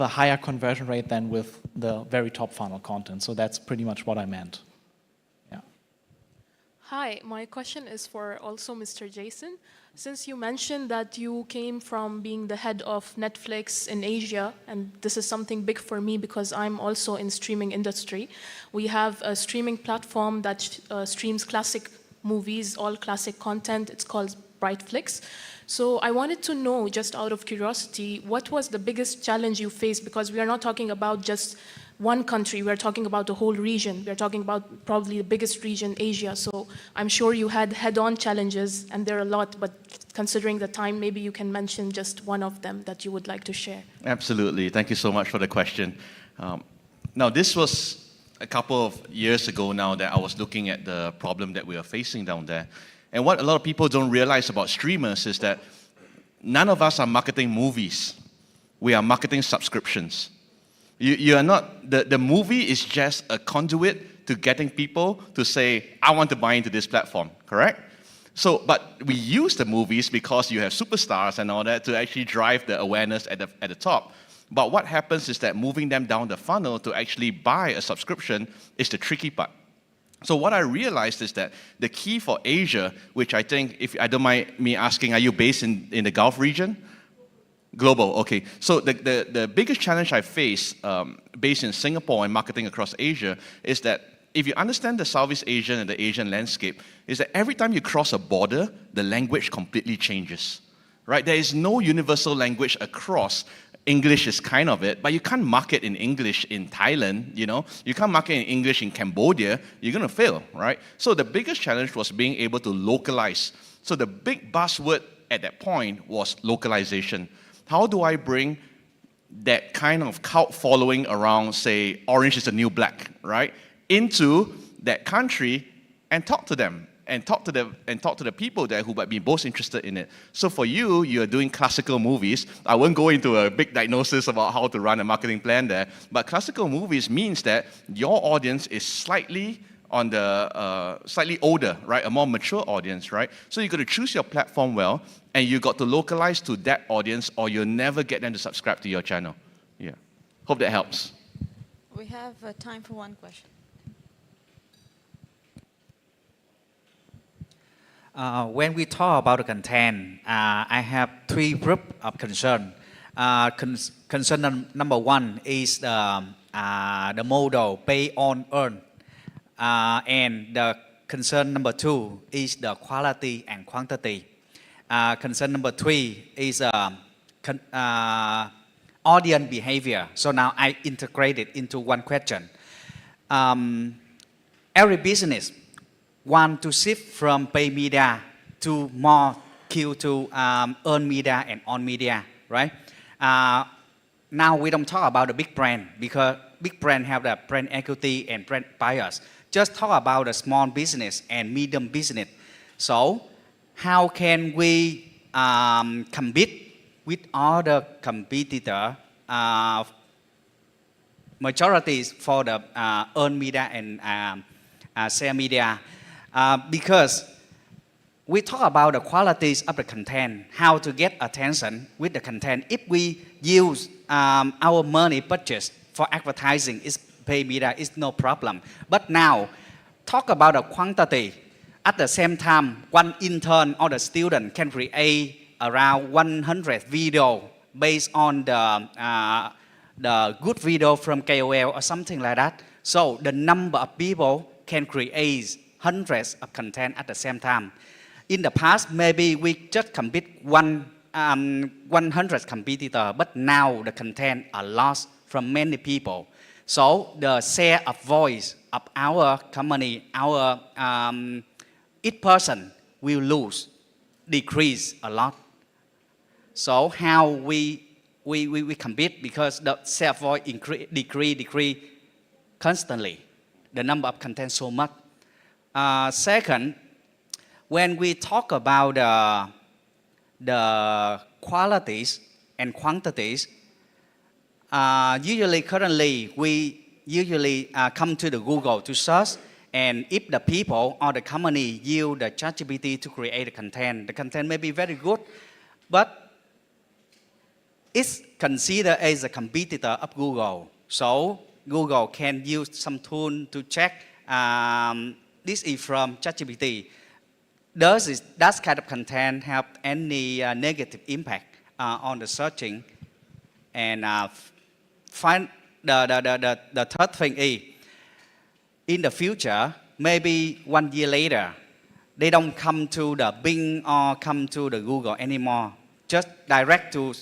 a higher conversion rate than with the very top funnel content. So that's pretty much what I meant. Yeah. Hi, my question is for also Mr. Jason. Since you mentioned that you came from being the head of Netflix in Asia, and this is something big for me because I'm also in streaming industry. We have a streaming platform that streams classic movies, all classic content. It's called Brightflix. So I wanted to know, just out of curiosity, what was the biggest challenge you faced? Because we are not talking about just one country, we're talking about the whole region. We're talking about probably the biggest region, Asia. So I'm sure you had head-on challenges, and there are a lot, but considering the time, maybe you can mention just one of them that you would like to share. Absolutely. Thank you so much for the question. Now, this was a couple of years ago now that I was looking at the problem that we are facing down there. And what a lot of people don't realize about streamers is that none of us are marketing movies. We are marketing subscriptions. You are not, the movie is just a conduit to getting people to say, I want to buy into this platform, correct? So, but we use the movies because you have superstars and all that to actually drive the awareness at the top. But what happens is that moving them down the funnel to actually buy a subscription is the tricky part. So what I realized is that the key for Asia, which I think, if I don't mind me asking, are you based in the Gulf region? Global, okay. So the biggest challenge I face based in Singapore and marketing across Asia is that if you understand the Southeast Asian and the Asian landscape, is that every time you cross a border, the language completely changes, right? There is no universal language across. English is kind of it, but you can't market in English in Thailand, you know? You can't market in English in Cambodia, you're gonna fail, right? So the biggest challenge was being able to localize. So the big buzzword at that point was localization. How do I bring that kind of cult following around, say, orange is the new black, right, into that country and talk to them, and talk to the people there who might be most interested in it. So for you, you're doing classical movies. I won't go into a big diagnosis about how to run a marketing plan there, but classical movies means that your audience is slightly on the slightly older, right, a more mature audience, right? So you got to choose your platform well, and you got to localize to that audience, or you'll never get them to subscribe to your channel. Yeah, hope that helps. We have time for one question. When we talk about the content, I have three groups of concern. Concern number one is the model pay on earn. And the concern number two is the quality and quantity. Concern number three is audience behavior. So now I integrate it into one question. Every business want to shift from pay media to more Q to earn media and on media, right? Now we don't talk about the big brand because big brand have the brand equity and brand buyers. Just talk about the small business and medium business. So how can we compete with other competitor majorities for the earned media and share media? Because we talk about the qualities of the content, how to get attention with the content. If we use our money budget for advertising, is pay media is no problem. But now, talk about the quantity. At the same time, one intern or the student can create around 100 video based on the good video from KOL or something like that. So the number of people can create hundreds of content at the same time. In the past, maybe we just compete 100 competitor, but now the content are lost from many people. So the share of voice of our company, our each person will decrease a lot. So how we compete, because the share of voice decrease constantly. The number of content so much. Second, when we talk about the qualities and quantities, currently we usually come to the Google to search, and if the people or the company use the ChatGPT to create the content may be very good, but it's considered as a competitor of Google. So Google can use some tool to check this is from ChatGPT. Does that kind of content have any negative impact on the searching? And find the third thing is, in the future, maybe 1 year later, they don't come to the Bing or come to the Google anymore. Just direct to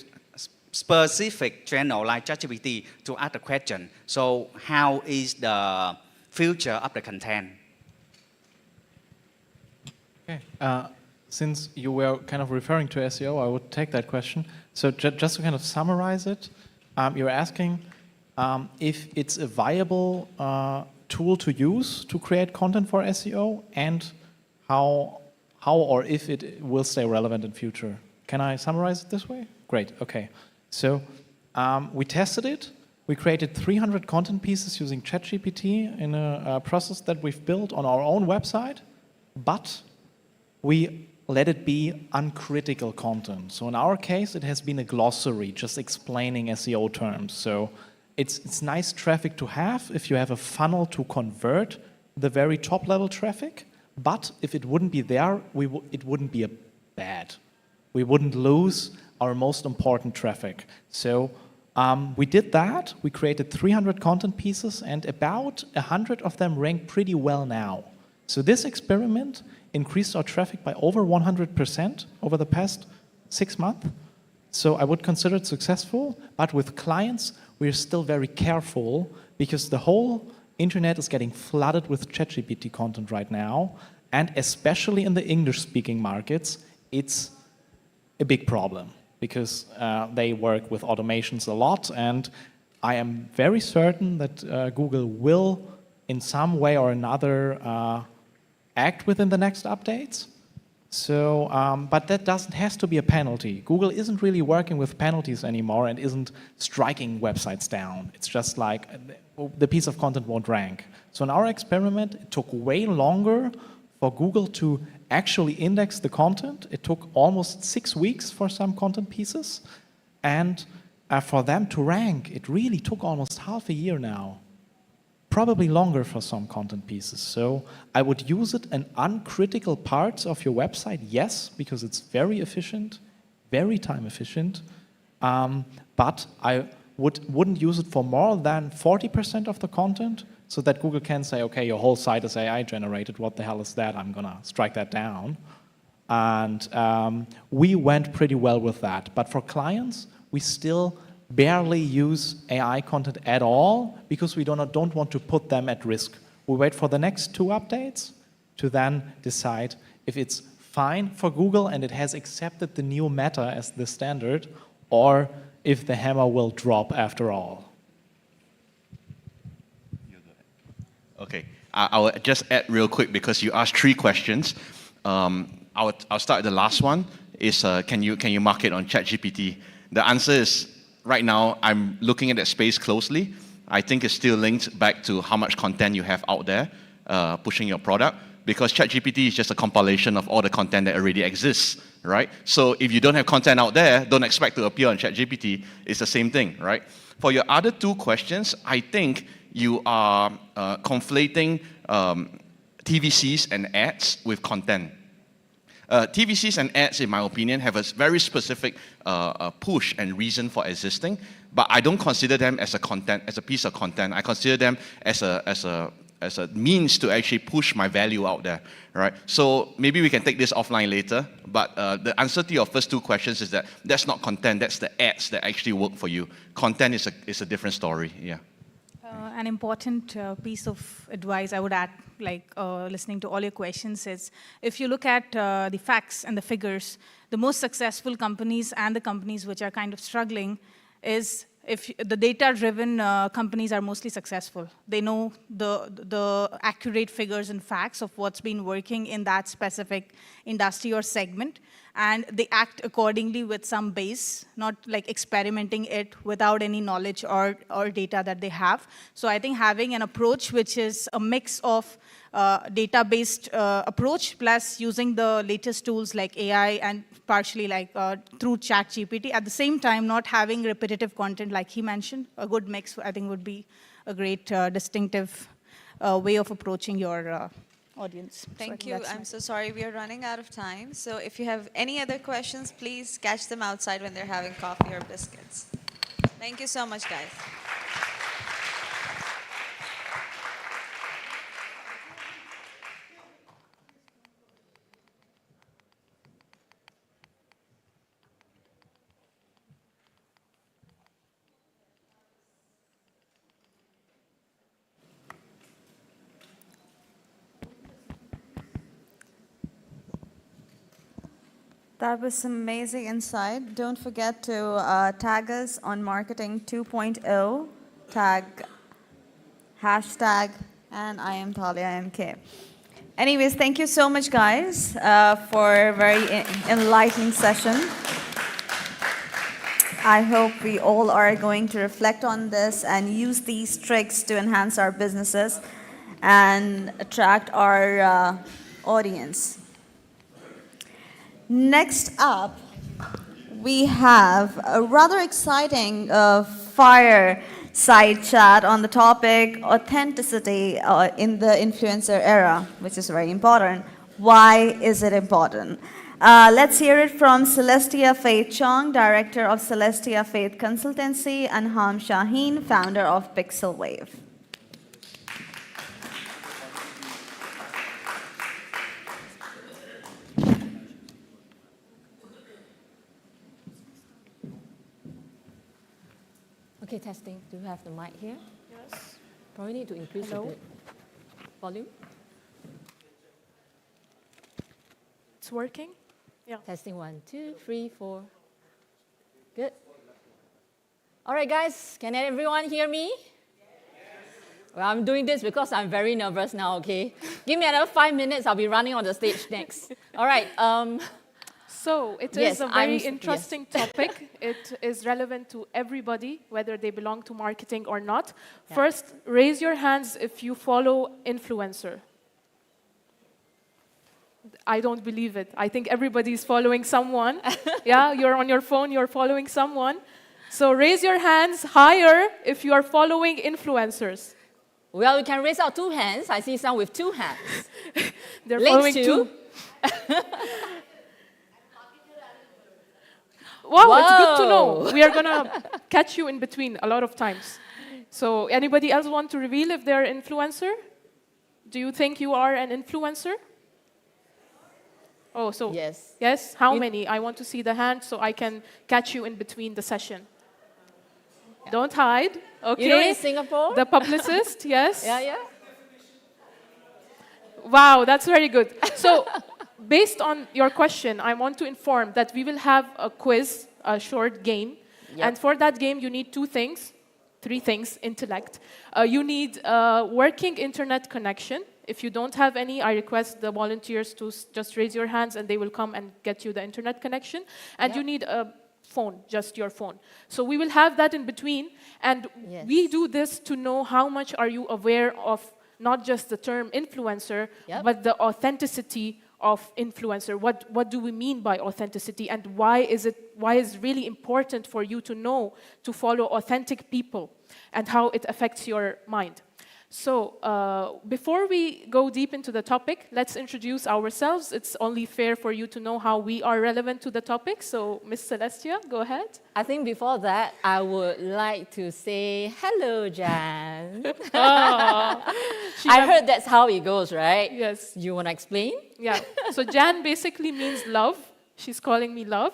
specific channel like ChatGPT to ask the question. So how is the future of the content? Okay. Since you were kind of referring to SEO, I would take that question. So just to kind of summarize it, you're asking if it's a viable tool to use to create content for SEO, and how or if it will stay relevant in future. Can I summarize it this way? Great. Okay. So we tested it. We created 300 content pieces using ChatGPT in a process that we've built on our own website, but we let it be uncritical content. So in our case, it has been a glossary, just explaining SEO terms. So it's nice traffic to have if you have a funnel to convert the very top level traffic, but if it wouldn't be there, it wouldn't be bad. We wouldn't lose our most important traffic. So we did that. We created 300 content pieces, and about 100 of them rank pretty well now. So this experiment increased our traffic by over 100% over the past 6 months. So I would consider it successful, but with clients, we're still very careful because the whole internet is getting flooded with ChatGPT content right now, and especially in the English-speaking markets, it's a big problem because they work with automations a lot, and I am very certain that Google will, in some way or another, act within the next updates. So, but that has to be a penalty. Google isn't really working with penalties anymore and isn't striking websites down. It's just like the piece of content won't rank. So in our experiment, it took way longer for Google to actually index the content. It took almost 6 weeks for some content pieces. And for them to rank, it really took almost half a year now. Probably longer for some content pieces. So I would use it in uncritical parts of your website, yes, because it's very efficient, very time efficient. But I wouldn't use it for more than 40% of the content, so that Google can say, okay, your whole site is AI generated, what the hell is that? I'm gonna strike that down. And we went pretty well with that. But for clients, we still barely use AI content at all because we don't want to put them at risk. We wait for the next 2 updates to then decide if it's fine for Google and it has accepted the new Meta as the standard, or if the hammer will drop after all. Okay, I will just add real quick because you asked 3 questions. I'll start with the last one. Is can you market on ChatGPT? The answer is right now I'm looking at that space closely. I think it's still linked back to how much content you have out there pushing your product, because ChatGPT is just a compilation of all the content that already exists, right? So if you don't have content out there, don't expect to appear on ChatGPT. It's the same thing, right? For your other 2 questions, I think you are conflating TVCs and ads with content. TVCs and ads, in my opinion, have a very specific push and reason for existing, but I don't consider them as a piece of content. I consider them as a means to actually push my value out there, right? So maybe we can take this offline later, but the answer to your first 2 questions is that that's not content, that's the ads that actually work for you. Content is a different story, yeah. An important piece of advice I would add, like listening to all your questions, is if you look at the facts and the figures, the most successful companies and the companies which are kind of struggling is if the data-driven companies are mostly successful. They know the accurate figures and facts of what's been working in that specific industry or segment, and they act accordingly with some base, not like experimenting it without any knowledge or data that they have. So I think having an approach which is a mix of data-based approach plus using the latest tools like AI and partially like through ChatGPT, at the same time not having repetitive content like he mentioned, a good mix I think would be a great distinctive way of approaching your audience. Thank you. I'm so sorry we are running out of time. So if you have any other questions, please catch them outside when they're having coffee or biscuits. Thank you so much, guys. That was some amazing insight. Don't forget to tag us on Marketing 2.0, tag hashtag, and I am Thalia MK. Anyways, thank you so much, guys, for a very enlightening session. I hope we all are going to reflect on this and use these tricks to enhance our businesses and attract our audience. Next up, we have a rather exciting fireside chat on the topic authenticity in the influencer era, which is very important. Why is it important? Let's hear it from Celestia Faith Chong, Director of Celestia Faith Consultancy, and Ham Shaheen, Founder of Pixel Wave. Okay, testing. Do you have the mic here? Yes. Probably need to increase a bit. Volume? It's working? Yeah. Testing 1, 2, 3, 4. Good. All right, guys, can everyone hear me? Well, I'm doing this because I'm very nervous now, okay? Give me another 5 minutes, I'll be running on the stage next. All right. So it is a very interesting topic. It is relevant to everybody, whether they belong to marketing or not. Yeah. First, raise your hands if you follow influencer. I don't believe it. I think everybody is following someone. Yeah, you're on your phone, you're following someone. So raise your hands higher if you are following influencers. Well, you can raise out 2 hands. I see some with 2 hands. They're following 2. Wow, it's good to know. We are going to catch you in between a lot of times. So anybody else want to reveal if they're an influencer? Do you think you are an influencer? Oh, so yes. Yes? How many? I want to see the hand so I can catch you in between the session. Yeah. Don't hide. Okay. You know in Singapore? The publicist, yes. Yeah. Wow, that's very good. So, based on your question, I want to inform that we will have a quiz, a short game. Yep. And for that game, you need three things, intellect. You need a working internet connection. If you don't have any, I request the volunteers to just raise your hands and they will come and get you the internet connection. And you need a phone, just your phone. So we will have that in between. And we do this to know how much are you aware of not just the term influencer, but the authenticity of influencer. What do we mean by authenticity, and why is it really important for you to know to follow authentic people and how it affects your mind? So before we go deep into the topic, let's introduce ourselves. It's only fair for you to know how we are relevant to the topic. So Miss Celestia, go ahead. I think before that, I would like to say hello, Jan. I heard that's how it goes, right? Yes. You want to explain? Yeah. So Jan basically means love. She's calling me love.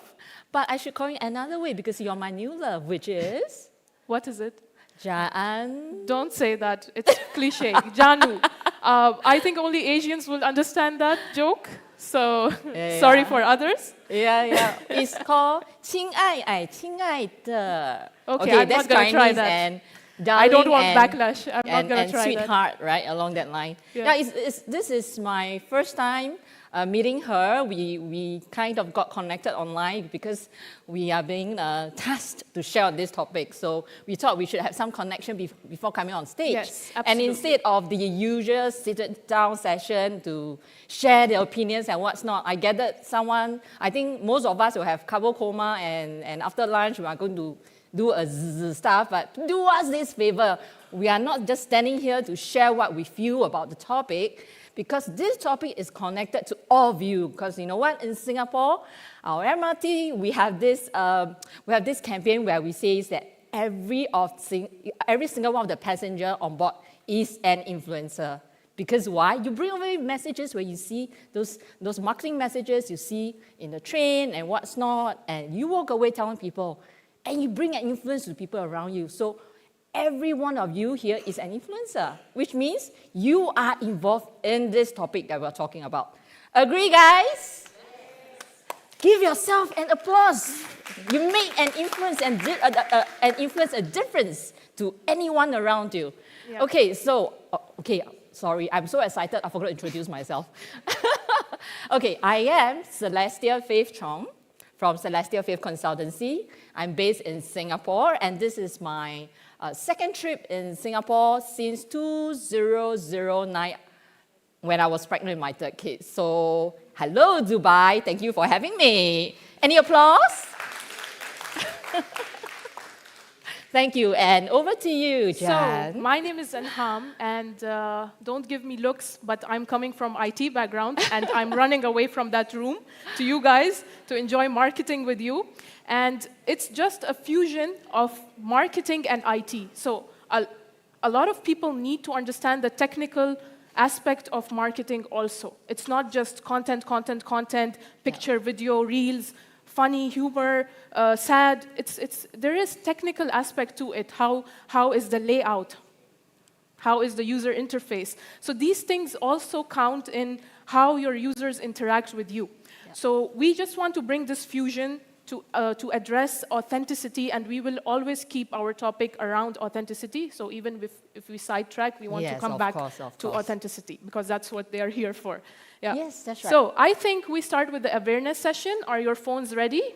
But I should call you another way because you're my new love, which is? What is it? Jan. Don't say that. It's cliche. Janu. I think only Asians will understand that joke. So sorry for others. Yeah. It's called 亲爱爱,亲爱的. Okay, I'm that's not gonna try Chinese that. and I don't want and, backlash. I'm not gonna and try sweetheart, right, along that line. Yeah. This is my first time meeting her. We kind of got connected online because we are being tasked to share on this topic. So we thought we should have some connection before coming on stage. Yes, and absolutely. instead of the usual sit down session to share their opinions and what's not, I gathered someone. I think most of us will have carbo coma, and after lunch we are going to do a stuff, but do us this favor. We are not just standing here to share what we feel about the topic, because this topic is connected to all of you. Because you know what, in Singapore, our MRT, we have this campaign where we say that every single one of the passenger on board is an influencer. Because why? You bring away messages where you see those marketing messages you see in the train and what's not, and you walk away telling people, and you bring an influence to the people around you. So every one of you here is an influencer, which means you are involved in this topic that we're talking about. Agree, guys? Give yourself an applause. You make an influence and influence a difference to anyone around you. Yeah. Okay, sorry, I'm so excited, I forgot to introduce myself. Okay, I am Celestia Faith Chong from Celestia Faith Consultancy. I'm based in Singapore, and this is my second trip in Singapore since 2009 when I was pregnant with my third kid. So, hello, Dubai. Thank you for having me. Any applause? Thank you, and over to you, Jan. So, my name is Anham, and don't give me looks, but I'm coming from IT background, and I'm running away from that room to you guys to enjoy marketing with you. And it's just a fusion of marketing and IT. So, a lot of people need to understand the technical aspect of marketing also. It's not just content, picture, video, reels, funny, humor, sad. There is technical aspect to it. How is the layout? How is the user interface? So these things also count in how your users interact with you. Yeah. So we just want to bring this fusion to address authenticity, and we will always keep our topic around authenticity. So even if we sidetrack, we want to come back to authenticity, because that's what they are here for. Yeah. Yes, that's right. So I think we start with the awareness session. Are your phones ready?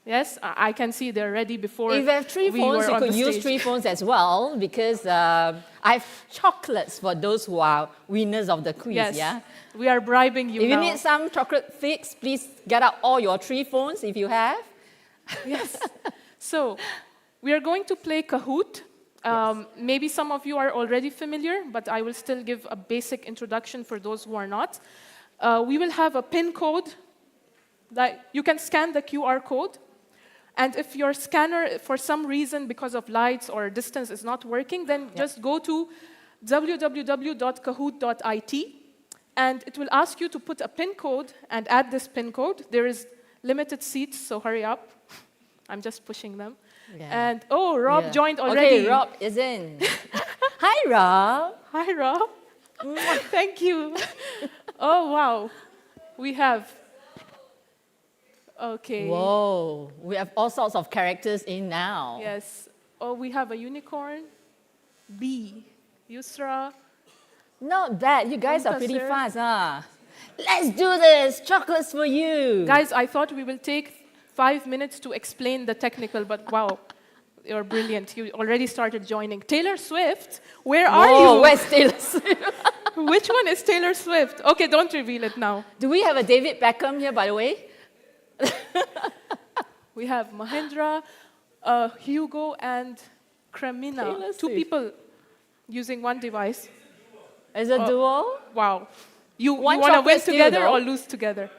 Yes, I can see they're ready before. If you have three phones, you could use 3 phones as well, because I have chocolates for those who are winners of the quiz. Yes, yeah? We are bribing you If now. you need some chocolate fix, please get out all your 3 phones if you have. Yes. So we are going to play Kahoot. Maybe some of you are already familiar, but I will still give a basic introduction for those who are not. We will have a PIN code that you can scan the QR code. And if your scanner, for some reason, because of lights or distance, is not working, then just go to www.kahoot.it, and it will ask you to put a PIN code and add this PIN code. There is limited seats, so hurry up. I'm just pushing them. Yeah. And, Rob joined already. Okay, Rob is in. Hi, Rob. Hi, Rob. Thank you. Oh, wow. We have. Okay. Whoa, we have all sorts of characters in now. Yes. Oh, we have a unicorn. B. Yusra. Not bad. You guys are pretty Muntasir. fast, huh? Let's do this. Chocolates for you. Guys, I thought we will take 5 minutes to explain the technical, but wow, you're brilliant. You already started joining. Taylor Swift, where are Whoa, you? where's Taylor Swift? Which one is Taylor Swift? Okay, don't reveal it now. Do we have a David Beckham here, by the way? We have Mahendra, Hugo, and Kremina. Taylor 2 Swift. people using one device. Is it a duo? Wow. You One want to win chocolate steal, together though. or lose together?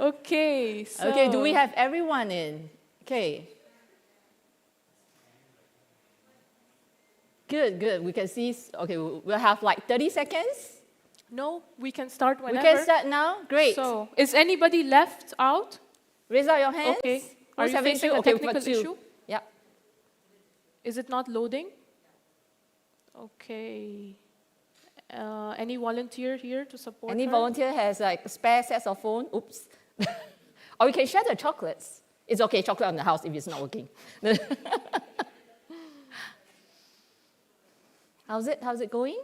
Okay, so... Okay, do we have everyone in? Okay. Good, good. We can see, okay, we'll have like 30 seconds. No, we can start whenever. We can start now? Great. So, is anybody left out? Raise out your hands. Okay. Are Who's you having facing two? a Okay, we've technical got 2. issue? Yeah. Is it not loading? Okay. Any volunteer here to support Any her? volunteer has like spare sets of phone? Oops. Or we can share the chocolates. It's okay, chocolate on the house if it's not working. How's it going?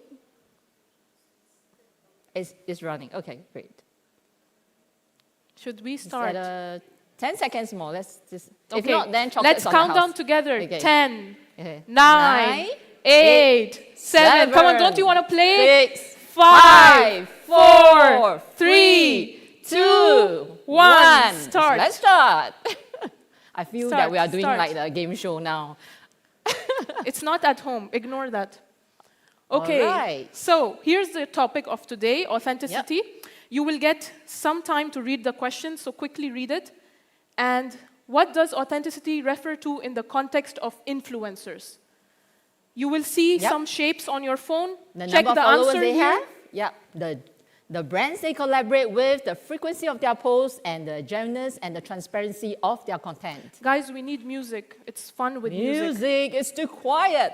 It's running. Okay, great. Should we start? 10 seconds more. Let's just. If Okay. not, then chocolates Let's on the count house. down together. Okay. 10, Okay. 9, 8, 7. Come on, don't you want to play? 6, 5, 4, 3, 3, 2, 1. Start. Let's start. I feel Start, that we are doing start. like the game show now. It's not at home. Ignore that. Okay. All right. So here's the topic of today, authenticity. You will get some time to read the question, so quickly read it. And what does authenticity refer to in the context of influencers? You will see some shapes on your phone. The Check number of the followers answer they here. have. Yeah. The brands they collaborate with, the frequency of their posts, and the genuineness and the transparency of their content. Guys, we need music. It's fun with music. Music is too quiet.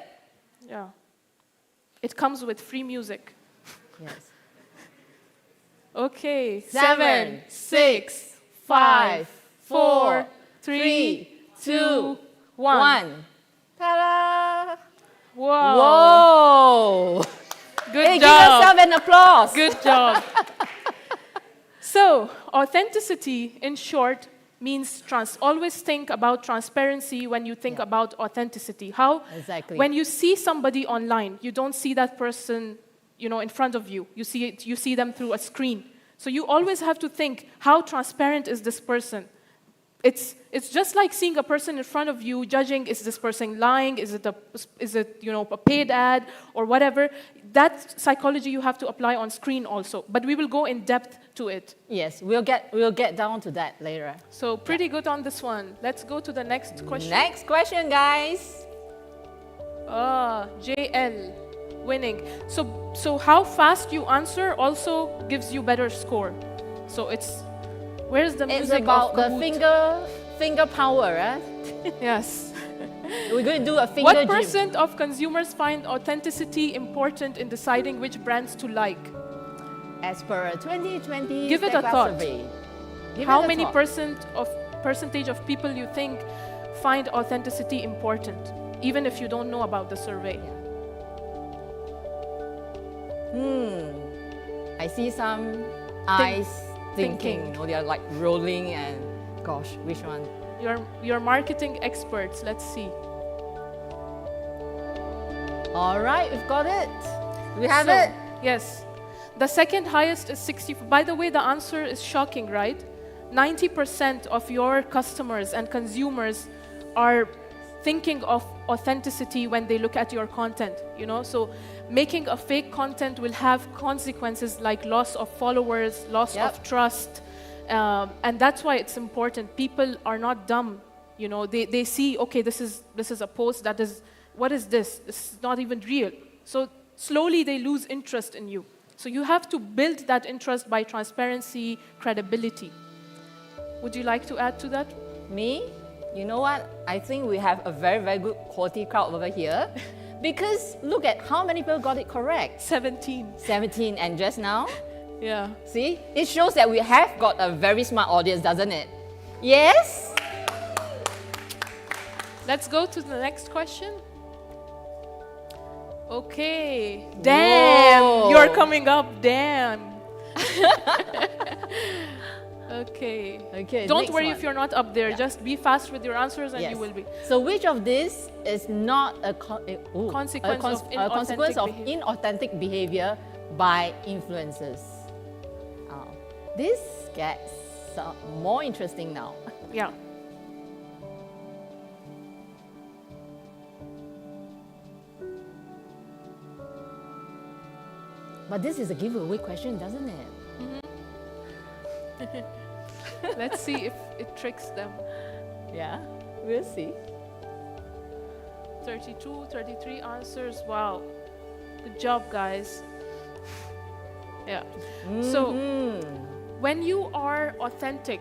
Yeah. It comes with free music. Yes. Okay. 7, 6, 5, 4, 3, 2, 1. Ta-da! Whoa. Whoa! Good Hey, job. give yourself an applause. Good job. So, authenticity, in short, means always think about transparency when you think about authenticity. How? Exactly. When you see somebody online, you don't see that person, in front of you. You see them through a screen. So you always have to think, how transparent is this person? It's just like seeing a person in front of you, judging, is this person lying? Is it a paid ad or whatever? That psychology you have to apply on screen also. But we will go in depth to it. Yes, we'll get down to that later. So pretty good on this one. Let's go to the next question. Next question, guys. JL, winning. So how fast you answer also gives you better score. So where's the music? It's about of the Kahoot? finger power, right? Yes. We're going to do a finger What gym. percent of consumers find authenticity important in deciding which brands to like? As per a 2020 Give it a Step thought. survey. Give How it a many thought. percentage of people you think find authenticity important, even if you don't know about the survey? I see some eyes thinking. Or they're like rolling and, gosh, which one? You're marketing experts. Let's see. All right, we've got it. We have So, it. Yes. The second highest is 60. By the way, the answer is shocking, right? 90% of your customers and consumers are thinking of authenticity when they look at your content, So making a fake content will have consequences like loss of followers, loss of trust. And that's why it's important. People are not dumb. They see, okay, this is a post that is, what is this? This is not even real. So slowly they lose interest in you. So you have to build that interest by transparency, credibility. Would you like to add to that? Me? You know what? I think we have a very, very good quality crowd over here. Because look at how many people got it correct. 17. 17, and just now? Yeah. See? It shows that we have got a very smart audience, doesn't it? Yes? Let's go to the next question. Okay. Damn, Whoa. you're coming up. Damn. Okay. Okay. Don't next worry one. if you're not up there. Just be fast with your answers and Yes. you will be. So which of this is not a, Consequence of a consequence of inauthentic behavior. inauthentic behavior by influencers? This gets more interesting now. Yeah. But this is a giveaway question, doesn't it? Let's see if it tricks them. Yeah, we'll see. 32, 33 answers. Wow. Good job, guys. Yeah. So, when you are authentic,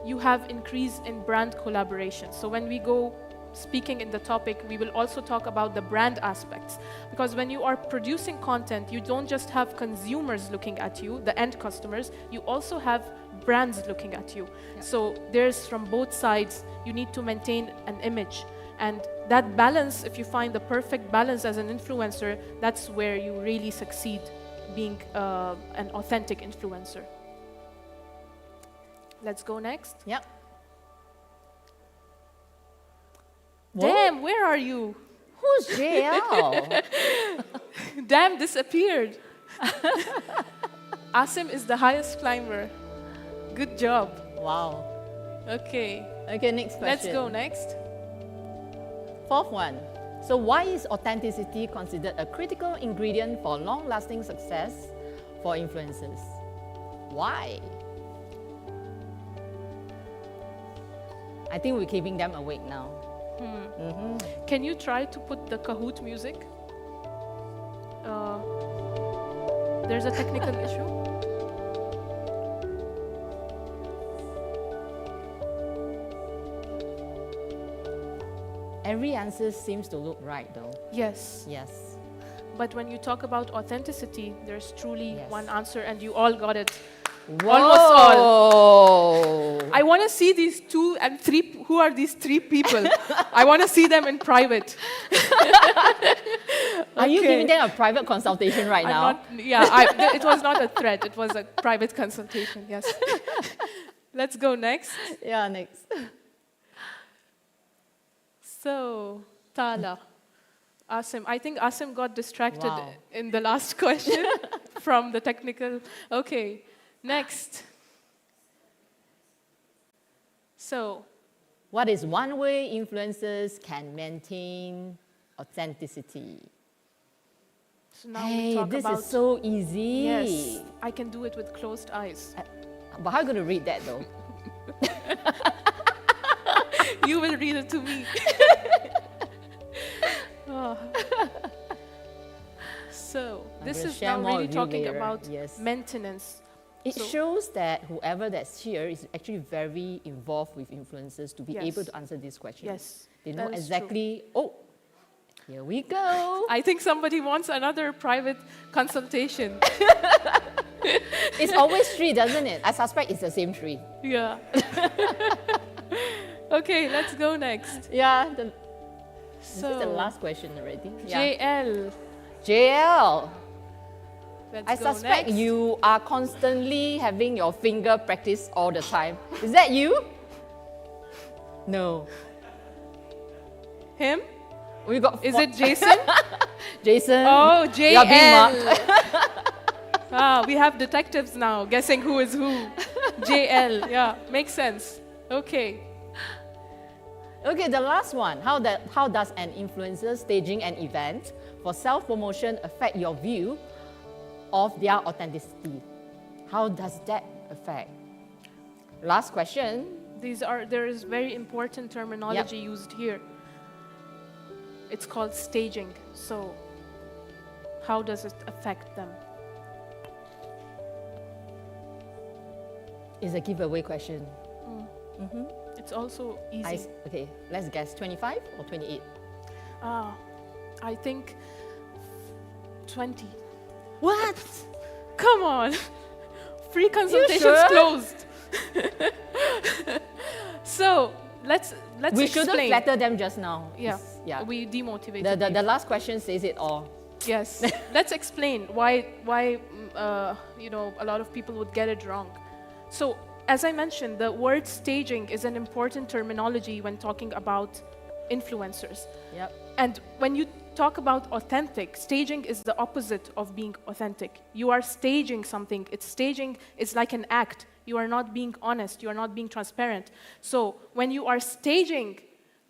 you have increase in brand collaboration. So when we go speaking in the topic, we will also talk about the brand aspects. Because when you are producing content, you don't just have consumers looking at you, the end customers, you also have brands looking at you. So there's from both sides, you need to maintain an image. And that balance, if you find the perfect balance as an influencer, that's where you really succeed being an authentic influencer. Let's go next. Yep. Damn, where are you? Who's JL? Damn, disappeared. Asim is the highest climber. Good job. Wow. Okay. Okay, next question. Let's go next. Fourth one. So why is authenticity considered a critical ingredient for long-lasting success for influencers? Why? I think we're keeping them awake now. Can you try to put the Kahoot music? There's a technical issue. Every answer seems to look right, though. Yes. Yes. But when you talk about authenticity, there's truly Yes. one answer and you all got it. Whoa. Almost all. I want to see these 2 and 3. Who are these 3 people? I want to see them in private. Are you Okay. giving them a private consultation right I'm now? not, yeah, it was not a threat. It was a private consultation, yes. Let's go next. Yeah, next. So, Tala. Asim. I think Asim got distracted Wow. in the last question from the technical. Okay, next. So, What is one way influencers can maintain authenticity? so now we Hey, talk this about. is so easy. Yes, I can do it with closed eyes. But how are you going to read that, though? You will read it to me. Oh. So, I'm this gonna is share now more really with you talking later. about Yes. maintenance. It So- shows that whoever that's here is actually very involved with influencers to be Yes. able to answer these questions. Yes, They that know is exactly, oh, here we go. I think somebody wants another private consultation. It's always 3, doesn't it? I suspect it's the same 3. Yeah. Okay, let's go next. Yeah, this is the So, last question already. JL. JL. Let's I go suspect next. you are constantly having your finger practice all the time. Is that you? No. Him? We got. Is it Jason? Jason? Oh, You are being JL. marked. We have detectives now guessing who is who. JL. Yeah, makes sense. Okay. Okay, the last one. How does an influencer staging an event for self-promotion affect your view of their authenticity? How does that affect? Last question. There is very important terminology used here. It's called staging. So, how does it affect them? It's a giveaway question. It's also easy. Okay, let's guess. 25 or 28? I think 20. What? Come on. Free consultations sure? closed. So let's We explain. shouldn't flatter them just now. Yeah, Yeah. we demotivated. The people. last question says it all. Yes. Let's explain why a lot of people would get it wrong. So, as I mentioned, the word staging is an important terminology when talking about influencers. Yep. And when you talk about authentic, staging is the opposite of being authentic. You are staging something. Staging is like an act. You are not being honest. You are not being transparent. So, when you are staging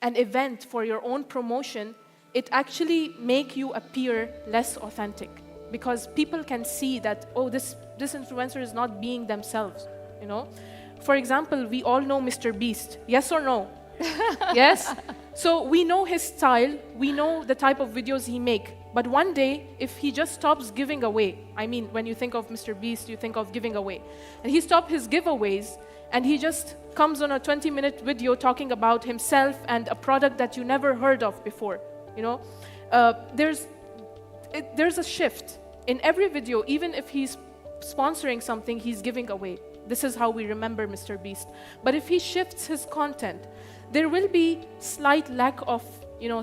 an event for your own promotion, it actually makes you appear less authentic, because people can see that, oh, this influencer is not being themselves, you know? For example, we all know Mr. Beast, yes or no? Yes? So we know his style, we know the type of videos he makes, but one day, if he just stops giving away, I mean, when you think of Mr. Beast, you think of giving away, and he stops his giveaways, and he just comes on a 20-minute video talking about himself and a product that you never heard of before, you know, there's a shift. In every video, even if he's sponsoring something, he's giving away. This is how we remember Mr. Beast. But if he shifts his content, there will be slight lack of,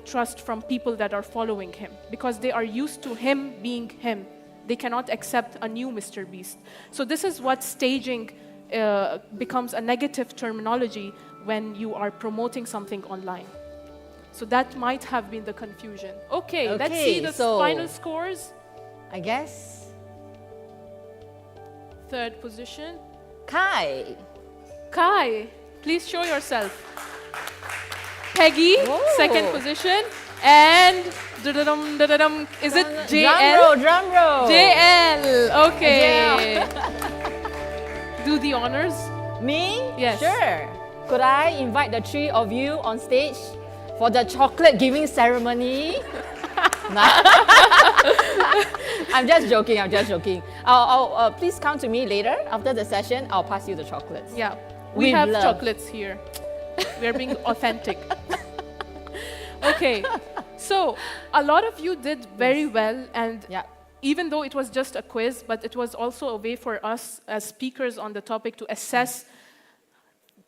trust from people that are following him, because they are used to him being him. They cannot accept a new Mr. Beast. So this is what staging becomes a negative terminology when you are promoting something online. So that might have been the confusion. Okay, let's see the final scores. I guess. Third position. Kai. Kai, please show yourself. Peggy, Whoa. second position. And, is it JL? Drum roll. JL, okay. Do the honors. Me? Yes. Sure. Could I invite the three of you on stage for the chocolate giving ceremony? I'm just joking. I'll please come to me later after the session. I'll pass you the chocolates. Yeah, we have chocolates here. We are being authentic. Okay, so a lot of you did very well, and even though it was just a quiz, but it was also a way for us as speakers on the topic to assess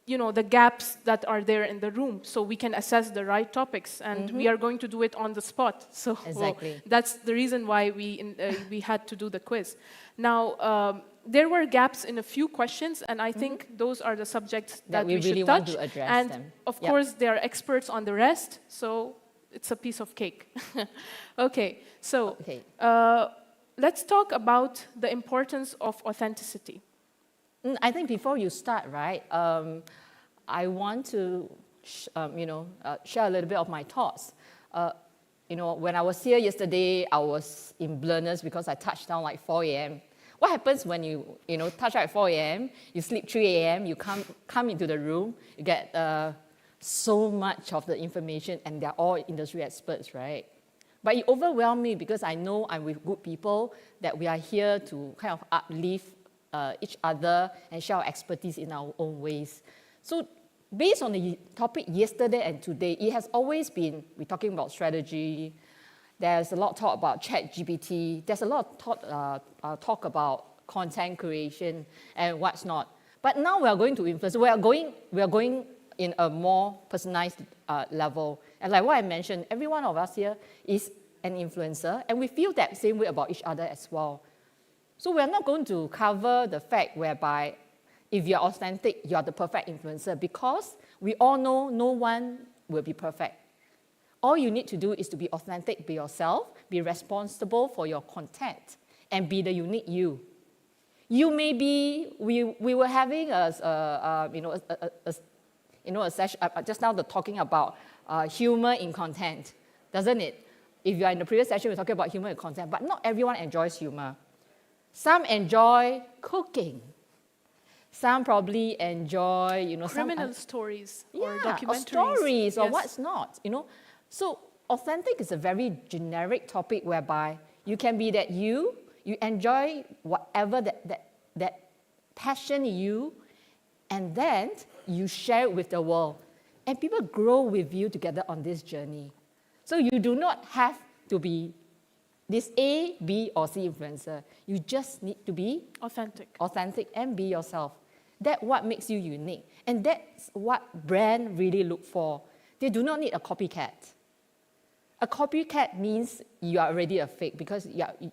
the gaps that are there in the room, so we can assess the right topics, and we are going to do it on the spot. So exactly. That's the reason why we had to do the quiz. Now, there were gaps in a few questions, and I think those are the subjects that we really should touch. want to address and them. Of course, they are experts on the rest, so it's a piece of cake. Okay, so let's talk about the importance of authenticity. I think before you start, right, I want to, share a little bit of my thoughts. When I was here yesterday, I was in blurness because I touched down like 4 a.m. What happens when you touch out at 4 a.m., you sleep 3 a.m., you come into the room, you get so much of the information, and they're all industry experts, right? But it overwhelmed me because I know I'm with good people, that we are here to kind of uplift each other and share our expertise in our own ways. So based on the topic yesterday and today, it has always been, we're talking about strategy, there's a lot of talk about ChatGPT, there's a lot of talk about content creation and what's not. But now we are going to influence, we are going in a more personalized level. And like what I mentioned, every one of us here is an influencer, and we feel that same way about each other as well. So we're not going to cover the fact whereby if you're authentic, you're the perfect influencer, because we all know no one will be perfect. All you need to do is to be authentic, be yourself, be responsible for your content, and be the unique you. You may be, we were having a session, just now talking about humor in content, doesn't it? If you're in the previous session, we're talking about humor in content, but not everyone enjoys humor. Some enjoy cooking. Some probably enjoy, criminal stories or documentaries. Or stories, or yes. what's not, So authentic is a very generic topic whereby you can be that you enjoy whatever that passion in you, and then you share it with the world. And people grow with you together on this journey. So you do not have to be this A, B, or C influencer. You just need to be authentic and be yourself. That's what makes you unique. And that's what brands really look for. They do not need a copycat. A copycat means you are already a fake because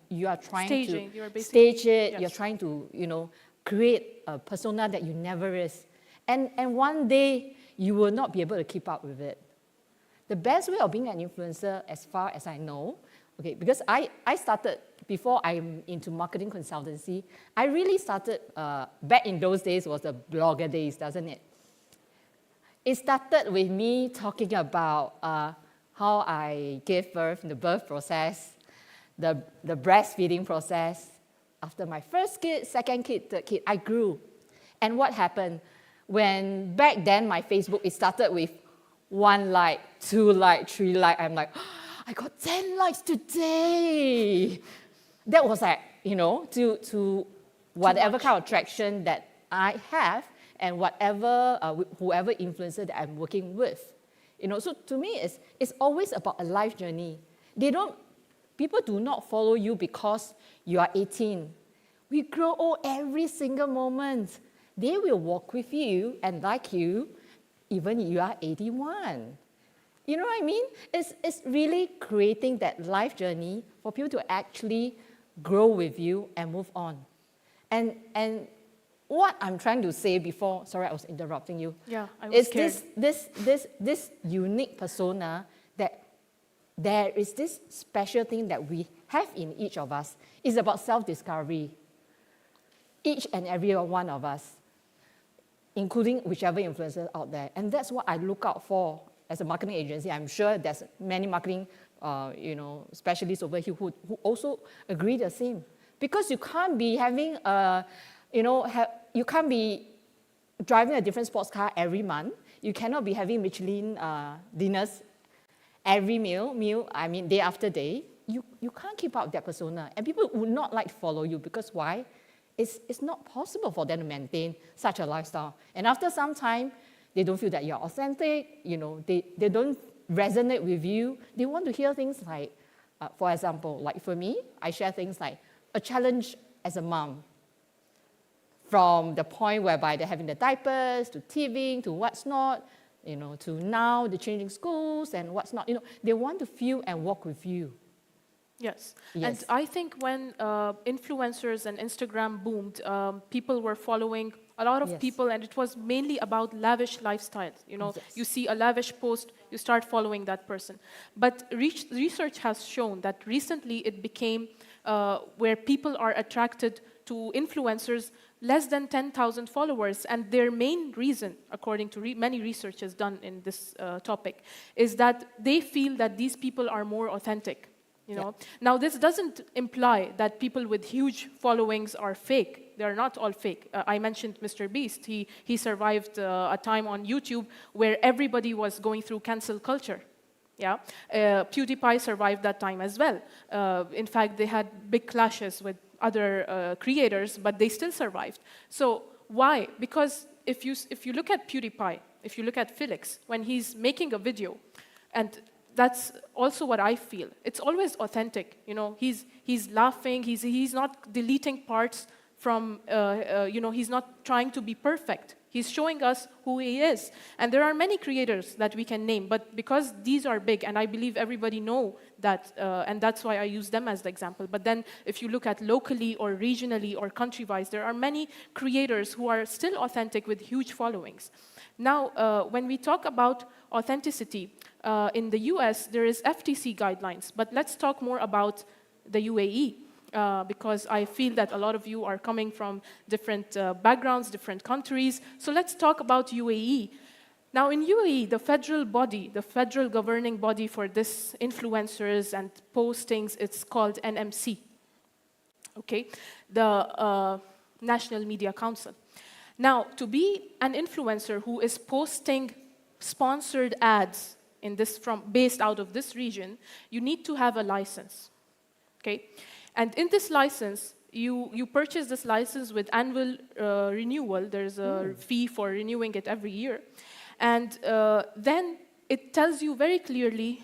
you are trying to stage it, yes. You're trying to, create a persona that you never is. And one day, you will not be able to keep up with it. The best way of being an influencer, as far as I know, okay, because I started, before I'm into marketing consultancy, I really started, back in those days was the blogger days, doesn't it? It started with me talking about how I gave birth, the birth process, the breastfeeding process. After my first kid, second kid, third kid, I grew. And what happened? When back then my Facebook, it started with 1 like, 2 like, 3 like. I'm like, oh, I got 10 likes today. That was like, to whatever kind of traction that I have and whatever, whoever influencer that I'm working with. So to me, it's always about a life journey. People do not follow you because you are 18. We grow old every single moment. They will walk with you and like you, even if you are 81. You know what I mean? It's really creating that life journey for people to actually grow with you and move on. And what I'm trying to say before, sorry I was interrupting you. Yeah, I was scared. This unique persona that there is this special thing that we have in each of us. It's about self-discovery. Each and every one of us, including whichever influencer out there. And that's what I look out for as a marketing agency. I'm sure there's many marketing specialists over here who also agree the same. Because you can't be having you can't be driving a different sports car every month. You cannot be having Michelin dinners every day after day. You can't keep up that persona. And people would not like to follow you because why? It's not possible for them to maintain such a lifestyle. And after some time, they don't feel that you're authentic, they don't resonate with you. They want to hear things like, for example, like for me, I share things like a challenge as a mom. From the point whereby they're having the diapers, to teething, to what's not, to now the changing schools and what's not. They want to feel and walk with you. Yes. And I think when influencers and Instagram boomed, people were following a lot of people, and it was mainly about lavish lifestyles. You see a lavish post, you start following that person. But research has shown that recently it became where people are attracted to influencers less than 10,000 followers, and their main reason, according to many researches done in this topic, is that they feel that these people are more authentic. Now, this doesn't imply that people with huge followings are fake. They're not all fake. I mentioned Mr. Beast. He survived a time on YouTube where everybody was going through cancel culture. Yeah, PewDiePie survived that time as well. In fact, they had big clashes with other creators, but they still survived. So why? Because if you look at PewDiePie, if you look at Felix, when he's making a video, and that's also what I feel. It's always authentic. He's laughing. He's not deleting parts from. He's not trying to be perfect. He's showing us who he is. And there are many creators that we can name, but because these are big, and I believe everybody know that, and that's why I use them as the example. But then if you look at locally or regionally or country-wise, there are many creators who are still authentic with huge followings. Now, when we talk about authenticity, in the US, there is FTC guidelines, but let's talk more about the UAE. Because I feel that a lot of you are coming from different backgrounds, different countries. So let's talk about UAE. Now in UAE, the federal body, the federal governing body for this influencers and postings, it's called NMC, okay? The National Media Council. Now, to be an influencer who is posting sponsored ads based out of this region, you need to have a license, okay? And in this license, you purchase this license with annual renewal. There's a fee for renewing it every year. And then it tells you very clearly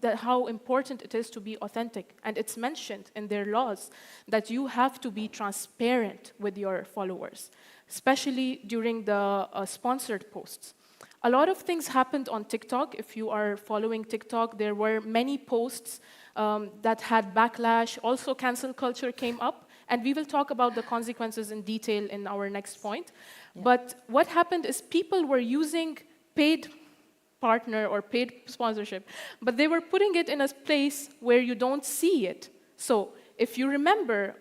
how important it is to be authentic. And it's mentioned in their laws that you have to be transparent with your followers, especially during the sponsored posts. A lot of things happened on TikTok. If you are following TikTok, there were many posts that had backlash. Also, cancel culture came up. And we will talk about the consequences in detail in our next point. Yeah. But what happened is people were using paid partner or paid sponsorship, but they were putting it in a place where you don't see it. So if you remember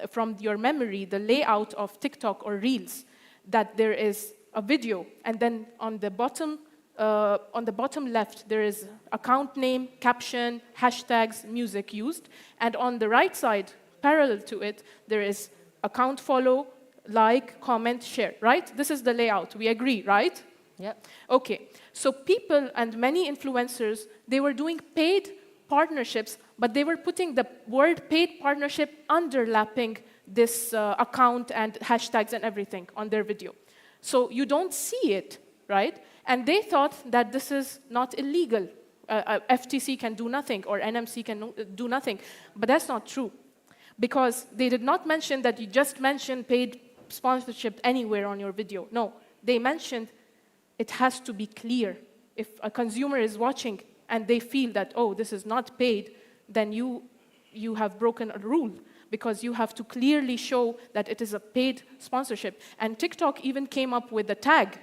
from your memory the layout of TikTok or Reels, that there is a video, and then on the bottom left, there is account name, caption, hashtags, music used, and on the right side, parallel to it, there is account follow, like, comment, share, right? This is the layout. We agree, right? Yep. Okay. So people and many influencers, they were doing paid partnerships, but they were putting the word paid partnership underlapping this account and hashtags and everything on their video. So you don't see it, right? And they thought that this is not illegal. FTC can do nothing or NMC can do nothing. But that's not true. Because they did not mention that you just mentioned paid sponsorship anywhere on your video. No, they mentioned it has to be clear. If a consumer is watching and they feel that, oh, this is not paid, then you have broken a rule, because you have to clearly show that it is a paid sponsorship. And TikTok even came up with a tag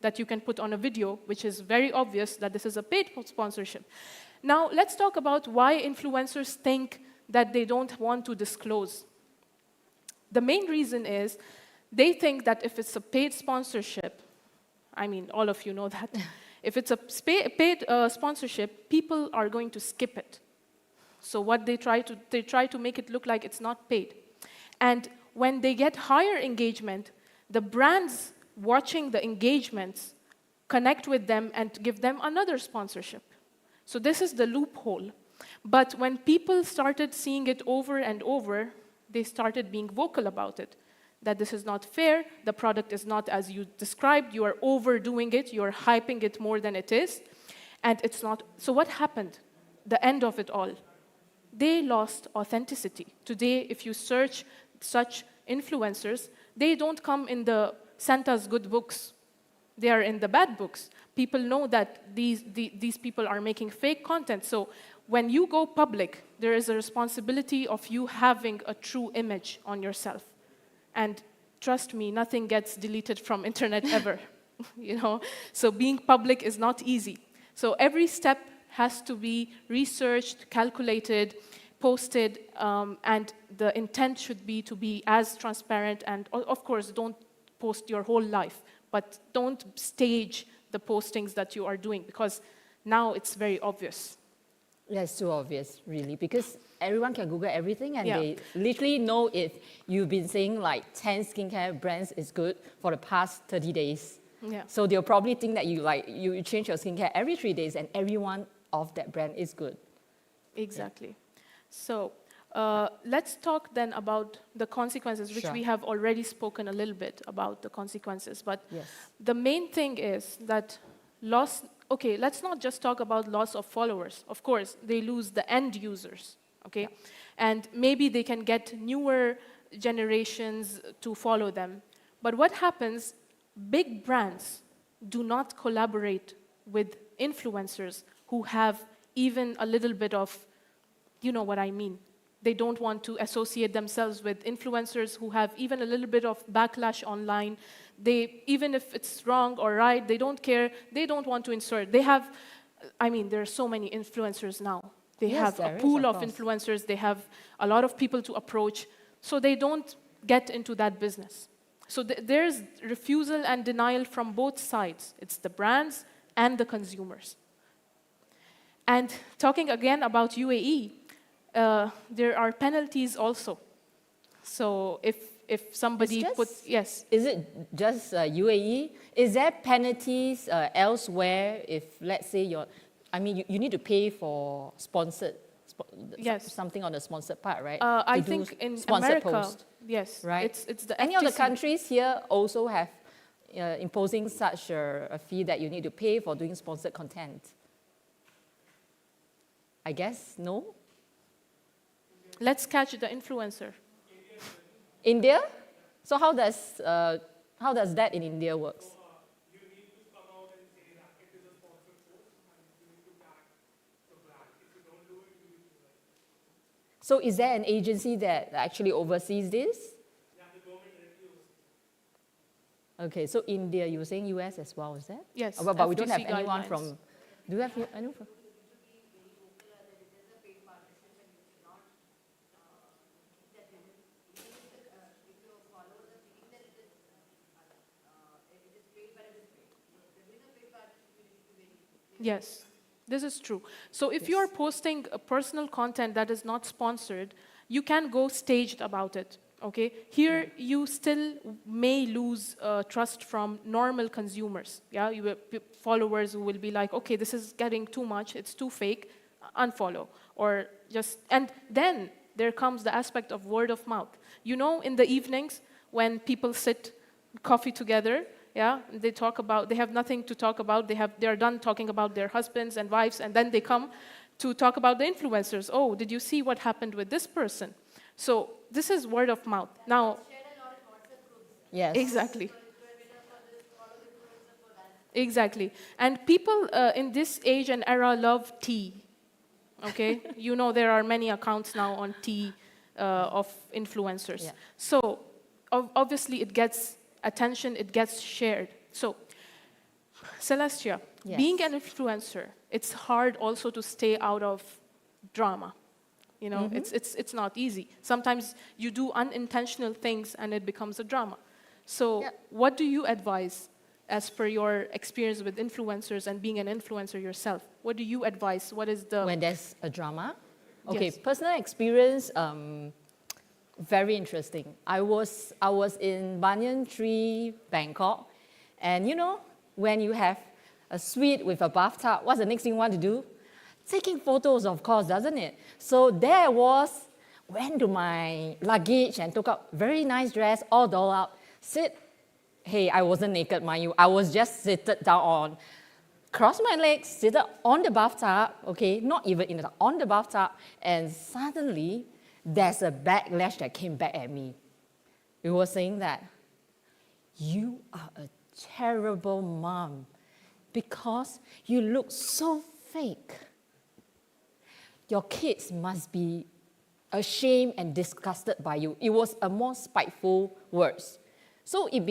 that you can put on a video, which is very obvious that this is a paid sponsorship. Now, let's talk about why influencers think that they don't want to disclose. The main reason is they think that if it's a paid sponsorship, I mean, all of you know that, if it's a paid sponsorship, people are going to skip it. So what they try to make it look like it's not paid. And when they get higher engagement, the brands watching the engagements connect with them and give them another sponsorship. So this is the loophole. But when people started seeing it over and over, they started being vocal about it, that this is not fair, the product is not as you described, you are overdoing it, you are hyping it more than it is, and it's not. So what happened? The end of it all. They lost authenticity. Today, if you search such influencers, they don't come in the Santa's good books. They are in the bad books. People know that these people are making fake content. So when you go public, there is a responsibility of you having a true image on yourself. And trust me, nothing gets deleted from internet ever. So being public is not easy. So every step has to be researched, calculated, posted, and the intent should be to be as transparent. And of course, don't post your whole life, but don't stage the postings that you are doing, because now it's very obvious. Yeah, it's too obvious, really, because everyone can Google everything, and they literally know if you've been saying like 10 skincare brands is good for the past 30 days. Yeah. So they'll probably think that you change your skincare every 3 days, and every one of that brand is good. Exactly. Yeah. So let's talk then about the consequences, which we have already spoken a little bit about the consequences. But the main thing is that okay, let's not just talk about loss of followers. Of course, they lose the end users, okay? And maybe they can get newer generations to follow them. But what happens, big brands do not collaborate with influencers who have even a little bit of, you know what I mean. They don't want to associate themselves with influencers who have even a little bit of backlash online. Even if it's wrong or right, they don't care. They don't want to insert. There are so many influencers now. They have a pool of influencers. They have a lot of people to approach. So they don't get into that business. So there's refusal and denial from both sides. It's the brands and the consumers. And talking again about UAE, there are penalties also. So if somebody puts, yes. Is it just UAE? Is there penalties elsewhere if, let's say, you need to pay for sponsored, something on the sponsored part, right? I think in America, post, yes. Right? It's the Any FTC. of the countries here also have imposing such a fee that you need to pay for doing sponsored content? I guess no. Let's catch the influencer. India? So how does that in India works? So is there an agency that actually oversees this? Okay, so India, you were saying US as well, is that? Yes, But we don't have FTC anyone guidelines. from, do you have anyone from? Yes, this is true. So if you're posting a personal content that is not sponsored, you can go staged about it. Okay, here you still may lose trust from normal consumers. Yeah, followers who will be like, okay, this is getting too much, it's too fake, unfollow, or just. And then there comes the aspect of word of mouth. You know, in the evenings when people sit coffee together, yeah, they have nothing to talk about. They're done talking about their husbands and wives, and then they come to talk about the influencers. Oh, did you see what happened with this person? So this is word of mouth. Now, yes, exactly. Exactly. And people in this age and era love tea. Okay, you know there are many accounts now on tea of influencers. Yeah. So obviously it gets attention, it gets shared. So, Celestia, Yes. being an influencer, it's hard also to stay out of drama. You know, it's not easy. Sometimes you do unintentional things and it becomes a drama. So what do you advise as per your experience with influencers and being an influencer yourself? What do you advise? What is the... When there's a drama? Okay, Yes. personal experience, very interesting. I was in Banyan Tree, Bangkok, and you know, when you have a suite with a bathtub, what's the next thing you want to do? Taking photos, of course, doesn't it? So there I was, went to my luggage and took out very nice dress, all dolled up, hey, I wasn't naked, mind you, I was just seated down on, crossed my legs, seated on the bathtub, okay, not even on the bathtub, and suddenly, there's a backlash that came back at me. It was saying that, you are a terrible mom because you look so fake. Your kids must be ashamed and disgusted by you. It was a more spiteful words. So it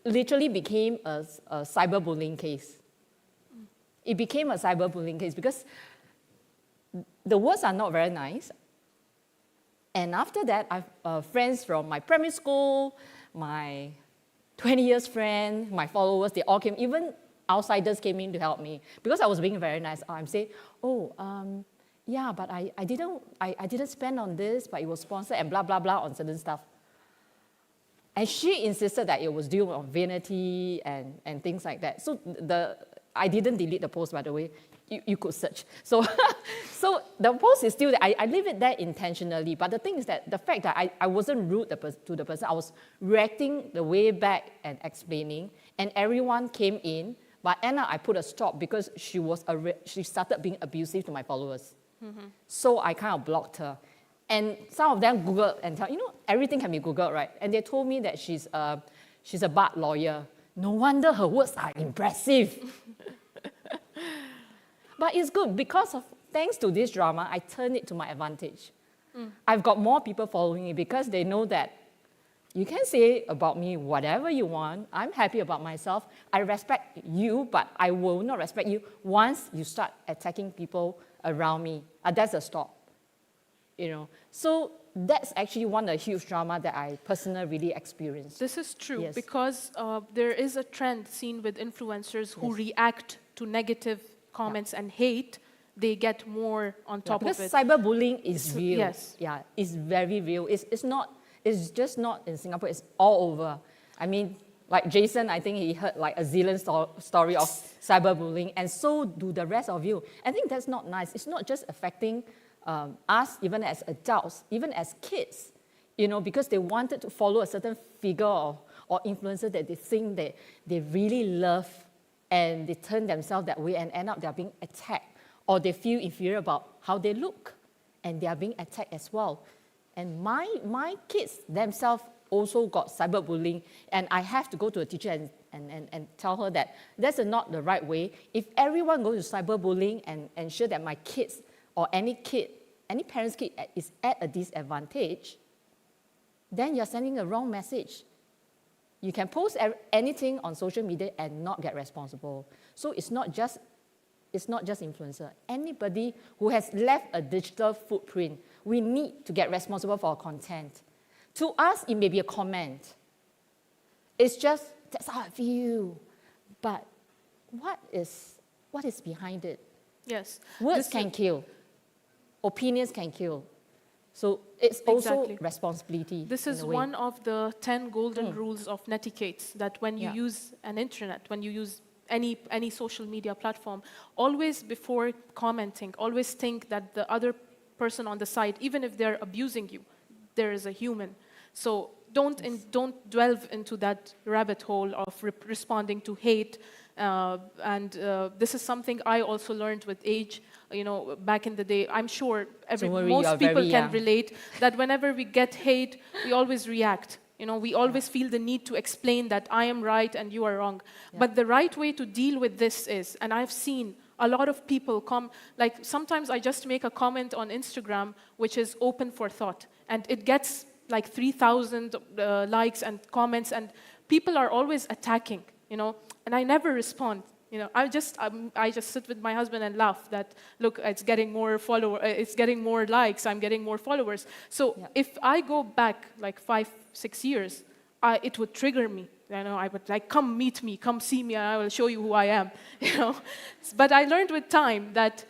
literally became a cyberbullying case. It became a cyberbullying case because the words are not very nice. And after that, I've friends from my primary school, my 20 years friend, my followers, they all came, even outsiders came in to help me. Because I was being very nice, I'm saying, yeah, but I didn't spend on this, but it was sponsored and blah, blah, blah on certain stuff. And she insisted that it was due on vanity and things like that. So I didn't delete the post, by the way. You could search. So, so the post is still there. I leave it there intentionally. But the thing is that the fact that I wasn't rude to the person, I was reacting the way back and explaining, and everyone came in. But Anna, I put a stop because she started being abusive to my followers. So I kind of blocked her. And some of them Googled and tell, everything can be Googled, right? And they told me that she's a bar lawyer. No wonder her words are impressive. But it's good because thanks to this drama, I turned it to my advantage. I've got more people following me because they know that you can say about me whatever you want. I'm happy about myself. I respect you, but I will not respect you once you start attacking people around me. That's a stop. So that's actually one of the huge drama that I personally really experienced. This is true Yes. because there is a trend seen with influencers who react to negative comments and hate. They get more on top of it. Because cyberbullying is real. Yes. Yeah, it's very real. It's just not in Singapore, it's all over. I mean, like Jason, I think he heard like a zillion story of cyberbullying, and so do the rest of you. I think that's not nice. It's not just affecting us, even as adults, even as kids, because they wanted to follow a certain figure or influencer that they think they really love, and they turn themselves that way and end up they're being attacked or they feel inferior about how they look, and they are being attacked as well. And my kids themselves also got cyberbullying, and I have to go to a teacher and tell her that that's not the right way. If everyone goes to cyberbullying and ensure that my kids or any parent's kid is at a disadvantage, then you're sending a wrong message. You can post anything on social media and not get responsible. So it's not just influencer. Anybody who has left a digital footprint, we need to get responsible for our content. To us, it may be a comment. It's just, that's how I feel. But what is behind it? Yes. Words can kill. Opinions can kill. So it's also responsibility. This is one of the 10 golden rules of netiquette, that when you use an internet, when you use any social media platform, always before commenting, always think that the other person on the side, even if they're abusing you, there is a human. So don't delve into that rabbit hole of responding to hate. This is something I also learned with age. You know, back in the day, I'm sure most people can relate that whenever we get hate, we always react. You know, we always feel the need to explain that I am right and you are wrong. But the right way to deal with this is, and I've seen a lot of people come, like sometimes I just make a comment on Instagram, which is open for thought, and it gets like 3,000 likes and comments, and people are always attacking, you know, and I never respond. You know, I just sit with my husband and laugh that, look, it's getting more it's getting more likes, I'm getting more followers. So if I go back like 5-6 years, it would trigger me. You know, I would like, come meet me, come see me, and I will show you who I am. You know, but I learned with time that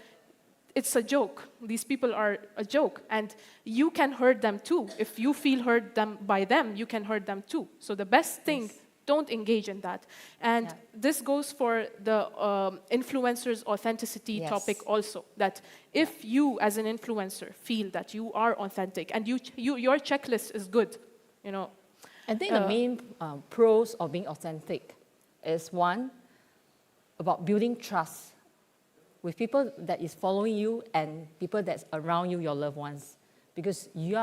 it's a joke. These people are a joke, and you can hurt them too. If you feel hurt by them, you can hurt them too. So the best thing, don't engage in that. And this goes for the influencer's authenticity topic also, that if you as an influencer feel that you are authentic and your checklist is good, you know. I think the main pros of being authentic is, one, about building trust with people that is following you and people that's around you, your loved ones, because you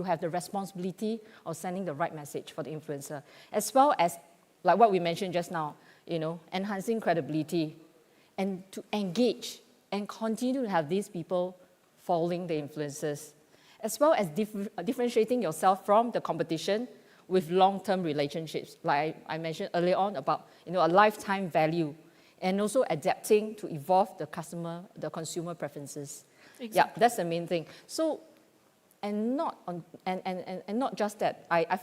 have the responsibility of sending the right message for the influencer, as well as, like what we mentioned just now, you know, enhancing credibility and to engage and continue to have these people following the influencers, as well as differentiating yourself from the competition with long-term relationships, like I mentioned earlier on about, you know, a lifetime value, and also adapting to evolve the consumer preferences. Exactly. Yeah, that's the main thing. So, and not just that. I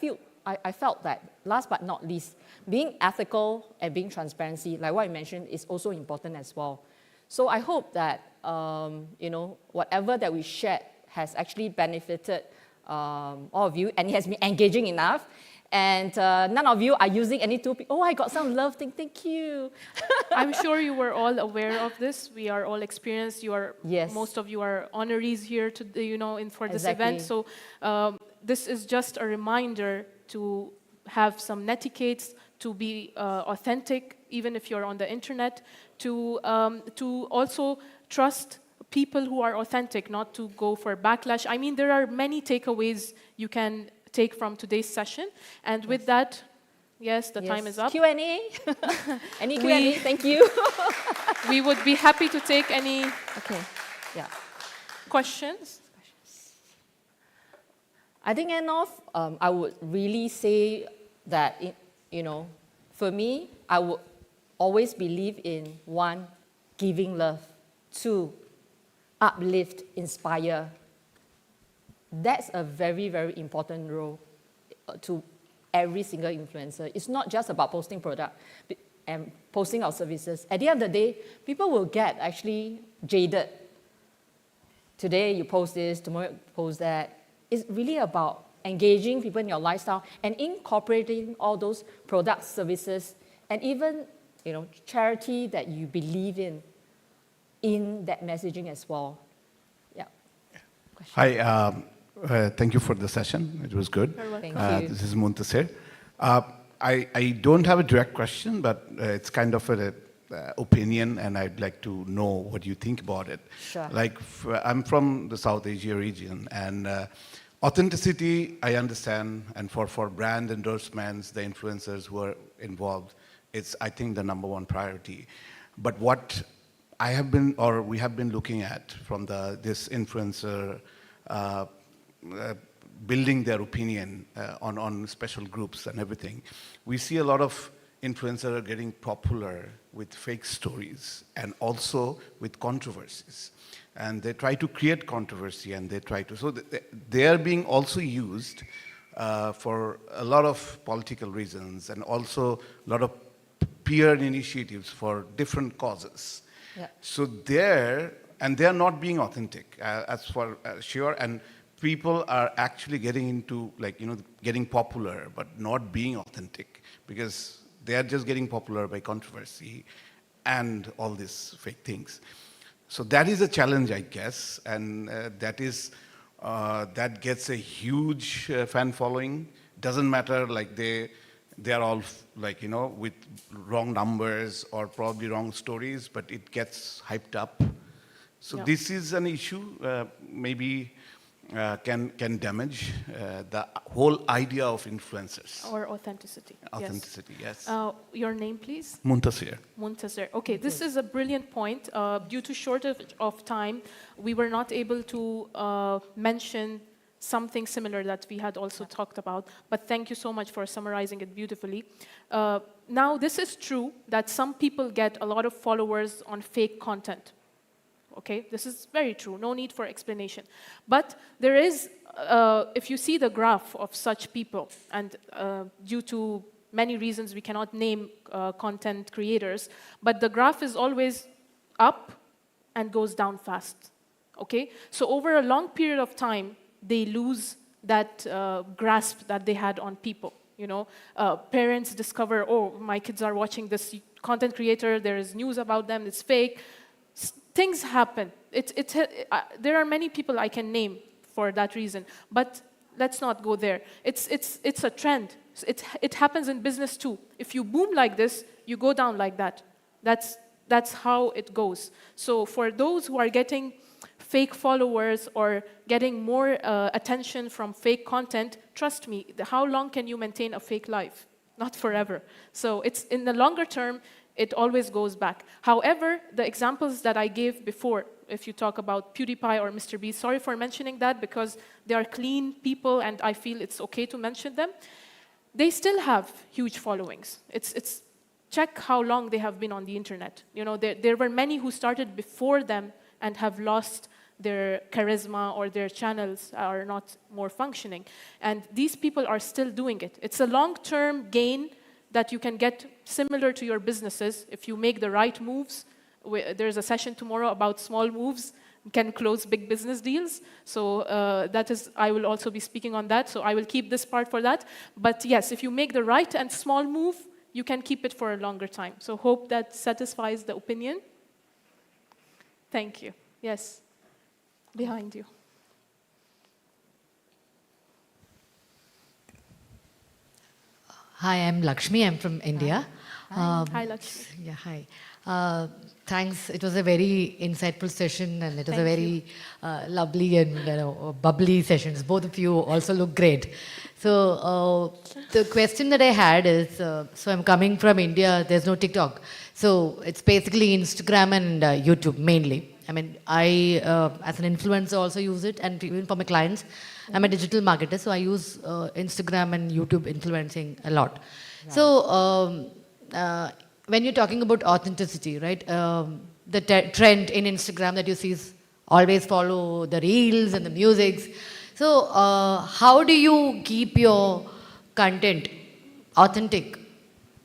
felt that, last but not least, being ethical and being transparency, like what I mentioned, is also important as well. So I hope that you know, whatever that we shared has actually benefited all of you, and it has been engaging enough. And none of you are using any tool. Oh, I got some love thing. Thank you. I'm sure you were all aware of this. We are all experienced. Most of you are honorees here for this event. So this is just a reminder to have some netiquettes, to be authentic, even if you're on the internet, to also trust people who are authentic, not to go for backlash. I mean, there are many takeaways you can take from today's session. And with that, the time is up. Q&A? Any Q&A? Thank you. We would be happy to take any questions. I think, I would really say that, for me, I would always believe in, 1, giving love, 2, uplift, inspire. That's a very, very important role to every single influencer. It's not just about posting product and posting our services. At the end of the day, people will get actually jaded. Today you post this, tomorrow you post that. It's really about engaging people in your lifestyle and incorporating all those products, services, and even charity that you believe in that messaging as well. Yeah. Hi. Thank you for the session. It was good. Thank you. This is Muntasir. I don't have a direct question, but it's kind of a opinion, and I'd like to know what you think about it. Sure. Like, I'm from the South Asia region, and authenticity, I understand, and for brand endorsements, the influencers who are involved, it's, I think, the number one priority. But what I have been, or we have been looking at from this influencer building their opinion on special groups and everything, we see a lot of influencers are getting popular with fake stories and also with controversies. And they try to create controversy, and they try to, so they are being also used for a lot of political reasons, and also a lot of peer initiatives for different causes. Yeah. So they're not being authentic, as for sure, and people are actually getting into, like, getting popular, but not being authentic, because they are just getting popular by controversy and all these fake things. So that is a challenge, I guess, and that gets a huge fan following. Doesn't matter, like they are all like, with wrong numbers or probably wrong stories, but it gets hyped up. So Yeah. this is an issue, maybe can damage the whole idea of influencers. Or authenticity. Authenticity, yes. Your name, please? Muntasir. Muntasir. Okay, this is a brilliant point. Due to shortage of time, we were not able to mention something similar that we had also talked about, but thank you so much for summarizing it beautifully. Now, this is true that some people get a lot of followers on fake content. Okay, this is very true, no need for explanation. But there is, if you see the graph of such people, and due to many reasons we cannot name content creators, but the graph is always up and goes down fast. Okay, so over a long period of time, they lose that grasp that they had on people. Parents discover, oh, my kids are watching this content creator, there is news about them, it's fake. Things happen. There are many people I can name for that reason, but let's not go there. It's a trend. It happens in business too. If you boom like this, you go down like that. That's how it goes. So for those who are getting fake followers or getting more attention from fake content, trust me, how long can you maintain a fake life? Not forever. So it's in the longer term, it always goes back. However, the examples that I gave before, if you talk about PewDiePie or Mr. Beast, sorry for mentioning that because they are clean people and I feel it's okay to mention them. They still have huge followings. It's check how long they have been on the internet. There were many who started before them and have lost their charisma or their channels are not more functioning. And these people are still doing it. It's a long-term gain that you can get similar to your businesses if you make the right moves. There's a session tomorrow about small moves can close big business deals. So I will also be speaking on that. So I will keep this part for that. But yes, if you make the right and small move, you can keep it for a longer time. So hope that satisfies the opinion. Thank you. Yes, behind you. Hi, I'm Lakshmi. I'm from India. Hi, Lakshmi. Yeah, hi. Thanks. It was a very insightful session, and it was a very lovely and bubbly sessions. Both of you also look great. So the question that I had is, so I'm coming from India. There's no TikTok, so it's basically Instagram and YouTube mainly. I mean, I as an influencer also use it, and even for my clients. I'm a digital marketer, so I use Instagram and YouTube influencing a lot. Right. So when you're talking about authenticity, right? The trend in Instagram that you see is always follow the reels and the musics. So how do you keep your content authentic?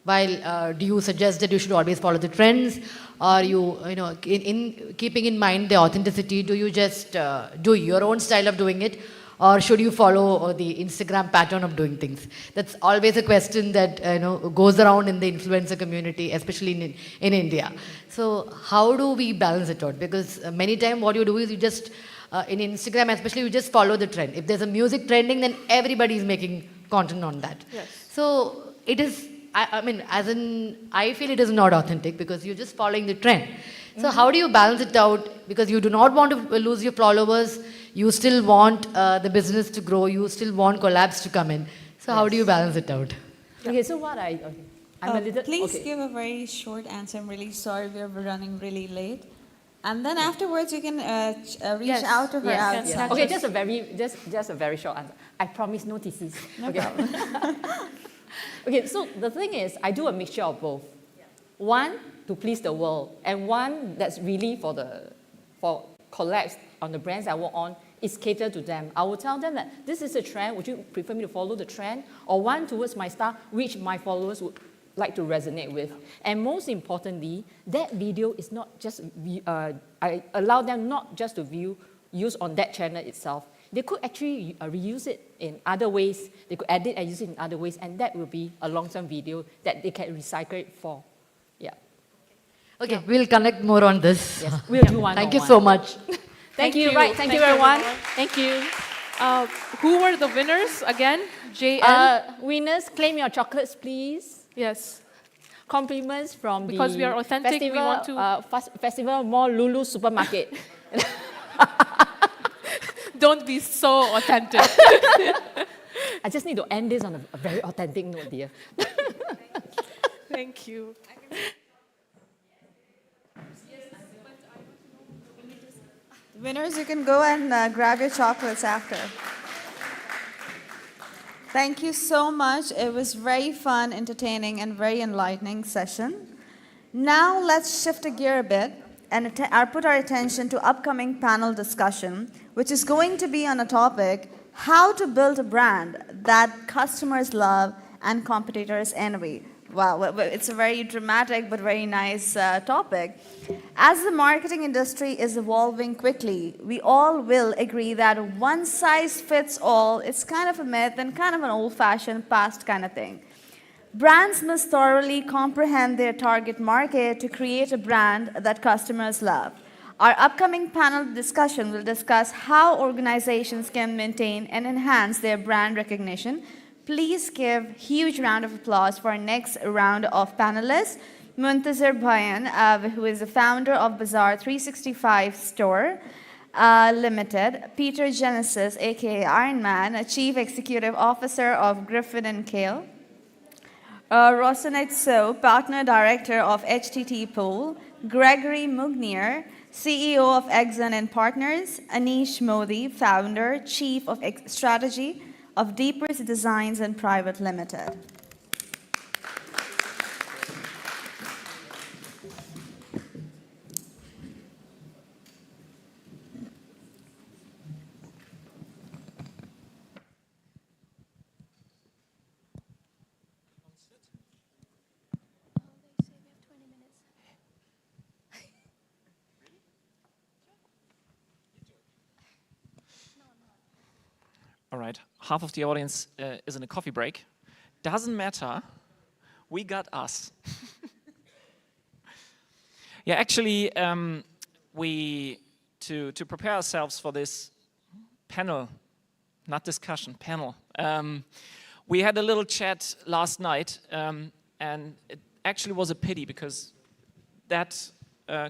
While do you suggest that you should always follow the trends? Or in keeping in mind the authenticity, do you just do your own style of doing it? Or should you follow the Instagram pattern of doing things? That's always a question that goes around in the influencer community, especially in India. So how do we balance it out? Because many times what you do is you just, in Instagram especially, you just follow the trend. If there's a music trending, then everybody is making content on that. Yes. So it is I mean, as in, I feel it is not authentic because you're just following the trend. So how do you balance it out? Because you do not want to lose your followers, you still want the business to grow, you still want collabs to come in. So how do you balance it out? Okay, so I'm a little... Please okay. give a very short answer. I'm really sorry we're running really late. And then afterwards you can reach out to her outside. Okay, just a very short answer. I promise no thesis. No okay. problem. Okay, so the thing is, I do a mixture of both. One, to please the world, and one that's really for collabs on the brands I work on, is catered to them. I will tell them that this is a trend, would you prefer me to follow the trend? Or one towards my style, which my followers would like to resonate with. And most importantly, that video is not just, I allow them not just to use on that channel itself. They could actually reuse it in other ways. They could edit and use it in other ways, and that will be a long-term video that they can recycle it for. Yeah. Okay, we'll connect more on this. Yes, we'll do one. Thank you so much. Thank you. Right, thank you everyone. Thank you. Who were the winners again? JN? Winners, claim your chocolates, please. Yes. Compliments from because the we are authentic, festival, we want to... Festival Mall Lulu Supermarket. Don't be so authentic. I just need to end this on a very authentic note, dear. Thank you. Winners, you can go and grab your chocolates after. Thank you so much. It was very fun, entertaining, and very enlightening session. Now let's shift a gear a bit and put our attention to upcoming panel discussion, which is going to be on a topic, how to build a brand that customers love and competitors envy. Wow, it's a very dramatic but very nice topic. As the marketing industry is evolving quickly, we all will agree that one size fits all, it's kind of a myth and kind of an old-fashioned past kind of thing. Brands must thoroughly comprehend their target market to create a brand that customers love. Our upcoming panel discussion will discuss how organizations can maintain and enhance their brand recognition. Please give a huge round of applause for our next round of panelists. Muntazir Bhayan, who is the founder of Bazaar 365 Store Limited. Peter Genesis, aka Iron Man, a Chief Executive Officer of Griffin & Kale. Rosanette So, Partner Director of HTT Pool. Gregory Mugnier, CEO of Exxon & Partners. Anish Modi, Founder, Chief of Strategy of Deepers Designs and Private Limited. All right, half of the audience is in a coffee break. Doesn't matter, we got us. Yeah, actually, to prepare ourselves for this panel, not discussion, panel, we had a little chat last night, and it actually was a pity because that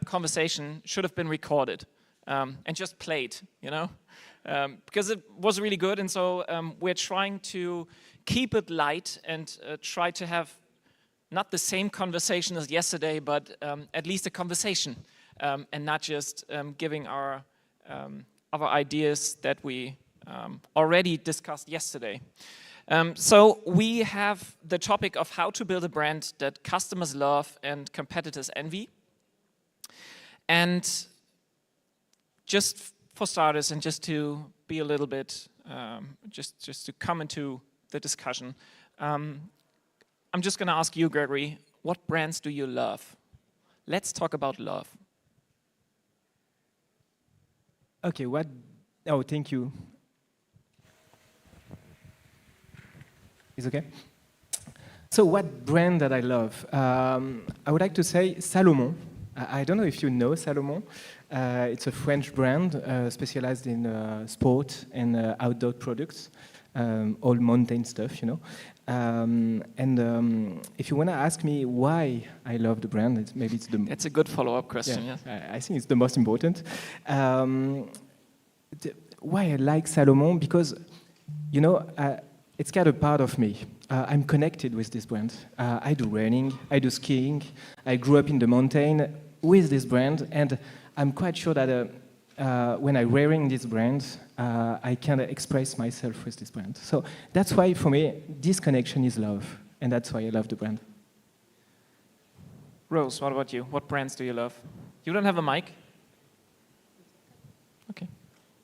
conversation should have been recorded and just played, you know? Because it was really good, and so we're trying to keep it light and try to have not the same conversation as yesterday, but at least a conversation, and not just giving our ideas that we already discussed yesterday. So we have the topic of how to build a brand that customers love and competitors envy. And just for starters, and just to be a little bit, just to come into the discussion, I'm just going to ask you, Gregory, what brands do you love? Let's talk about love. Okay, thank you. Is okay? So what brand that I love? I would like to say Salomon. I don't know if you know Salomon. It's a French brand specialized in sport and outdoor products. all mountain stuff, you know. If you want to ask me why I love the brand, maybe it's the... That's a good follow-up question, yes. I think it's the most important. Why I like Salomon? Because, you know, it's kind of part of me. I'm connected with this brand. I do running, I do skiing. I grew up in the mountain with this brand, and I'm quite sure that when I'm wearing this brand, I can express myself with this brand. So that's why, for me, this connection is love, and that's why I love the brand. Rose, what about you? What brands do you love? You don't have a mic? Okay.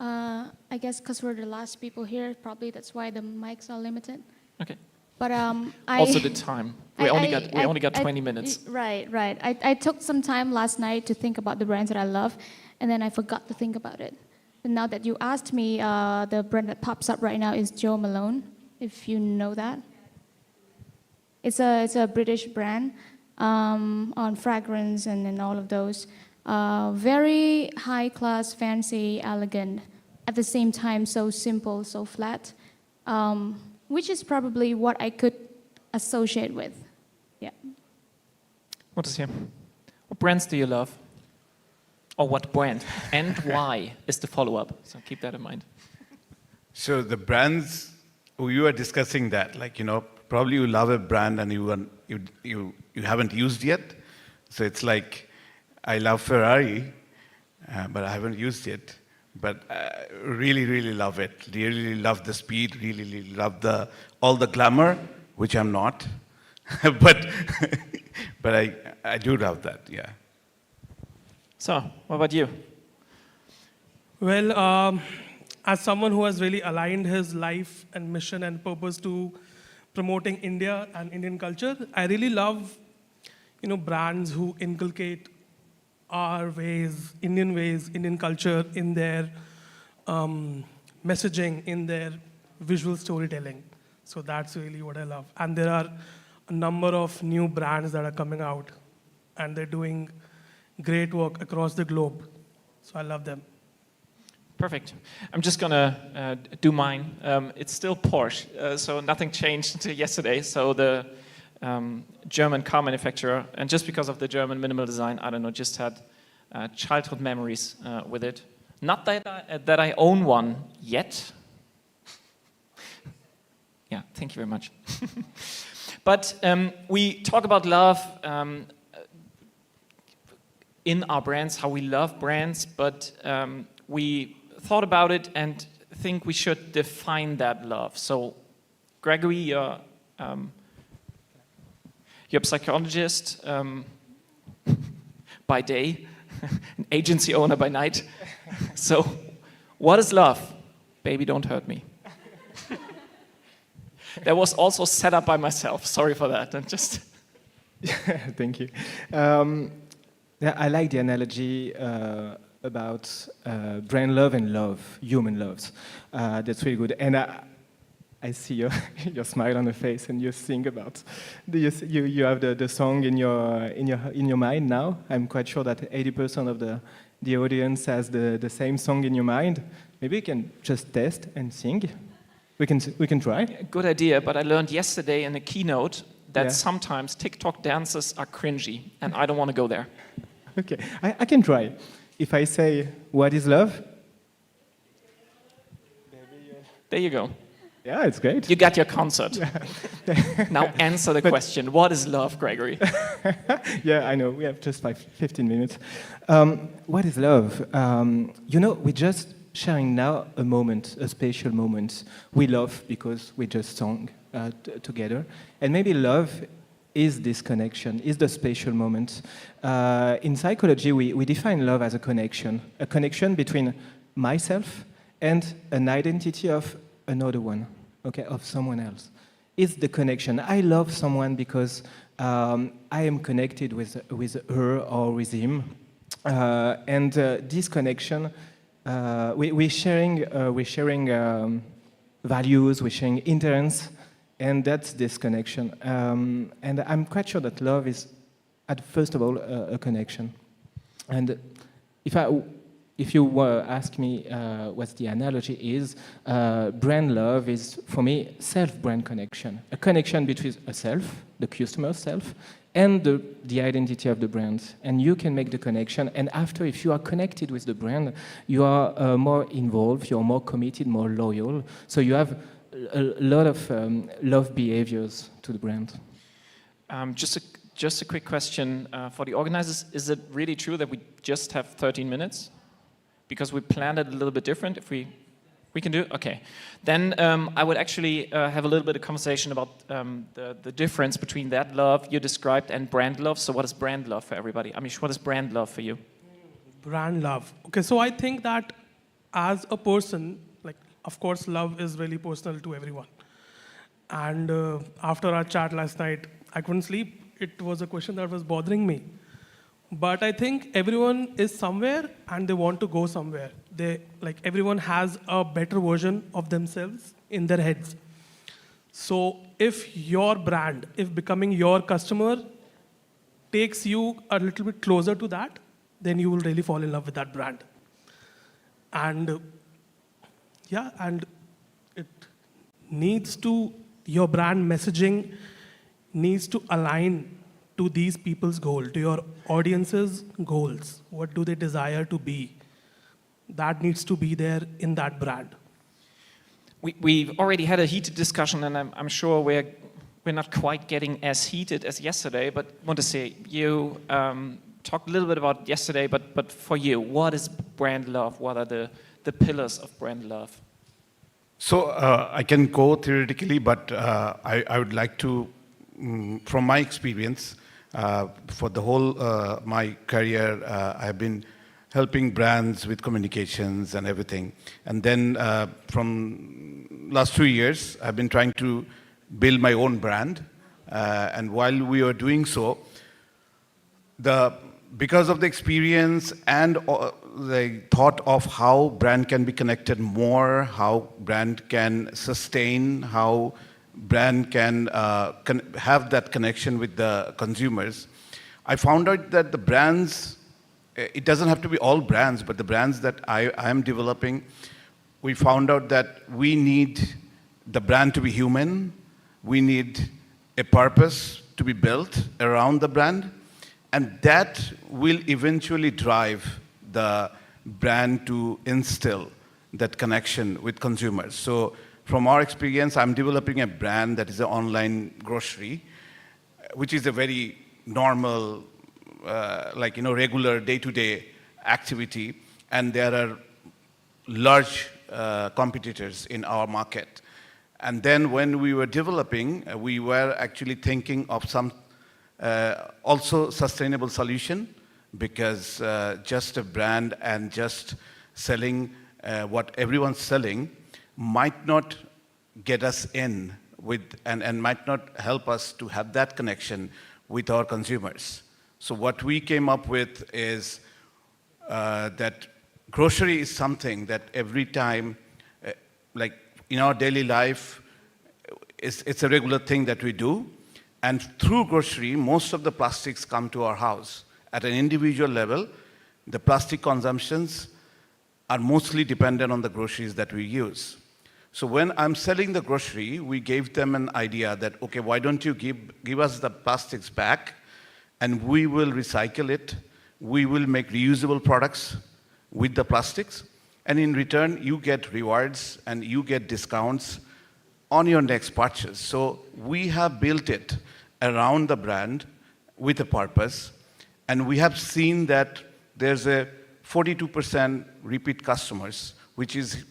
I guess because we're the last people here, probably that's why the mics are limited. Okay. But also the time. We only got 20 minutes. Right. I took some time last night to think about the brands that I love, and then I forgot to think about it. And now that you asked me, the brand that pops up right now is Jo Malone, if you know that. It's a British brand on fragrance and all of those. Very high class, fancy, elegant. At the same time, so simple, so flat. Which is probably what I could associate with. Yeah. What is here? What brands do you love? Or what brand? And why is the follow-up. So keep that in mind. So the brands, you are discussing that, like, you know, probably you love a brand and you haven't used yet. So it's like, I love Ferrari, but I haven't used it. But really, really love it. Really love the speed. Really love all the glamour, which I'm not. but I do love that. Yeah. So, what about you? Well, as someone who has really aligned his life and mission and purpose to promoting India and Indian culture, I really love, you know, brands who inculcate our ways, Indian culture in their messaging, in their visual storytelling. So that's really what I love. And there are a number of new brands that are coming out, and they're doing great work across the globe. So I love them. Perfect. I'm just gonna do mine. It's still Porsche, so nothing changed to yesterday. So the German car manufacturer, and just because of the German minimal design, I don't know, just had childhood memories with it. Not that I own one yet. Yeah, thank you very much. But we talk about love in our brands, how we love brands, but we thought about it and think we should define that love. So, Gregory, you're a psychologist by day, an agency owner by night. So, what is love? Baby, don't hurt me. That was also set up by myself. Sorry for that. And just Thank you. Yeah, I like the analogy about brand love and love, human loves. That's really good. And I see your smile on the face, and you think about. You have the song in your mind now. I'm quite sure that 80% of the audience has the same song in your mind. Maybe you can just test and sing. We can try. Good idea, but I learned yesterday in a keynote that sometimes TikTok dances are cringy, and I don't want to go there. Okay, I can try. If I say, what is love? There you go. Yeah, it's great. You got your concert. Now answer the question. What is love, Gregory? Yeah, I know. We have just 15 minutes. What is love? You know, we're just sharing now a moment, a special moment. We love because we just sang together. And maybe love is this connection, is the special moment. In psychology, we define love as a connection between myself and an identity of another one, okay, of someone else. It's the connection. I love someone because I am connected with her or with him. And this connection, we're sharing values, we're sharing interests, and that's this connection. And I'm quite sure that love is, first of all, a connection. And if I if you ask me what the analogy is, brand love is, for me, self-brand connection. A connection between a self, the customer self, and the identity of the brand. And you can make the connection. And after, if you are connected with the brand, you are more involved, you're more committed, more loyal. So you have a lot of love behaviors to the brand. Just a quick question for the organizers. Is it really true that we just have 13 minutes? Because we planned it a little bit different. If we can do it? Okay. Then I would actually have a little bit of conversation about the difference between that love you described and brand love. So what is brand love for everybody? Amish, what is brand love for you? Brand love. Okay, so I think that as a person, like, of course, love is really personal to everyone. And after our chat last night, I couldn't sleep. It was a question that was bothering me. But I think everyone is somewhere and they want to go somewhere. Everyone has a better version of themselves in their heads. So if your brand, if becoming your customer takes you a little bit closer to that, then you will really fall in love with that brand. And and it needs to, your brand messaging needs to align to these people's goal, to your audience's goals. What do they desire to be? That needs to be there in that brand. We've already had a heated discussion, and I'm sure we're not quite getting as heated as yesterday, but I want to say, you talked a little bit about yesterday, but for you, what is brand love? What are the pillars of brand love? So I can go theoretically, but I would like to, from my experience, for the whole my career, I have been helping brands with communications and everything. And then from last 2 years, I've been trying to build my own brand. And while we were doing so, because of the experience and the thought of how brand can be connected more, how brand can sustain, how brand can have that connection with the consumers, I found out that the brands, it doesn't have to be all brands, but the brands that I am developing, we found out that we need the brand to be human, we need a purpose to be built around the brand, and that will eventually drive the brand to instill that connection with consumers. So from our experience, I'm developing a brand that is an online grocery, which is a very normal, regular day-to-day activity, and there are large competitors in our market. And then when we were developing, we were actually thinking of some also sustainable solution, because just a brand and just selling what everyone's selling might not get us in with and might not help us to have that connection with our consumers. So what we came up with is that grocery is something that every time, like in our daily life, it's a regular thing that we do. And through grocery, most of the plastics come to our house. At an individual level, the plastic consumptions are mostly dependent on the groceries that we use. So when I'm selling the grocery, we gave them an idea that, okay, why don't you give us the plastics back, and we will recycle it. We will make reusable products with the plastics. And in return, you get rewards and you get discounts on your next purchase. So we have built it around the brand with a purpose. And we have seen that there's a 42% repeat customers, which is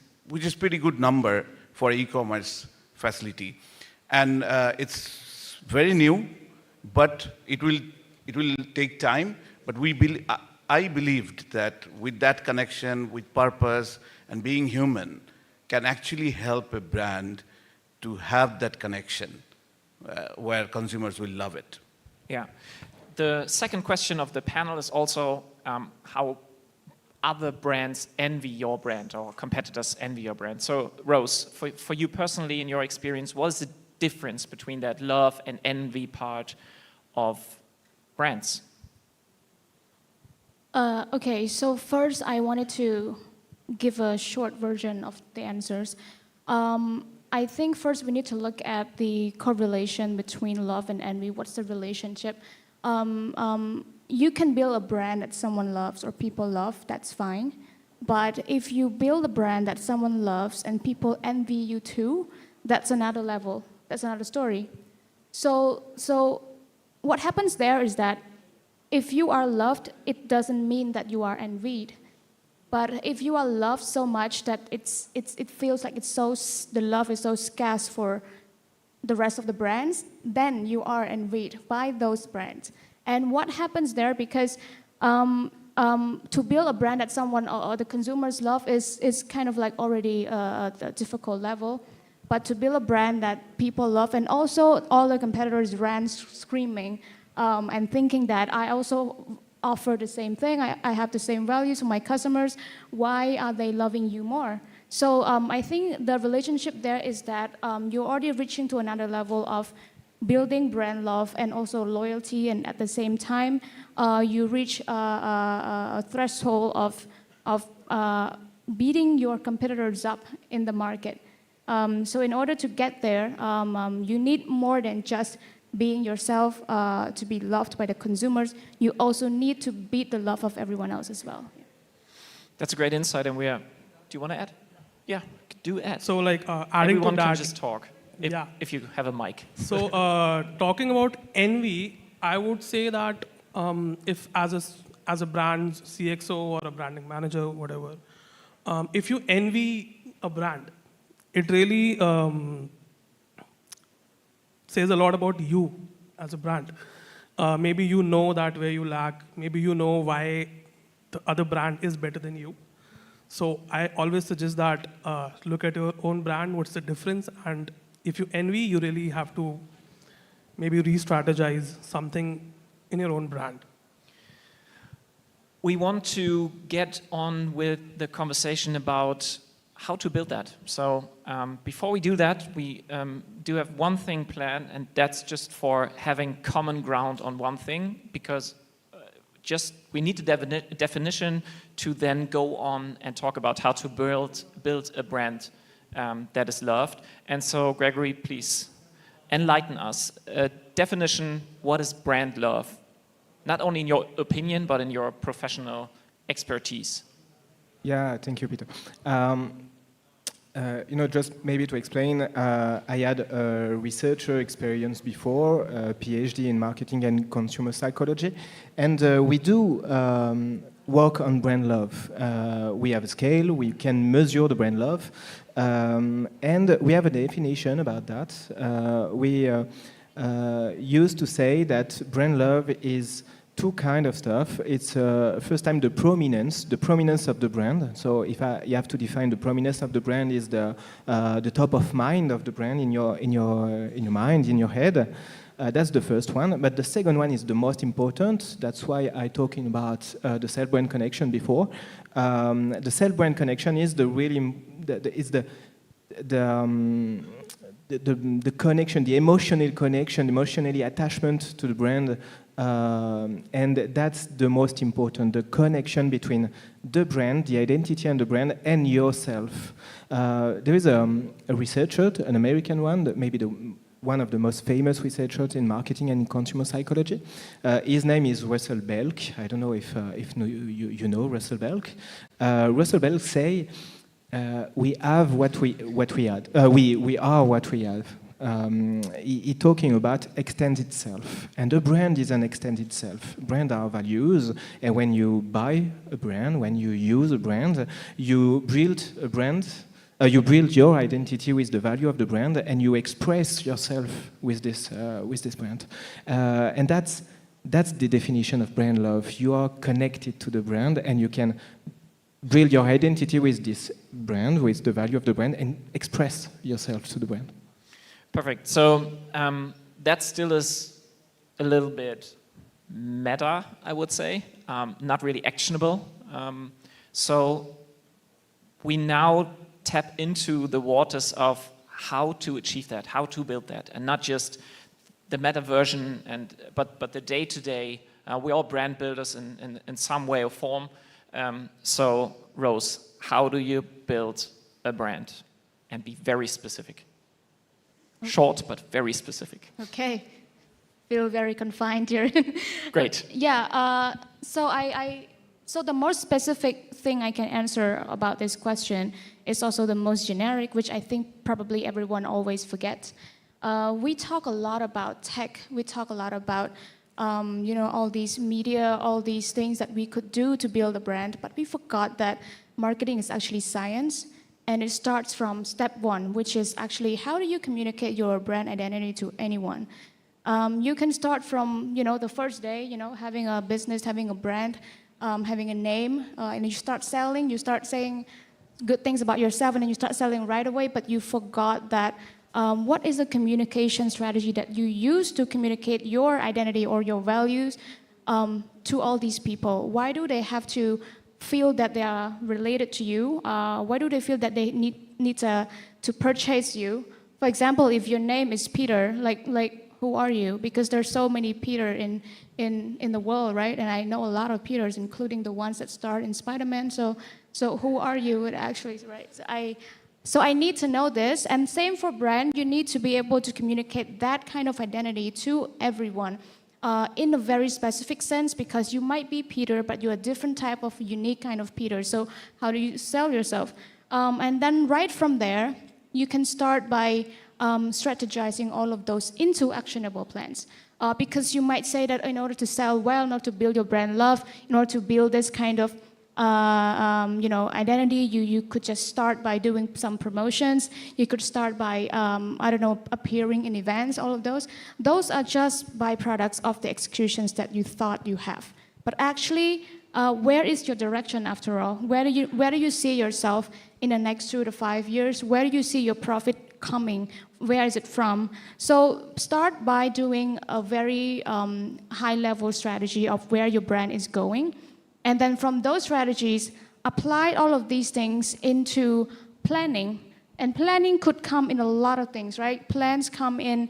pretty good number for e-commerce facility. And it's very new, but it will take time. But I believed that with that connection, with purpose, and being human, can actually help a brand to have that connection where consumers will love it. Yeah. The second question of the panel is also how other brands envy your brand or competitors envy your brand. So Rose, for you personally, in your experience, what is the difference between that love and envy part of brands? Okay, so first I wanted to give a short version of the answers. I think first we need to look at the correlation between love and envy. What's the relationship? You can build a brand that someone loves or people love, that's fine. But if you build a brand that someone loves and people envy you too, that's another level, that's another story. So what happens there is that if you are loved, it doesn't mean that you are envied. But if you are loved so much that it feels like the love is so scarce for the rest of the brands, then you are envied by those brands. And what happens there, because to build a brand that someone or the consumers love is kind of like already a difficult level. But to build a brand that people love, and also all the competitors ran screaming and thinking that I also offer the same thing, I have the same values to my customers, why are they loving you more? So I think the relationship there is that you're already reaching to another level of building brand love and also loyalty, and at the same time, you reach a threshold of beating your competitors up in the market. So in order to get there, you need more than just being yourself to be loved by the consumers. You also need to beat the love of everyone else as well. That's a great insight, and do you want to add? Yeah, do add. So like adding Everyone to that, can just talk if you have a mic. So talking about envy, I would say that if as a brand CXO or a branding manager, whatever, if you envy a brand, it really says a lot about you as a brand. Maybe you know that where you lack. Maybe you know why the other brand is better than you. So I always suggest that look at your own brand, what's the difference, and if you envy, you really have to maybe re-strategize something in your own brand. We want to get on with the conversation about how to build that. So before we do that, we do have one thing planned, and that's just for having common ground on one thing, because we need a definition to then go on and talk about how to build a brand that is loved. And so, Gregory, please enlighten us. A definition, what is brand love? Not only in your opinion, but in your professional expertise. Yeah, thank you, Peter. Just maybe to explain, I had a researcher experience before, a PhD in marketing and consumer psychology, and we do work on brand love. We have a scale, we can measure the brand love, and we have a definition about that. We used to say that brand love is two kind of stuff. It's first time the prominence of the brand. So if you have to define the prominence of the brand is the top of mind of the brand in your mind, in your head. That's the first one. But the second one is the most important. That's why I talking about the self-brand connection before. The self-brand connection is the connection, the emotional connection, emotionally attachment to the brand. And that's the most important, the connection between the brand, the identity and the brand, and yourself. There is a researcher, an American one, maybe one of the most famous researchers in marketing and in consumer psychology. His name is Russell Belk. I don't know if you know Russell Belk. Russell Belk say, we have what we had. We are what we have. He's talking about extended self, and a brand is an extended self. Brand are values, and when you buy a brand, when you use a brand, you build a brand. You build your identity with the value of the brand, and you express yourself with this brand. And that's the definition of brand love. You are connected to the brand, and you can build your identity with this brand, with the value of the brand, and express yourself to the brand. Perfect. So that still is a little bit meta, I would say, not really actionable. So we now tap into the waters of how to achieve that, how to build that, and not just the meta version, but the day-to-day We're all brand builders in some way or form. So, Rose, how do you build a brand? And be very specific. Short, but very specific. Okay. Feel very confined here. Great. Yeah. So the most specific thing I can answer about this question is also the most generic, which I think probably everyone always forgets. We talk a lot about tech. We talk a lot about all these media, all these things that we could do to build a brand, but we forgot that marketing is actually science. And it starts from step one, which is actually how do you communicate your brand identity to anyone? You can start from, the first day, having a business, having a brand, having a name, and you start selling, you start saying good things about yourself, and then you start selling right away, but you forgot that what is the communication strategy that you use to communicate your identity or your values to all these people? Why do they have to feel that they are related to you? Why do they feel that they need to purchase you? For example, if your name is Peter, like who are you? Because there's so many Peter in the world, right? And I know a lot of Peters, including the ones that starred in Spider-Man. So who are you? It actually, right? So I need to know this. And same for brand, you need to be able to communicate that kind of identity to everyone. In a very specific sense, because you might be Peter, but you're a different type of unique kind of Peter. So how do you sell yourself? And then right from there, you can start by strategizing all of those into actionable plans. Because you might say that in order to sell well, in order to build your brand love, in order to build this kind of identity, you could just start by doing some promotions. You could start by, appearing in events, all of those. Those are just byproducts of the executions that you thought you have. But actually, where is your direction after all? Where do you see yourself in the next 2 to 5 years? Where do you see your profit coming? Where is it from? So start by doing a very high-level strategy of where your brand is going. And then from those strategies, apply all of these things into planning. And planning could come in a lot of things, right? Plans come in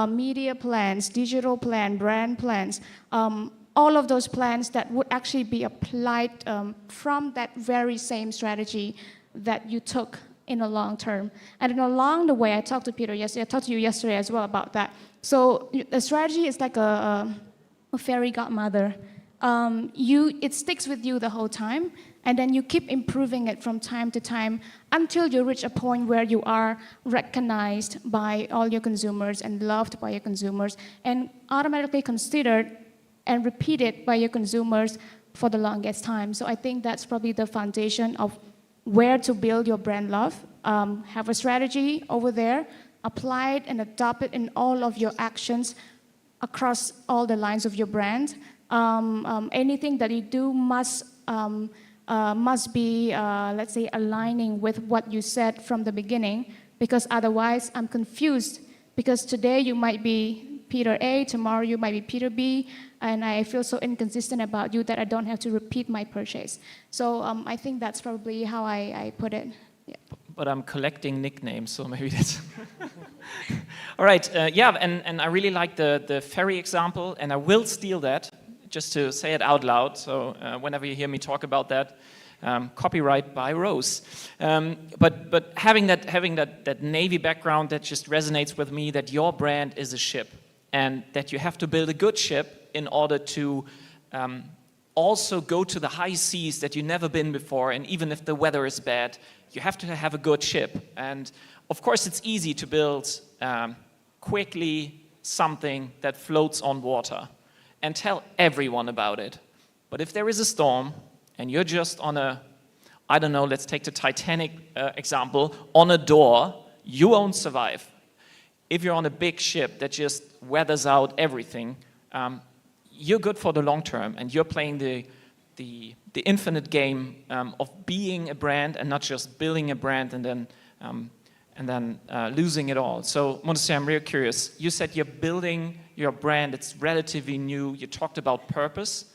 media plans, digital plan, brand plans, all of those plans that would actually be applied from that very same strategy that you took in the long term. And then along the way, I talked to Peter yesterday, I talked to you yesterday as well about that. So a strategy is like a fairy godmother. It sticks with you the whole time, and then you keep improving it from time to time until you reach a point where you are recognized by all your consumers and loved by your consumers and automatically considered and repeated by your consumers for the longest time. So I think that's probably the foundation of where to build your brand love. Have a strategy over there, apply it and adopt it in all of your actions across all the lines of your brand. Anything that you do must be, let's say, aligning with what you said from the beginning, because otherwise I'm confused. Because today you might be Peter A, tomorrow you might be Peter B, and I feel so inconsistent about you that I don't have to repeat my purchase. So I think that's probably how I put it. Yeah. But I'm collecting nicknames, so maybe that's... All right, and I really like the ferry example, and I will steal that, just to say it out loud, so whenever you hear me talk about that, copyright by Rose. But having that Navy background, that just resonates with me, that your brand is a ship, and that you have to build a good ship in order to also go to the high seas that you've never been before, and even if the weather is bad, you have to have a good ship. And of course it's easy to build quickly something that floats on water and tell everyone about it. But if there is a storm and you're just on a, I don't know, let's take the Titanic example, on a door, you won't survive. If you're on a big ship that just weathers out everything, you're good for the long term, and you're playing the infinite game of being a brand and not just building a brand and then losing it all. So, Modesty, I'm really curious. You said you're building your brand, it's relatively new. You talked about purpose.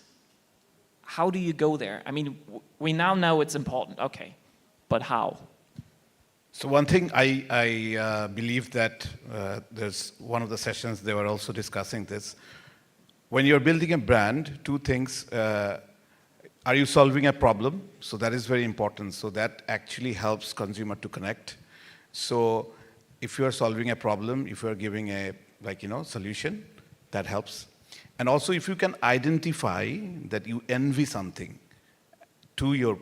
How do you go there? I mean, we now know it's important, okay, but how? So one thing I believe that there's one of the sessions they were also discussing this. when you're building a brand, two things. Are you solving a problem? So that is very important. So that actually helps consumer to connect. So if you're solving a problem, if you're giving a solution, that helps. And also if you can identify that you envy something to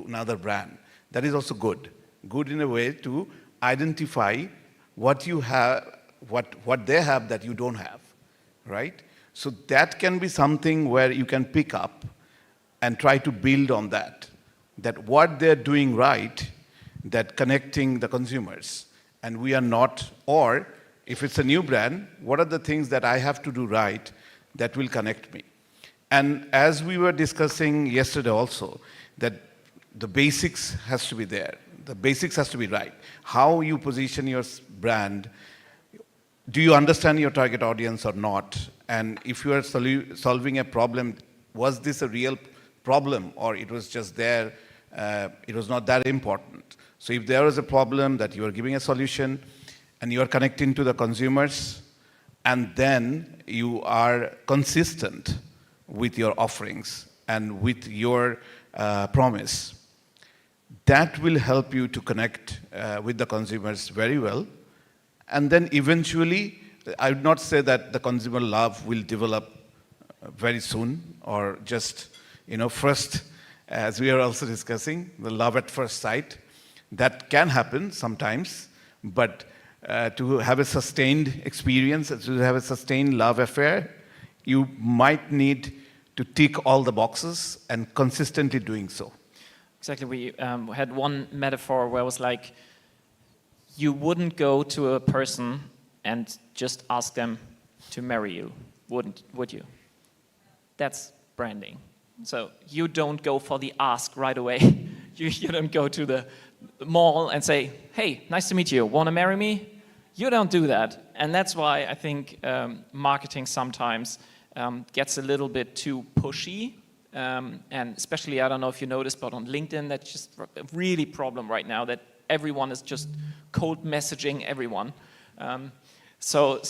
another brand, that is also good. Good in a way to identify what you have, what they have that you don't have, right? So that can be something where you can pick up and try to build on that what they're doing right, that connecting the consumers, and we are not, or if it's a new brand, what are the things that I have to do right that will connect me? And as we were discussing yesterday also, that the basics has to be there. The basics has to be right. How you position your brand, do you understand your target audience or not? And if you are solving a problem, was this a real problem or it was just there, it was not that important? So if there is a problem that you are giving a solution and you are connecting to the consumers and then you are consistent with your offerings and with your promise, that will help you to connect with the consumers very well. And then eventually, I would not say that the consumer love will develop very soon or just, first, as we are also discussing, the love at first sight. That can happen sometimes, but to have a sustained experience, to have a sustained love affair, you might need to tick all the boxes and consistently doing so. Exactly. We had one metaphor where it was like, you wouldn't go to a person and just ask them to marry you, would you? That's branding. So you don't go for the ask right away. You don't go to the mall and say, hey, nice to meet you, want to marry me? You don't do that. And that's why I think marketing sometimes gets a little bit too pushy. And especially, I don't know if you noticed, but on LinkedIn, that's just a really problem right now, that everyone is just cold messaging everyone. So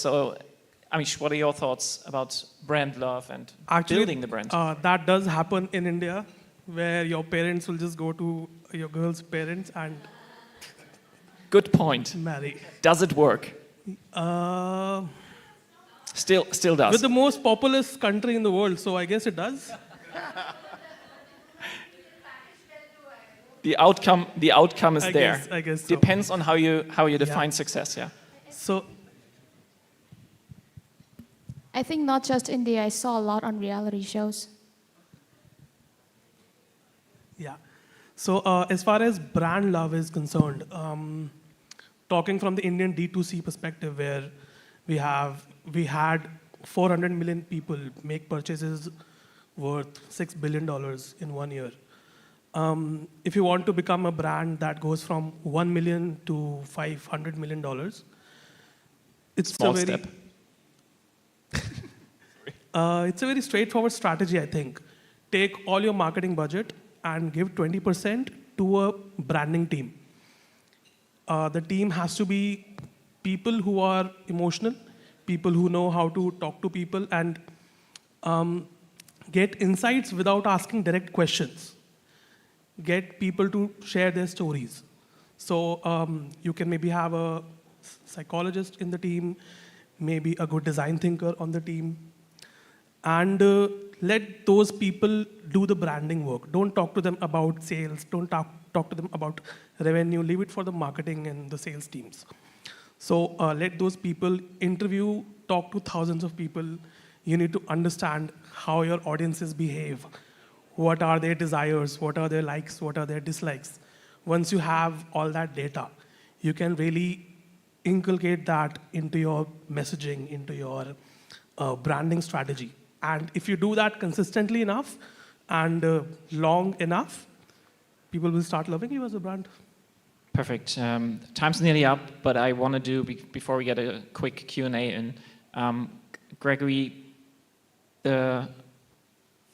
Amish, what are your thoughts about brand love and building the brand? That does happen in India, where your parents will just go to your girl's parents and good point. Marry. Does it work? Still does. With the most populous country in the world, so I guess it does. The outcome is there. I guess so. Depends on how you define success, yeah. So I think not just India, I saw a lot on reality shows. Yeah. So as far as brand love is concerned, talking from the Indian D2C perspective, where we had 400 million people make purchases worth $6 billion in 1 year. If you want to become a brand that goes from 1 million to $500 million, it's Small a very step. it's a very straightforward strategy, I think. Take all your marketing budget and give 20% to a branding team. The team has to be people who are emotional, people who know how to talk to people and get insights without asking direct questions. Get people to share their stories. So you can maybe have a psychologist in the team, maybe a good design thinker on the team, and let those people do the branding work. Don't talk to them about sales. Don't talk to them about revenue. Leave it for the marketing and the sales teams. So let those people interview, talk to thousands of people. You need to understand how your audiences behave. What are their desires? What are their likes? What are their dislikes? Once you have all that data, you can really inculcate that into your messaging, into your branding strategy. And if you do that consistently enough and long enough, people will start loving you as a brand. Perfect. Time's nearly up, but I want to do, before we get a quick Q&A in, Gregory, the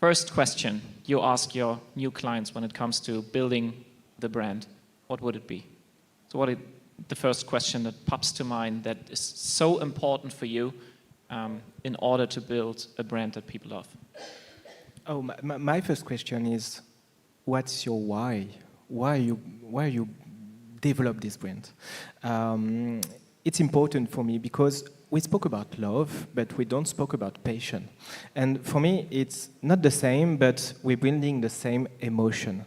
first question you ask your new clients when it comes to building the brand, what would it be? So what is the first question that pops to mind that is so important for you in order to build a brand that people love? Oh, my first question is, what's your why? Why you develop this brand? It's important for me because we spoke about love, but we don't spoke about passion. And for me, it's not the same, but we're building the same emotion.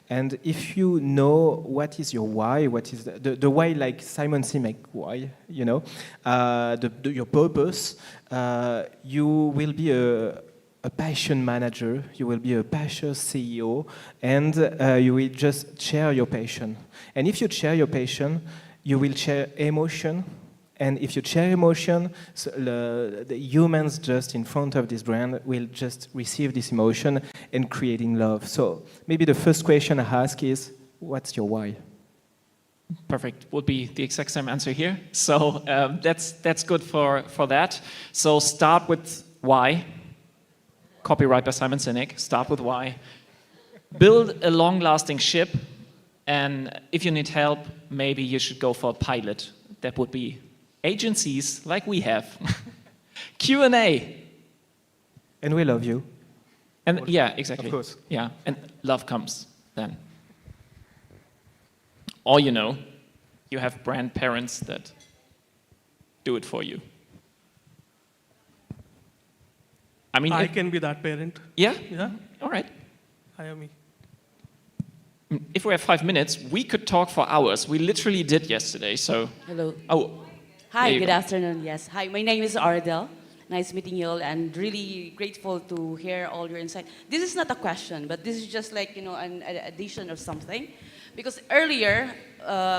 And if you know what is your why, what is the why, like Simon Sinek why, you know, your purpose, you will be a passion manager, you will be a passion CEO, and you will just share your passion. And if you share your passion, you will share emotion. And if you share emotion, so the humans just in front of this brand will just receive this emotion and creating love. So maybe the first question I ask is, what's your why? Perfect. Would be the exact same answer here. So that's good for that. So start with why. Copyright by Simon Sinek. Start with why. Build a long-lasting ship. And if you need help, maybe you should go for a pilot. That would be agencies like we have. Q&A. And we love you. And yeah, exactly. Of course. Yeah, and love comes then. Or you know, you have brand parents that do it for you. I mean, I can be that parent. Yeah? Yeah. All right. Hire me. If we have 5 minutes, we could talk for hours. We literally did yesterday, so... Hello. Oh. Hi, good afternoon. Yes. Hi, my name is Ardel. Nice meeting you all, and really grateful to hear all your insight. This is not a question, but this is just like, you know, an addition or something. Because earlier,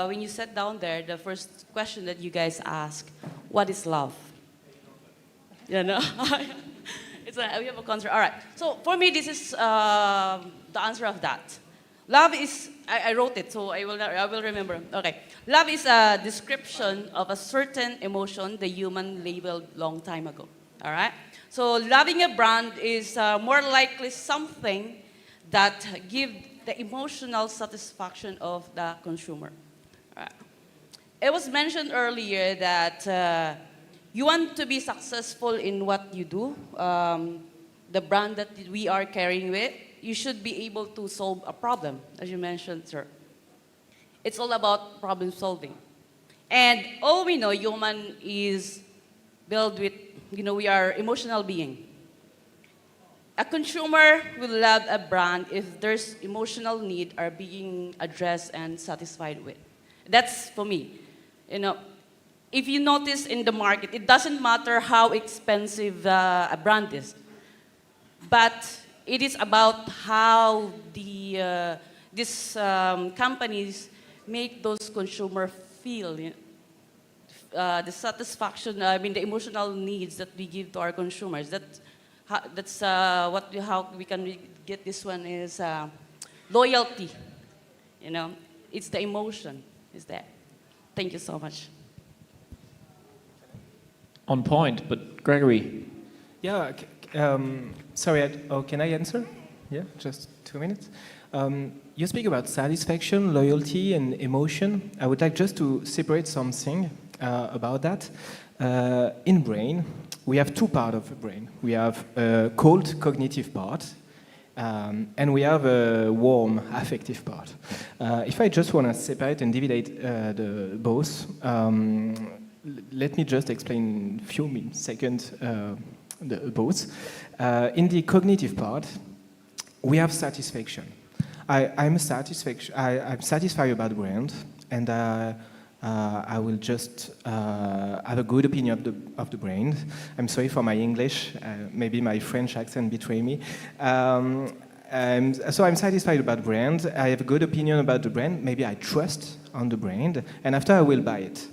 when you sat down there, the first question that you guys asked, what is love? You know? We have a concert. All right. So for me, this is the answer of that. Love is, I wrote it, so I will remember. Okay. Love is a description of a certain emotion the human labeled long time ago. All right? So loving a brand is more likely something that gives the emotional satisfaction of the consumer. All right. It was mentioned earlier that you want to be successful in what you do, the brand that we are carrying with, you should be able to solve a problem, as you mentioned, sir. It's all about problem solving. And all we know, human is built with, you know, we are emotional being. A consumer will love a brand if there's emotional need are being addressed and satisfied with. That's for me. You know, if you notice in the market, it doesn't matter how expensive a brand is, but it is about how these companies make those consumers feel the satisfaction. I mean, the emotional needs that we give to our consumers. That's how we can get this one is loyalty. You know, it's the emotion is there. Thank you so much. On point, but Gregory. Yeah, sorry, can I answer? Yeah, just 2 minutes. You speak about satisfaction, loyalty, and emotion. I would like just to separate something about that. In brain, we have two parts of the brain. We have a cold cognitive part, and we have a warm affective part. If I just want to separate and divide the both, let me just explain a few seconds both. In the cognitive part, we have satisfaction. I'm satisfied about the brand, and I will just have a good opinion of the brand. I'm sorry for my English, maybe my French accent betray me. So I'm satisfied about the brand. I have a good opinion about the brand. Maybe I trust on the brand, and after I will buy it.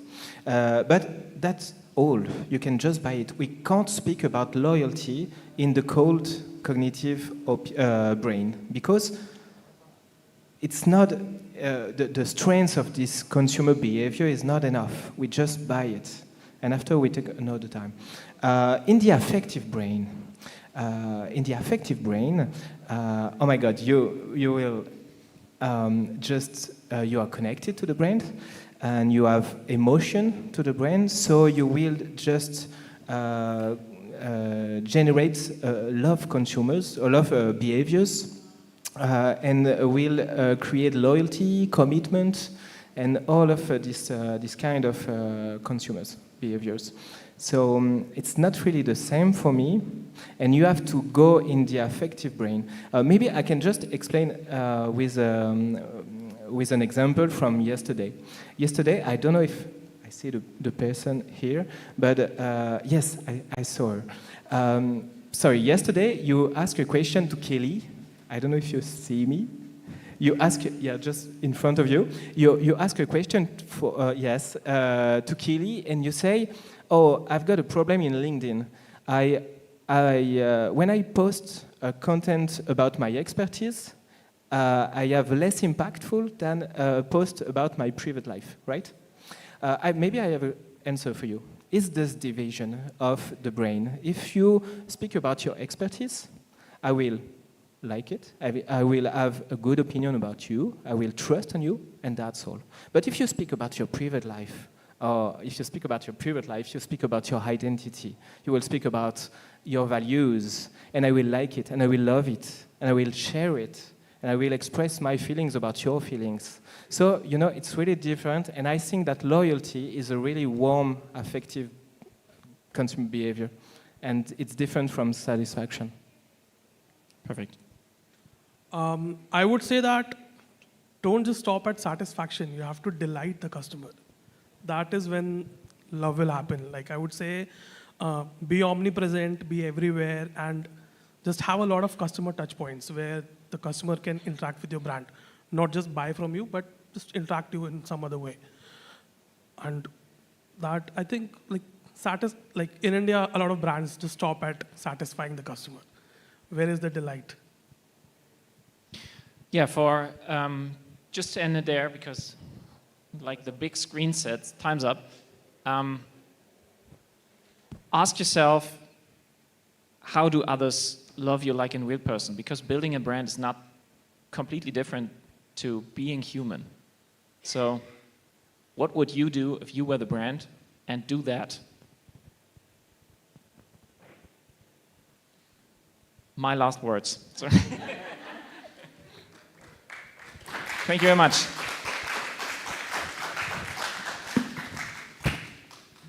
But that's all. You can just buy it. We can't speak about loyalty in the cold cognitive brain because it's not the strength of this consumer behavior is not enough. We just buy it, and after we take another time. In the affective brain, oh my God, you will you are connected to the brand. And you have emotion to the brand, so you will just generates love consumers, or love behaviors, and will create loyalty, commitment, and all of this kind of consumers behaviors. So it's not really the same for me, and you have to go in the affective brain. Maybe I can just explain with an example from yesterday. Yesterday, I don't know if I see the person here, but yes, I saw her. Sorry, yesterday you asked a question to Kelly. I don't know if you see me. You ask, yeah, just in front of you. You ask a question for to Kelly, and you say, "Oh, I've got a problem in LinkedIn. When I post content about my expertise, I have less impactful than a post about my private life, right?" Maybe I have an answer for you. Is this division of the brain? If you speak about your expertise, I will like it. I will have a good opinion about you. I will trust on you, and that's all. But if you speak about your private life, you speak about your identity, you will speak about your values, and I will like it, and I will love it, and I will share it, and I will express my feelings about your feelings. So, it's really different, and I think that loyalty is a really warm, affective consumer behavior, and it's different from satisfaction. Perfect. I would say that don't just stop at satisfaction. You have to delight the customer. That is when love will happen. Like I would say, be omnipresent, be everywhere, and just have a lot of customer touch points where the customer can interact with your brand. Not just buy from you, but just interact you in some other way. And that, I think, like in India, a lot of brands just stop at satisfying the customer. Where is the delight? Yeah, just to end it there, because like the big screen says, time's up. Ask yourself, how do others love you like a real person? Because building a brand is not completely different to being human. So what would you do if you were the brand? And do that. My last words. Thank you very much.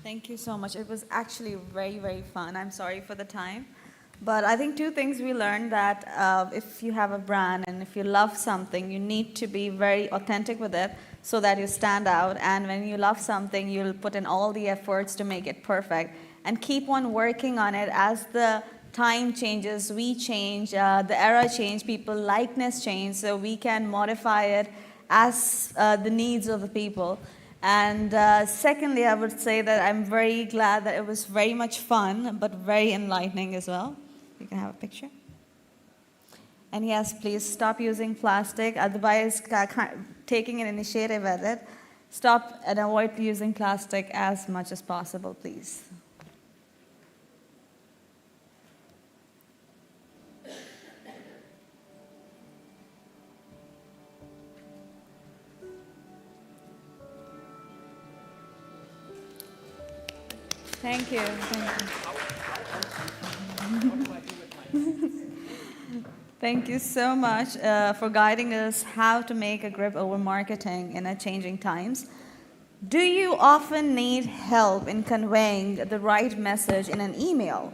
Thank you so much. It was actually very, very fun. I'm sorry for the time. But I think two things we learned, that if you have a brand and if you love something, you need to be very authentic with it so that you stand out. And when you love something, you'll put in all the efforts to make it perfect and keep on working on it. As the time changes, we change, the era change, people likeness change, so we can modify it as the needs of the people. And secondly, I would say that I'm very glad that it was very much fun, but very enlightening as well. You can have a picture. And yes, please stop using plastic. Otherwise, taking an initiative at it. Stop and avoid using plastic as much as possible, please. Thank you. Thank you so much for guiding us how to make a grip over marketing in a changing times. Do you often need help in conveying the right message in an email?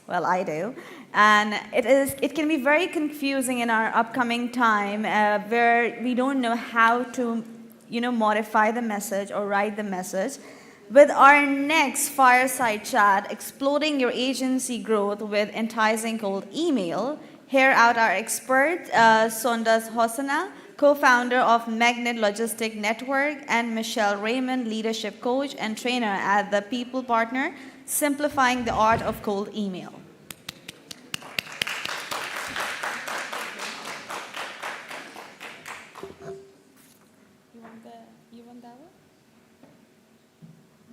Well, I do. And it can be very confusing in our upcoming time where we don't know how to, modify the message or write the message. With our next fireside chat, Exploding Your Agency Growth with Enticing Cold Email, hear out our expert, Sondas Hosanna, co-founder of Magnet Logistic Network, and Michelle Raymond, leadership coach and trainer at the People Partner, simplifying the art of cold email. You want that one?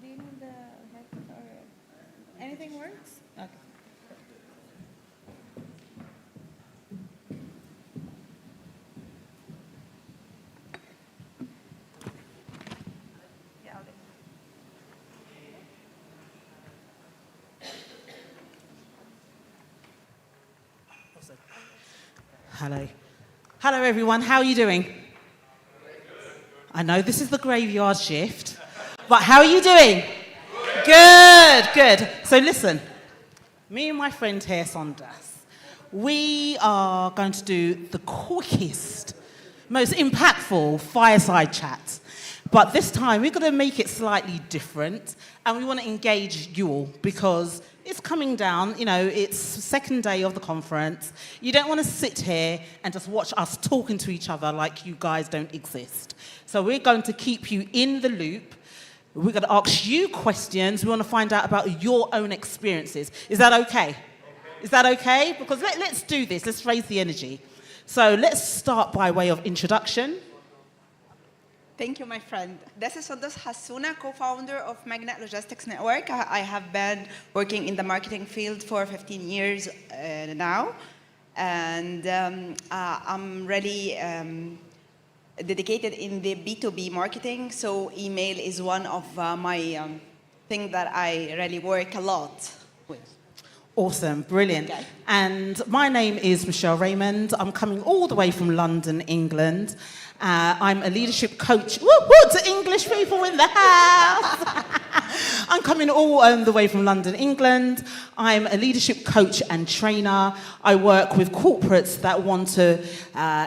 Do you need the headphones or anything works? Okay. Yeah, I'll do. Hello. Hello, everyone. How are you doing? I know this is the graveyard shift, but how are you doing? Good, good. So listen, me and my friend here, Sondas, we are going to do the quickest, most impactful fireside chat. But this time, we're going to make it slightly different, and we want to engage you all because it's coming down, you know, it's second day of the conference. You don't want to sit here and just watch us talking to each other like you guys don't exist. So we're going to keep you in the loop. We're going to ask you questions. We want to find out about your own experiences. Is that okay? Is that okay? Because let's do this. Let's raise the energy. So let's start by way of introduction. Thank you, my friend. This is Sondas Hassouna, co-founder of Magnet Logistics Network. I have been working in the marketing field for 15 years now. And I'm really dedicated in the B2B marketing. So email is one of my things that I really work a lot with. Awesome, brilliant. Okay. And my name is Michelle Raymond. I'm coming all the way from London, England. I'm a leadership coach. Woo, woo, to English people in the house. I'm coming all the way from London, England. I'm a leadership coach and trainer. I work with corporates that want to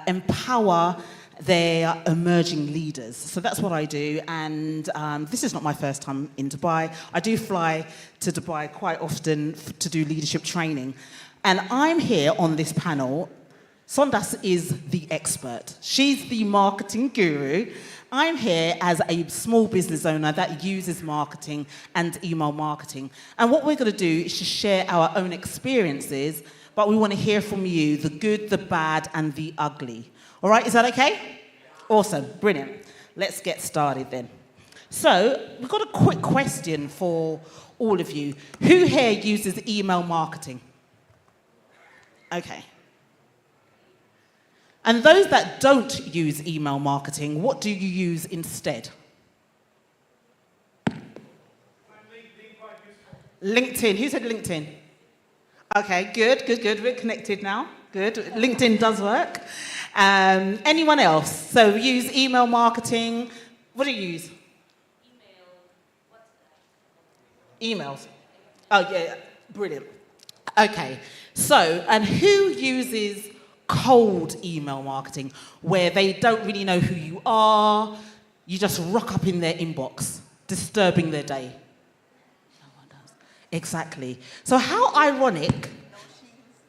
empower their emerging leaders. So that's what I do. And this is not my first time in Dubai. I do fly to Dubai quite often to do leadership training. And I'm here on this panel. Sondas is the expert. She's the marketing guru. I'm here as a small business owner that uses marketing and email marketing. And what we're going to do is just share our own experiences, but we want to hear from you, the good, the bad, and the ugly. All right, is that okay? Awesome, brilliant. Let's get started then. So, we've got a quick question for all of you. Who here uses email marketing? Okay. And those that don't use email marketing, what do you use instead? LinkedIn. Who said LinkedIn? Okay, good, good, good. We're connected now. Good. LinkedIn does work. Anyone else? So we use email marketing. What do you use? Emails. Oh, yeah, brilliant. Okay, so, and who uses cold email marketing, where they don't really know who you are, you just rock up in their inbox, disturbing their day? No one does. Exactly. So how ironic.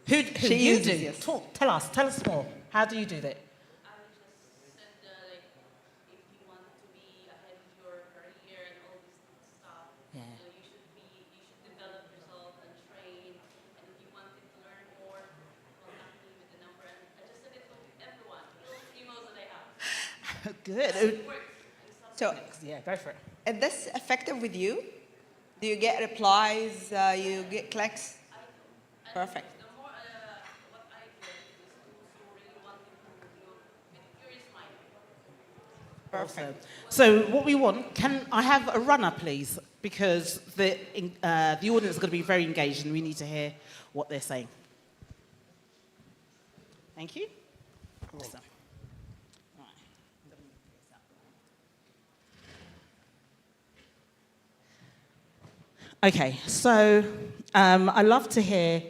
Who you do? Yes. Tell us more. How do you do that? Good. So, yeah, go for it. Is this effective with you? Do you get replies? You get clicks? Perfect. Perfect. So what we want, can I have a runner, please? Because the audience is going to be very engaged and we need to hear what they're saying. Thank you. Awesome. Okay, so I'd love to hear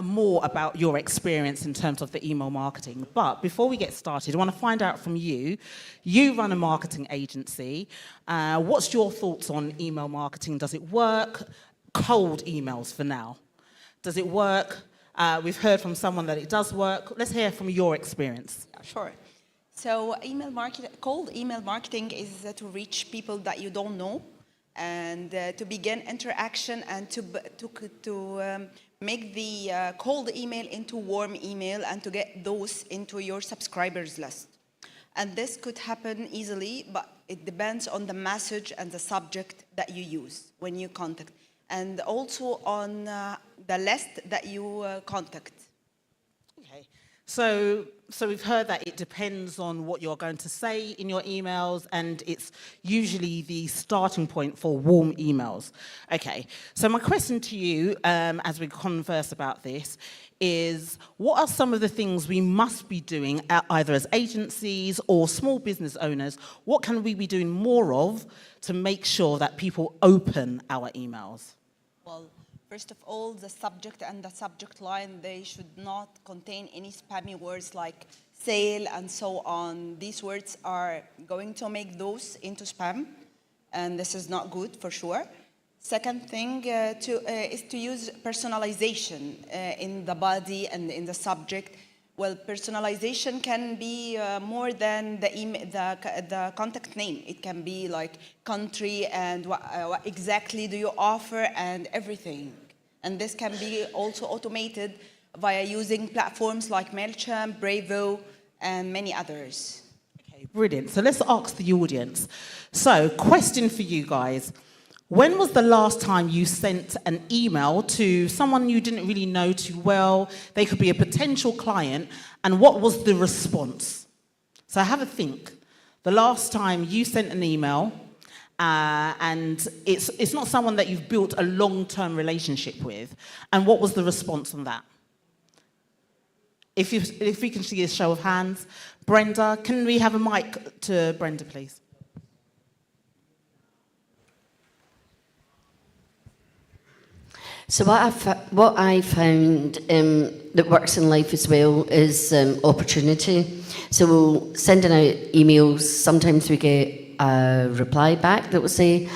more about your experience in terms of the email marketing. But before we get started, I want to find out from you. You run a marketing agency. What's your thoughts on email marketing? Does it work? Cold emails for now. Does it work? We've heard from someone that it does work. Let's hear from your experience. Yeah, sure. So cold email marketing is to reach people that you don't know, and to begin interaction and to make the cold email into warm email and to get those into your subscribers list. And this could happen easily, but it depends on the message and the subject that you use when you contact, and also on the list that you contact. Okay, So we've heard that it depends on what you're going to say in your emails, and it's usually the starting point for warm emails. Okay, so my question to you, as we converse about this, is what are some of the things we must be doing, either as agencies or small business owners? What can we be doing more of to make sure that people open our emails? Well, first of all, the subject and the subject line, they should not contain any spammy words like sale and so on. These words are going to make those into spam, and this is not good for sure. Second thing is to use personalization in the body and in the subject. Well, personalization can be more than the contact name. It can be like country and what exactly do you offer and everything. And this can be also automated via using platforms like MailChimp, Bravo, and many others. Okay, brilliant. So let's ask the audience. So, question for you guys. When was the last time you sent an email to someone you didn't really know too well? They could be a potential client, and what was the response? So have a think. The last time you sent an email, and it's not someone that you've built a long-term relationship with, and what was the response on that? If we can see a show of hands. Brenda, can we have a mic to Brenda, please? So what I found that works in life as well is opportunity. So we'll sending out emails, sometimes we get a reply back that will say,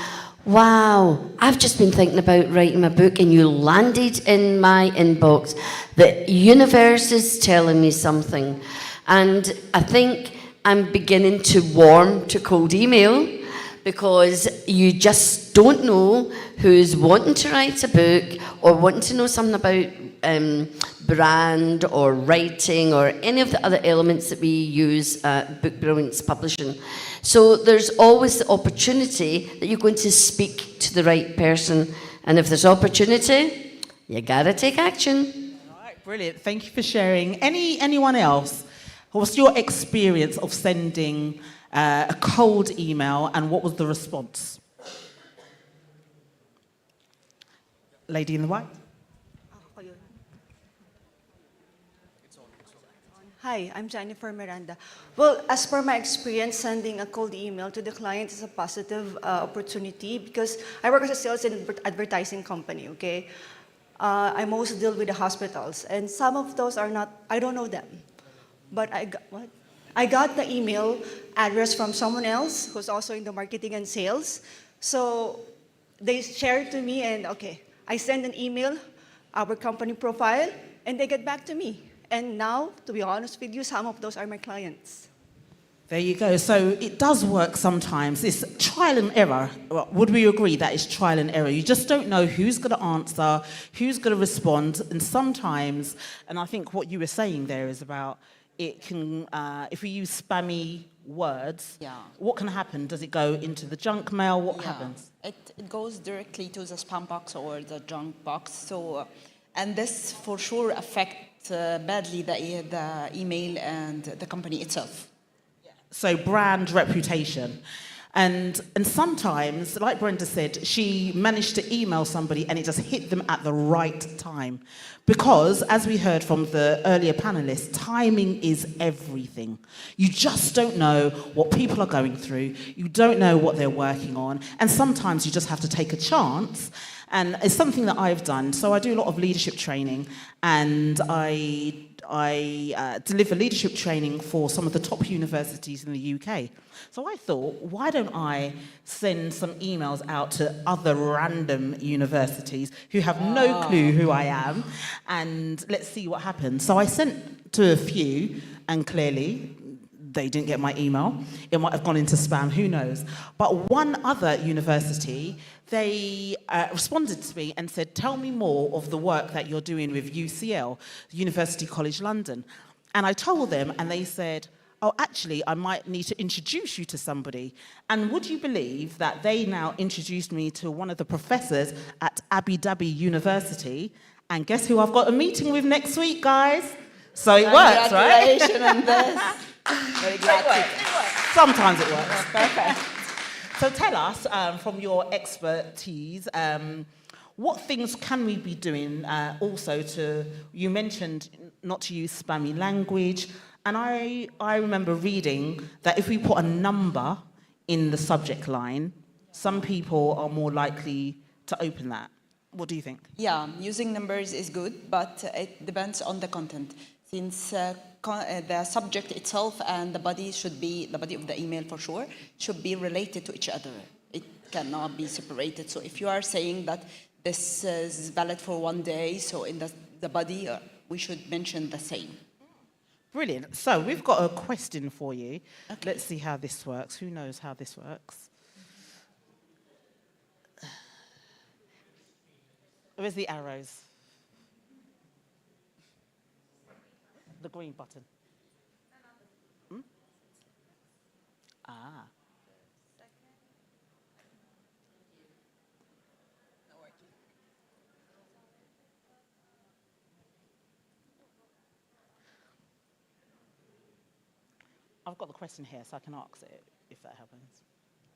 wow, I've just been thinking about writing a book and you landed in my inbox. The universe is telling me something. And I think I'm beginning to warm to cold email, because you just don't know who's wanting to write a book or wanting to know something about brand or writing or any of the other elements that we use at Book Brilliance Publishing. So there's always the opportunity that you're going to speak to the right person. And if there's opportunity, you gotta take action. All right, brilliant. Thank you for sharing. Anyone else? What's your experience of sending a cold email, and what was the response? Lady in the white. Hi, I'm Jennifer Miranda. Well, as per my experience, sending a cold email to the client is a positive opportunity, because I work as a sales and advertising company, okay? I mostly deal with the hospitals, and some of those are not, I don't know them. But I got the email address from someone else who's also in the marketing and sales. So they shared to me, and okay, I send an email, our company profile, and they get back to me. And now, to be honest with you, some of those are my clients. There you go. So it does work sometimes. It's trial and error. Would we agree that it's trial and error? You just don't know who's going to answer, who's going to respond, and sometimes, and I think what you were saying there is about it can, if we use spammy words, what can happen? Does it go into the junk mail? What happens? It goes directly to the spam box or the junk box. So, and this for sure affects badly the email and the company itself. So brand reputation. And sometimes, like Brenda said, she managed to email somebody and it just hit them at the right time. Because, as we heard from the earlier panelists, timing is everything. You just don't know what people are going through. You don't know what they're working on. And sometimes you just have to take a chance. And it's something that I've done. So I do a lot of leadership training, and I deliver leadership training for some of the top universities in the UK. So I thought, why don't I send some emails out to other random universities who have no clue who I am, and let's see what happens. So I sent to a few, and clearly they didn't get my email. It might have gone into spam, who knows. But one other university, they responded to me and said, tell me more of the work that you're doing with UCL, University College London. And I told them, and they said, oh, actually, I might need to introduce you to somebody. And would you believe that they now introduced me to one of the professors at Abu Dhabi University? And guess who I've got a meeting with next week, guys? So it works, right? Congratulations on this. Very glad to. It works. Sometimes it works. Perfect. So tell us, from your expertise, what things can we be doing also to, you mentioned not to use spammy language, and I remember reading that if we put a number in the subject line, some people are more likely to open that. What do you think? Yeah, using numbers is good, but it depends on the content. Since the subject itself and the body of the email for sure, should be related to each other. It cannot be separated. So if you are saying that this is valid for one day, so in the body, we should mention the same. Brilliant. So we've got a question for you. Okay. Let's see how this works. Who knows how this works? Where's the arrows? The green button. Hmm? Ah. I've got the question here, so I can ask it if that happens.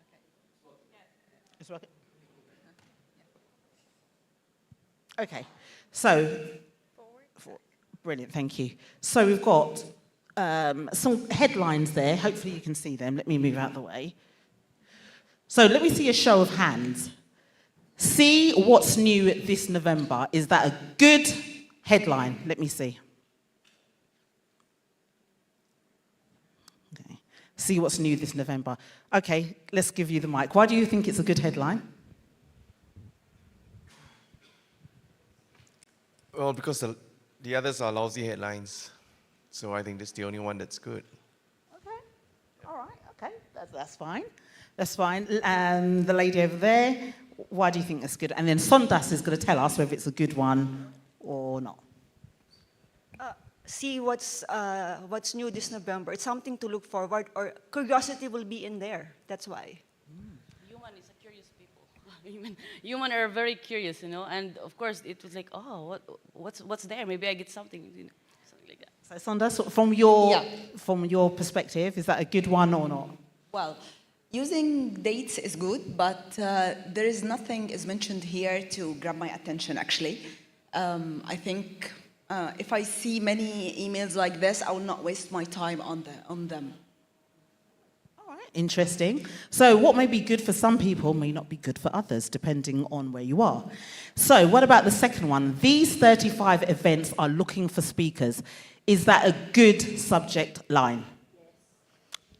Okay. It's working. Okay, so, brilliant, thank you. So we've got some headlines there. Hopefully you can see them. Let me move out the way. So let me see a show of hands. See what's new this November. Is that a good headline? Let me see. Okay. See what's new this November. Okay, let's give you the mic. Why do you think it's a good headline? Well, because the others are lousy headlines. So I think this is the only one that's good. Okay, all right, okay, that's fine. That's fine. And the lady over there, why do you think that's good? And then Sondas is going to tell us whether it's a good one or not. See what's new this November. It's something to look forward, or curiosity will be in there. That's why. Human is a curious people. Human are very curious, you know. And of course, it was like, oh, what's there? Maybe I get something, you know, something like that. So Sondas, from your perspective, is that a good one or not? Well, using dates is good, but there is nothing is mentioned here to grab my attention, actually. I think if I see many emails like this, I will not waste my time on them. All right, interesting. So what may be good for some people may not be good for others, depending on where you are. So what about the second one? These 35 events are looking for speakers. Is that a good subject line?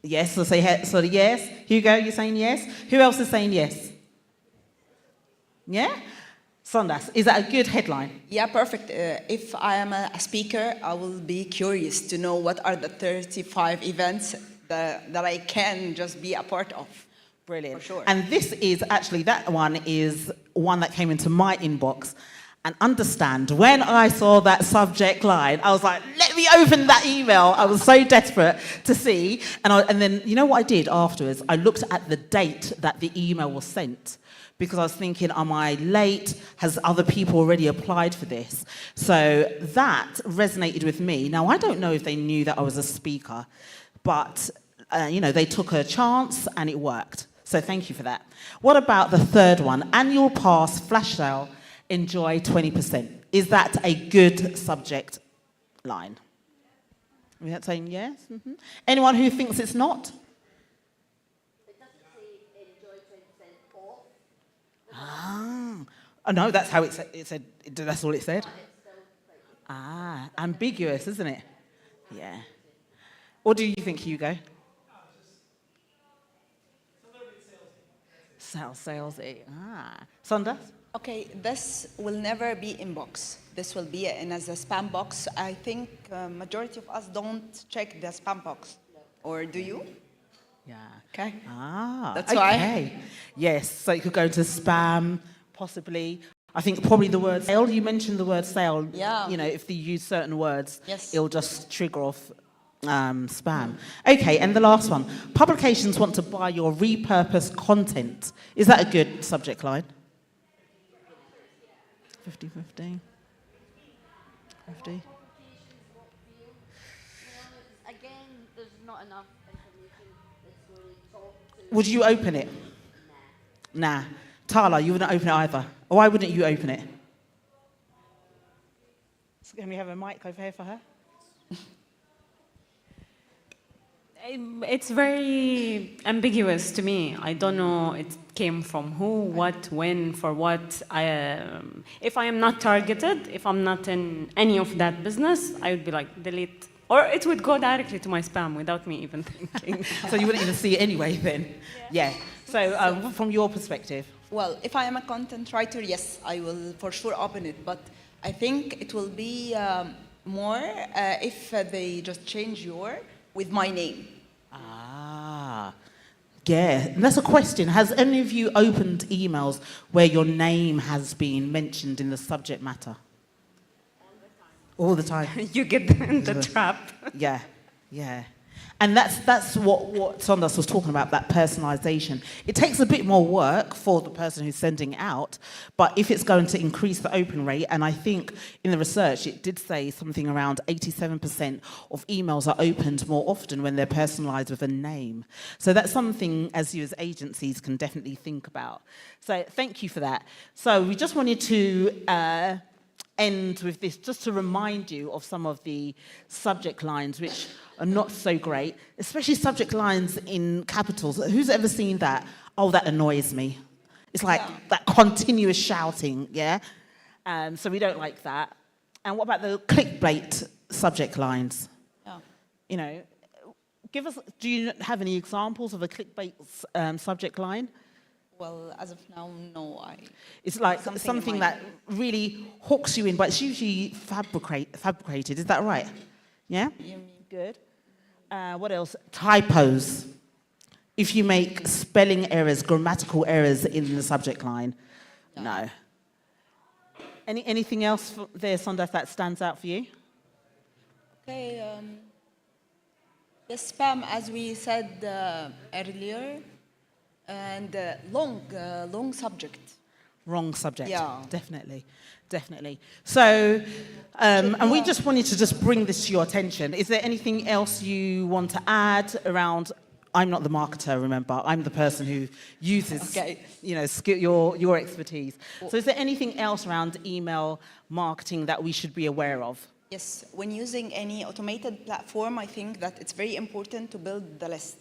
Yes, so say so yes. Hugo, you're saying yes? Who else is saying yes? Yeah? Sondas, is that a good headline? Yeah, perfect. If I am a speaker, I will be curious to know what are the 35 events that I can just be a part of. Brilliant. For sure. And this is actually, that one is one that came into my inbox. And understand, when I saw that subject line, I was like, let me open that email. I was so desperate to see. And then, you know what I did afterwards? I looked at the date that the email was sent, because I was thinking, am I late? Has other people already applied for this? So that resonated with me. Now, I don't know if they knew that I was a speaker, but you know, they took a chance and it worked. So thank you for that. What about the third one? Annual pass flash sale. Enjoy 20%. Is that a good subject line? Are we saying yes? Mm-hmm. Anyone who thinks it's not? It doesn't say enjoy 20% off. Oh, no, that's how it said. That's all it said? Ah, ambiguous, isn't it? Yeah. What do you think, Hugo? Salesy. Ah. Sonda? Okay, this will never be inbox. This will be in as a spam box. I think majority of us don't check the spam box. Or do you? Yeah. Okay. Ah, that's okay. why. Yes, so it could go into spam, possibly. I think probably the word sale. You mentioned the word sale. Yeah. You know, if they use certain words, yes, it'll just trigger off spam. Okay, and the last one. Publications want to buy your repurposed content. Is that a good subject line? 50-50. 50. Would you open it? Nah. Tala, you wouldn't open it either. Why wouldn't you open it? So can we have a mic over here for her? It's very ambiguous to me. I don't know it came from who, what, when, for what. If I am not targeted, if I'm not in any of that business, I would be like, delete. Or it would go directly to my spam without me even thinking. So you wouldn't even see it anyway then? Yeah. So from your perspective? Well, if I am a content writer, yes, I will for sure open it. But I think it will be more if they just change your with my name. Ah, yeah. And that's a question. Has any of you opened emails where your name has been mentioned in the subject matter? All the time. You get in the trap. Yeah, yeah. And that's what Sondas was talking about, that personalization. It takes a bit more work for the person who's sending it out, but if it's going to increase the open rate, and I think in the research it did say something around 87% of emails are opened more often when they're personalized with a name. So that's something as you as agencies can definitely think about. So thank you for that. So we just wanted to end with this, just to remind you of some of the subject lines which are not so great, especially subject lines in capitals. Who's ever seen that? Oh, that annoys me. It's like that continuous shouting, yeah? So we don't like that. And what about the clickbait subject lines? Yeah. You know, do you have any examples of a clickbait subject line? Well, as of now, no. It's like something that really hooks you in, but it's usually fabricated. Is that right? Yeah? Good. What else? Typos. If you make spelling errors, grammatical errors in the subject line. No. Anything else there, Sonda, that stands out for you? Okay. The spam, as we said earlier, and long subject. Wrong subject. Yeah. Definitely. So, and we just wanted to just bring this to your attention. Is there anything else you want to add around? I'm not the marketer, remember. I'm the person who uses, your expertise. So is there anything else around email marketing that we should be aware of? Yes, when using any automated platform, I think that it's very important to build the list.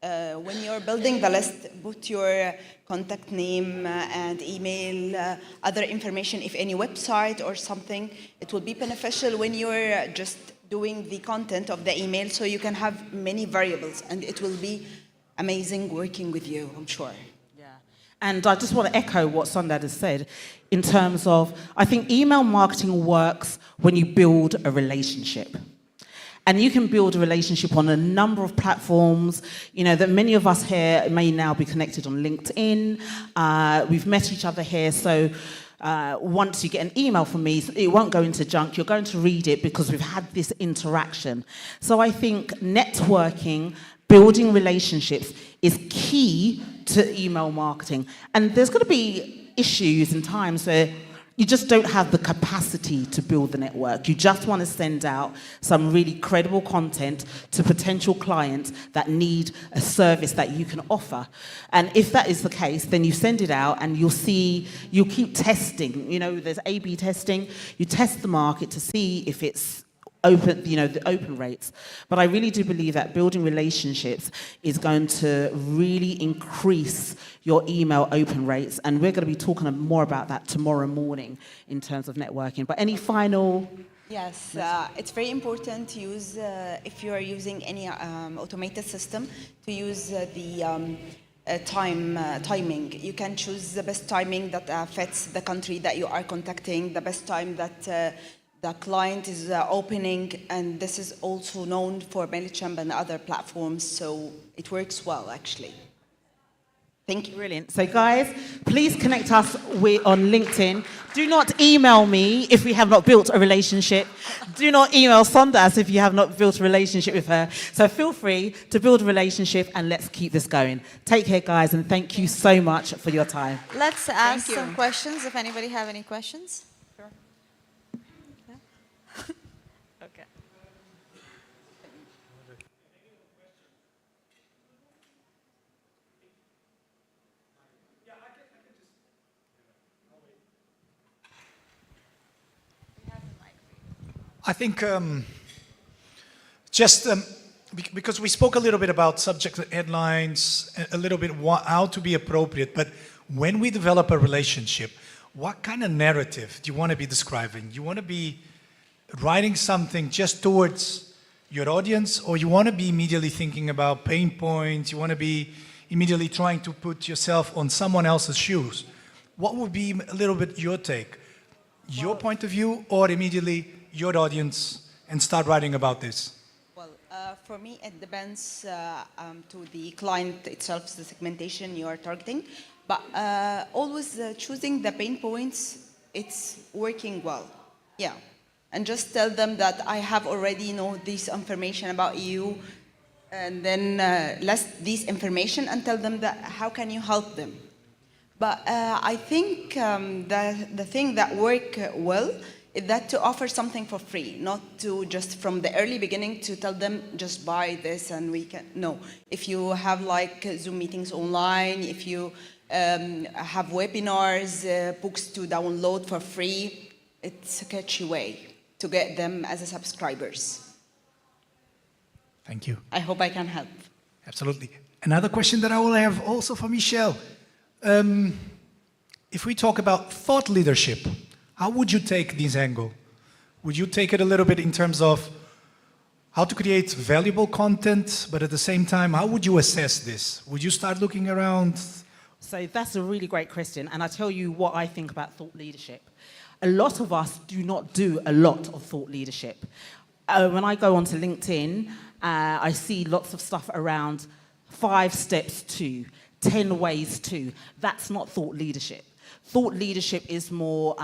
When you're building the list, put your contact name and email, other information, if any website or something. It will be beneficial when you're just doing the content of the email, so you can have many variables, and it will be amazing working with you, I'm sure. And I just want to echo what Sundad has said in terms of, I think email marketing works when you build a relationship. And you can build a relationship on a number of platforms, that many of us here may now be connected on LinkedIn. We've met each other here, so once you get an email from me, it won't go into junk. You're going to read it because we've had this interaction. So I think networking, building relationships is key to email marketing. And there's going to be issues and times where you just don't have the capacity to build the network. You just want to send out some really credible content to potential clients that need a service that you can offer. And if that is the case, then you send it out and you'll keep testing. There's A/B testing. You test the market to see if it's open, the open rates. But I really do believe that building relationships is going to really increase your email open rates. And we're going to be talking more about that tomorrow morning in terms of networking. But any final... Yes, it's very important to use, if you are using any automated system, to use the timing. You can choose the best timing that fits the country that you are contacting, the best time that the client is opening, and this is also known for MailChimp and other platforms, so it works well, actually. Thank you. Brilliant. So guys, please connect us on LinkedIn. Do not email me if we have not built a relationship. Do not email Sondas if you have not built a relationship with her. So feel free to build a relationship, and let's keep this going. Take care, guys, and thank you so much for your time. Let's ask some questions, if anybody have any questions. Okay. I think because we spoke a little bit about subject headlines, a little bit how to be appropriate, but when we develop a relationship, what kind of narrative do you want to be describing? You want to be writing something just towards your audience, or you want to be immediately thinking about pain points, you want to be immediately trying to put yourself on someone else's shoes? What would be a little bit your take? Your point of view, or immediately your audience, and start writing about this? For me, it depends to the client itself, the segmentation you are targeting. But always choosing the pain points, it's working well. Yeah. And just tell them that I have already know this information about you, and then list this information and tell them that how can you help them. But I think the thing that work well is that to offer something for free, not to just from the early beginning to tell them just buy this and we can. No, if you have like Zoom meetings online, if you have webinars, books to download for free, it's a catchy way to get them as a subscribers. Thank you. I hope I can help. Absolutely. Another question that I will have also for Michelle. If we talk about thought leadership, how would you take this angle? Would you take it a little bit in terms of how to create valuable content, but at the same time, how would you assess this? Would you start looking around? So that's a really great question, and I tell you what I think about thought leadership. A lot of us do not do a lot of thought leadership. When I go onto LinkedIn, I see lots of stuff around 5 steps to, 10 ways to. That's not thought leadership. Thought leadership is more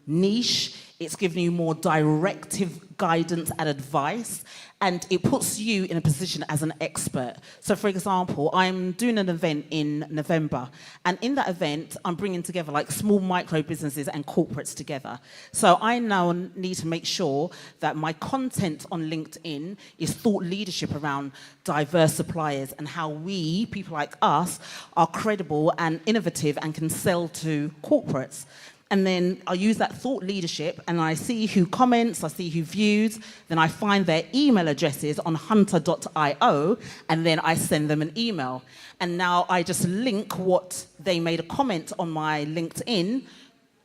niche. It's giving you more directive guidance and advice, and it puts you in a position as an expert. So for example, I'm doing an event in November, and in that event, I'm bringing together like small micro businesses and corporates together. So I now need to make sure that my content on LinkedIn is thought leadership around diverse suppliers and how we, people like us, are credible and innovative and can sell to corporates. And then I use that thought leadership and I see who comments, I see who views, then I find their email addresses on hunter.io and then I send them an email. And now I just link what they made a comment on my LinkedIn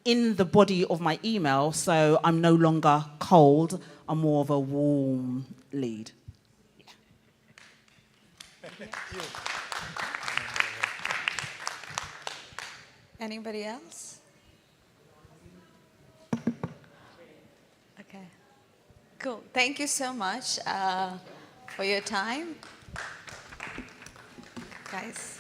in the body of my email, so I'm no longer cold, I'm more of a warm lead. Anybody else? Okay. Cool. Thank you so much for your time. Guys.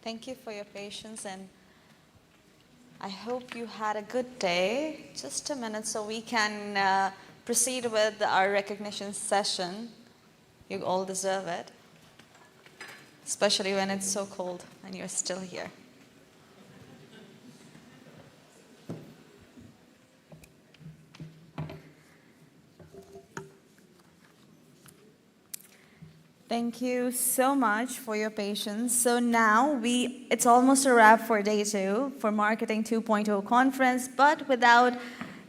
Thank you for your patience, and I hope you had a good day. Just a minute so we can proceed with our recognition session. You all deserve it, especially when it's so cold and you're still here. Thank you so much for your patience. So now it's almost a wrap for day 2 for Marketing 2.0 conference, but without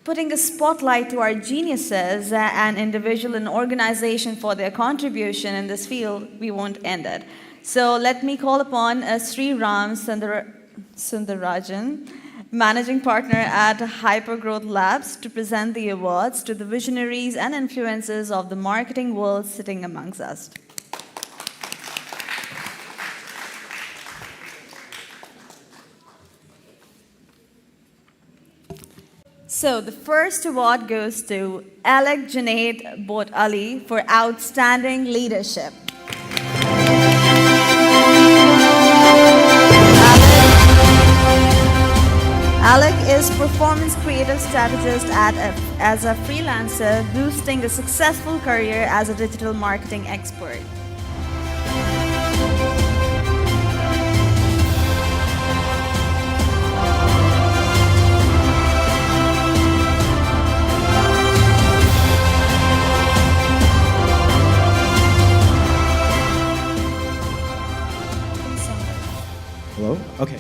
putting a spotlight to our geniuses and individual and organization for their contribution in this field, we won't end it. So let me call upon Sri Ram Sundarajan, Managing Partner at Hypergrowth Labs, to present the awards to the visionaries and influencers of the marketing world sitting amongst us. So the first award goes to Alec Junaid Bot Ali for outstanding leadership. Alec is performance creative strategist as a freelancer, boosting a successful career as a digital marketing expert. Hello? Okay.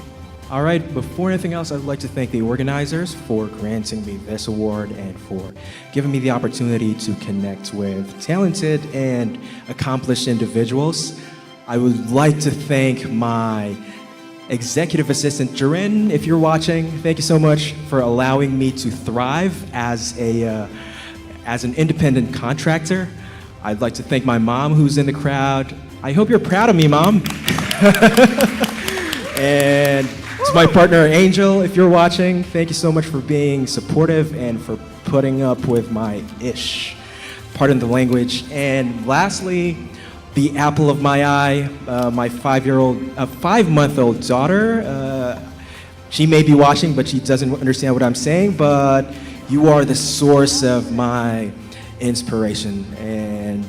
All right, before anything else, I'd like to thank the organizers for granting me this award and for giving me the opportunity to connect with talented and accomplished individuals. I would like to thank my executive assistant, Jaren, if you're watching. Thank you so much for allowing me to thrive as an independent contractor. I'd like to thank my mom, who's in the crowd. I hope you're proud of me, Mom. And to my partner, Angel, if you're watching, thank you so much for being supportive and for putting up with my ish. Pardon the language. And lastly, the apple of my eye, my 5-month-old daughter. She may be watching, but she doesn't understand what I'm saying, but you are the source of my inspiration. And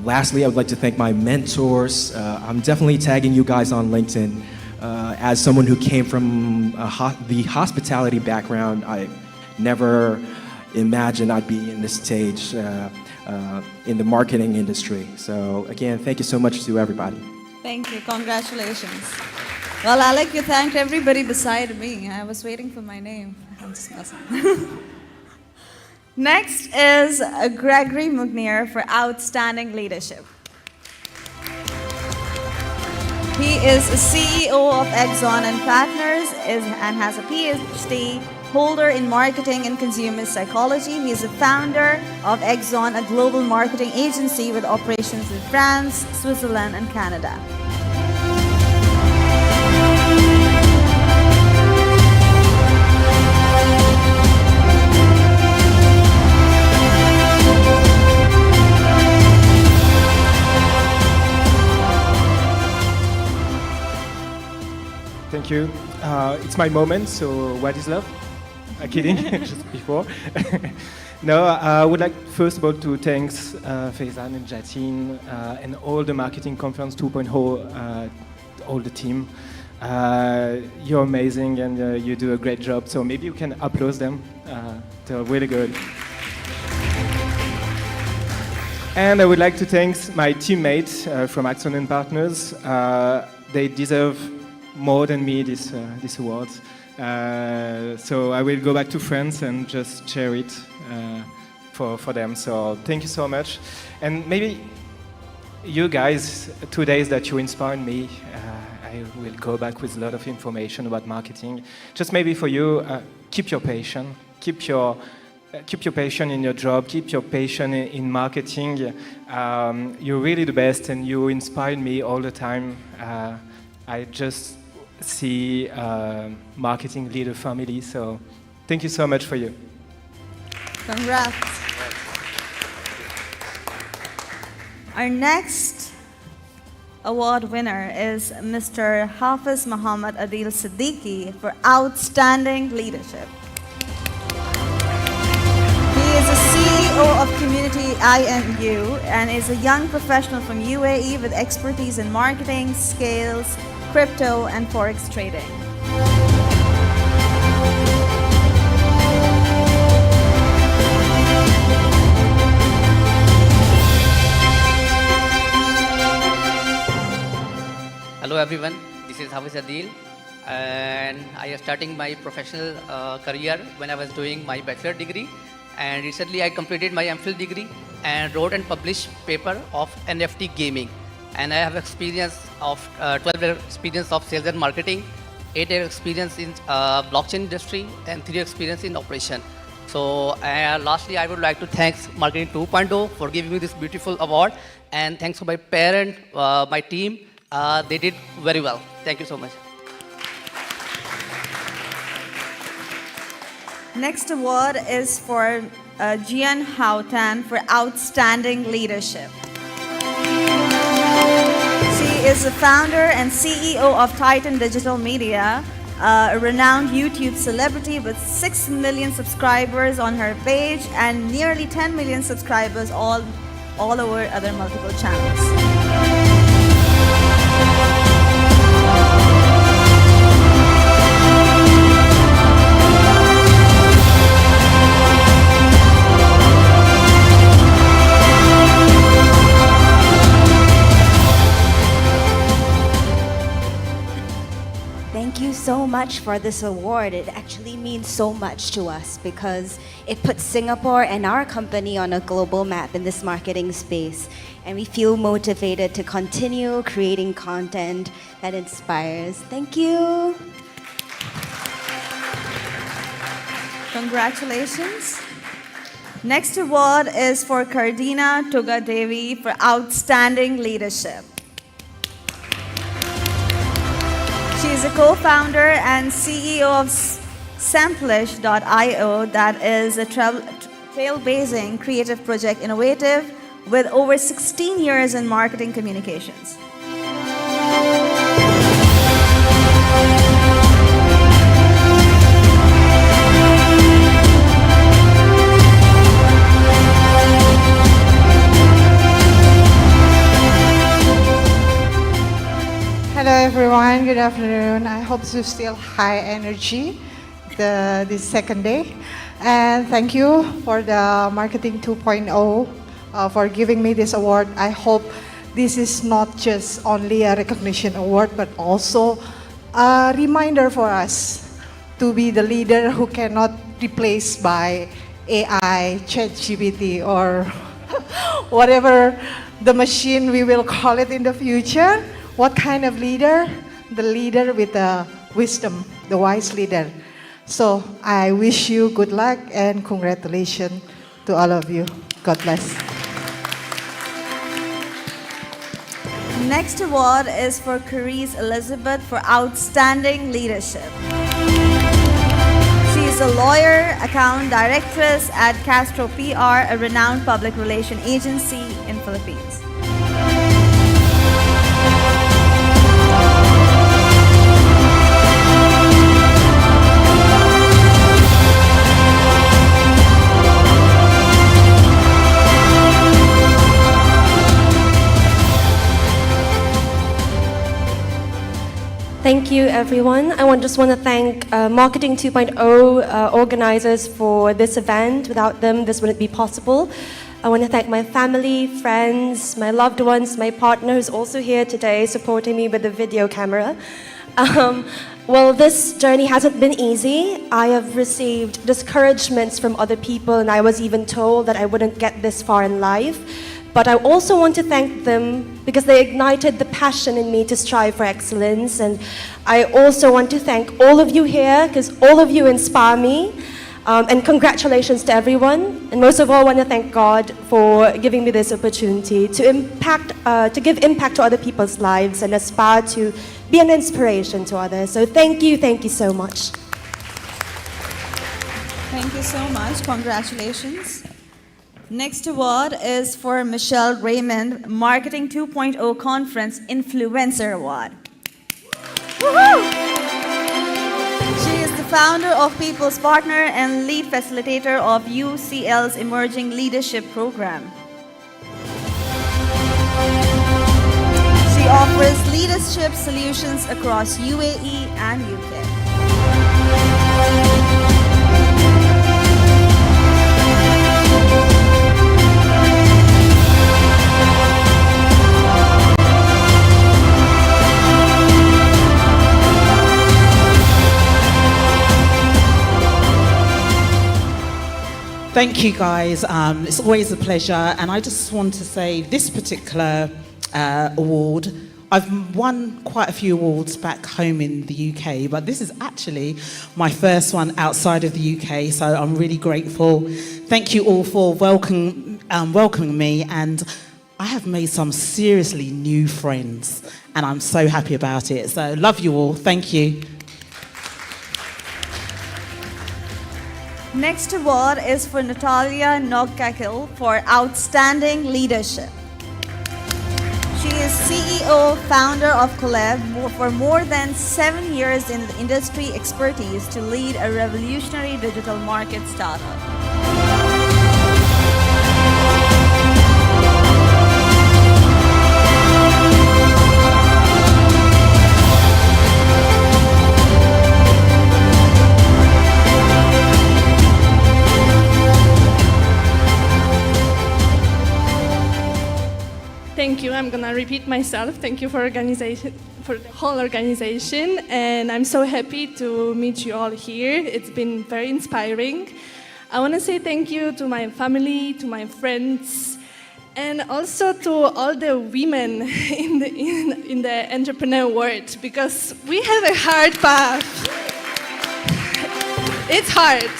lastly, I would like to thank my mentors. I'm definitely tagging you guys on LinkedIn. As someone who came from the hospitality background, I never imagined I'd be in this stage in the marketing industry. So again, thank you so much to everybody. Thank you. Congratulations. Well, Alec, you thanked everybody beside me. I was waiting for my name. I'm just messing. Next is Gregory Mugnier for outstanding leadership. He is a CEO of Exxon and Partners and has a PhD holder in marketing and consumer psychology. He is a founder of Exxon, a global marketing agency with operations in France, Switzerland, and Canada. Thank you. It's my moment, so what is love? I'm kidding, just before. No, I would like first of all to thank Faizan and Jatin and all the Marketing Conference 2.0, all the team. You're amazing and you do a great job, so maybe you can applaud them. They're really good. And I would like to thank my teammates from Exxon and Partners. They deserve more than me this award. So I will go back to France and just share it for them. So thank you so much. And maybe you guys, 2 days that you inspired me, I will go back with a lot of information about marketing. Just maybe for you, keep your passion. Keep your passion in your job. Keep your passion in marketing. You're really the best and you inspired me all the time. I just see marketing leader family. So thank you so much for you. Congrats. Our next award winner is Mr. Hafiz Muhammad Adil Siddiqui for outstanding leadership. He is a CEO of Community IMU and is a young professional from UAE with expertise in marketing, scales, crypto, and forex trading. everyone, this is Hafiz Adil, and I am starting my professional career when I was doing my bachelor degree, and recently I completed my MPhil degree and wrote and published paper of NFT gaming, and I have experience of 12 year experience of sales and marketing, 8 year experience in blockchain industry, and 3 year experience in operation. So lastly, I would like to thank Marketing 2.0 for giving me this beautiful award, and thanks to my parent, my team. They did very well. Thank you so much. Next award is for Jian Houtan for outstanding leadership. She is the founder and CEO of Titan Digital Media, a renowned YouTube celebrity with 6 million subscribers on her page and nearly 10 million subscribers all over other multiple channels. Thank you so much for this award. It actually means so much to us because it puts Singapore and our company on a global map in this marketing space. And we feel motivated to continue creating content that inspires. Thank you. Congratulations. Next award is for Kardina Tugadevi for outstanding leadership. She is a co-founder and CEO of Samplish.io, that is a trailblazing creative project innovative with over 16 years in marketing communications. Hello everyone, good afternoon. I hope you're still high energy this second day. And thank you for the Marketing 2.0 for giving me this award. I hope this is not just only a recognition award, but also a reminder for us to be the leader who cannot be replaced by AI, ChatGPT, or whatever the machine we will call it in the future. What kind of leader? The leader with the wisdom, the wise leader. So I wish you good luck and congratulations to all of you. God bless. Next award is for Carice Elizabeth for outstanding leadership. She is a lawyer, account directress at Castro PR, a renowned public relation agency in Philippines. Thank you, everyone. I just want to thank Marketing 2.0 organizers for this event. Without them, this wouldn't be possible. I want to thank my family, friends, my loved ones, my partner who's also here today supporting me with the video camera. Well, this journey hasn't been easy. I have received discouragements from other people, and I was even told that I wouldn't get this far in life. But I also want to thank them because they ignited the passion in me to strive for excellence. And I also want to thank all of you here because all of you inspire me. And congratulations to everyone. And most of all, I want to thank God for giving me this opportunity to give impact to other people's lives and aspire to be an inspiration to others. So thank you so much. Thank you so much. Congratulations. Next award is for Michelle Raymond, Marketing 2.0 Conference Influencer Award. Woohoo! She is the founder of People's Partner and lead facilitator of UCL's Emerging Leadership Program. She offers leadership solutions across UAE and UK. Thank you, guys. It's always a pleasure. And I just want to say this particular award, I've won quite a few awards back home in the UK, but this is actually my first one outside of the UK, so I'm really grateful. Thank you all for welcoming me, and I have made some seriously new friends, and I'm so happy about it. So love you all. Thank you. Next award is for Natalia Nogkakil for Outstanding Leadership. She is CEO, founder of Collab for more than 7 years in industry expertise to lead a revolutionary digital market startup. Thank you. I'm gonna repeat myself. Thank you for the whole organization, and I'm so happy to meet you all here. It's been very inspiring. I want to say thank you to my family, to my friends, and also to all the women in the entrepreneur world, because we have a hard path. It's hard,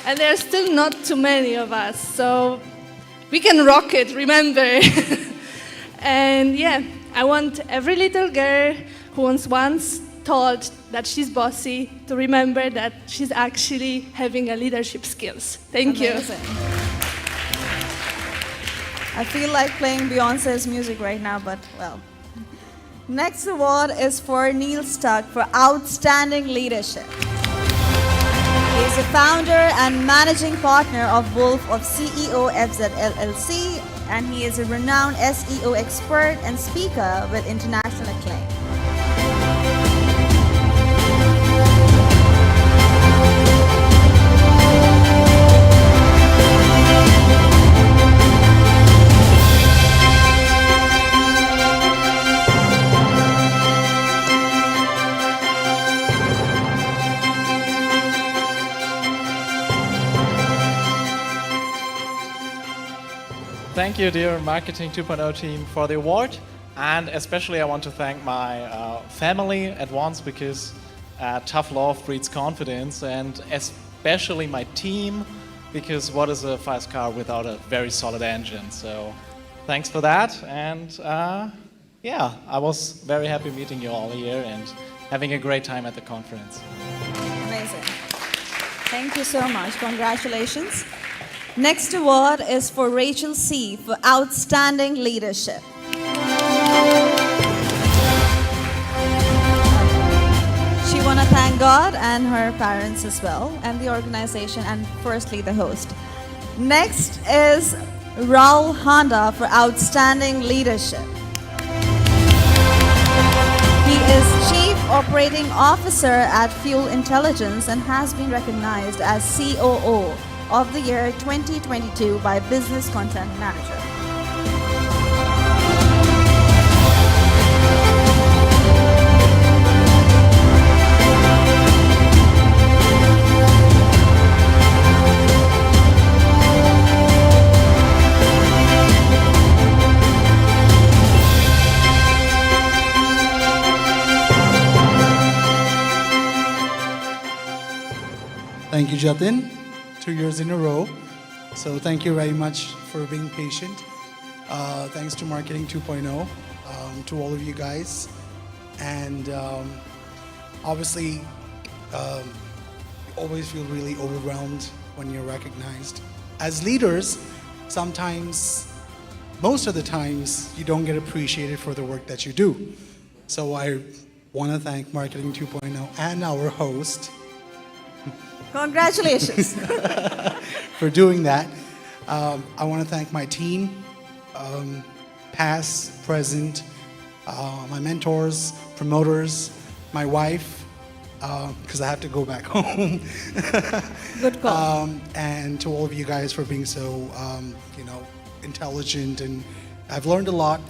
and there are still not too many of us, so we can rock it, remember. And yeah, I want every little girl who was once told that she's bossy to remember that she's actually having a leadership skills. Thank Amazing. you. I feel like playing Beyonce's music right now, but well. Next award is for Neil Stuck for Outstanding Leadership. He is the founder and managing partner of Wolf of CEO FZ LLC, and he is a renowned SEO expert and speaker with international acclaim. Thank you, dear Marketing 2.0 team, for the award. And especially I want to thank my family at once, because tough love breeds confidence, and especially my team, because what is a fast car without a very solid engine? So thanks for that. And yeah, I was very happy meeting you all here and having a great time at the conference. Amazing. Thank you so much. Congratulations. Next award is for Rachel C. for Outstanding Leadership. She want to thank God and her parents as well, and the organization, and firstly the host. Next is Raul Honda for Outstanding Leadership. He is Chief Operating Officer at Fuel Intelligence and has been recognized as COO of the year 2022 by Business Content Manager. Thank you, Jatin. 2 years in a row. So thank you very much for being patient. Thanks to Marketing 2.0, to all of you guys. And obviously, you always feel really overwhelmed when you're recognized. As leaders, sometimes, most of the times, you don't get appreciated for the work that you do. So I want to thank Marketing 2.0 and our host, congratulations. for doing that. I want to thank my team, past, present, my mentors, promoters, my wife, because I have to go back home. Good call. And to all of you guys for being so, intelligent. And I've learned a lot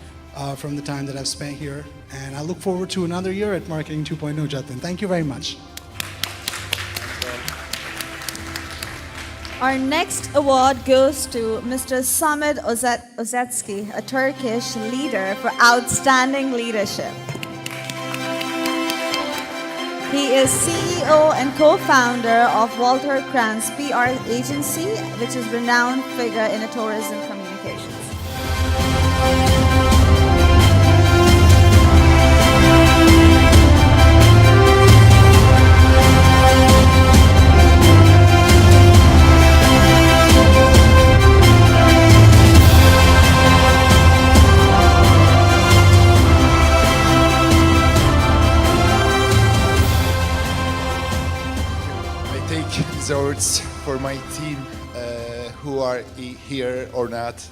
from the time that I've spent here. And I look forward to another year at Marketing 2.0, Jatin. Thank you very much. Our next award goes to Mr. Samid Ozetsky, a Turkish leader for outstanding leadership. He is CEO and co-founder of Walter Krantz PR agency, which is a renowned figure in tourism communications. I take these awards for my team who are here or not,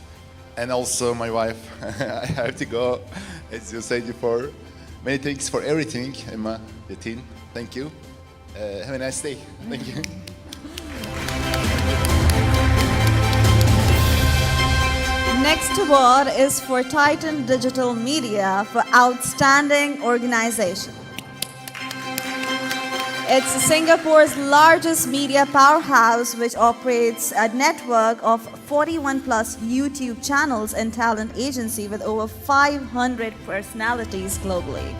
and also my wife. I have to go, as you said before. Many thanks for everything, Emma, the team. Thank you. Have a nice day. Thank you. Next award is for Titan Digital Media for outstanding organization. It's Singapore's largest media powerhouse, which operates a network of 41 plus YouTube channels and talent agency with over 500 personalities globally.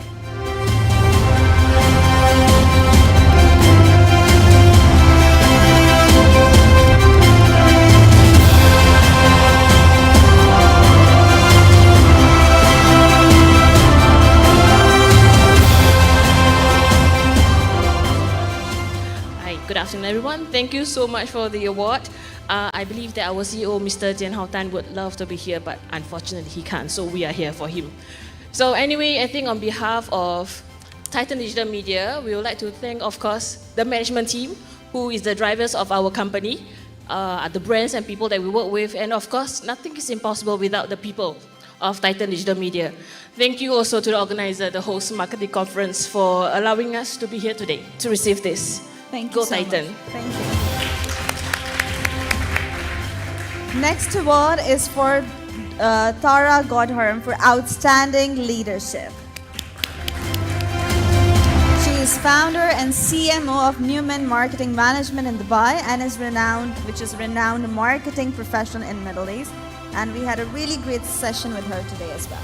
Good afternoon, everyone. Thank you so much for the award. I believe that our CEO, Mr. Jian Hao Tan, would love to be here, but unfortunately he can't, so we are here for him. So anyway, I think on behalf of Titan Digital Media, we would like to thank, of course, the management team, who is the drivers of our company, the brands and people that we work with, and of course, nothing is impossible without the people of Titan Digital Media. Thank you also to the organizer, the host marketing conference, for allowing us to be here today to receive this. Thank you Go so Titan. much. Thank you. Next award is for Tara Godharm for outstanding leadership. She is founder and CMO of Newman Marketing Management in Dubai and is renowned marketing professional in Middle East. And we had a really great session with her today as well.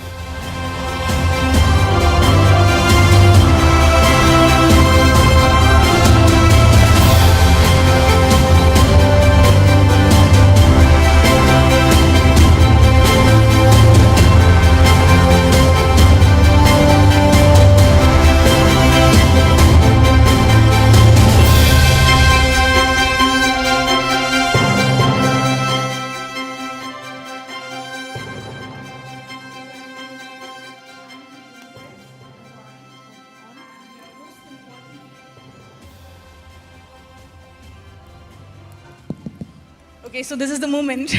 Okay, so this is the moment.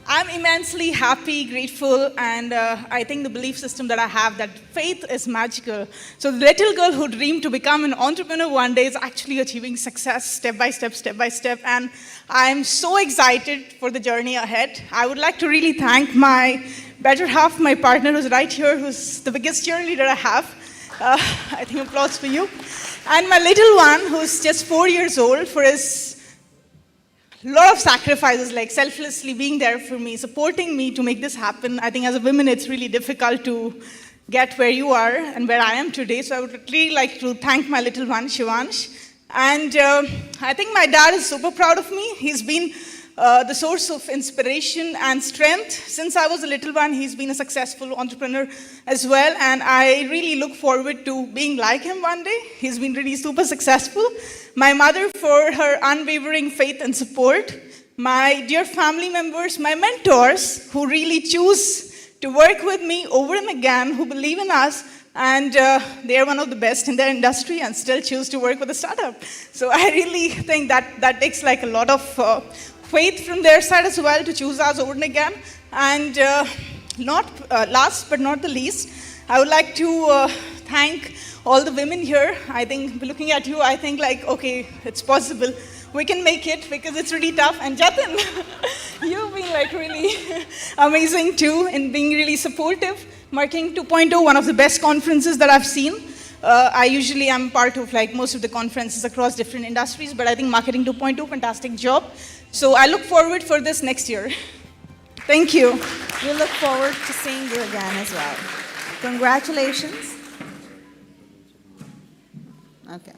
I'm immensely happy, grateful, and I think the belief system that I have that faith is magical. So the little girl who dreamed to become an entrepreneur one day is actually achieving success step by step, and I'm so excited for the journey ahead. I would like to really thank my better half, my partner who's right here, who's the biggest cheerleader I have. I think applause for you. And my little one, who's just 4 years old, for his lot of sacrifices, like selflessly being there for me, supporting me to make this happen. I think as a woman, it's really difficult to get where you are and where I am today. So I would really like to thank my little one, Shivansh. And I think my dad is super proud of me. He's been the source of inspiration and strength. Since I was a little one, he's been a successful entrepreneur as well. And I really look forward to being like him one day. He's been really super successful. My mother for her unwavering faith and support. My dear family members, my mentors who really choose to work with me over and again, who believe in us, and they're one of the best in their industry and still choose to work with a startup. So I really think that takes like a lot of faith from their side as well to choose us over and again. And last but not the least, I would like to thank all the women here. I think looking at you, I think like, okay, it's possible. We can make it because it's really tough. And Jatin, you've been like really amazing too in being really supportive. Marketing 2.0, one of the best conferences that I've seen. I usually am part of like most of the conferences across different industries, but I think Marketing 2.0, fantastic job. So I look forward for this next year. Thank you. We look forward to seeing you again as well. Congratulations. Okay.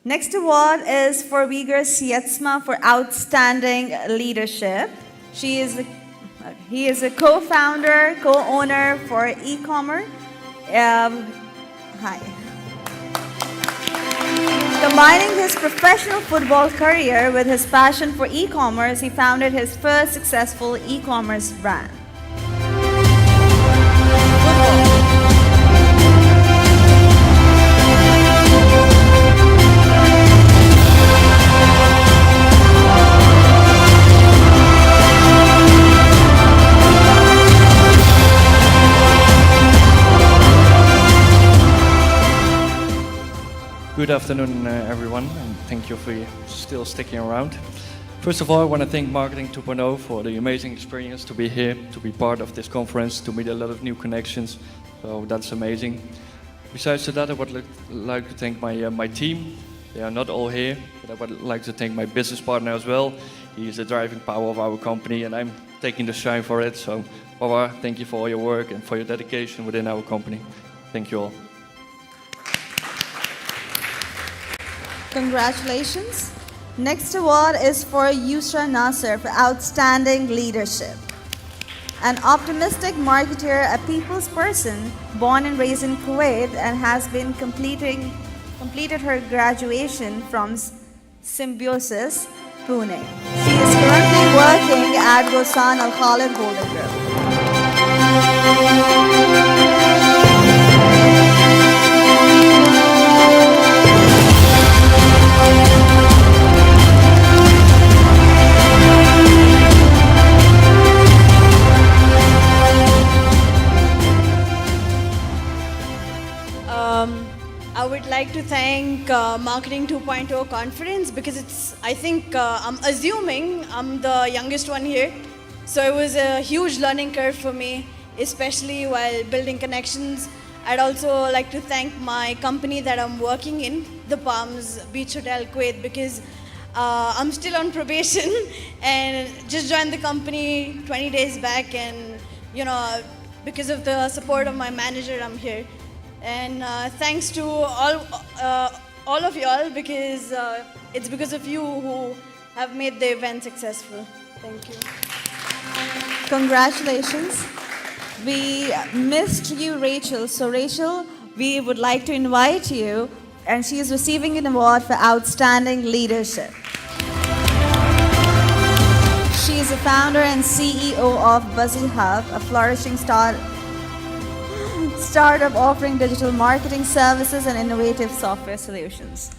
Next award is for Uyghur Sietsma for outstanding leadership. He is a co-founder, co-owner for e-commerce. Hi. Combining his professional football career with his passion for e-commerce, he founded his first successful e-commerce brand. Good afternoon, everyone, and thank you for still sticking around. First of all, I want to thank Marketing 2.0 for the amazing experience to be here, to be part of this conference, to meet a lot of new connections. So that's amazing. Besides that, I would like to thank my team. They are not all here, but I would like to thank my business partner as well. He is the driving power of our company, and I'm taking the shine for it. So, Baba, thank you for all your work and for your dedication within our company. Thank you all. Congratulations. Next award is for Yusra Nasser for outstanding leadership. An optimistic marketer, a people's person, born and raised in Kuwait and has been completed her graduation from Symbiosis, Pune. She is currently working at Gosan Al Khalid Holding Group. I would like to thank Marketing 2.0 conference because I'm assuming I'm the youngest one here. So it was a huge learning curve for me, especially while building connections. I'd also like to thank my company that I'm working in, the Palms Beach Hotel Kuwait, because I'm still on probation and just joined the company 20 days back, and because of the support of my manager, I'm here. And thanks to all of y'all, because it's because of you who have made the event successful. Thank you. Congratulations. We missed you, Rachel. So Rachel, we would like to invite you, and she is receiving an award for outstanding leadership. She is the founder and CEO of Buzzy Hub, a flourishing startup offering digital marketing services and innovative software solutions.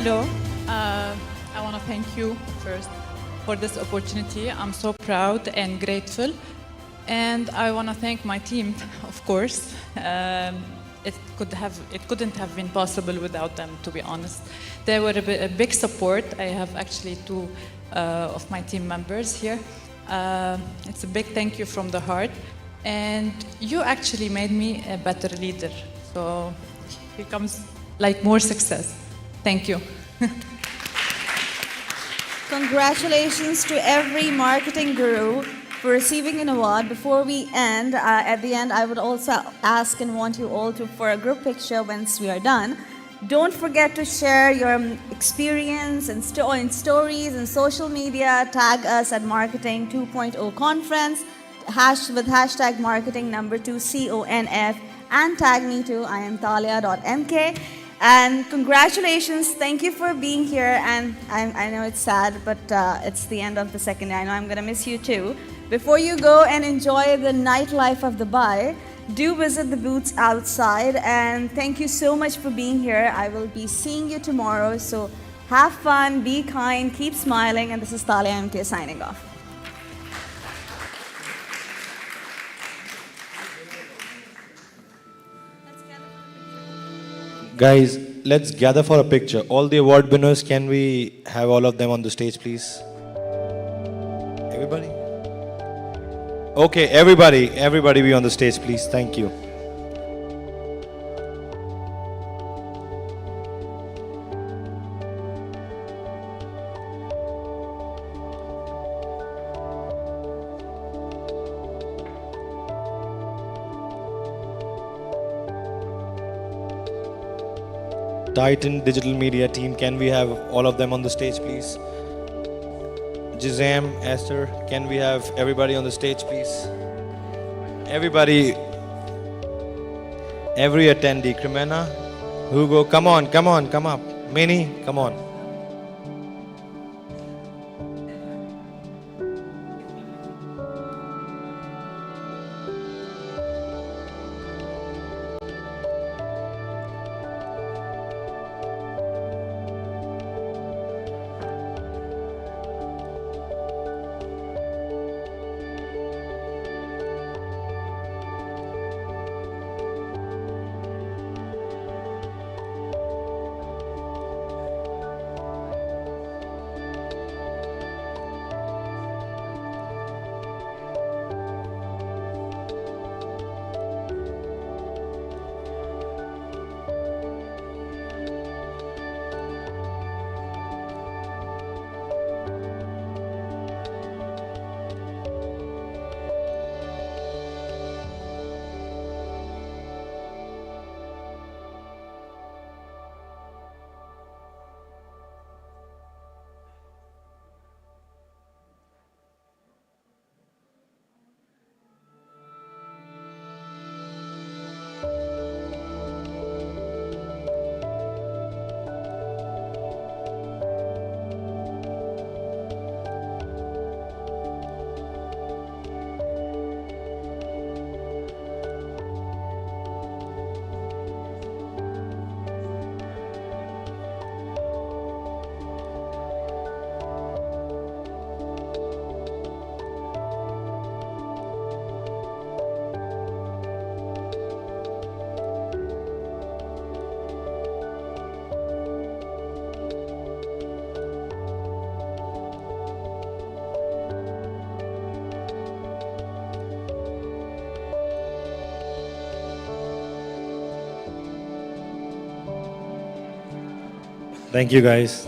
Hello, I want to thank you first for this opportunity. I'm so proud and grateful, and I want to thank my team, of course. It couldn't have been possible without them, to be honest. They were a big support. I have actually two of my team members here. It's a big thank you from the heart, and you actually made me a better leader. So here comes like more success. Thank you. Congratulations to every marketing guru for receiving an award. Before we end, at the end, I would also ask and want you all for a group picture once we are done. Don't forget to share your experience and stories and social media. Tag us at Marketing 2.0 Conference with hashtag marketing number 2CONF, and tag me too. I am Talia.mk. And congratulations, thank you for being here. And I know it's sad, but it's the end of the second day. I know I'm gonna miss you too. Before you go and enjoy the nightlife of Dubai, Do visit the booths outside, and thank you so much for being here. I will be seeing you tomorrow, so have fun, be kind, keep smiling, and this is Talia MK signing off. Guys, let's gather for a picture. All the award winners, can we have all of them on the stage, please? Everybody? Okay, everybody be on the stage, please. Thank you. Titan Digital Media team, can we have all of them on the stage, please? Jizam, Esther, can we have everybody on the stage, please? Everybody, every attendee, Cremena, Hugo, come on, come up. Minnie, come on. Thank you, guys.